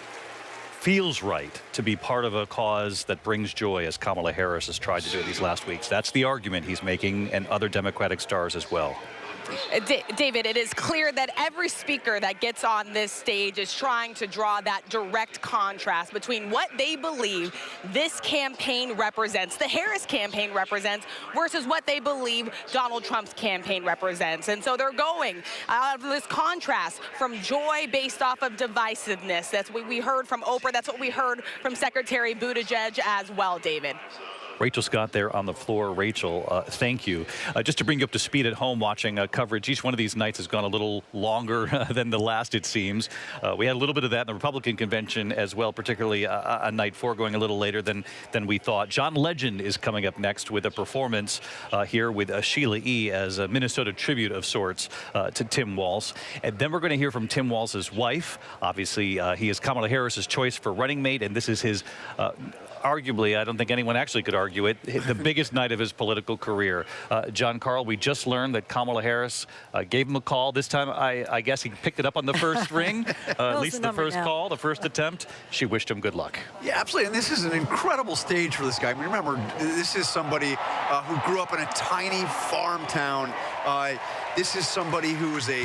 feels right to be part of a cause that brings joy, as Kamala Harris has tried to do these last weeks. That's the argument he's making, and other Democratic stars as well. David, it is clear that every speaker that gets on this stage is trying to draw that direct contrast between what they believe this campaign represents, the Harris campaign represents, versus what they believe Donald Trump's campaign represents. And so they're going out of this contrast from joy based off of divisiveness. That's what we heard from Oprah. That's what we heard from Secretary Buttigieg as well, David. Rachel Scott there on the floor. Rachel, thank you. Just to bring you up to speed at home watching coverage, each one of these nights has gone a little longer than the last, it seems. We had a little bit of that in the Republican convention as well, particularly on night 4 going a little later than we thought. John Legend is coming up next with a performance here with Sheila E. as a Minnesota tribute of sorts to Tim Walz. And then we're going to hear from Tim Walz's wife. Obviously, he is Kamala Harris's choice for running mate, and this is his arguably, I don't think anyone actually could argue it, the biggest night of his political career. John Carl, we just learned that Kamala Harris gave him a call. This time, I guess he picked it up on the first ring, at least the first call, the first attempt. She wished him good luck. Yeah, absolutely. And this is an incredible stage for this guy. I mean, remember, this is somebody who grew up in a tiny farm town. This is somebody who was a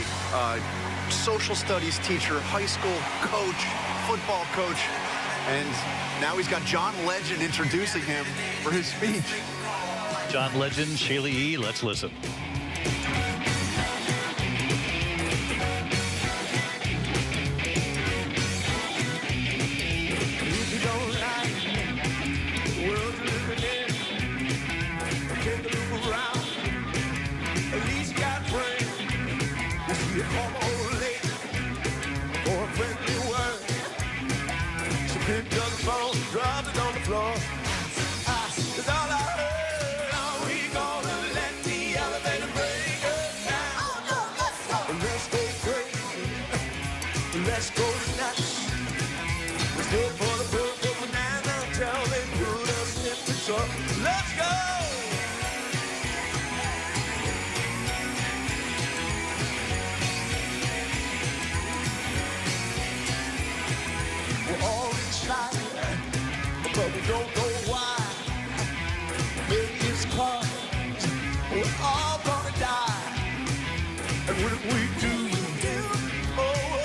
social studies teacher, high school coach, football coach, and now he's got John Legend introducing him for his speech. John Legend, Sheila E., let's listen. Drop it on the floor. That's all I heard. Are we gonna let the elevator break us down? Let's go crazy. Let's go nuts. Let's go for the purple banana until they put us in the truck. Let's go. We're all excited, but we don't know why. Maybe it's 'cause we're all gonna die. And what if we do? Oh,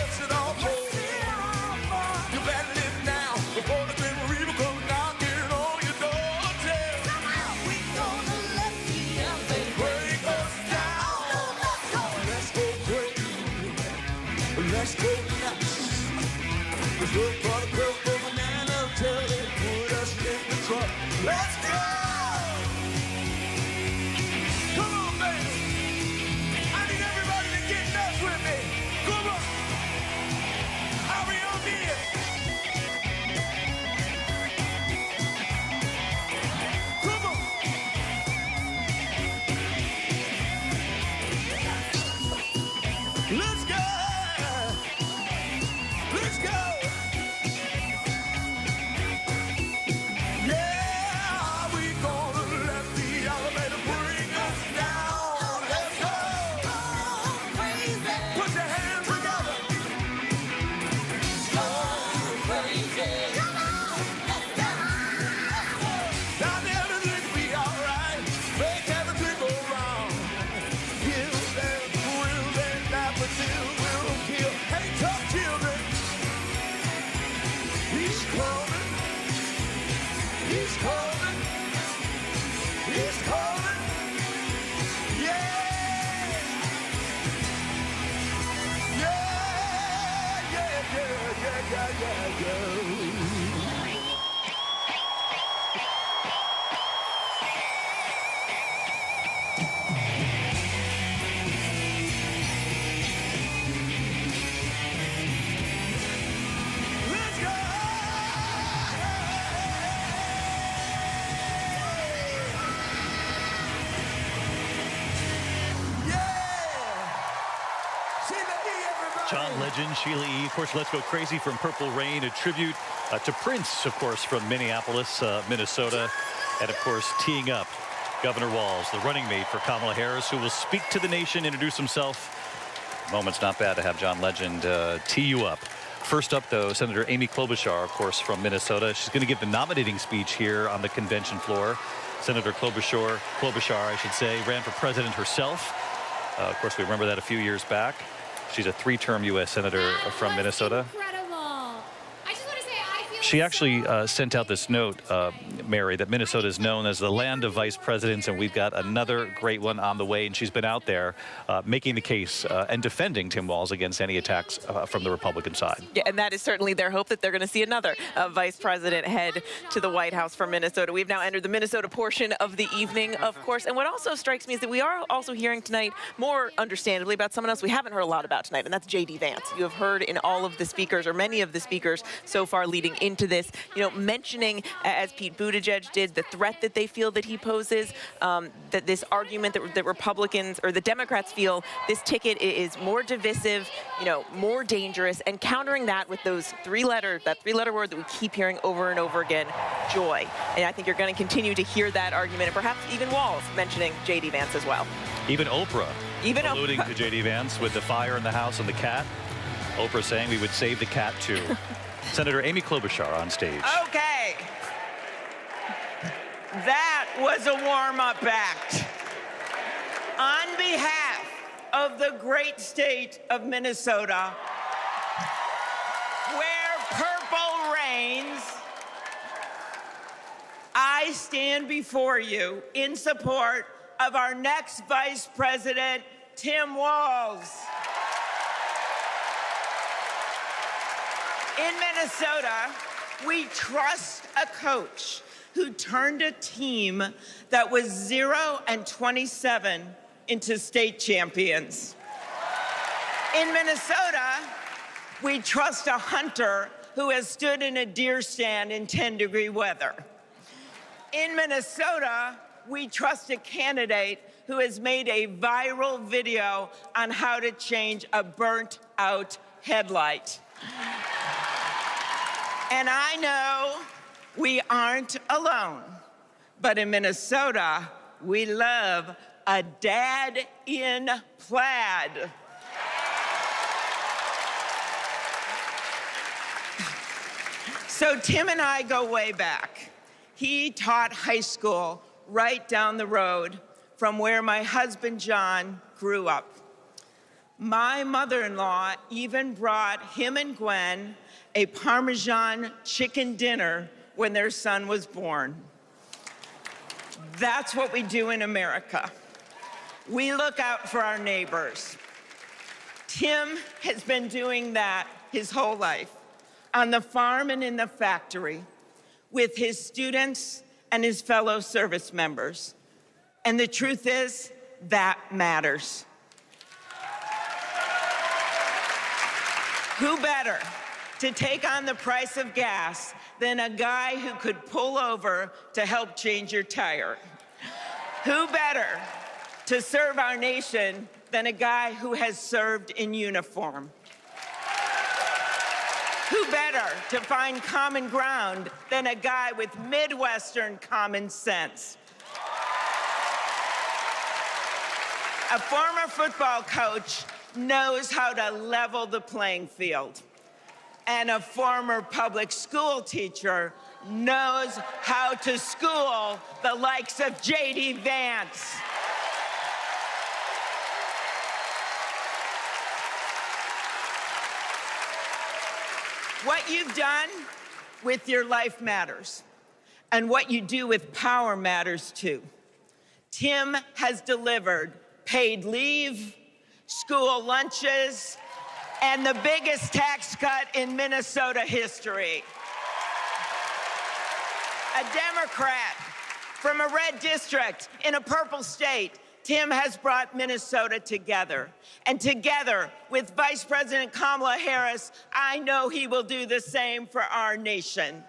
John Legend, Sheila E. Of course, Let's Go Crazy from Purple Rain, a tribute to Prince, of course, from Minneapolis, Minnesota. And, of course, teeing up Governor Walz, the running mate for Kamala Harris, who will speak to the nation, introduce himself. Moment's not bad to have John Legend tee you up. First up, though, Senator Amy Klobuchar, of course, from Minnesota. She's going to give the nominating speech here on the convention floor. Senator Klobuchar, I should say, ran for president herself. Of course, we remember that a few years back. She's a 3-term U.S. Senator from Minnesota. She actually sent out this note, Mary, that Minnesota is known as the land of vice presidents, and we've got another great one on the way. And she's been out there making the case and defending Tim Walz against any attacks from the Republican side. Yeah, and that is certainly their hope, that they're going to see another vice president head to the White House from Minnesota. We've now entered the Minnesota portion of the evening, of course. And what also strikes me is that we are also hearing tonight, more understandably, about someone else we haven't heard a lot about tonight, and that's J.D. Vance. You have heard in all of the speakers, or many of the speakers so far leading into this, mentioning, as Pete Buttigieg did, the threat that they feel that he poses, that this argument that Republicans or the Democrats feel this ticket is more divisive, more dangerous, and countering that with that three-letter word that we keep hearing over and over again, joy. And I think you're going to continue to hear that argument, and perhaps even Walz mentioning J.D. Vance as well. Even Oprah alluding to J.D. Vance with the fire in the house and the cat. Oprah saying we would save the cat too. Senator Amy Klobuchar on stage. Okay. That was a warm-up act. On behalf of the great state of Minnesota, where purple reigns, I stand before you in support of our next Vice President, Tim Walz. In Minnesota, we trust a coach who turned a team that was 0-27 into state champions. In Minnesota, we trust a hunter who has stood in a deer stand in 10-degree weather. In Minnesota, we trust a candidate who has made a viral video on how to change a burnt-out headlight. And I know we aren't alone, but in Minnesota, we love a dad in plaid. So Tim and I go way back. He taught high school right down the road from where my husband John grew up. My mother-in-law even brought him and Gwen a Parmesan chicken dinner when their son was born. That's what we do in America. We look out for our neighbors. Tim has been doing that his whole life, on the farm and in the factory, with his students and his fellow service members. And the truth is, that matters. Who better to take on the price of gas than a guy who could pull over to help change your tire? Who better to serve our nation than a guy who has served in uniform? Who better to find common ground than a guy with Midwestern common sense? A former football coach knows how to level the playing field. And a former public school teacher knows how to school the likes of J.D. Vance. What you've done with your life matters, and what you do with power matters too. Tim has delivered paid leave, school lunches, and the biggest tax cut in Minnesota history. A Democrat from a red district in a purple state, Tim has brought Minnesota together. And together with Vice President Kamala Harris, I know he will do the same for our nation.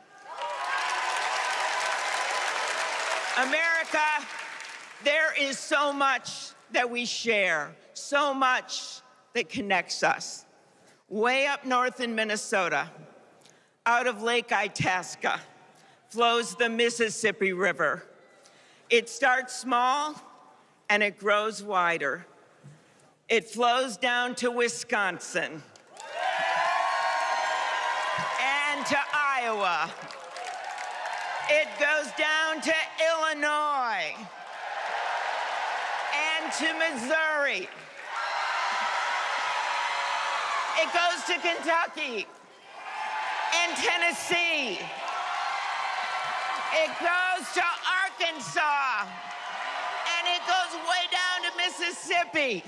America, there is so much that we share, so much that connects us. Way up north in Minnesota, out of Lake Itasca, flows the Mississippi River. It starts small and it grows wider. It flows down to Wisconsin and to Iowa. It goes down to Illinois and to Missouri. It goes to Kentucky and Tennessee. It goes to Arkansas, and it goes way down to Mississippi.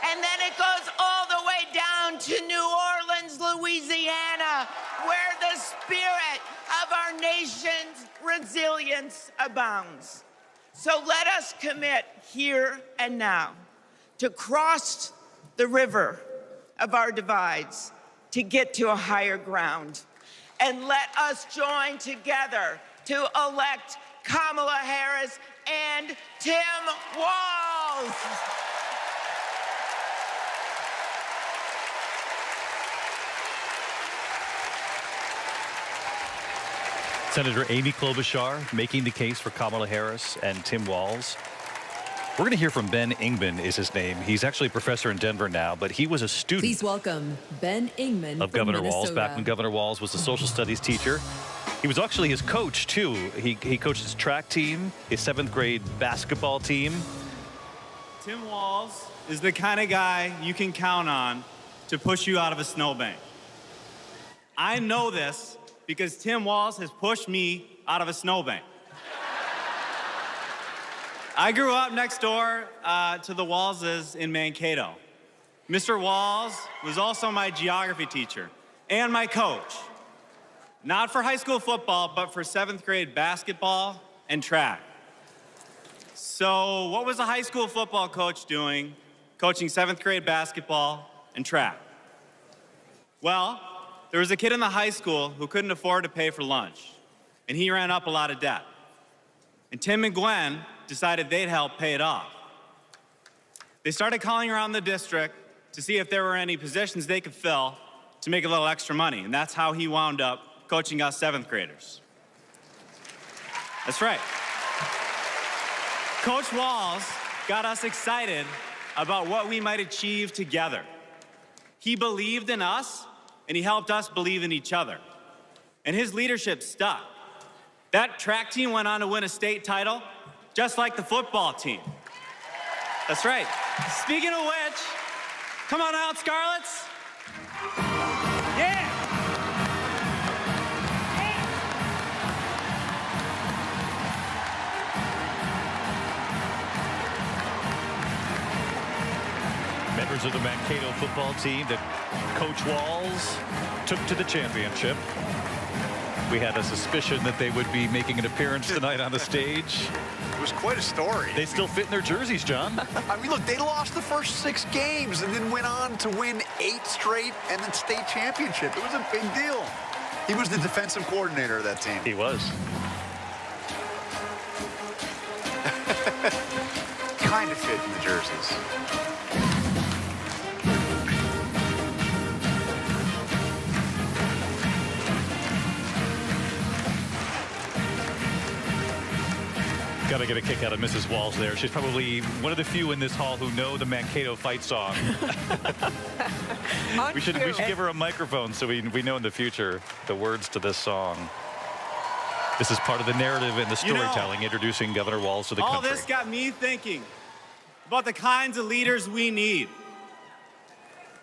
And then it goes all the way down to New Orleans, Louisiana, where the spirit of our nation's resilience abounds. So let us commit here and now to cross the river of our divides to get to a higher ground. And let us join together to elect Kamala Harris and Tim Walz. Senator Amy Klobuchar making the case for Kamala Harris and Tim Walz. We're going to hear from Ben Ingman is his name. He's actually a professor in Denver now, but he was a student. Please welcome Ben Ingman of Governor Walz, back when Governor Walz was the social studies teacher. He was actually his coach, too. He coached his track team, his 7th grade basketball team. Tim Walz is the kind of guy you can count on to push you out of a snowbank. I know this because Tim Walz has pushed me out of a snowbank. I grew up next door to the Walzes in Mankato. Mr. Walz was also my geography teacher and my coach. Not for high school football, but for 7th grade basketball and track. So what was a high school football coach doing, coaching 7th grade basketball and track? Well, there was a kid in the high school who couldn't afford to pay for lunch, and he ran up a lot of debt. And Tim and Gwen decided they'd help pay it off. They started calling around the district to see if there were any positions they could fill to make a little extra money, and that's how he wound up coaching us 7th graders. That's right. Coach Walz got us excited about what we might achieve together. He believed in us, and he helped us believe in each other. And his leadership stuck. That track team went on to win a state title, just like the football team. That's right. Speaking of which, come on out, Scarlets. Yeah! Members of the Mankato football team that Coach Walz took to the championship. We had a suspicion that they would be making an appearance tonight on the stage. It was quite a story. They still fit in their jerseys, John. I mean, look, they lost the first 6 games and then went on to win 8 straight and then state championship. It was a big deal. He was the defensive coordinator of that team. He was. Kind of fit in the jerseys. Got to get a kick out of Mrs. Walz there. She's probably one of the few in this hall who know the Mankato fight song. we should give her a microphone so we know in the future the words to this song. This is part of the narrative and the storytelling, introducing Governor Walz to the country. All this got me thinking about the kinds of leaders we need.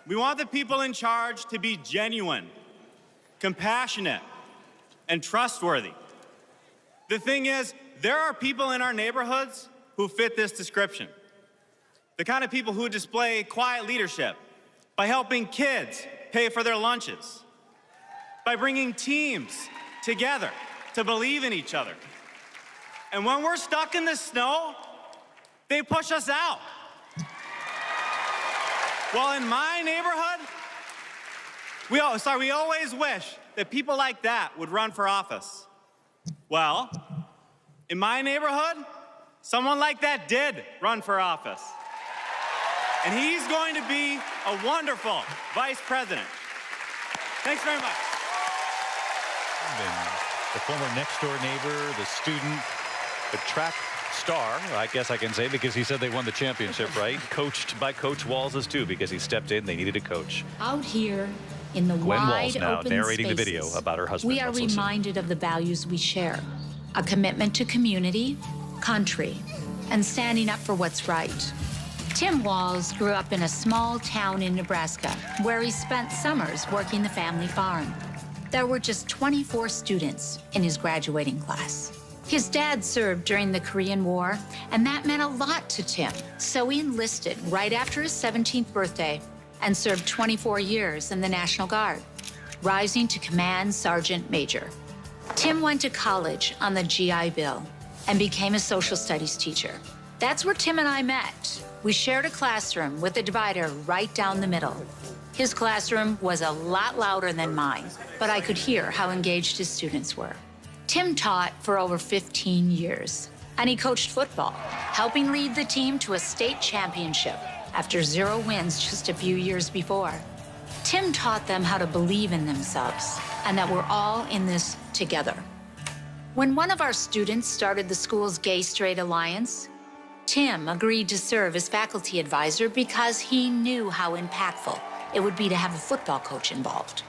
We want the people in charge to be genuine, compassionate, and trustworthy. The thing is, there are people in our neighborhoods who fit this description. The kind of people who display quiet leadership by helping kids pay for their lunches, by bringing teams together to believe in each other. And when we're stuck in the snow, they push us out. Well, in my neighborhood, we always wish that people like that would run for office. Well, in my neighborhood, someone like that did run for office. And he's going to be a wonderful vice president. Thanks very much. The former next-door neighbor, the student, the track star, I guess I can say, because he said they won the championship, right? Coached by Coach Walz too, because he stepped in. They needed a coach. Out here in the Gwen wide Walz now open narrating spaces, the video about her husband. we are Let's listen. reminded of the values we share: a commitment to community, country, and standing up for what's right. Tim Walz grew up in a small town in Nebraska where he spent summers working the family farm. There were just 24 students in his graduating class. His dad served during the Korean War, and that meant a lot to Tim. So he enlisted right after his 17th birthday and served 24 years in the National Guard, rising to Command Sergeant Major. Tim went to college on the GI Bill and became a social studies teacher. That's where Tim and I met. We shared a classroom with a divider right down the middle. His classroom was a lot louder than mine, but I could hear how engaged his students were. Tim taught for over 15 years, and he coached football, helping lead the team to a state championship after 0 wins just a few years before. Tim taught them how to believe in themselves and that we're all in this together. When one of our students started the school's Gay Straight Alliance, Tim agreed to serve as faculty advisor because he knew how impactful it would be to have a football coach involved.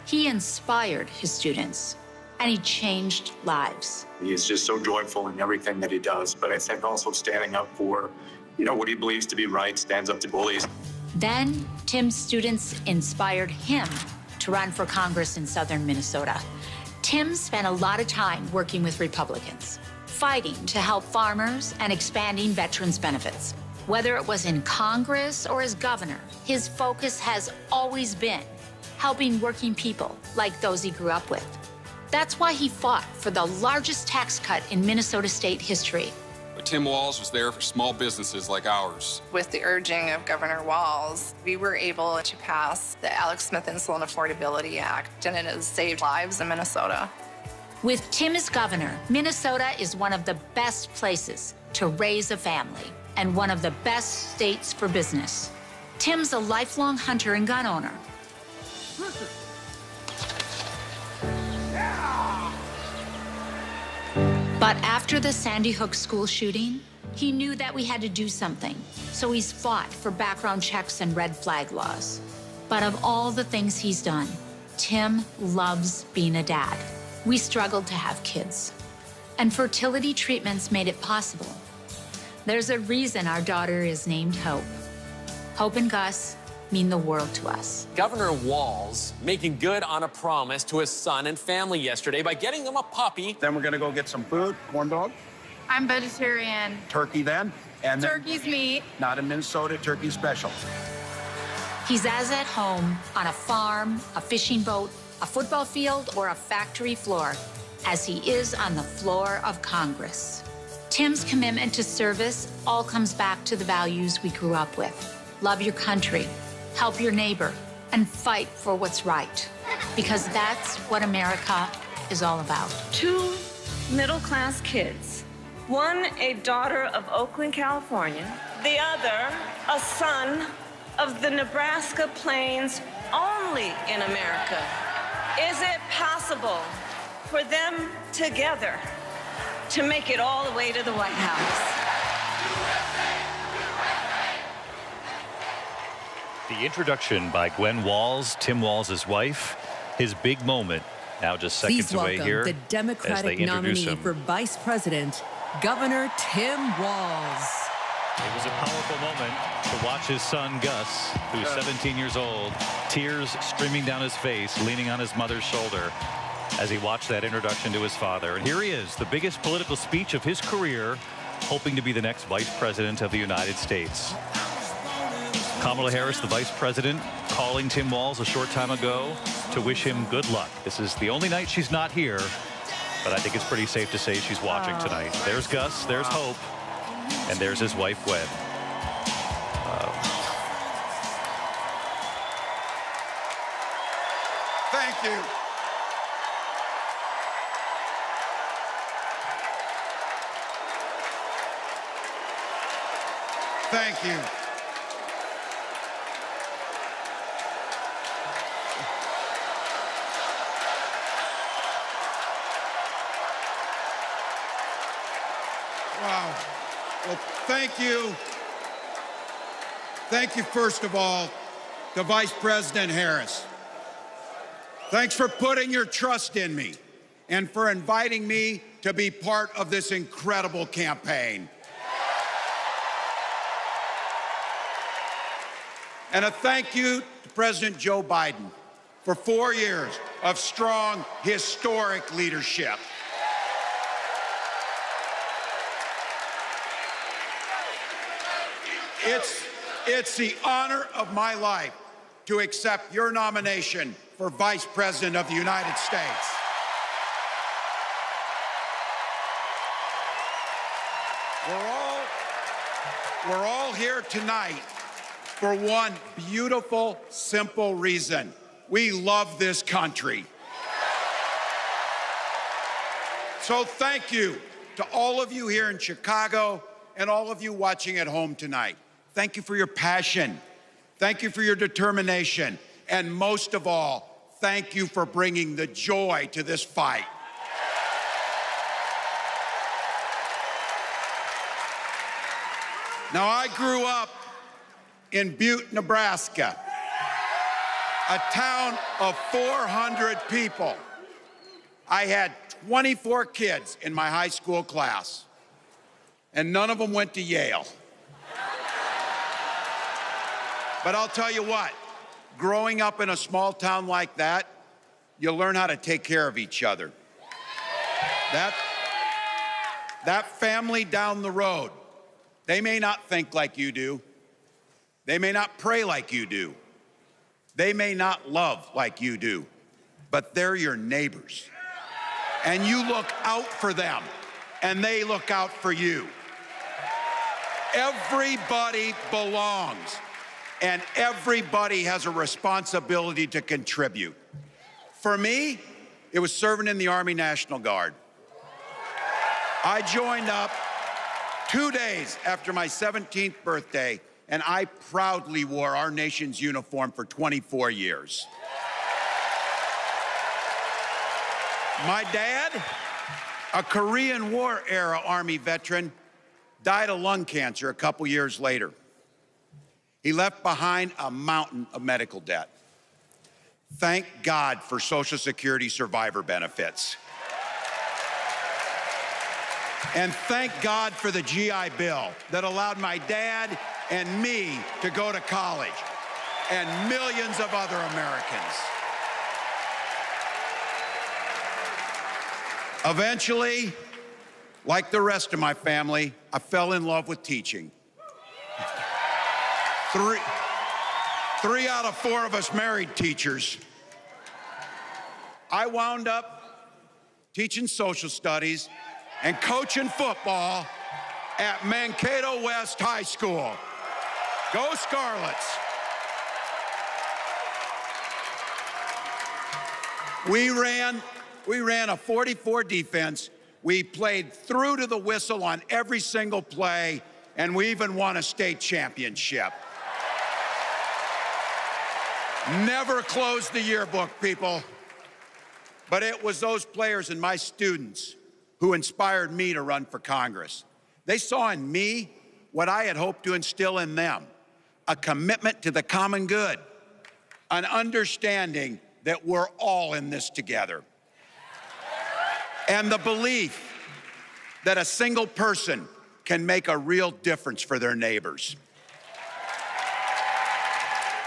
He inspired his students, and he changed lives. He is just so joyful in everything that he does, but I think also standing up for, what he believes to be right, stands up to bullies. Then, Tim's students inspired him to run for Congress in southern Minnesota. Tim spent a lot of time working with Republicans, fighting to help farmers and expanding veterans' benefits. Whether it was in Congress or as governor, his focus has always been helping working people like those he grew up with. That's why he fought for the largest tax cut in Minnesota state history. But Tim Walz was there for small businesses like ours. With the urging of Governor Walz, we were able to pass the Alex Smith Insulin Affordability Act, and it has saved lives in Minnesota. With Tim as governor, Minnesota is one of the best places to raise a family and one of the best states for business. Tim's a lifelong hunter and gun owner. But after the Sandy Hook school shooting, he knew that we had to do something. So he's fought for background checks and red flag laws. But of all the things he's done, Tim loves being a dad. We struggled to have kids, and fertility treatments made it possible. There's a reason our daughter is named Hope. Hope and Gus mean the world to us. Governor Walz making good on a promise to his son and family yesterday by getting them a puppy. Then we're gonna go get some food, corn dog. I'm vegetarian. Turkey then. And Turkey's meat. Not in Minnesota, turkey special. He's as at home on a farm, a fishing boat, a football field, or a factory floor as he is on the floor of Congress. Tim's commitment to service all comes back to the values we grew up with. Love your country, help your neighbor, and fight for what's right. Because that's what America is all about. 2 middle-class kids. One, a daughter of Oakland, California. The other, a son of the Nebraska Plains, only in America. Is it possible for them together to make it all the way to the White House? The introduction by Gwen Walz, Tim Walz's wife, his big moment, now just seconds Please away welcome here the as they Democratic introduce nominee him. for Vice President, Governor Tim Walz. It was a powerful moment to watch his son, Gus, who's 17 years old, tears streaming down his face, leaning on his mother's shoulder as he watched that introduction to his father. And here he is, the biggest political speech of his career, hoping to be the next vice president of the United States. Kamala Harris, the vice president, calling Tim Walz a short time ago to wish him good luck. This is the only night she's not here, but I think it's pretty safe to say she's watching tonight. There's Gus, there's Hope, and there's his wife, Gwen. Thank you. Thank you. Well, thank you. Thank you, first of all, to Vice President Harris. Thanks for putting your trust in me and for inviting me to be part of this incredible campaign. And a thank you to President Joe Biden for 4 years of strong, historic leadership. It's the honor of my life to accept your nomination for Vice President of the United States. We're all here tonight for one beautiful, simple reason. We love this country. So thank you to all of you here in Chicago and all of you watching at home tonight. Thank you for your passion. Thank you for your determination. And most of all, thank you for bringing the joy to this fight. Now, I grew up in Butte, Nebraska, a town of 400 people. I had 24 kids in my high school class, and none of them went to Yale. But I'll tell you what, growing up in a small town like that, you learn how to take care of each other. That family down the road, they may not think like you do. They may not pray like you do. They may not love like you do, but they're your neighbors. And you look out for them, and they look out for you. Everybody belongs, and everybody has a responsibility to contribute. For me, it was serving in the Army National Guard. I joined up 2 days after my 17th birthday, and I proudly wore our nation's uniform for 24 years. My dad, a Korean War era Army veteran, died of lung cancer a couple years later. He left behind a mountain of medical debt. Thank God for Social Security survivor benefits. And thank God for the GI Bill that allowed my dad and me to go to college, and millions of other Americans. Eventually, like the rest of my family, I fell in love with teaching. Three out of 4 of us married teachers. I wound up teaching social studies and coaching football at Mankato West High School. Go Scarlets! We ran a 44 defense. We played through to the whistle on every single play, and we even won a state championship. Never closed the yearbook, people. But it was those players and my students who inspired me to run for Congress. They saw in me what I had hoped to instill in them, a commitment to the common good, an understanding that we're all in this together, and the belief that a single person can make a real difference for their neighbors.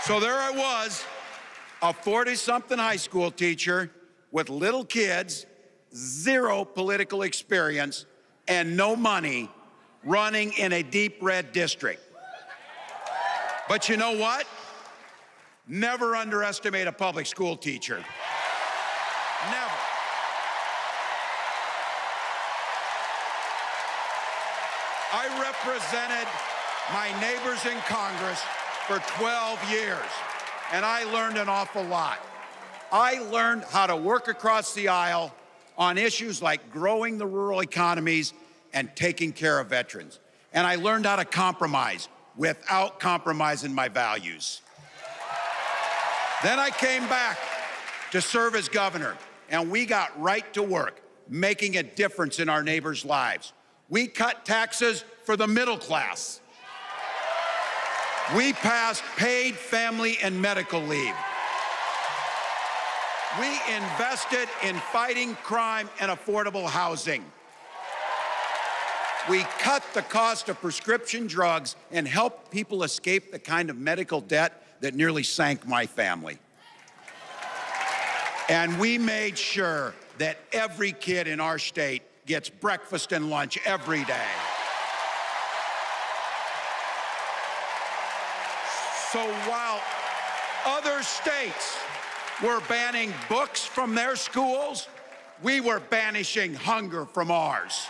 So there I was, a 40-something high school teacher with little kids, 0 political experience, and no money, running in a deep red district. But you know what? Never underestimate a public school teacher. Never. I represented my neighbors in Congress for 12 years, and I learned an awful lot. I learned how to work across the aisle on issues like growing the rural economies and taking care of veterans. And I learned how to compromise without compromising my values. Then I came back to serve as governor, and we got right to work, making a difference in our neighbors' lives. We cut taxes for the middle class. We passed paid family and medical leave. We invested in fighting crime and affordable housing. We cut the cost of prescription drugs and helped people escape the kind of medical debt that nearly sank my family. And we made sure that every kid in our state gets breakfast and lunch every day. So while other states were banning books from their schools, we were banishing hunger from ours.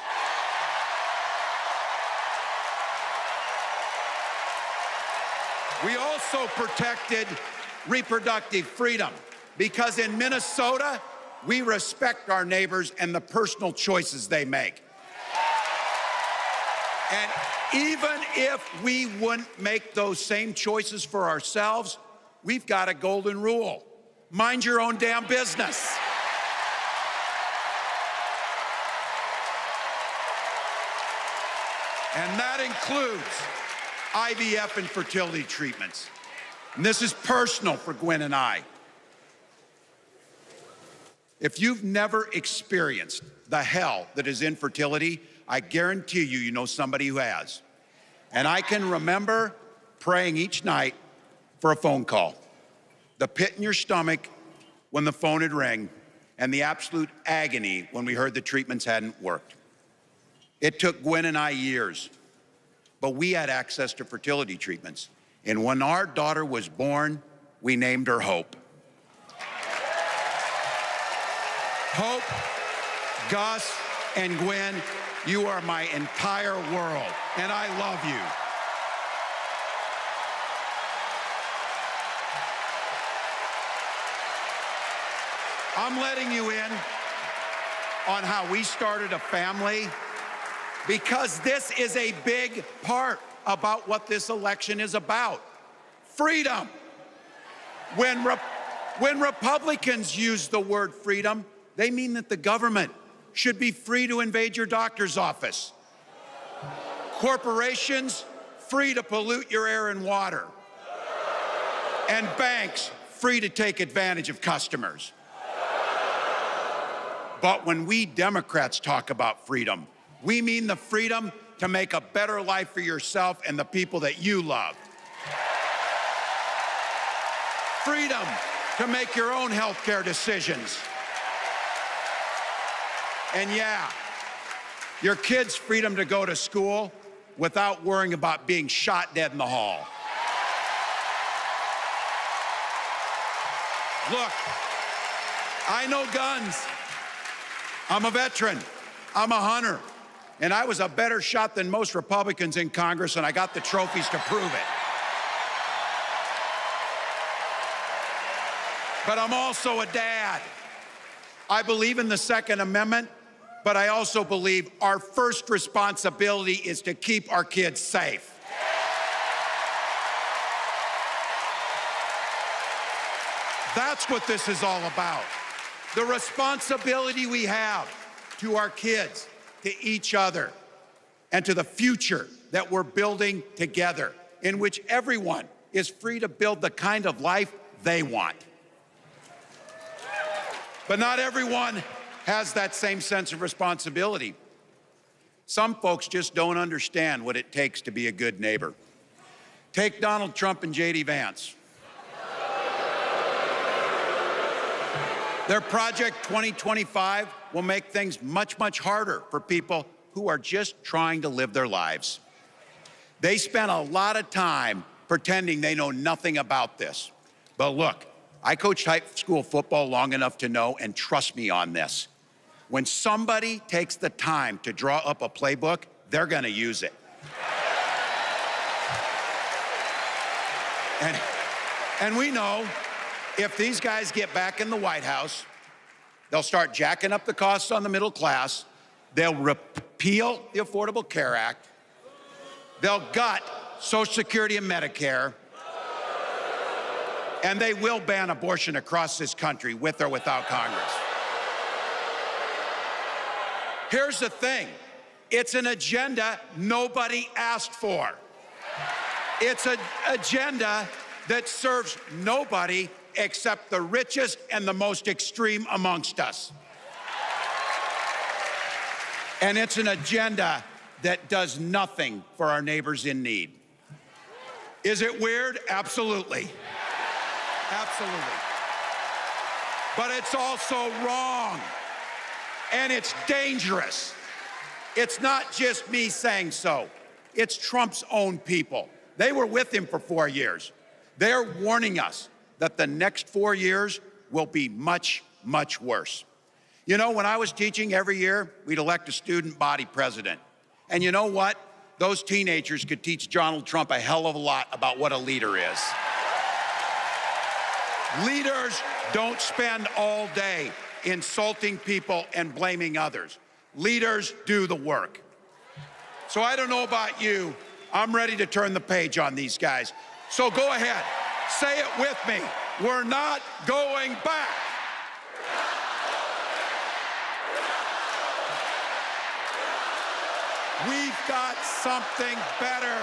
We also protected reproductive freedom because in Minnesota, we respect our neighbors and the personal choices they make. And even if we wouldn't make those same choices for ourselves, we've got a golden rule. Mind your own damn business. And that includes IVF and fertility treatments. And this is personal for Gwen and I. If you've never experienced the hell that is infertility, I guarantee you, you know somebody who has. And I can remember praying each night for a phone call. The pit in your stomach when the phone would ring, and the absolute agony when we heard the treatments hadn't worked. It took Gwen and I years, but we had access to fertility treatments. And when our daughter was born, we named her Hope. Hope, Gus, and Gwen, you are my entire world, and I love you. I'm letting you in on how we started a family because this is a big part about what this election is about. Freedom. When Republicans use the word freedom, they mean that the government should be free to invade your doctor's office. Corporations free to pollute your air and water. And banks free to take advantage of customers. But when we Democrats talk about freedom, we mean the freedom to make a better life for yourself and the people that you love. Freedom to make your own health care decisions. And yeah, your kids' freedom to go to school without worrying about being shot dead in the hall. Look, I know guns. I'm a veteran. I'm a hunter. And I was a better shot than most Republicans in Congress, and I got the trophies to prove it. But I'm also a dad. I believe in the Second Amendment, but I also believe our first responsibility is to keep our kids safe. That's what this is all about. The responsibility we have to our kids, to each other, and to the future that we're building together, in which everyone is free to build the kind of life they want. But not everyone has that same sense of responsibility. Some folks just don't understand what it takes to be a good neighbor. Take Donald Trump and J.D. Vance. Their Project 2025 will make things much, much harder for people who are just trying to live their lives. They spent a lot of time pretending they know nothing about this. But look, I coached high school football long enough to know, and trust me on this, when somebody takes the time to draw up a playbook, they're gonna use it. And we know if these guys get back in the White House, they'll start jacking up the costs on the middle class, they'll repeal the Affordable Care Act, they'll gut Social Security and Medicare, and they will ban abortion across this country with or without Congress. Here's the thing, It's an agenda nobody asked for. It's an agenda that serves nobody except the richest and the most extreme amongst us. And it's an agenda that does nothing for our neighbors in need. Is it weird? Absolutely. Absolutely. But it's also wrong. And it's dangerous. It's not just me saying so. It's Trump's own people. They were with him for 4 years. They're warning us that the next 4 years will be much, much worse. You know, when I was teaching every year, we'd elect a student body president. And you know what? Those teenagers could teach Donald Trump a hell of a lot about what a leader is. Leaders don't spend all day insulting people and blaming others. Leaders do the work. So I don't know about you, I'm ready to turn the page on these guys. So go ahead, say it with me. We're not going back. We've got something better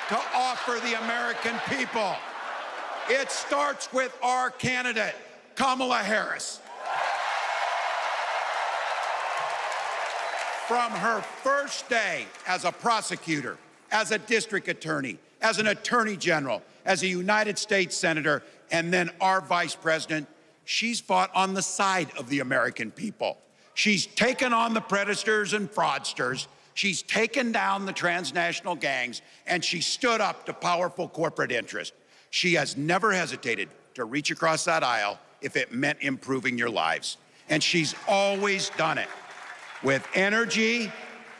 to offer the American people. It starts with our candidate, Kamala Harris. From her first day as a prosecutor, as a district attorney, as an attorney general, as a United States senator, and then our vice president, she's fought on the side of the American people. She's taken on the predators and fraudsters. She's taken down the transnational gangs, and she stood up to powerful corporate interests. She has never hesitated to reach across that aisle if it meant improving your lives. And she's always done it with energy,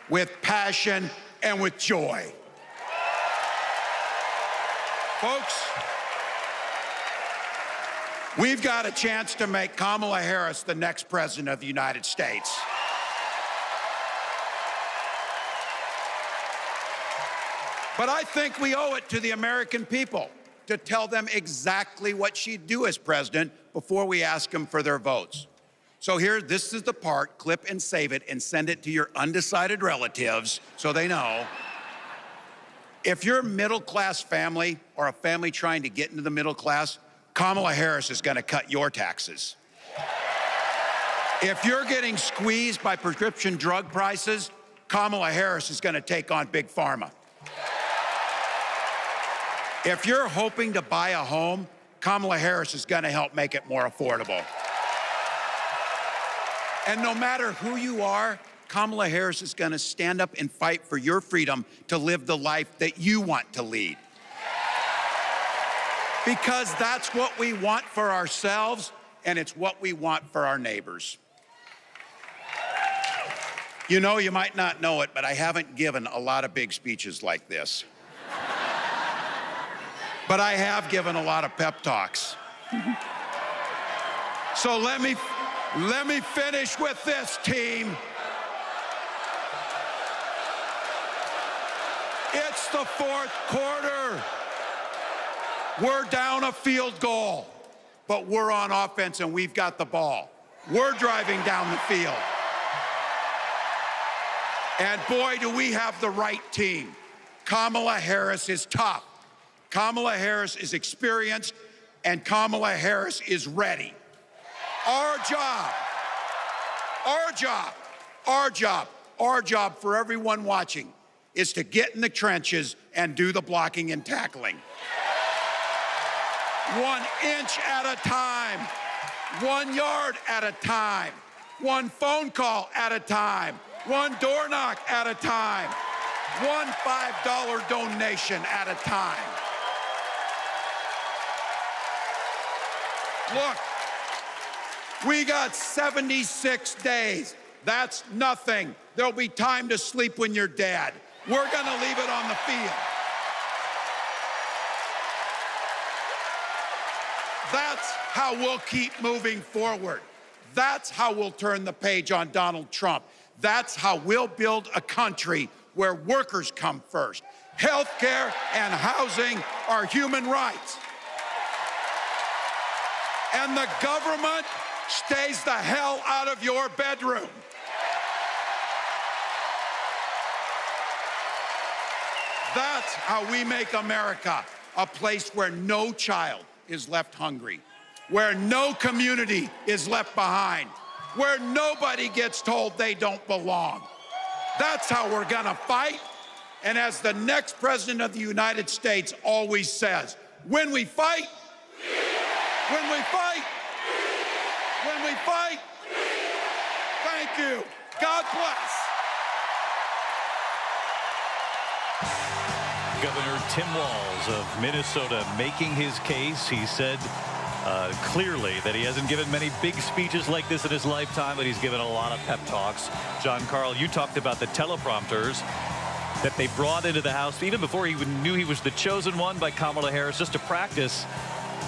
with passion, and with joy. Folks, we've got a chance to make Kamala Harris the next president of the United States. But I think we owe it to the American people to tell them exactly what she'd do as president before we ask them for their votes. So here, this is the part, clip and save it and send it to your undecided relatives so they know. If you're a middle-class family or a family trying to get into the middle class, Kamala Harris is gonna cut your taxes. If you're getting squeezed by prescription drug prices, Kamala Harris is gonna take on Big Pharma. If you're hoping to buy a home, Kamala Harris is gonna help make it more affordable. And no matter who you are, Kamala Harris is gonna stand up and fight for your freedom to live the life that you want to lead. Because that's what we want for ourselves, and it's what we want for our neighbors. You know, you might not know it, but I haven't given a lot of big speeches like this. But I have given a lot of pep talks. So let me finish with this, team. It's the fourth quarter. We're down a field goal, but we're on offense and we've got the ball. We're driving down the field. And boy, do we have the right team. Kamala Harris is tough. Kamala Harris is experienced, and Kamala Harris is ready. Our job for everyone watching is to get in the trenches and do the blocking and tackling. 1 inch at a time, 1 yard at a time, 1 phone call at a time, 1 door knock at a time, 1 $5 donation at a time. Look, we got 76 days. That's nothing. There'll be time to sleep when you're dead. We're gonna leave it on the field. That's how we'll keep moving forward. That's how we'll turn the page on Donald Trump. That's how we'll build a country where workers come first. Healthcare and housing are human rights. And the government stays the hell out of your bedroom. That's how we make America a place where no child is left hungry, where no community is left behind, where nobody gets told they don't belong. That's how we're gonna fight. And as the next president of the United States always says, when we fight, when we fight, when we fight, thank you. God bless. Governor Tim Walz of Minnesota making his case. He said clearly that he hasn't given many big speeches like this in his lifetime, but he's given a lot of pep talks. John Carl, you talked about the teleprompters that they brought into the House even before he even knew he was the chosen one by Kamala Harris, just to practice.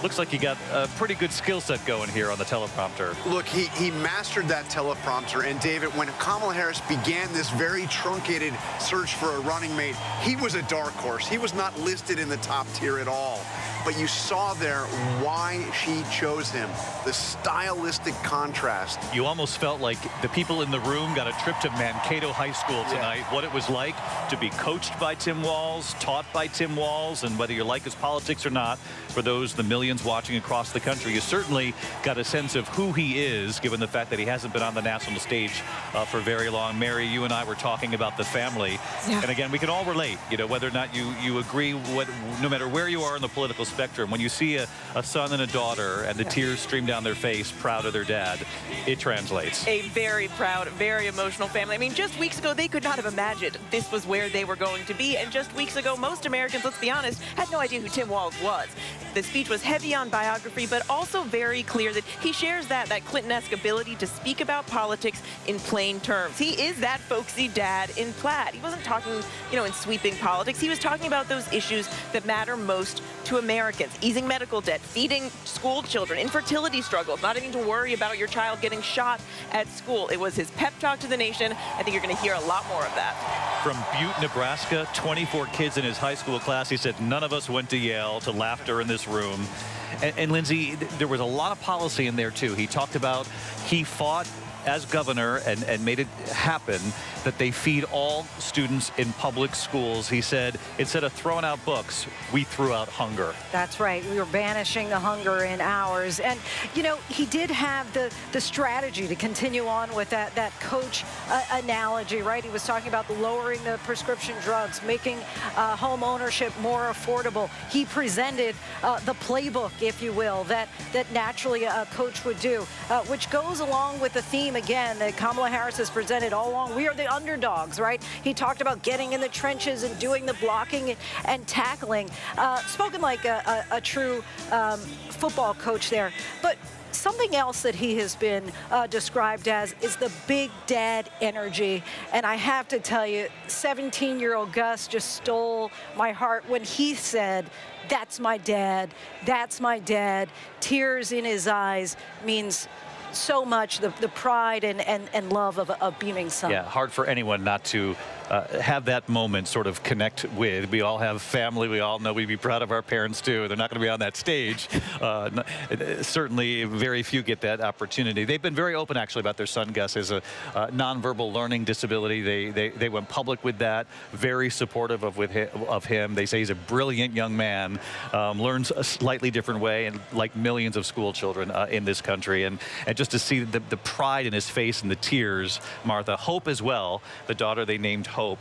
Looks like he got a pretty good skill set going here on the teleprompter. Look, he mastered that teleprompter. And David, when Kamala Harris began this very truncated search for a running mate, he was a dark horse. He was not listed in the top tier at all. But you saw there why she chose him, the stylistic contrast. You almost felt like the people in the room got a trip to Mankato High School tonight, what it was like to be coached by Tim Walz, taught by Tim Walz, and whether you like his politics or not, for those, the millions watching across the country, you certainly got a sense of who he is, given the fact that he hasn't been on the national stage for very long. Mary, you and I were talking about the family. Yeah. And again, we can all relate, you know, whether or not you agree, no matter where you are in the political spectrum, when you see a son and a daughter and the tears stream down their face, proud of their dad, it translates. A very proud, very emotional family. I mean, just weeks ago, they could not have imagined this was where they were going to be. And just weeks ago, most Americans, let's be honest, had no idea who Tim Walz was. The speech was heavy on biography, but also very clear that he shares that Clinton-esque ability to speak about politics in plain terms. He is that folksy dad in plaid. He wasn't talking, you know, in sweeping politics. He was talking about those issues that matter most to Americans. Easing medical debt, feeding school children, infertility struggles, not having to worry about your child getting shot at school. It was his pep talk to the nation. I think you're going to hear a lot more of that. From Butte, Nebraska, 24 kids in his high school class. He said none of us went to Yale, to laughter in this room. And Linsey, there was a lot of policy in there too. He talked about he fought as governor and made it happen that they feed all students in public schools. He said, instead of throwing out books, we threw out hunger. That's right. We were banishing the hunger in ours. And, you know, he did have the strategy to continue on with that coach analogy, right? He was talking about lowering the prescription drugs, making home ownership more affordable. He presented the playbook, if you will, that naturally a coach would do, which goes along with the theme, again, that Kamala Harris has presented all along. We are the underdogs, right? He talked about getting in the trenches and doing the blocking and tackling. Spoken like a true football coach there. But something else that he has been described as is the big dad energy. And I have to tell you, 17-year-old Gus just stole my heart when he said, "That's my dad. That's my dad." Tears in his eyes means so much, the pride and love of a beaming son. Yeah, hard for anyone not to have that moment sort of connect with. We all have family. We all know we'd be proud of our parents too. They're not going to be on that stage. Certainly very few get that opportunity. They've been very open actually about their son Gus has a nonverbal learning disability. They went public with that. Very supportive of him. They say he's a brilliant young man, learns a slightly different way, and like millions of school children in this country. And just to see the pride in his face and the tears, Martha. Hope as well, the daughter they named Hope.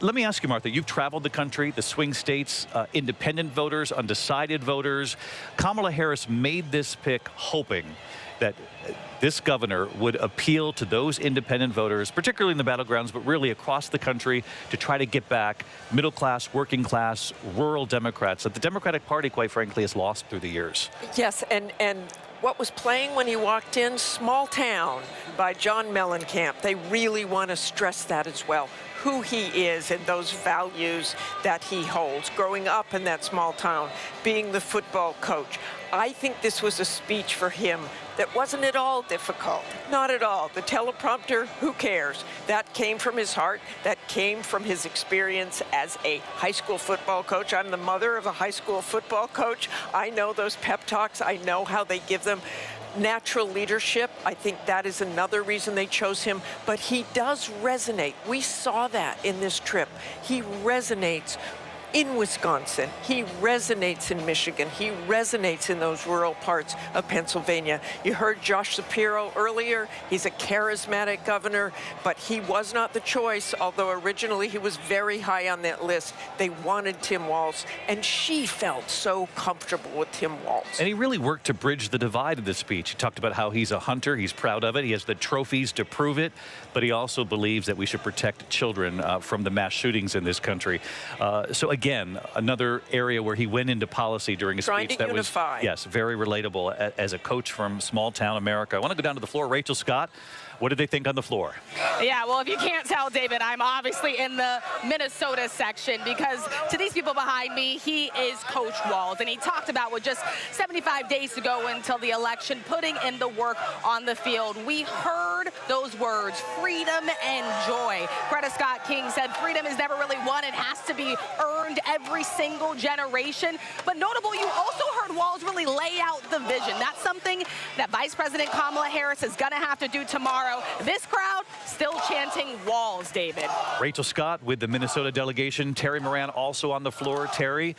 Let me ask you, Martha, you've traveled the country, the swing states, independent voters, undecided voters. Kamala Harris made this pick hoping that this governor would appeal to those independent voters, particularly in the battlegrounds, but really across the country, to try to get back middle class, working class, rural Democrats that the Democratic Party, quite frankly, has lost through the years. Yes, and what was playing when he walked in? Small Town by John Mellencamp. They really want to stress that as well, who he is and those values that he holds, growing up in that small town, being the football coach. I think this was a speech for him that wasn't at all difficult. Not at all. The teleprompter, who cares? That came from his heart. That came from his experience as a high school football coach. I'm the mother of a high school football coach. I know those pep talks. I know how they give them natural leadership. I think that is another reason they chose him. But he does resonate. We saw that in this trip. He resonates in Wisconsin. He resonates in Michigan. He resonates in those rural parts of Pennsylvania. You heard Josh Shapiro earlier. He's a charismatic governor, but he was not the choice, although originally he was very high on that list. They wanted Tim Walz, and she felt so comfortable with Tim Walz. And he really worked to bridge the divide in the speech. He talked about how he's a hunter. He's proud of it. He has the trophies to prove it, but he also believes that we should protect children from the mass shootings in this country. So again, another area where he went into policy during a speech that was, yes, very relatable as a coach from small town America. I want to go down to the floor. Rachel Scott, what did they think on the floor? Yeah, well, if you can't tell, David, I'm obviously in the Minnesota section because to these people behind me, he is Coach Walz. And he talked about with just 75 days to go until the election, putting in the work on the field. We heard those words, freedom and joy. Greta Scott King said freedom is never really won. It has to be earned every single generation. But notable, you also heard Walz really lay out the vision. That's something that Vice President Kamala Harris is going to have to do tomorrow. This crowd still chanting Walz, David. Rachel Scott with the Minnesota delegation. Terry Moran also on the floor. Terry,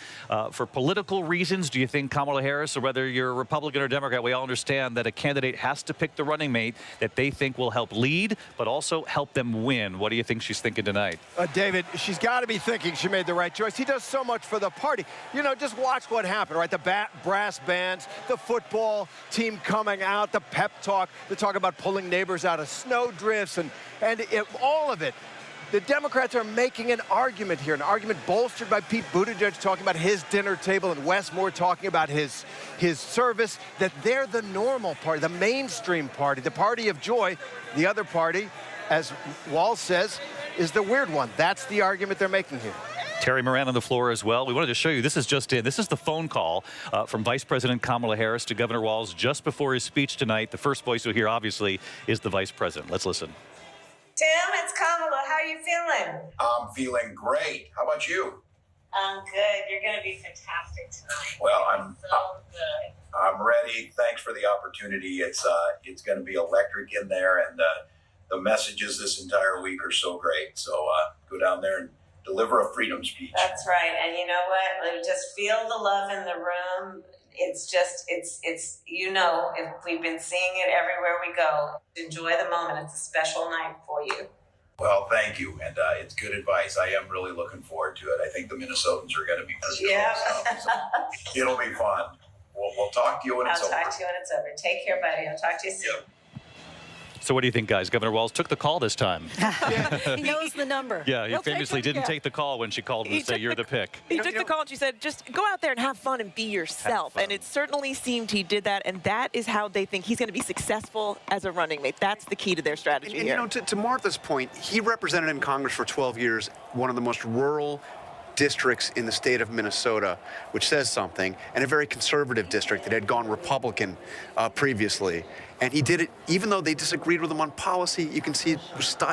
for political reasons, do you think Kamala Harris, or whether you're a Republican or Democrat, we all understand that a candidate has to pick the running mate that they think will help lead, but also help them win. What do you think she's thinking tonight? David, she's got to be thinking she made the right choice. He does so much for the party. You know, just watch what happened, right? The brass bands, the football team coming out, the pep talk, the talk about pulling neighbors out of snow drifts, and all of it. The Democrats are making an argument here, an argument bolstered by Pete Buttigieg talking about his dinner table and Wes Moore talking about his service, that they're the normal party, the mainstream party, the party of joy. The other party, as Walz says, is the weird one. That's the argument they're making here. Terry Moran on the floor as well. We wanted to show you, this is just in. This is the phone call from Vice President Kamala Harris to Governor Walz just before his speech tonight. The first voice you'll hear, obviously, is the Vice President. Let's listen. Tim, it's Kamala. How are you feeling? I'm feeling great. How about you? I'm good. You're going to be fantastic tonight. Well, I'm ready. Thanks for the opportunity. It's going to be electric in there, and the messages this entire week are so great. So go down there and deliver a freedom speech. That's right. And you know what? Like, just feel the love in the room. It's just, you know, if we've been seeing it everywhere we go. Enjoy the moment. It's a special night for you. Well, thank you. And it's good advice. I am really looking forward to it. I think the Minnesotans are going to be pretty so it'll be fun. We'll talk to you when it's over. I'll talk to you when it's over. Take care, buddy. I'll talk to you soon. Yep. So what do you think, guys? Governor Walz took the call this time. He knows the number. Yeah, he famously didn't take the call when she called him to say, you're the pick. He took the call and she said, just go out there and have fun and be yourself. And it certainly seemed he did that, and that is how they think he's going to be successful as a running mate. That's the key to their strategy and here. You know, to Martha's point, he represented in Congress for 12 years one of the most rural districts in the state of Minnesota, which says something, and a very conservative district that had gone Republican previously. And he did it, even though they disagreed with him on policy. You can see it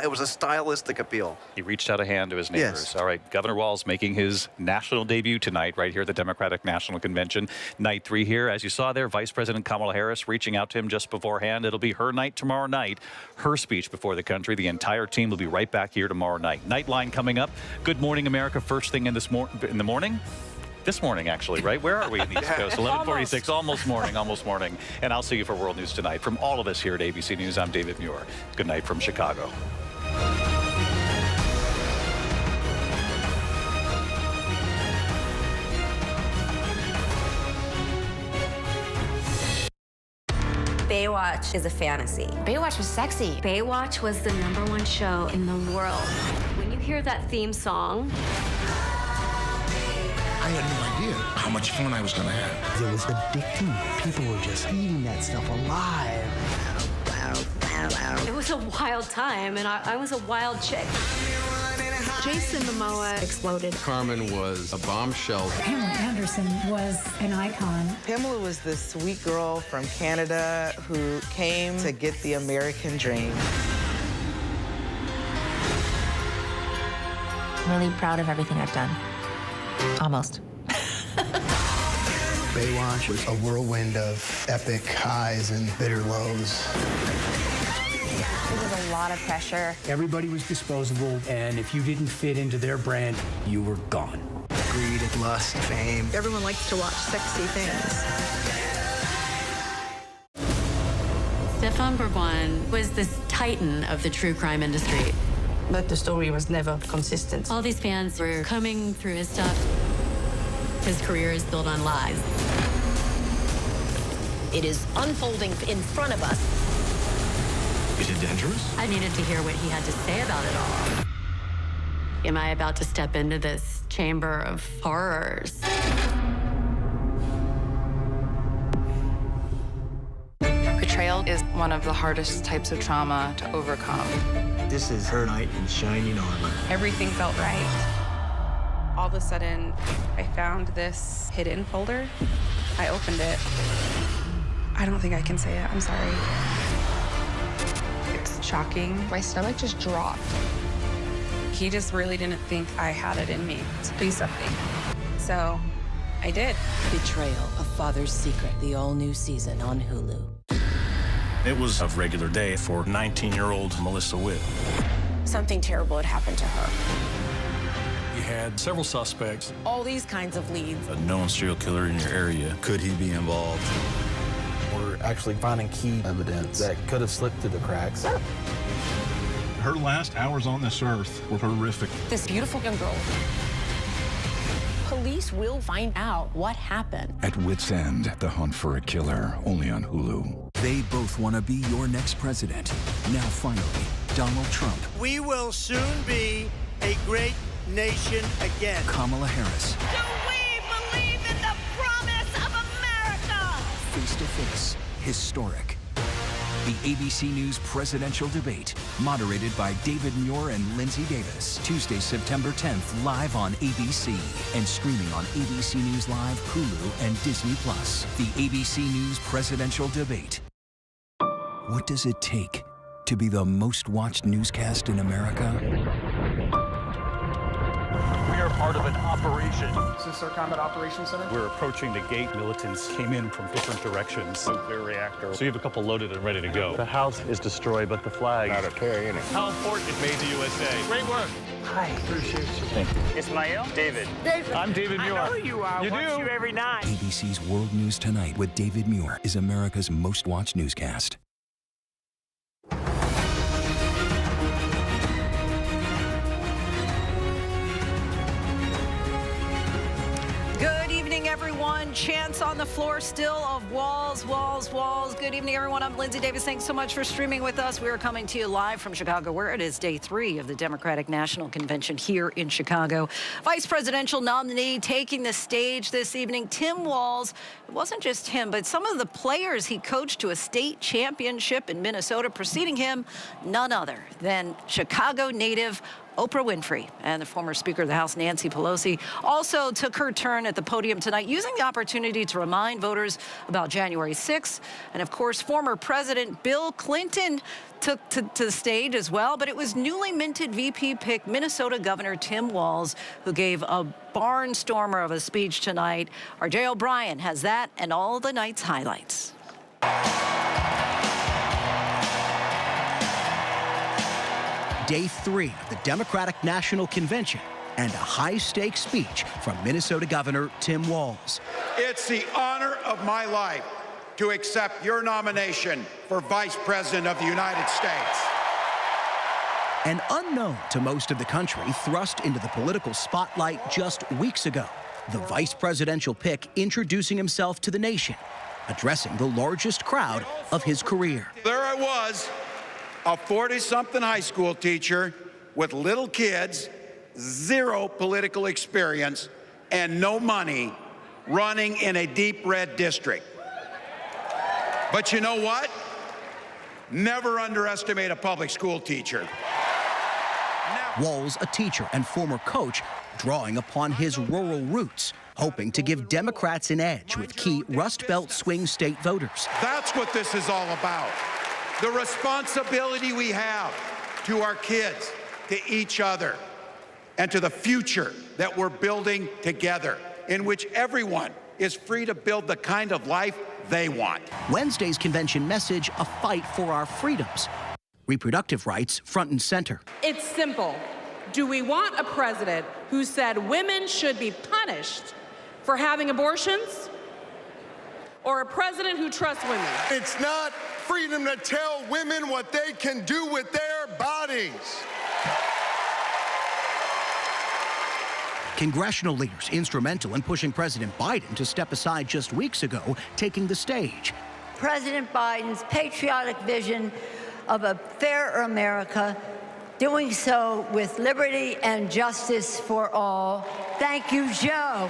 was a stylistic appeal. He reached out a hand to his neighbors. Yes. All right, Governor Walz making his national debut tonight right here at the Democratic National Convention. Night 3 here. As you saw there, Vice President Kamala Harris reaching out to him just beforehand. It'll be her night tomorrow night, her speech before the country. The entire team will be right back here tomorrow night. Nightline coming up. Good morning, America. First thing in the morning. This morning, actually, right? Where are we in the East Coast? 11:46, almost morning. And I'll see you for World News Tonight. From all of us here at ABC News, I'm David Muir. Good night from Chicago. Baywatch is a fantasy. Baywatch was sexy. Baywatch was the #1 show in the world. When you hear that theme song, I had no idea how much fun I was going to have. It was addicting. People were just eating that stuff alive. it was a wild time, and I was a wild chick. Jason Momoa exploded. Carmen was a bombshell. Pamela Anderson was an icon. Pamela was this sweet girl from Canada who came to get the American dream. I'm really proud of everything I've done. Almost. Baywatch was a whirlwind of epic highs and bitter lows. It was a lot of pressure. Everybody was disposable, and if you didn't fit into their brand, you were gone. greed, lust, fame. Everyone likes to watch sexy things. Stefan Bourbon was this titan of the true crime industry. But the story was never consistent. All these fans were combing through his stuff. His career is built on lies. It is unfolding in front of us. Is it dangerous? I needed to hear what he had to say about it all. Am I about to step into this chamber of horrors? Betrayal is one of the hardest types of trauma to overcome. This is her knight in shining armor. Everything felt right. All of a sudden, I found this hidden folder. I opened it. I don't think I can say it. I'm sorry. It's shocking. My stomach just dropped. He just really didn't think I had it in me to do something. So I did. Betrayal, A Father's Secret, the all-new season on Hulu. It was a regular day for 19-year-old Melissa Witt. Something terrible had happened to her. You had several suspects. All these kinds of leads. A known serial killer in your area. Could he be involved? We're actually finding key evidence that could have slipped through the cracks. Her last hours on this earth were horrific. This beautiful young girl. Police will find out what happened. At Wit's End, the hunt for a killer, only on Hulu. They both want to be your next president. Now, finally, Donald Trump. We will soon be a great nation again. Kamala Harris. Do we believe in the promise of America? Face to face, historic. The ABC News presidential debate, moderated by David Muir and Linsey Davis. Tuesday, September 10th, live on ABC and streaming on ABC News Live, Hulu, and Disney+. The ABC News presidential debate. What does it take to be the most watched newscast in America? We are part of an operation. Is this our combat operations center? We're approaching the gate. Militants came in from different directions. Nuclear reactor. So you have a couple loaded and ready to go. The house is destroyed, but the flag... Not a tear in it. How important it made the USA. Great work. Hi. Appreciate you. Thank you. Ismael? David. I'm David Muir. I know who you are. You Watch do? you every night. ABC's World News Tonight with David Muir is America's most watched newscast. Good evening, everyone. Chance on the floor still of Walz. Good evening, everyone. I'm Linsey Davis. Thanks so much for streaming with us. We are coming to you live from Chicago, where it is day 3 of the Democratic National Convention here in Chicago. Vice presidential nominee taking the stage this evening, Tim Walz. It wasn't just him, but some of the players he coached to a state championship in Minnesota. Preceding him, none other than Chicago native Oprah Winfrey, and the former Speaker of the House, Nancy Pelosi, also took her turn at the podium tonight, using the opportunity to remind voters about January 6th. And of course, former President Bill Clinton took to the stage as well, but it was newly minted VP pick Minnesota Governor Tim Walz who gave a barnstormer of a speech tonight. Our Jay O'Brien has that and all the night's highlights. Day 3 of the Democratic National Convention and a high-stakes speech from Minnesota Governor Tim Walz. It's the honor of my life to accept your nomination for Vice President of the United States. An unknown to most of the country thrust into the political spotlight just weeks ago. The vice presidential pick introducing himself to the nation, addressing the largest crowd of his career. There I was, a 40-something high school teacher with little kids, zero political experience, and no money, running in a deep red district. But you know what? Never underestimate a public school teacher. Walz, a teacher and former coach, drawing upon his rural roots, hoping to give Democrats an edge with key Rust Belt swing state voters. That's what this is all about. The responsibility we have to our kids, to each other, and to the future that we're building together, in which everyone is free to build the kind of life they want. Wednesday's convention message, a fight for our freedoms. Reproductive rights front and center. It's simple. Do we want a president who said women should be punished for having abortions, or a president who trusts women? It's not freedom to tell women what they can do with their bodies. Congressional leaders instrumental in pushing President Biden to step aside just weeks ago, taking the stage. President Biden's patriotic vision of a fairer America, doing so with liberty and justice for all. Thank you, Joe.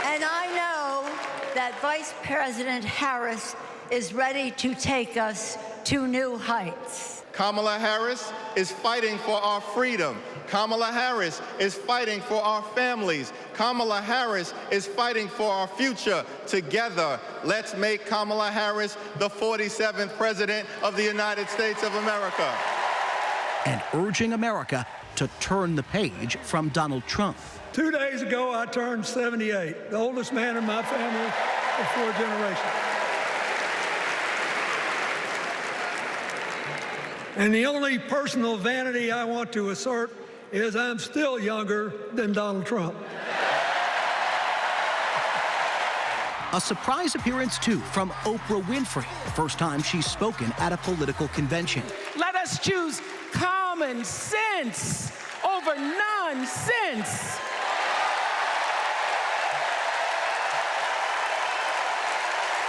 And I know that Vice President Harris is ready to take us to new heights. Kamala Harris is fighting for our freedom. Kamala Harris is fighting for our families. Kamala Harris is fighting for our future. Together, let's make Kamala Harris the 47th President of the United States of America. And urging America to turn the page from Donald Trump. 2 days ago, I turned 78, the oldest man in my family of 4 generations. And the only personal vanity I want to assert is I'm still younger than Donald Trump. A surprise appearance, too, from Oprah Winfrey, the first time she's spoken at a political convention. Let us choose common sense over nonsense.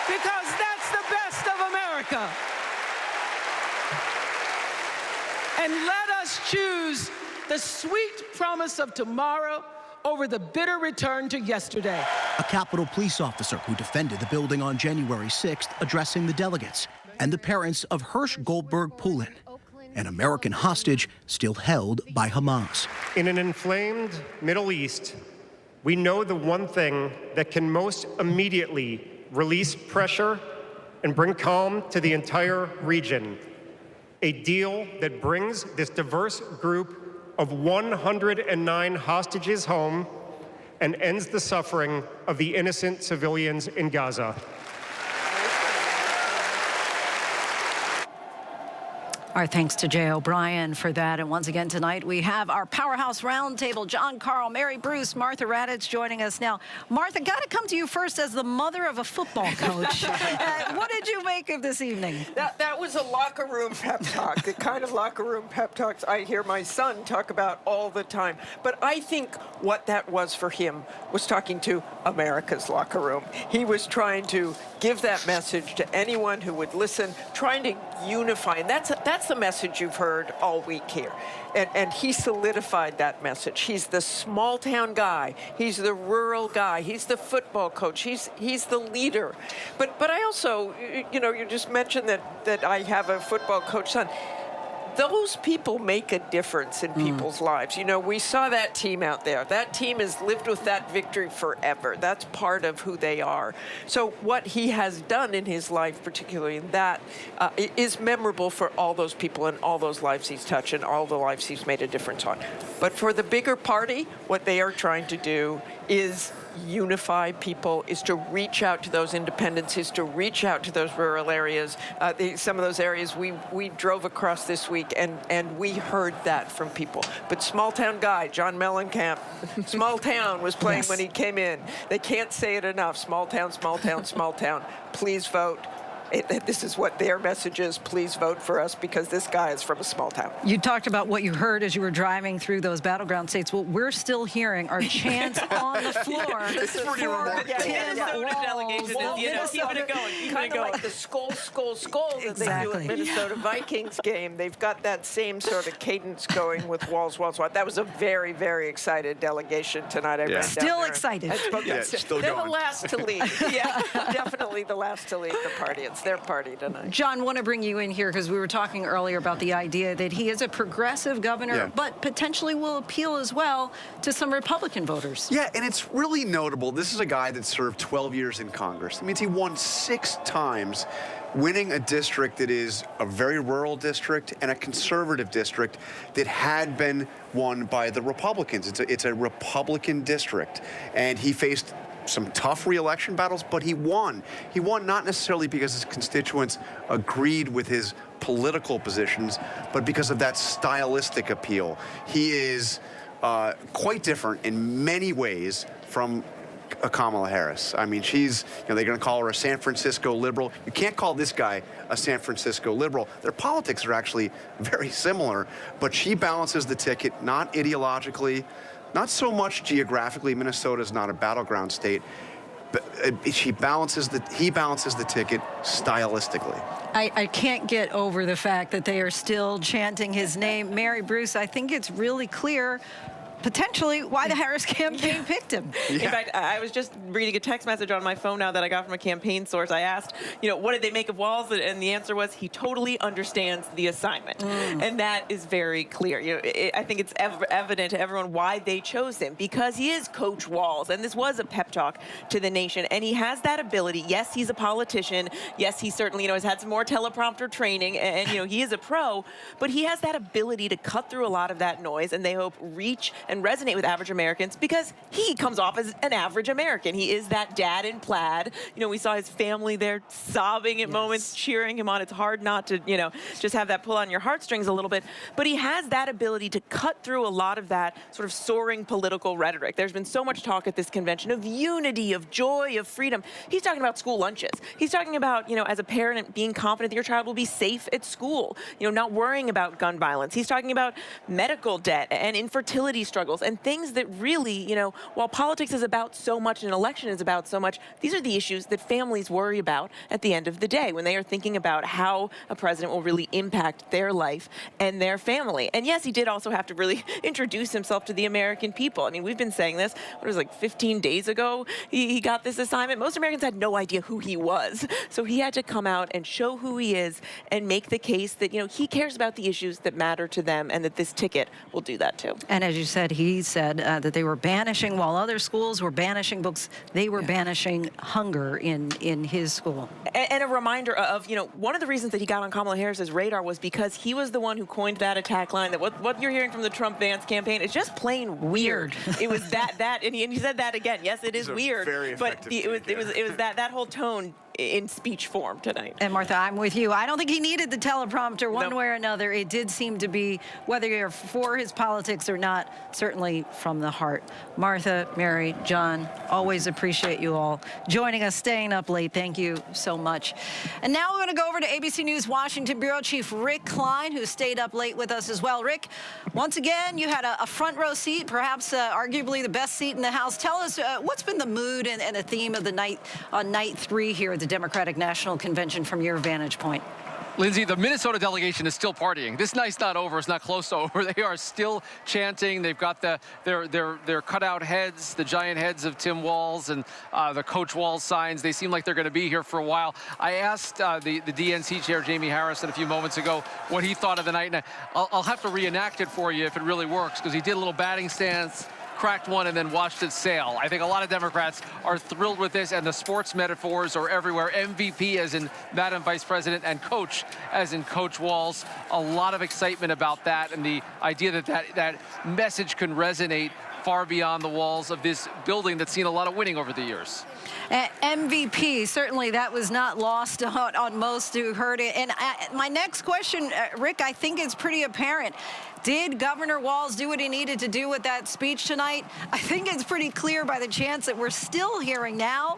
Because that's the best of America. And let us choose the sweet promise of tomorrow over the bitter return to yesterday. A Capitol Police officer who defended the building on January 6th addressing the delegates, and the parents of Hirsch Goldberg Poulin, an American hostage still held by Hamas. In an inflamed Middle East, we know the one thing that can most immediately release pressure and bring calm to the entire region. A deal that brings this diverse group of 109 hostages home and ends the suffering of the innocent civilians in Gaza. Our thanks to Jay O'Brien for that. And once again tonight, we have our Powerhouse Roundtable, John Carl, Mary Bruce, Martha Raddatz joining us now. Martha, got to come to you first as the mother of a football coach. What did you make of this evening? That was a locker room pep talk, the kind of locker room pep talks I hear my son talk about all the time. But I think what that was for him was talking to America's locker room. He was trying to give that message to anyone who would listen, trying to unify. And that's the message you've heard all week here. And he solidified that message. He's the small town guy. He's the rural guy. He's the football coach. He's the leader. But I also, you just mentioned that I have a football coach son. Those people make a difference in people's lives. We saw that team out there. That team has lived with that victory forever. That's part of who they are. So what he has done in his life, particularly in that, is memorable for all those people and all those lives he's touched and all the lives he's made a difference on. But for the bigger party, what they are trying to do is unify people, is to reach out to those independents, is to reach out to those rural areas. Some of those areas we drove across this week, and we heard that from people. But small town guy, John Mellencamp, small town was playing when he came in. They can't say it enough. Small town, small town, small town. Please vote. This is what their message is. Please vote for us because this guy is from a small town. You talked about what you heard as you were driving through those battleground states. What we're still hearing are chants on the floor. This is pretty remarkable. Keep it going. Kind of like the skull that they do at Minnesota Vikings game. They've got that same sort of cadence going with Walz. That was a very, very excited delegation tonight. I ran down still there. Excited. Still They're going. The last to leave. Yeah, definitely the last to leave the party. It's their party tonight. John, want to bring you in here because we were talking earlier about the idea that he is a progressive governor, but potentially will appeal as well to some Republican voters. Yeah, and it's really notable. This is a guy that served 12 years in Congress. That means he won 6 times, winning a district that is a very rural district and a conservative district that had been won by the Republicans. It's a Republican district, and he faced some tough re-election battles, but he won. He won not necessarily because his constituents agreed with his political positions, but because of that stylistic appeal. He is quite different in many ways from Kamala Harris. I mean, she's, they're going to call her a San Francisco liberal. You can't call this guy a San Francisco liberal. Their politics are actually very similar, but she balances the ticket, not ideologically, not so much geographically. Minnesota is not a battleground state, but he balances the ticket stylistically. I can't get over the fact that they are still chanting his name. Mary Bruce, I think it's really clear potentially why the Harris campaign picked him. In fact, I was just reading a text message on my phone now that I got from a campaign source. I asked, what did they make of Walz? And the answer was he totally understands the assignment. And that is very clear. I think it's evident to everyone why they chose him, because he is Coach Walz. And this was a pep talk to the nation. And he has that ability. Yes, he's a politician. Yes, he certainly, has had some more teleprompter training. And, he is a pro. But he has that ability to cut through a lot of that noise and they hope reach and resonate with average Americans, because he comes off as an average American. He is that dad in plaid. We saw his family there sobbing at moments, cheering him on. It's hard not to, just have that pull on your heartstrings a little bit. But he has that ability to cut through a lot of that sort of soaring political rhetoric. There's been so much talk at this convention of unity, of joy, of freedom. He's talking about school lunches. He's talking about, as a parent, being confident that your child will be safe at school, not worrying about gun violence. He's talking about medical debt and infertility struggles and things that really, while politics is about so much and an election is about so much, these are the issues that families worry about at the end of the day when they are thinking about how a president will really impact their life and their family. And yes, he did also have to really introduce himself to the American people. I mean, we've been saying this, 15 days ago he got this assignment. Most Americans had no idea who he was. So he had to come out and show who he is and make the case that, he cares about the issues that matter to them and that this ticket will do that too. And as you said, he said that they were banishing, while other schools were banishing books, they were banishing hunger in his school. And a reminder of, one of the reasons that he got on Kamala Harris's radar was because he was the one who coined that attack line that what you're hearing from the Trump-Vance campaign is just plain weird. It was that, and he said that again. Yes, it is weird, but it was that whole tone in speech form tonight. And Martha, I'm with you. I don't think he needed the teleprompter one way or another. It did seem to be, whether you're for his politics or not, certainly from the heart. Martha, Mary, John, always appreciate you all joining us, staying up late. Thank you so much. And now we're going to go over to ABC News Washington Bureau Chief Rick Klein, who stayed up late with us as well. Rick, once again, you had a front row seat, perhaps arguably the best seat in the House. Tell us, what's been the mood and the theme of the night on night 3 here at the Democratic National Convention from your vantage point? Lindsay, the Minnesota delegation is still partying. This night's not over. It's not close to over. They are still chanting. They've got their cutout heads, the giant heads of Tim Walz and the Coach Walz signs. They seem like they're going to be here for a while. I asked the DNC chair, Jamie Harrison, a few moments ago what he thought of the night. And I'll have to reenact it for you if it really works, because he did a little batting stance, cracked one, and then watched it sail. I think a lot of Democrats are thrilled with this, and the sports metaphors are everywhere. MVP as in Madam Vice President, and Coach as in Coach Walz. A lot of excitement about that, and the idea that message can resonate far beyond the walls of this building that's seen a lot of winning over the years. MVP, certainly that was not lost on most who heard it. And my next question, Rick, I think it's pretty apparent. Did Governor Walz do what he needed to do with that speech tonight? I think it's pretty clear by the chants that we're still hearing now.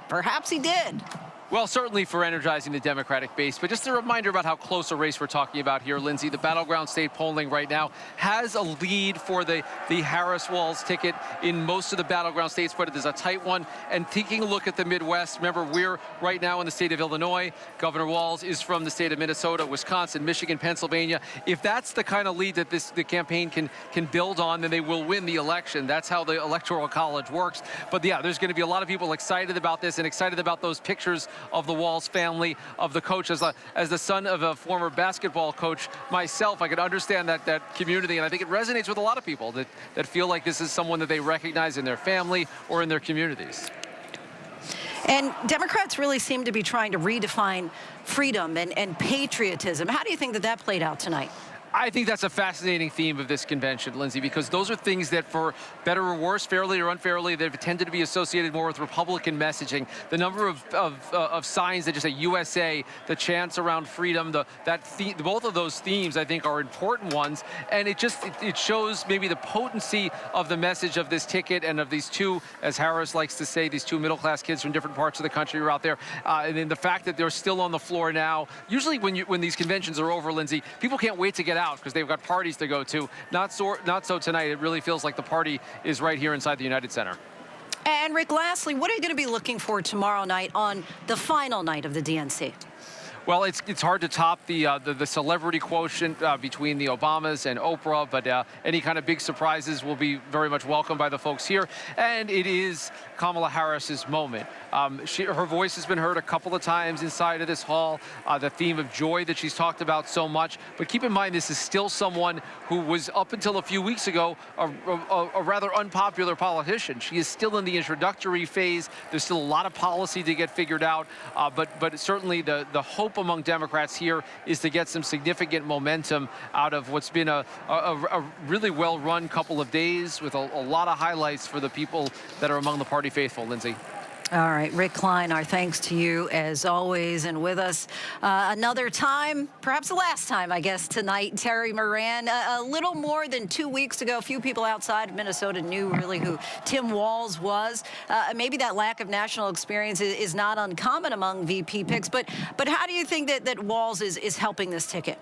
Perhaps he did. Well, certainly for energizing the Democratic base, but just a reminder about how close a race we're talking about here, Lindsay. The battleground state polling right now has a lead for the Harris-Walz ticket in most of the battleground states, but it is a tight one. And taking a look at the Midwest, remember, we're right now in the state of Illinois. Governor Walz is from the state of Minnesota, Wisconsin, Michigan, Pennsylvania. If that's the kind of lead that the campaign can build on, then they will win the election. That's how the Electoral College works. But yeah, there's going to be a lot of people excited about this and excited about those pictures of the Walz family, of the coach. As the son of a former basketball coach myself, I can understand that community, and I think it resonates with a lot of people that feel like this is someone that they recognize in their family or in their communities. And Democrats really seem to be trying to redefine freedom and patriotism. How do you think that played out tonight? I think that's a fascinating theme of this convention, Linsey, because those are things that, for better or worse, fairly or unfairly, they've tended to be associated more with Republican messaging. The number of signs that just say USA, the chants around freedom, both of those themes, I think, are important ones. And it shows maybe the potency of the message of this ticket and of these two, as Harris likes to say, these two middle-class kids from different parts of the country are out there. And then the fact that they're still on the floor now. Usually when these conventions are over, Linsey, people can't wait to get out because they've got parties to go to. Not so tonight. It really feels like the party is right here inside the United Center. And Rick, lastly, what are you going to be looking for tomorrow night on the final night of the DNC? Well, it's hard to top the celebrity quotient between the Obamas and Oprah, but any kind of big surprises will be very much welcomed by the folks here. And it is Kamala Harris's moment. Her voice has been heard a couple of times inside of this hall, the theme of joy that she's talked about so much. But keep in mind, this is still someone who was, up until a few weeks ago, a rather unpopular politician. She is still in the introductory phase. There's still a lot of policy to get figured out, but certainly the hope among Democrats here is to get some significant momentum out of what's been a really well-run couple of days with a lot of highlights for the people that are among the party faithful, Linsey. All right, Rick Klein, our thanks to you as always, and with us another time, perhaps the last time, I guess, tonight, Terry Moran. A little more than 2 weeks ago, few people outside of Minnesota knew really who Tim Walz was. Maybe that lack of national experience is not uncommon among VP picks, but how do you think that Walz is helping this ticket?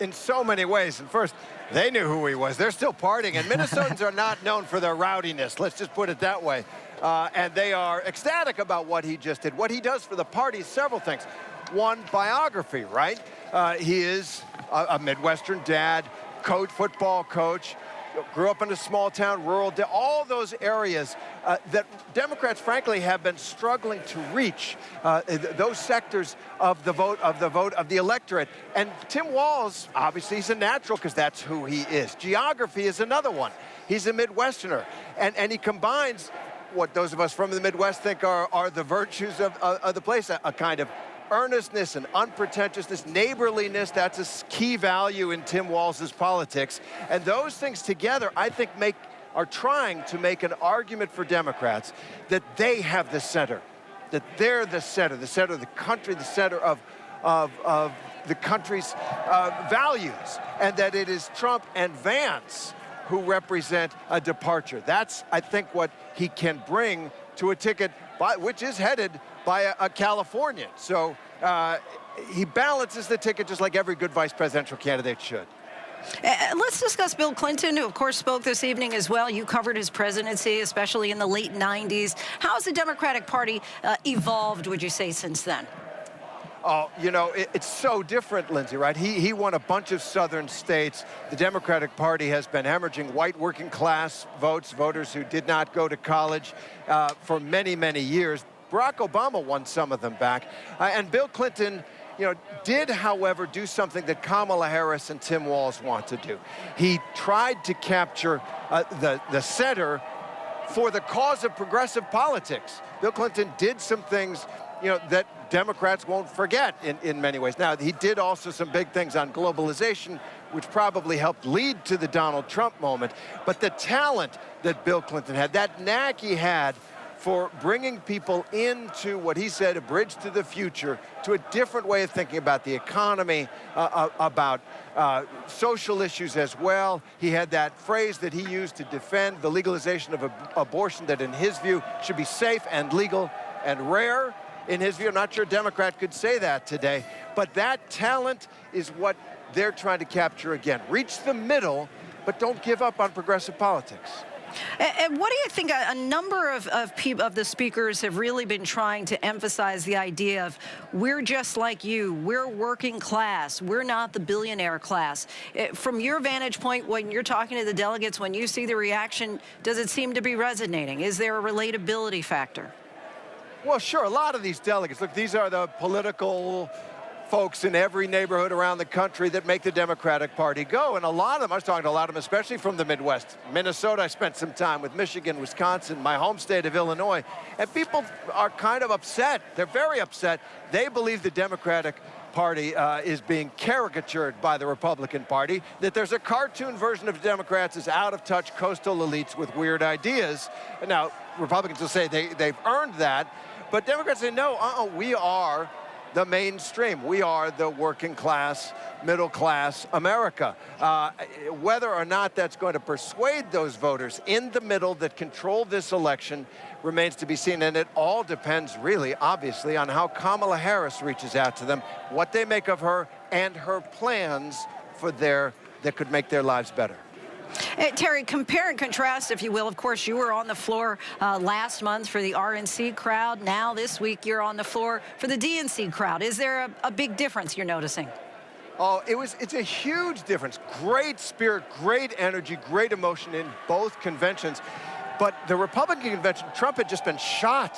In so many ways. And first, they knew who he was. They're still partying, and Minnesotans are not known for their rowdiness. Let's just put it that way. And they are ecstatic about what he just did. What he does for the party is several things. One, biography, right? He is a Midwestern dad, football coach, grew up in a small town, rural, all those areas that Democrats, frankly, have been struggling to reach, those sectors of the electorate. And Tim Walz, obviously, he's a natural because that's who he is. Geography is another one. He's a Midwesterner, and he combines what those of us from the Midwest think are the virtues of the place, a kind of earnestness and unpretentiousness, neighborliness. That's a key value in Tim Walz's politics. And those things together, I think, are trying to make an argument for Democrats that they have the center, that they're the center of the country, the center of the country's values, and that it is Trump and Vance who represent a departure. That's, I think, what he can bring to a ticket which is headed by a Californian. So he balances the ticket just like every good vice presidential candidate should. Let's discuss Bill Clinton, who, of course, spoke this evening as well. You covered his presidency, especially in the late 90s. How has the Democratic Party evolved, would you say, since then? Oh, you know, it's so different, Linsey, right? He won a bunch of southern states. The Democratic Party has been hemorrhaging white working class voters who did not go to college for many, many years. Barack Obama won some of them back. And Bill Clinton, did, however, do something that Kamala Harris and Tim Walz want to do. He tried to capture the center for the cause of progressive politics. Bill Clinton did some things, that Democrats won't forget in many ways. Now, he did also some big things on globalization, which probably helped lead to the Donald Trump moment. But the talent that Bill Clinton had, that knack he had for bringing people into what he said, a bridge to the future, to a different way of thinking about the economy, about social issues as well. He had that phrase that he used to defend the legalization of abortion that, in his view, should be safe and legal and rare. In his view, I'm not sure a Democrat could say that today, but that talent is what they're trying to capture again. Reach the middle, but don't give up on progressive politics. And what do you think? A number of the speakers have really been trying to emphasize the idea of we're just like you. We're working class. We're not the billionaire class. From your vantage point, when you're talking to the delegates, when you see the reaction, does it seem to be resonating? Is there a relatability factor? Well, sure. A lot of these delegates, look, these are the political folks in every neighborhood around the country that make the Democratic Party go. And a lot of them, I was talking to a lot of them, especially from the Midwest. Minnesota, I spent some time with Michigan, Wisconsin, my home state of Illinois. And people are kind of upset. They're very upset. They believe the Democratic Party is being caricatured by the Republican Party, that there's a cartoon version of Democrats as out-of-touch coastal elites with weird ideas. Now, Republicans will say they've earned that, but Democrats say, no, we are the mainstream. We are the working class, middle class America. Whether or not that's going to persuade those voters in the middle that control this election remains to be seen, and it all depends really, obviously, on how Kamala Harris reaches out to them, what they make of her, and her plans for that could make their lives better. Terry, compare and contrast, if you will. Of course, you were on the floor last month for the RNC crowd. Now, this week, you're on the floor for the DNC crowd. Is there a big difference you're noticing? Oh, it's a huge difference. Great spirit, great energy, great emotion in both conventions. But the Republican convention, Trump had just been shot.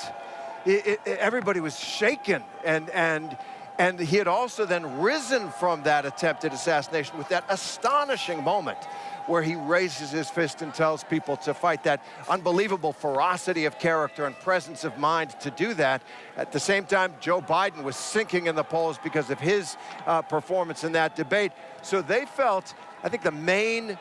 Everybody was shaken, and he had also then risen from that attempted assassination with that astonishing moment where he raises his fist and tells people to fight, that unbelievable ferocity of character and presence of mind to do that. At the same time, Joe Biden was sinking in the polls because of his performance in that debate. So they felt, I think the main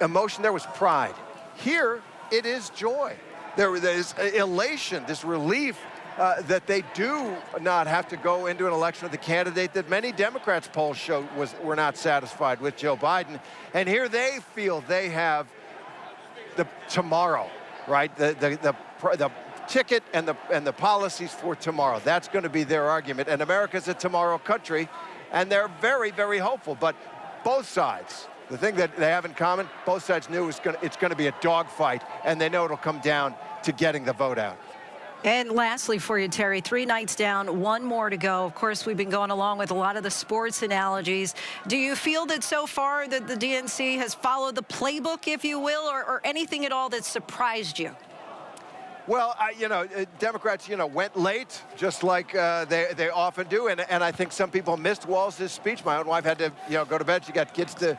emotion there was pride. Here, it is joy. There is elation, this relief that they do not have to go into an election with a candidate that many Democrats polls showed were not satisfied with, Joe Biden. And here they feel they have the tomorrow, right? The ticket and the policies for tomorrow. That's going to be their argument. And America's a tomorrow country, and they're very, very hopeful. But both sides, the thing that they have in common, both sides knew it's going to be a dogfight, and they know it'll come down to getting the vote out. And lastly for you, Terry, 3 nights down, 1 more to go. Of course, we've been going along with a lot of the sports analogies. Do you feel that so far that the DNC has followed the playbook, if you will, or anything at all that surprised you? Well, Democrats, went late, just like they often do. And I think some people missed Walz's speech. My own wife had to, go to bed. She got kids to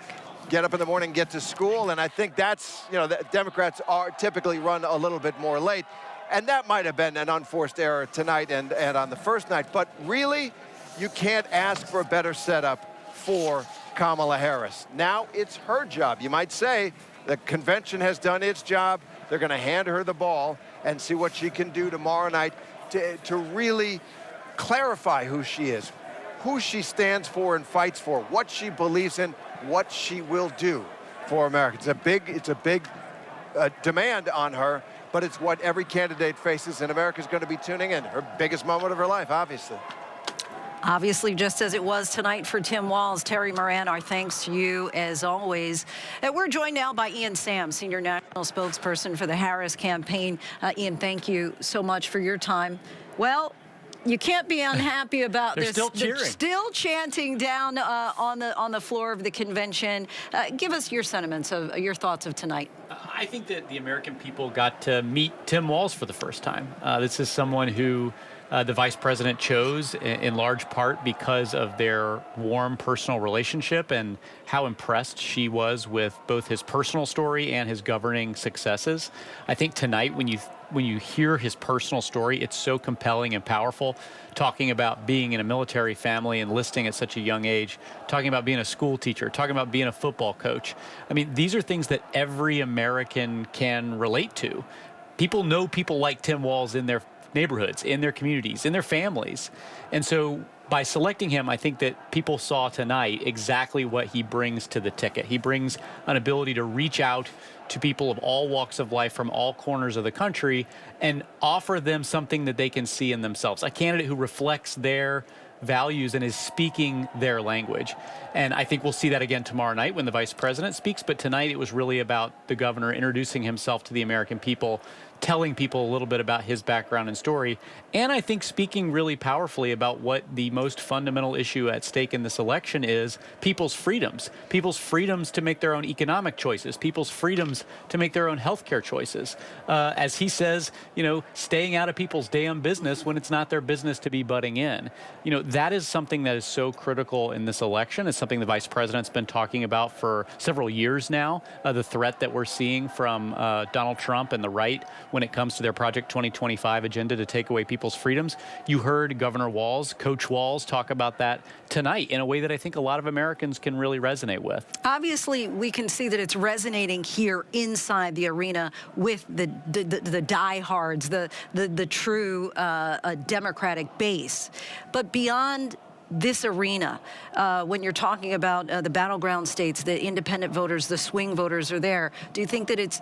get up in the morning and get to school. And I think that's, the Democrats typically run a little bit more late. And that might have been an unforced error tonight and on the first night. But really, you can't ask for a better setup for Kamala Harris. Now it's her job. You might say the convention has done its job. They're going to hand her the ball and see what she can do tomorrow night to really clarify who she is, who she stands for and fights for, what she believes in, what she will do for America. It's a big demand on her. But it's what every candidate faces, and America's going to be tuning in. Her biggest moment of her life, obviously. Obviously, just as it was tonight for Tim Walz. Terry Moran, our thanks to you as always. We're joined now by Ian Sam, Senior National Spokesperson for the Harris campaign. Ian, thank you so much for your time. Well, you can't be unhappy about this. Still cheering. They're still chanting down on the floor of the convention. Give us your sentiments of your thoughts of tonight. I think that the American people got to meet Tim Walz for the first time. This is someone who the vice president chose in large part because of their warm personal relationship and how impressed she was with both his personal story and his governing successes. I think tonight when you hear his personal story, it's so compelling and powerful, talking about being in a military family, enlisting at such a young age, talking about being a school teacher, talking about being a football coach. I mean, these are things that every American can relate to. People know people like Tim Walz in their neighborhoods, in their communities, in their families. And so by selecting him, I think that people saw tonight exactly what he brings to the ticket. He brings an ability to reach out to people of all walks of life from all corners of the country and offer them something that they can see in themselves, a candidate who reflects their values and is speaking their language. And I think we'll see that again tomorrow night when the vice president speaks. But tonight it was really about the governor introducing himself to the American people, telling people a little bit about his background and story, and I think speaking really powerfully about what the most fundamental issue at stake in this election is: people's freedoms to make their own economic choices, people's freedoms to make their own healthcare choices. As he says, staying out of people's damn business when it's not their business to be butting in. That is something that is so critical in this election. It's something the vice president's been talking about for several years now, the threat that we're seeing from Donald Trump and the right when it comes to their Project 2025 agenda to take away people's freedoms. You heard Governor Walz, Coach Walz, talk about that tonight in a way that I think a lot of Americans can really resonate with. Obviously, we can see that it's resonating here inside the arena with the diehards, the true Democratic base. But beyond this arena, when you're talking about the battleground states, the independent voters, the swing voters are there, do you think that it's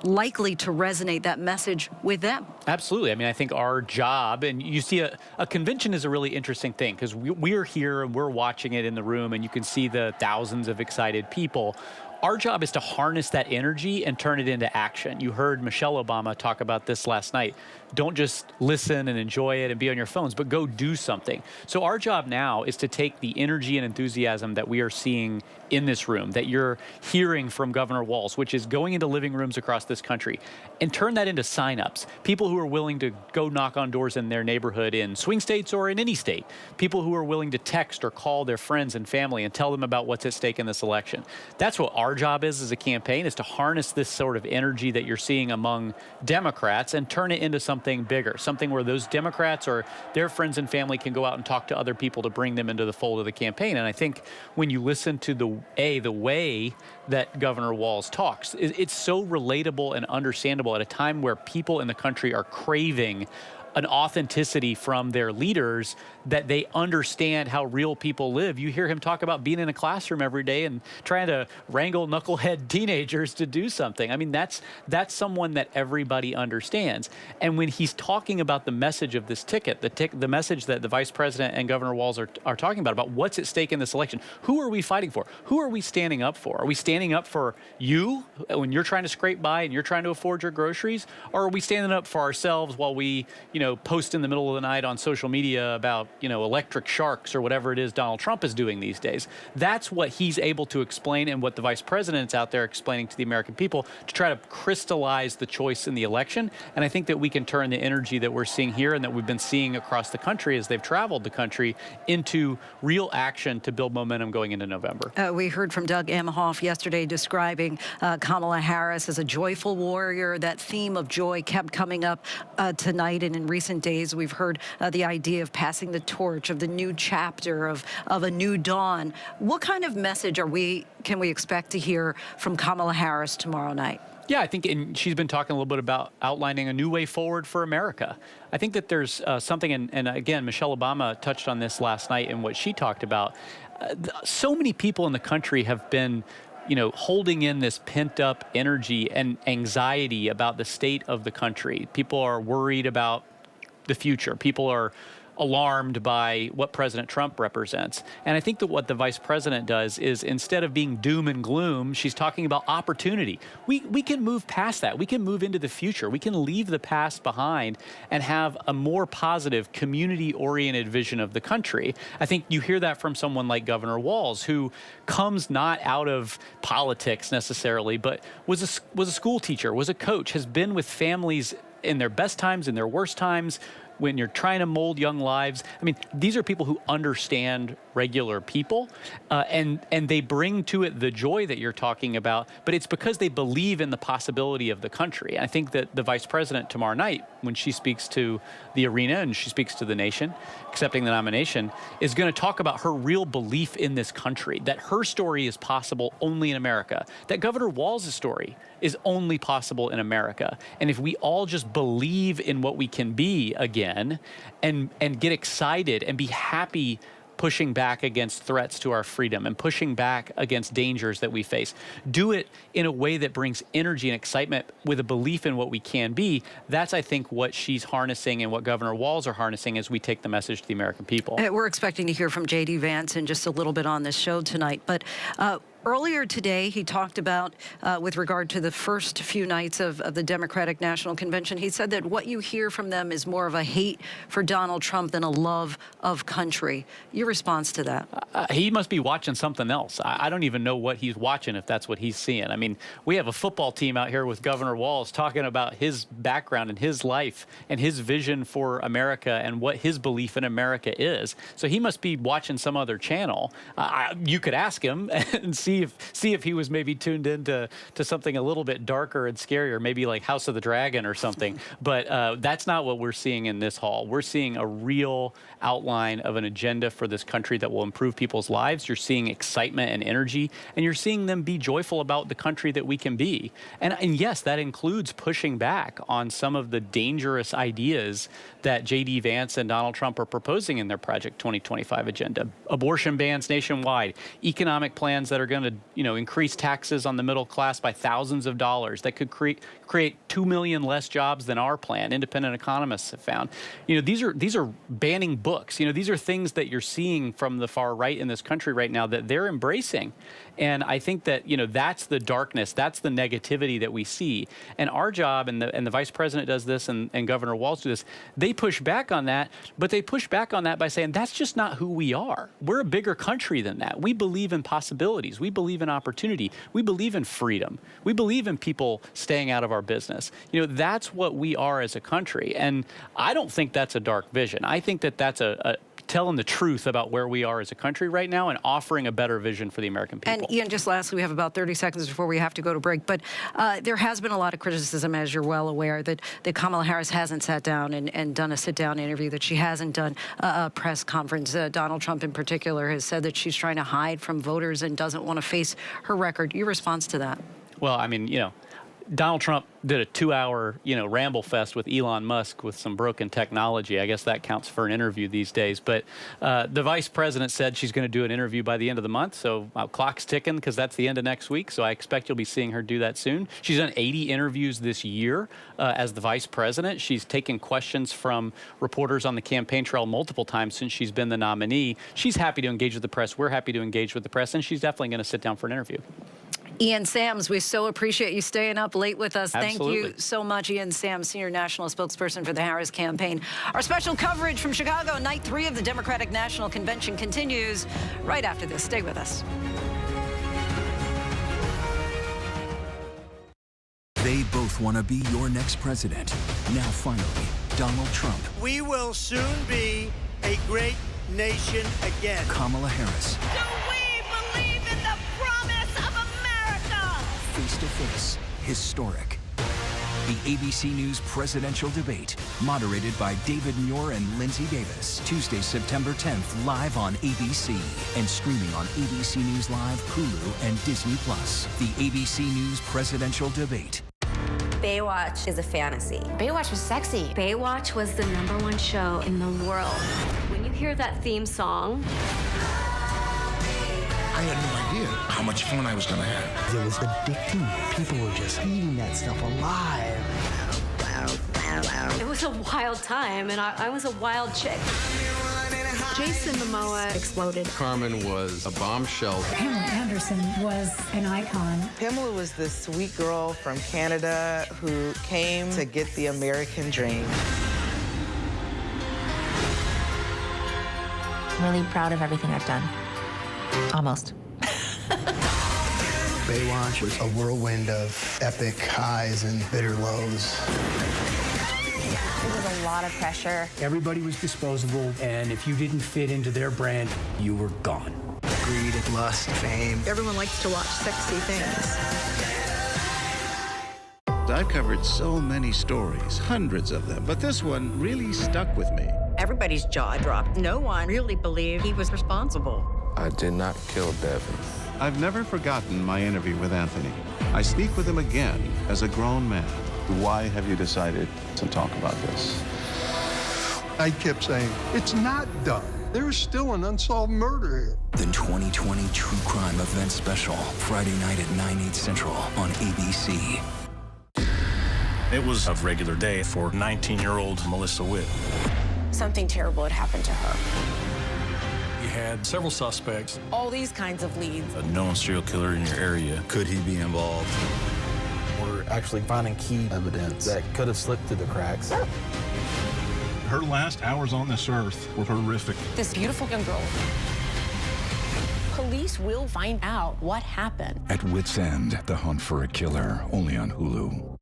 likely to resonate, that message, with them? Absolutely. I mean, I think our job, and you see a convention is a really interesting thing because we're here and we're watching it in the room and you can see the thousands of excited people. Our job is to harness that energy and turn it into action. You heard Michelle Obama talk about this last night. Don't just listen and enjoy it and be on your phones, but go do something. So our job now is to take the energy and enthusiasm that we are seeing in this room, that you're hearing from Governor Walz, which is going into living rooms across this country, and turn that into signups. People who are willing to go knock on doors in their neighborhood in swing states or in any state. People who are willing to text or call their friends and family and tell them about what's at stake in this election. That's what our job is as a campaign, is to harness this sort of energy that you're seeing among Democrats and turn it into something bigger, something where those Democrats or their friends and family can go out and talk to other people to bring them into the fold of the campaign. And I think when you listen to the way that Governor Walz talks, it's so relatable and understandable at a time where people in the country are craving an authenticity from their leaders, that they understand how real people live. You hear him talk about being in a classroom every day and trying to wrangle knucklehead teenagers to do something. I mean, that's someone that everybody understands. And when he's talking about the message of this ticket, the message that the Vice President and Governor Walz are talking about what's at stake in this election, who are we fighting for? Who are we standing up for? Are we standing up for you when you're trying to scrape by and you're trying to afford your groceries? Or are we standing up for ourselves while we, post in the middle of the night on social media about, electric sharks or whatever it is Donald Trump is doing these days? That's what he's able to explain and what the Vice President's out there explaining to the American people to try to crystallize the choice in the election. And I think that we can turn the energy that we're seeing here and that we've been seeing across the country as they've traveled the country into real action to build momentum going into November. We heard from Doug Emhoff yesterday describing Kamala Harris as a joyful warrior. That theme of joy kept coming up tonight and in recent days. We've heard the idea of passing the torch, of the new chapter, of a new dawn. What kind of message can we expect to hear from Kamala Harris tomorrow night? Yeah, I think she's been talking a little bit about outlining a new way forward for America. I think that there's something, and again, Michelle Obama touched on this last night in what she talked about. So many people in the country have been holding in this pent-up energy and anxiety about the state of the country. People are worried about the future. People are alarmed by what President Trump represents. And I think that what the Vice President does is, instead of being doom and gloom, she's talking about opportunity. We can move past that. We can move into the future. We can leave the past behind and have a more positive, community-oriented vision of the country. I think you hear that from someone like Governor Walz, who comes not out of politics necessarily, but was a school teacher, was a coach, has been with families in their best times, in their worst times, when you're trying to mold young lives. I mean, these are people who understand regular people, and they bring to it the joy that you're talking about, but it's because they believe in the possibility of the country. I think that the Vice President tomorrow night, when she speaks to the arena and she speaks to the nation, accepting the nomination, is going to talk about her real belief in this country, that her story is possible only in America, that Governor Walz's story is only possible in America. And if we all just believe in what we can be again and get excited and be happy pushing back against threats to our freedom and pushing back against dangers that we face, do it in a way that brings energy and excitement with a belief in what we can be. That's, I think, what she's harnessing and what Governor Walz are harnessing as we take the message to the American people. We're expecting to hear from J.D. Vance in just a little bit on this show tonight, but earlier today, he talked about, with regard to the first few nights of the Democratic National Convention, he said that what you hear from them is more of a hate for Donald Trump than a love of country. Your response to that? He must be watching something else. I don't even know what he's watching if that's what he's seeing. I mean, we have a football team out here with Governor Walz talking about his background and his life and his vision for America and what his belief in America is. So he must be watching some other channel. You could ask him and see see if he was maybe tuned into something a little bit darker and scarier, maybe like House of the Dragon or something. But that's not what we're seeing in this hall. We're seeing a real outline of an agenda for this country that will improve people's lives. You're seeing excitement and energy, and you're seeing them be joyful about the country that we can be. And yes, that includes pushing back on some of the dangerous ideas that J.D. Vance and Donald Trump are proposing in their Project 2025 agenda. Abortion bans nationwide, economic plans that are going to, increase taxes on the middle class by thousands of dollars that could create 2 million less jobs than our plan. Independent economists have found. These are banning books. These are things that you're seeing from the far right in this country right now that they're embracing. And I think that, that's the darkness, that's the negativity that we see. And our job, and the vice president does this, and Governor Walz do this, they push back on that, but they push back on that by saying, that's just not who we are. We're a bigger country than that. We believe in possibilities. We believe in opportunity. We believe in freedom. We believe in people staying out of our business. That's what we are as a country. And I don't think that's a dark vision. I think that that's a telling the truth about where we are as a country right now and offering a better vision for the American people. And Ian, just lastly, we have about 30 seconds before we have to go to break, but there has been a lot of criticism, as you're well aware, that Kamala Harris hasn't sat down and done a sit-down interview, that she hasn't done a press conference. Donald Trump in particular has said that she's trying to hide from voters and doesn't want to face her record. Your response to that? Well, I mean, Donald Trump did a 2-hour, ramble fest with Elon Musk with some broken technology. I guess that counts for an interview these days. But the vice president said she's going to do an interview by the end of the month. So clock's ticking because that's the end of next week. So I expect you'll be seeing her do that soon. She's done 80 interviews this year as the vice president. She's taken questions from reporters on the campaign trail multiple times since she's been the nominee. She's happy to engage with the press. We're happy to engage with the press. And she's definitely going to sit down for an interview. Ian Sams, we so appreciate you staying up late with us. Absolutely. Thank you so much, Ian Sams, Senior National Spokesperson for the Harris campaign. Our special coverage from Chicago, night 3 of the Democratic National Convention continues right after this. Stay with us. They both want to be your next president. Now, finally, Donald Trump. We will soon be a great nation again. Kamala Harris. Do we believe in the promise of America? Face to face, historic. The ABC News presidential debate, moderated by David Muir and Linsey Davis. Tuesday, September 10th, live on ABC and streaming on ABC News Live, Hulu, and Disney+. The ABC News presidential debate. Baywatch is a fantasy. Baywatch was sexy. Baywatch was the #1 show in the world. When you hear that theme song, I had no idea how much fun I was going to have. It was addicting. People were just eating that stuff alive. it was a wild time, and I was a wild chick. Jason Momoa exploded. Carmen was a bombshell. Pamela Anderson was an icon. Pamela was this sweet girl from Canada who came to get the American dream. I'm really proud of everything I've done. Almost. Baywatch was a whirlwind of epic highs and bitter lows. It was a lot of pressure. Everybody was disposable, and if you didn't fit into their brand, you were gone. Greed and lust, fame. Everyone likes to watch sexy things. I've covered so many stories, hundreds of them, but this one really stuck with me. Everybody's jaw dropped. No one really believed he was responsible. I did not kill Devin. I've never forgotten my interview with Anthony. I speak with him again as a grown man. Why have you decided to talk about this? I kept saying, it's not done. There's still an unsolved murder here. The 2020 True Crime Event Special, Friday night at 9/8 Central on ABC. It was a regular day for 19-year-old Melissa Witt. Something terrible had happened to her. You had several suspects. All these kinds of leads. A known serial killer in your area. Could he be involved? We're actually finding key evidence that could have slipped through the cracks. Her last hours on this earth were horrific. This beautiful young girl. Police will find out what happened. At Wit's End, The Hunt for a Killer, only on Hulu.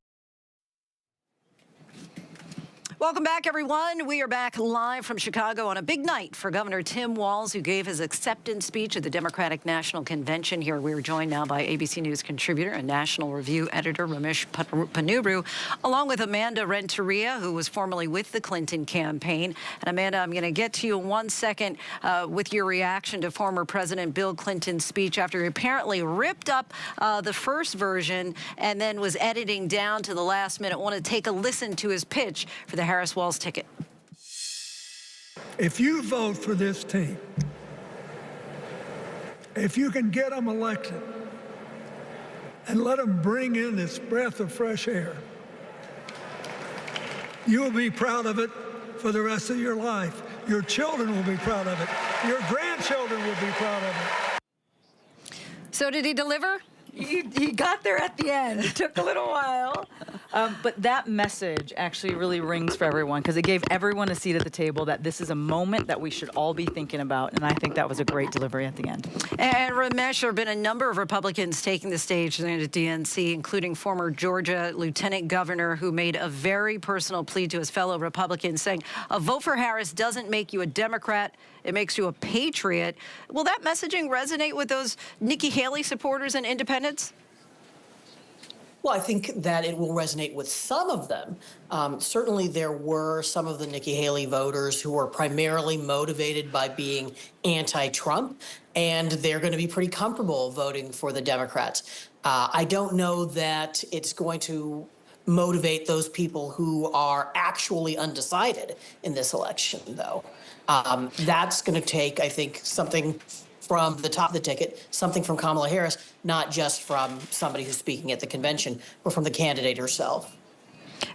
Welcome back, everyone. We are back live from Chicago on a big night for Governor Tim Walz, who gave his acceptance speech at the Democratic National Convention here. We are joined now by ABC News contributor and National Review editor Ramesh Ponnuru, along with Amanda Renteria, who was formerly with the Clinton campaign. And Amanda, I'm going to get to you in 1 second with your reaction to former President Bill Clinton's speech after he apparently ripped up the first version and then was editing down to the last minute. I want to take a listen to his pitch for the Harris-Walz ticket. If you vote for this team, if you can get them elected and let them bring in this breath of fresh air, you will be proud of it for the rest of your life. Your children will be proud of it. Your grandchildren will be proud of it. So did he deliver? He got there at the end. It took a little while. But that message actually really rings for everyone because it gave everyone a seat at the table that this is a moment that we should all be thinking about. And I think that was a great delivery at the end. And Ramesh, there have been a number of Republicans taking the stage at the DNC, including former Georgia Lieutenant Governor, who made a very personal plea to his fellow Republicans, saying a vote for Harris doesn't make you a Democrat. It makes you a patriot. Will that messaging resonate with those Nikki Haley supporters and independents? Well, I think that it will resonate with some of them. Certainly there were some of the Nikki Haley voters who were primarily motivated by being anti-Trump, and they're going to be pretty comfortable voting for the Democrats. I don't know that it's going to motivate those people who are actually undecided in this election, though. That's going to take, I think, something from the top of the ticket, something from Kamala Harris, not just from somebody who's speaking at the convention, but from the candidate herself.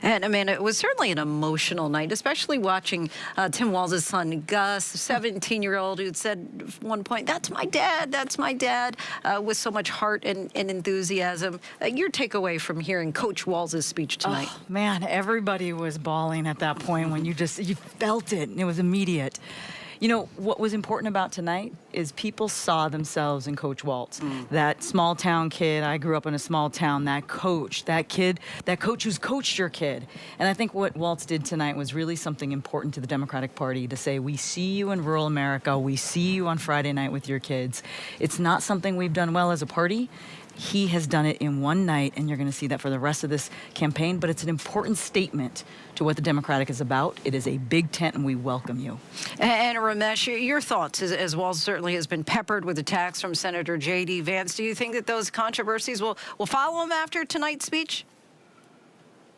And Amanda, it was certainly an emotional night, especially watching Tim Walz's son, Gus, 17-year-old, who'd said at one point, that's my dad, with so much heart and enthusiasm. Your takeaway from hearing Coach Walz's speech tonight? Oh, man, everybody was bawling at that point when you felt it, and it was immediate. You know, what was important about tonight is people saw themselves in Coach Walz. That small town kid, I grew up in a small town, that coach who's coached your kid. And I think what Walz did tonight was really something important to the Democratic Party to say, we see you in rural America, we see you on Friday night with your kids. It's not something we've done well as a party. He has done it in one night, and you're going to see that for the rest of this campaign. But it's an important statement to what the Democratic is about. It is a big tent, and we welcome you. And Ramesh, your thoughts, as Walz certainly has been peppered with attacks from Senator J.D. Vance. Do you think that those controversies will follow him after tonight's speech?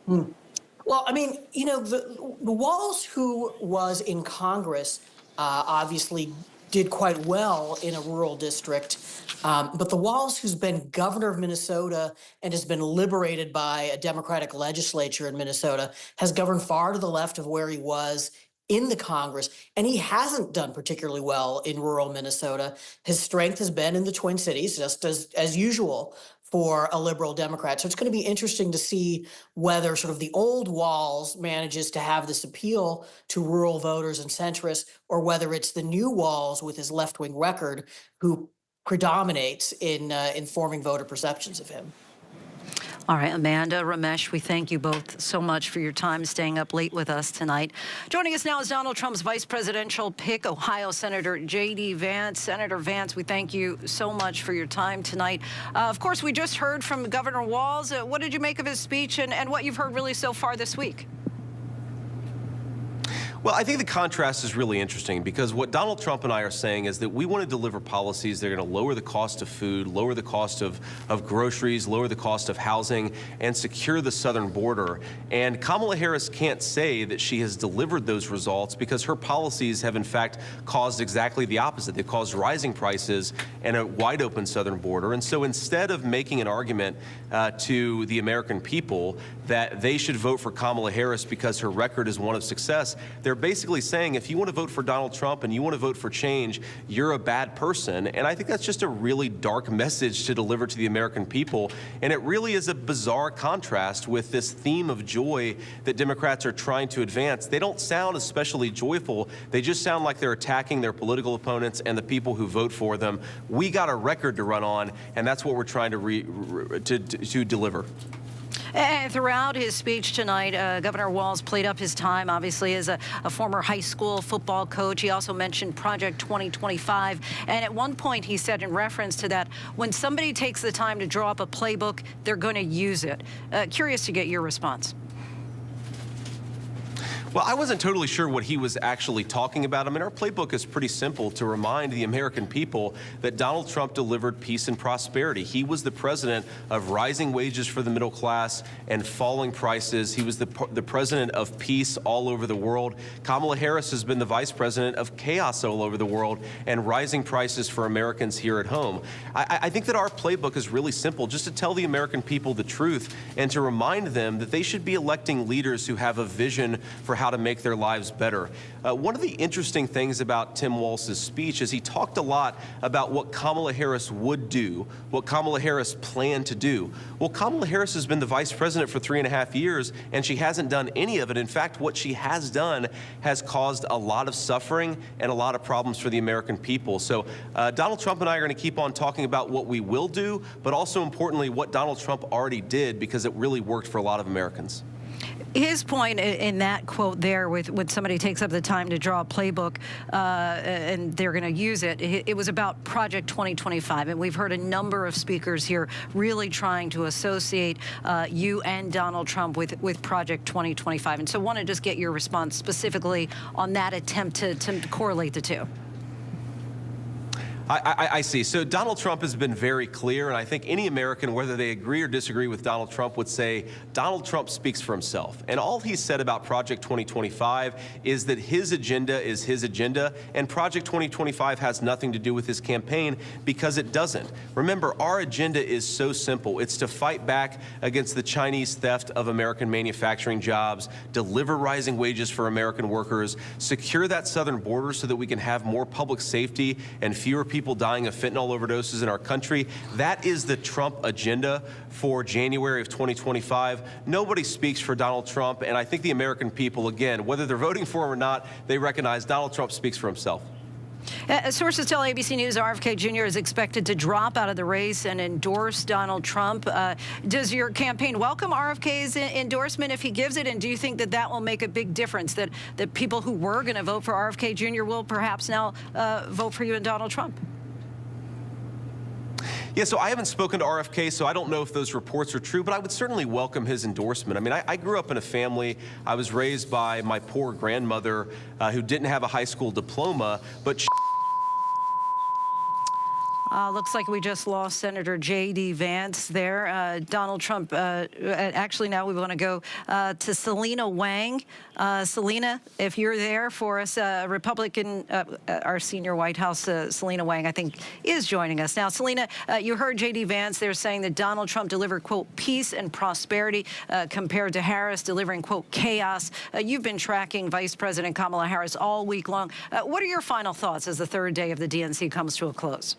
Well, I mean, you know, the Walz who was in Congress obviously did quite well in a rural district. But the Walz who's been governor of Minnesota and has been liberated by a Democratic legislature in Minnesota has governed far to the left of where he was in the Congress, and he hasn't done particularly well in rural Minnesota. His strength has been in the Twin Cities, just as usual for a liberal Democrat. So it's going to be interesting to see whether sort of the old Walz manages to have this appeal to rural voters and centrists, or whether it's the new Walz with his left-wing record who predominates in forming voter perceptions of him. All right, Amanda, Ramesh, we thank you both so much for your time staying up late with us tonight. Joining us now is Donald Trump's vice presidential pick, Ohio Senator J.D. Vance. Senator Vance, we thank you so much for your time tonight. Of course, we just heard from Governor Walz. What did you make of his speech and what you've heard really so far this week? Well, I think the contrast is really interesting because what Donald Trump and I are saying is that we want to deliver policies that are going to lower the cost of food, lower the cost of groceries, lower the cost of housing, and secure the southern border. And Kamala Harris can't say that she has delivered those results because her policies have, in fact, caused exactly the opposite. They've caused rising prices and a wide open southern border. And so instead of making an argument to the American people that they should vote for Kamala Harris because her record is one of success, they're basically saying if you want to vote for Donald Trump and you want to vote for change, you're a bad person. And I think that's just a really dark message to deliver to the American people. And it really is a bizarre contrast with this theme of joy that Democrats are trying to advance. They don't sound especially joyful. They just sound like they're attacking their political opponents and the people who vote for them. We got a record to run on, and that's what we're trying to deliver. And throughout his speech tonight, Governor Walz played up his time, obviously, as a former high school football coach. He also mentioned Project 2025. And at one point, he said in reference to that, when somebody takes the time to draw up a playbook, they're going to use it. Curious to get your response. Well, I wasn't totally sure what he was actually talking about. I mean, our playbook is pretty simple: to remind the American people that Donald Trump delivered peace and prosperity. He was the president of rising wages for the middle class and falling prices. He was the president of peace all over the world. Kamala Harris has been the vice president of chaos all over the world and rising prices for Americans here at home. I think that our playbook is really simple: just to tell the American people the truth and to remind them that they should be electing leaders who have a vision for how to make their lives better. One of the interesting things about Tim Walz's speech is he talked a lot about what Kamala Harris would do, what Kamala Harris planned to do. Well, Kamala Harris has been the vice president for 3.5 years, and she hasn't done any of it. In fact, what she has done has caused a lot of suffering and a lot of problems for the American people. So Donald Trump and I are going to keep on talking about what we will do, but also importantly, what Donald Trump already did, because it really worked for a lot of Americans. His point in that quote there, with when somebody takes up the time to draw a playbook and they're going to use it, it was about Project 2025. And we've heard a number of speakers here really trying to associate you and Donald Trump with Project 2025. And so I want to just get your response specifically on that attempt to correlate the two. I see. So Donald Trump has been very clear, and I think any American, whether they agree or disagree with Donald Trump, would say Donald Trump speaks for himself. And all he said about Project 2025 is that his agenda is his agenda, and Project 2025 has nothing to do with his campaign, because it doesn't. Remember, our agenda is so simple. It's to fight back against the Chinese theft of American manufacturing jobs, deliver rising wages for American workers, secure that southern border so that we can have more public safety and fewer people dying of fentanyl overdoses in our country. That is the Trump agenda for January of 2025. Nobody speaks for Donald Trump, and I think the American people, again, whether they're voting for him or not, they recognize Donald Trump speaks for himself. Sources tell ABC News RFK Jr. is expected to drop out of the race and endorse Donald Trump. Does your campaign welcome RFK's endorsement if he gives it? And do you think that that will make a big difference, that people who were going to vote for RFK Jr. will perhaps now vote for you and Donald Trump? Yeah, so I haven't spoken to RFK, so I don't know if those reports are true, but I would certainly welcome his endorsement. I mean, I grew up in a family. I was raised by my poor grandmother who didn't have a high school diploma, but looks like we just lost Senator J.D. Vance there. Donald Trump, actually now we want to go to Selena Wang. Selena, if you're there for us, Republican, our senior White House, Selena Wang, I think, is joining us. Now, Selena, you heard J.D. Vance there saying that Donald Trump delivered, quote, peace and prosperity compared to Harris delivering, quote, chaos. You've been tracking Vice President Kamala Harris all week long. What are your final thoughts as the third day of the DNC comes to a close?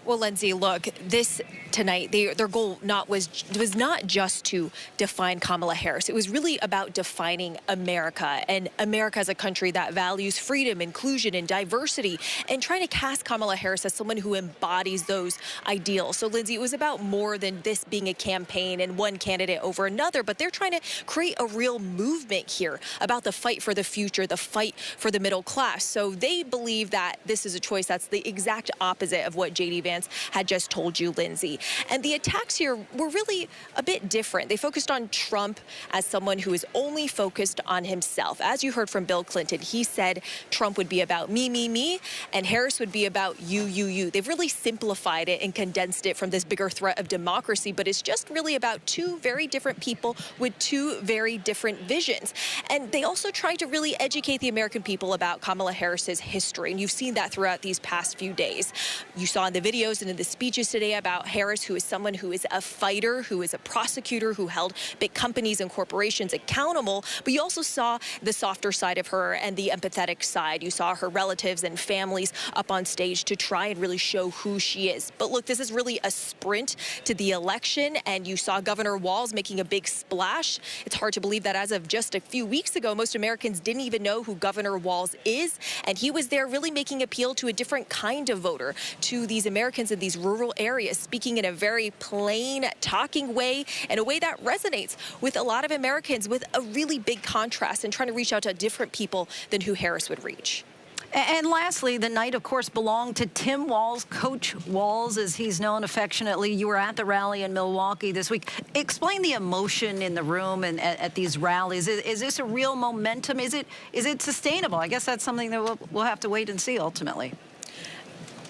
Well, Linsey, look, this tonight, their goal was not just to define Kamala Harris. It was really about defining America, and America as a country that values freedom, inclusion, and diversity, and trying to cast Kamala Harris as someone who embodies those ideals. So, Linsey, it was about more than this being a campaign and one candidate over another, but they're trying to create a real movement here about the fight for the future, the fight for the middle class. So they believe that this is a choice that's the exact opposite of what J.D. Vance had just told you, Linsey. And the attacks here were really a bit different. They focused on Trump as someone who is only focused on himself. As you heard from Bill Clinton, he said Trump would be about me, me, me, and Harris would be about you, you, you. They've really simplified it and condensed it from this bigger threat of democracy, but it's just really about two very different people with two very different visions. And they also tried to really educate the American people about Kamala Harris's history, and you've seen that throughout these past few days. You saw in the videos and in the speeches today about Harris, who is someone who is a fighter, who is a prosecutor, who held big companies and corporations accountable. But you also saw the softer side of her and the empathetic side. You saw her relatives and families up on stage to try and really show who she is. But look, this is really a sprint to the election, and you saw Governor Walz making a big splash. It's hard to believe that as of just a few weeks ago, most Americans didn't even know who Governor Walz is, and he was there really making appeal to a different kind of voter, to these Americans Americans in these rural areas, speaking in a very plain, talking way, and a way that resonates with a lot of Americans, with a really big contrast and trying to reach out to different people than who Harris would reach. And lastly, the night, of course, belonged to Tim Walz, Coach Walz, as he's known affectionately. You were at the rally in Milwaukee this week. Explain the emotion in the room and at these rallies. Is this a real momentum? Is it sustainable? I guess that's something that we'll have to wait and see ultimately.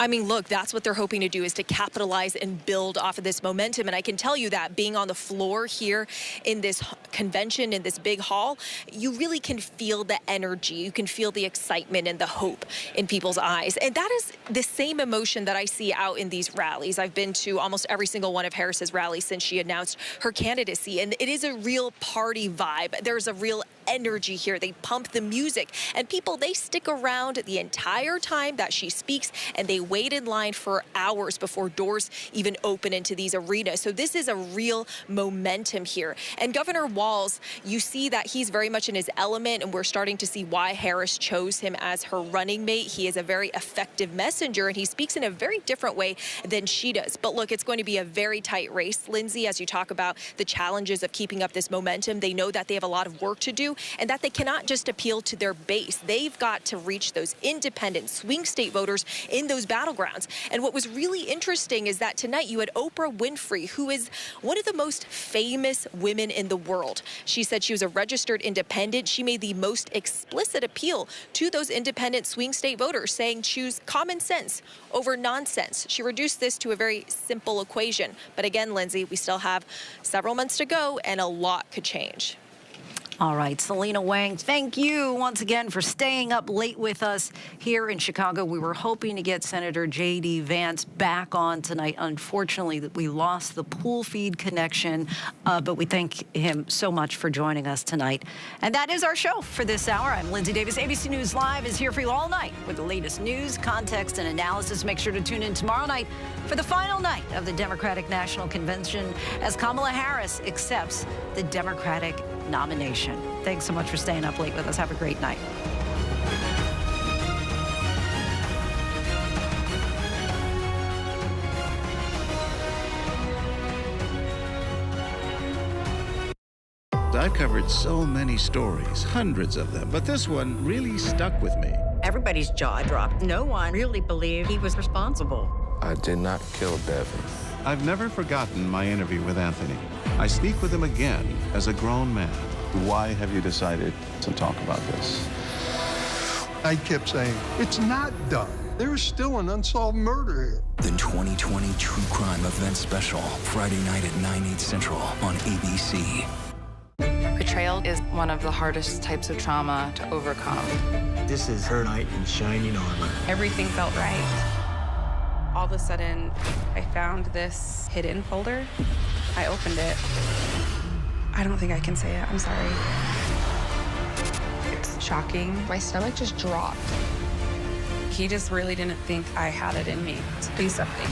I mean, look, that's what they're hoping to do, is to capitalize and build off of this momentum. And I can tell you that being on the floor here in this convention, in this big hall, you really can feel the energy. You can feel the excitement and the hope in people's eyes. And that is the same emotion that I see out in these rallies. I've been to almost every single one of Harris's rallies since she announced her candidacy. And it is a real party vibe. There's a real energy here. They pump the music, and people, they stick around the entire time that she speaks, and they wait in line for hours before doors even open into these arenas. So this is a real momentum here. And Governor Walz, you see that he's very much in his element, and we're starting to see why Harris chose him as her running mate. He is a very effective messenger, and he speaks in a very different way than she does. But look, it's going to be a very tight race, Linsey, as you talk about the challenges of keeping up this momentum. They know that they have a lot of work to do, and that they cannot just appeal to their base. They've got to reach those independent swing state voters in those battlegrounds. And what was really interesting is that tonight you had Oprah Winfrey, who is one of the most famous women in the world. She said she was a registered independent. She made the most explicit appeal to those independent swing state voters, saying choose common sense over nonsense. She reduced this to a very simple equation. But again, Linsey, we still have several months to go, and a lot could change. All right, Selena Wang, thank you once again for staying up late with us here in Chicago. We were hoping to get Senator J.D. Vance back on tonight. Unfortunately, we lost the pool feed connection, but we thank him so much for joining us tonight. And that is our show for this hour. I'm Linsey Davis. ABC News Live is here for you all night with the latest news, context, and analysis. Make sure to tune in tomorrow night for the final night of the Democratic National Convention as Kamala Harris accepts the Democratic nomination. Thanks so much for staying up late with us. Have a great night. I've covered so many stories, hundreds of them, but this one really stuck with me. Everybody's jaw dropped. No one really believed he was responsible. I did not kill Devin. I've never forgotten my interview with Anthony. I speak with him again as a grown man. Why have you decided to talk about this? I kept saying, it's not done. There's still an unsolved murder here. The 2020 True Crime Event Special, Friday night at 9/8 Central on ABC. Betrayal is one of the hardest types of trauma to overcome. This is her knight in shining armor. Everything felt right. All of a sudden, I found this hidden folder. I opened it. I don't think I can say it. I'm sorry. It's shocking. My stomach just dropped. He just really didn't think I had it in me to do something.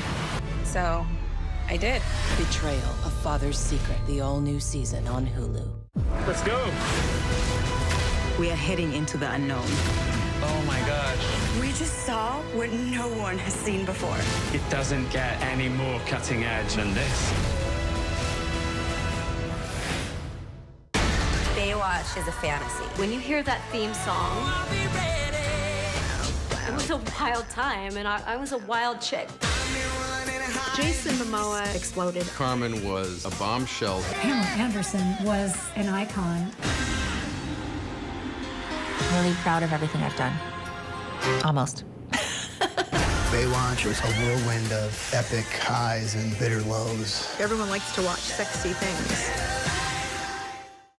So I did. Betrayal, A Father's Secret, the all-new season on Hulu. Let's go. We are heading into the unknown. Oh my gosh. We just saw what no one has seen before. It doesn't get any more cutting edge than this. Baywatch is a fantasy. When you hear that theme song, it was a wild time, and I was a wild chick. Jason Momoa exploded. Carmen was a bombshell. Pamela Anderson was an icon. I'm really proud of everything I've done. Almost. Baywatch was a whirlwind of epic highs and bitter lows. Everyone likes to watch sexy things.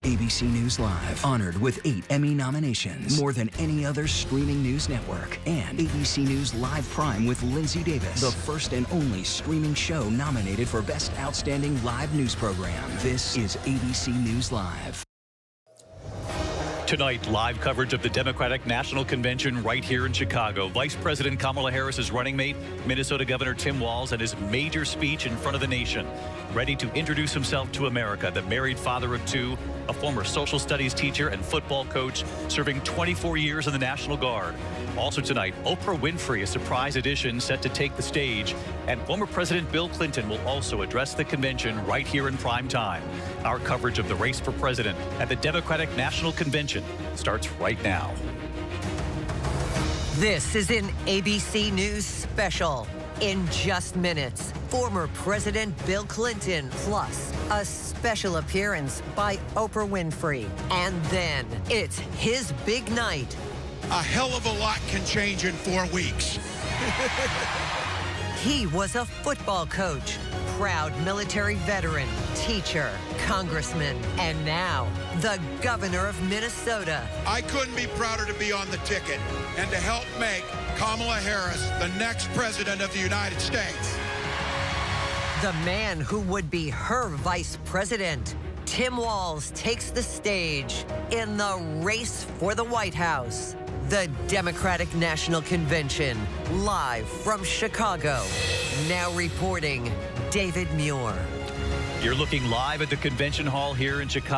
ABC News Live, honored with 8 Emmy nominations, more than any other streaming news network. And ABC News Live Prime with Linsey Davis, the first and only streaming show nominated for Best Outstanding Live News Program. This is ABC News Live. Tonight, live coverage of the Democratic National Convention right here in Chicago. Vice President Kamala Harris's running mate, Minnesota Governor Tim Walz, and his major speech in front of the nation. Ready to introduce himself to America, the married father of 2, a former social studies teacher and football coach, serving 24 years in the National Guard. Also tonight, Oprah Winfrey, a surprise edition set to take the stage, and former President Bill Clinton will also address the convention right here in prime time. Our coverage of the race for president at the Democratic National Convention starts right now. This is an ABC News special. In just minutes, former President Bill Clinton, plus a special appearance by Oprah Winfrey. And then it's his big night. A hell of a lot can change in 4 weeks. He was a football coach, proud military veteran, teacher, congressman, and now the governor of Minnesota. I couldn't be prouder to be on the ticket and to help make Kamala Harris the next president of the United States. The man who would be her vice president, Tim Walz, takes the stage in the race for the White House. The Democratic National Convention, live from Chicago. Now reporting, David Muir. You're looking live at the convention hall here in Chicago.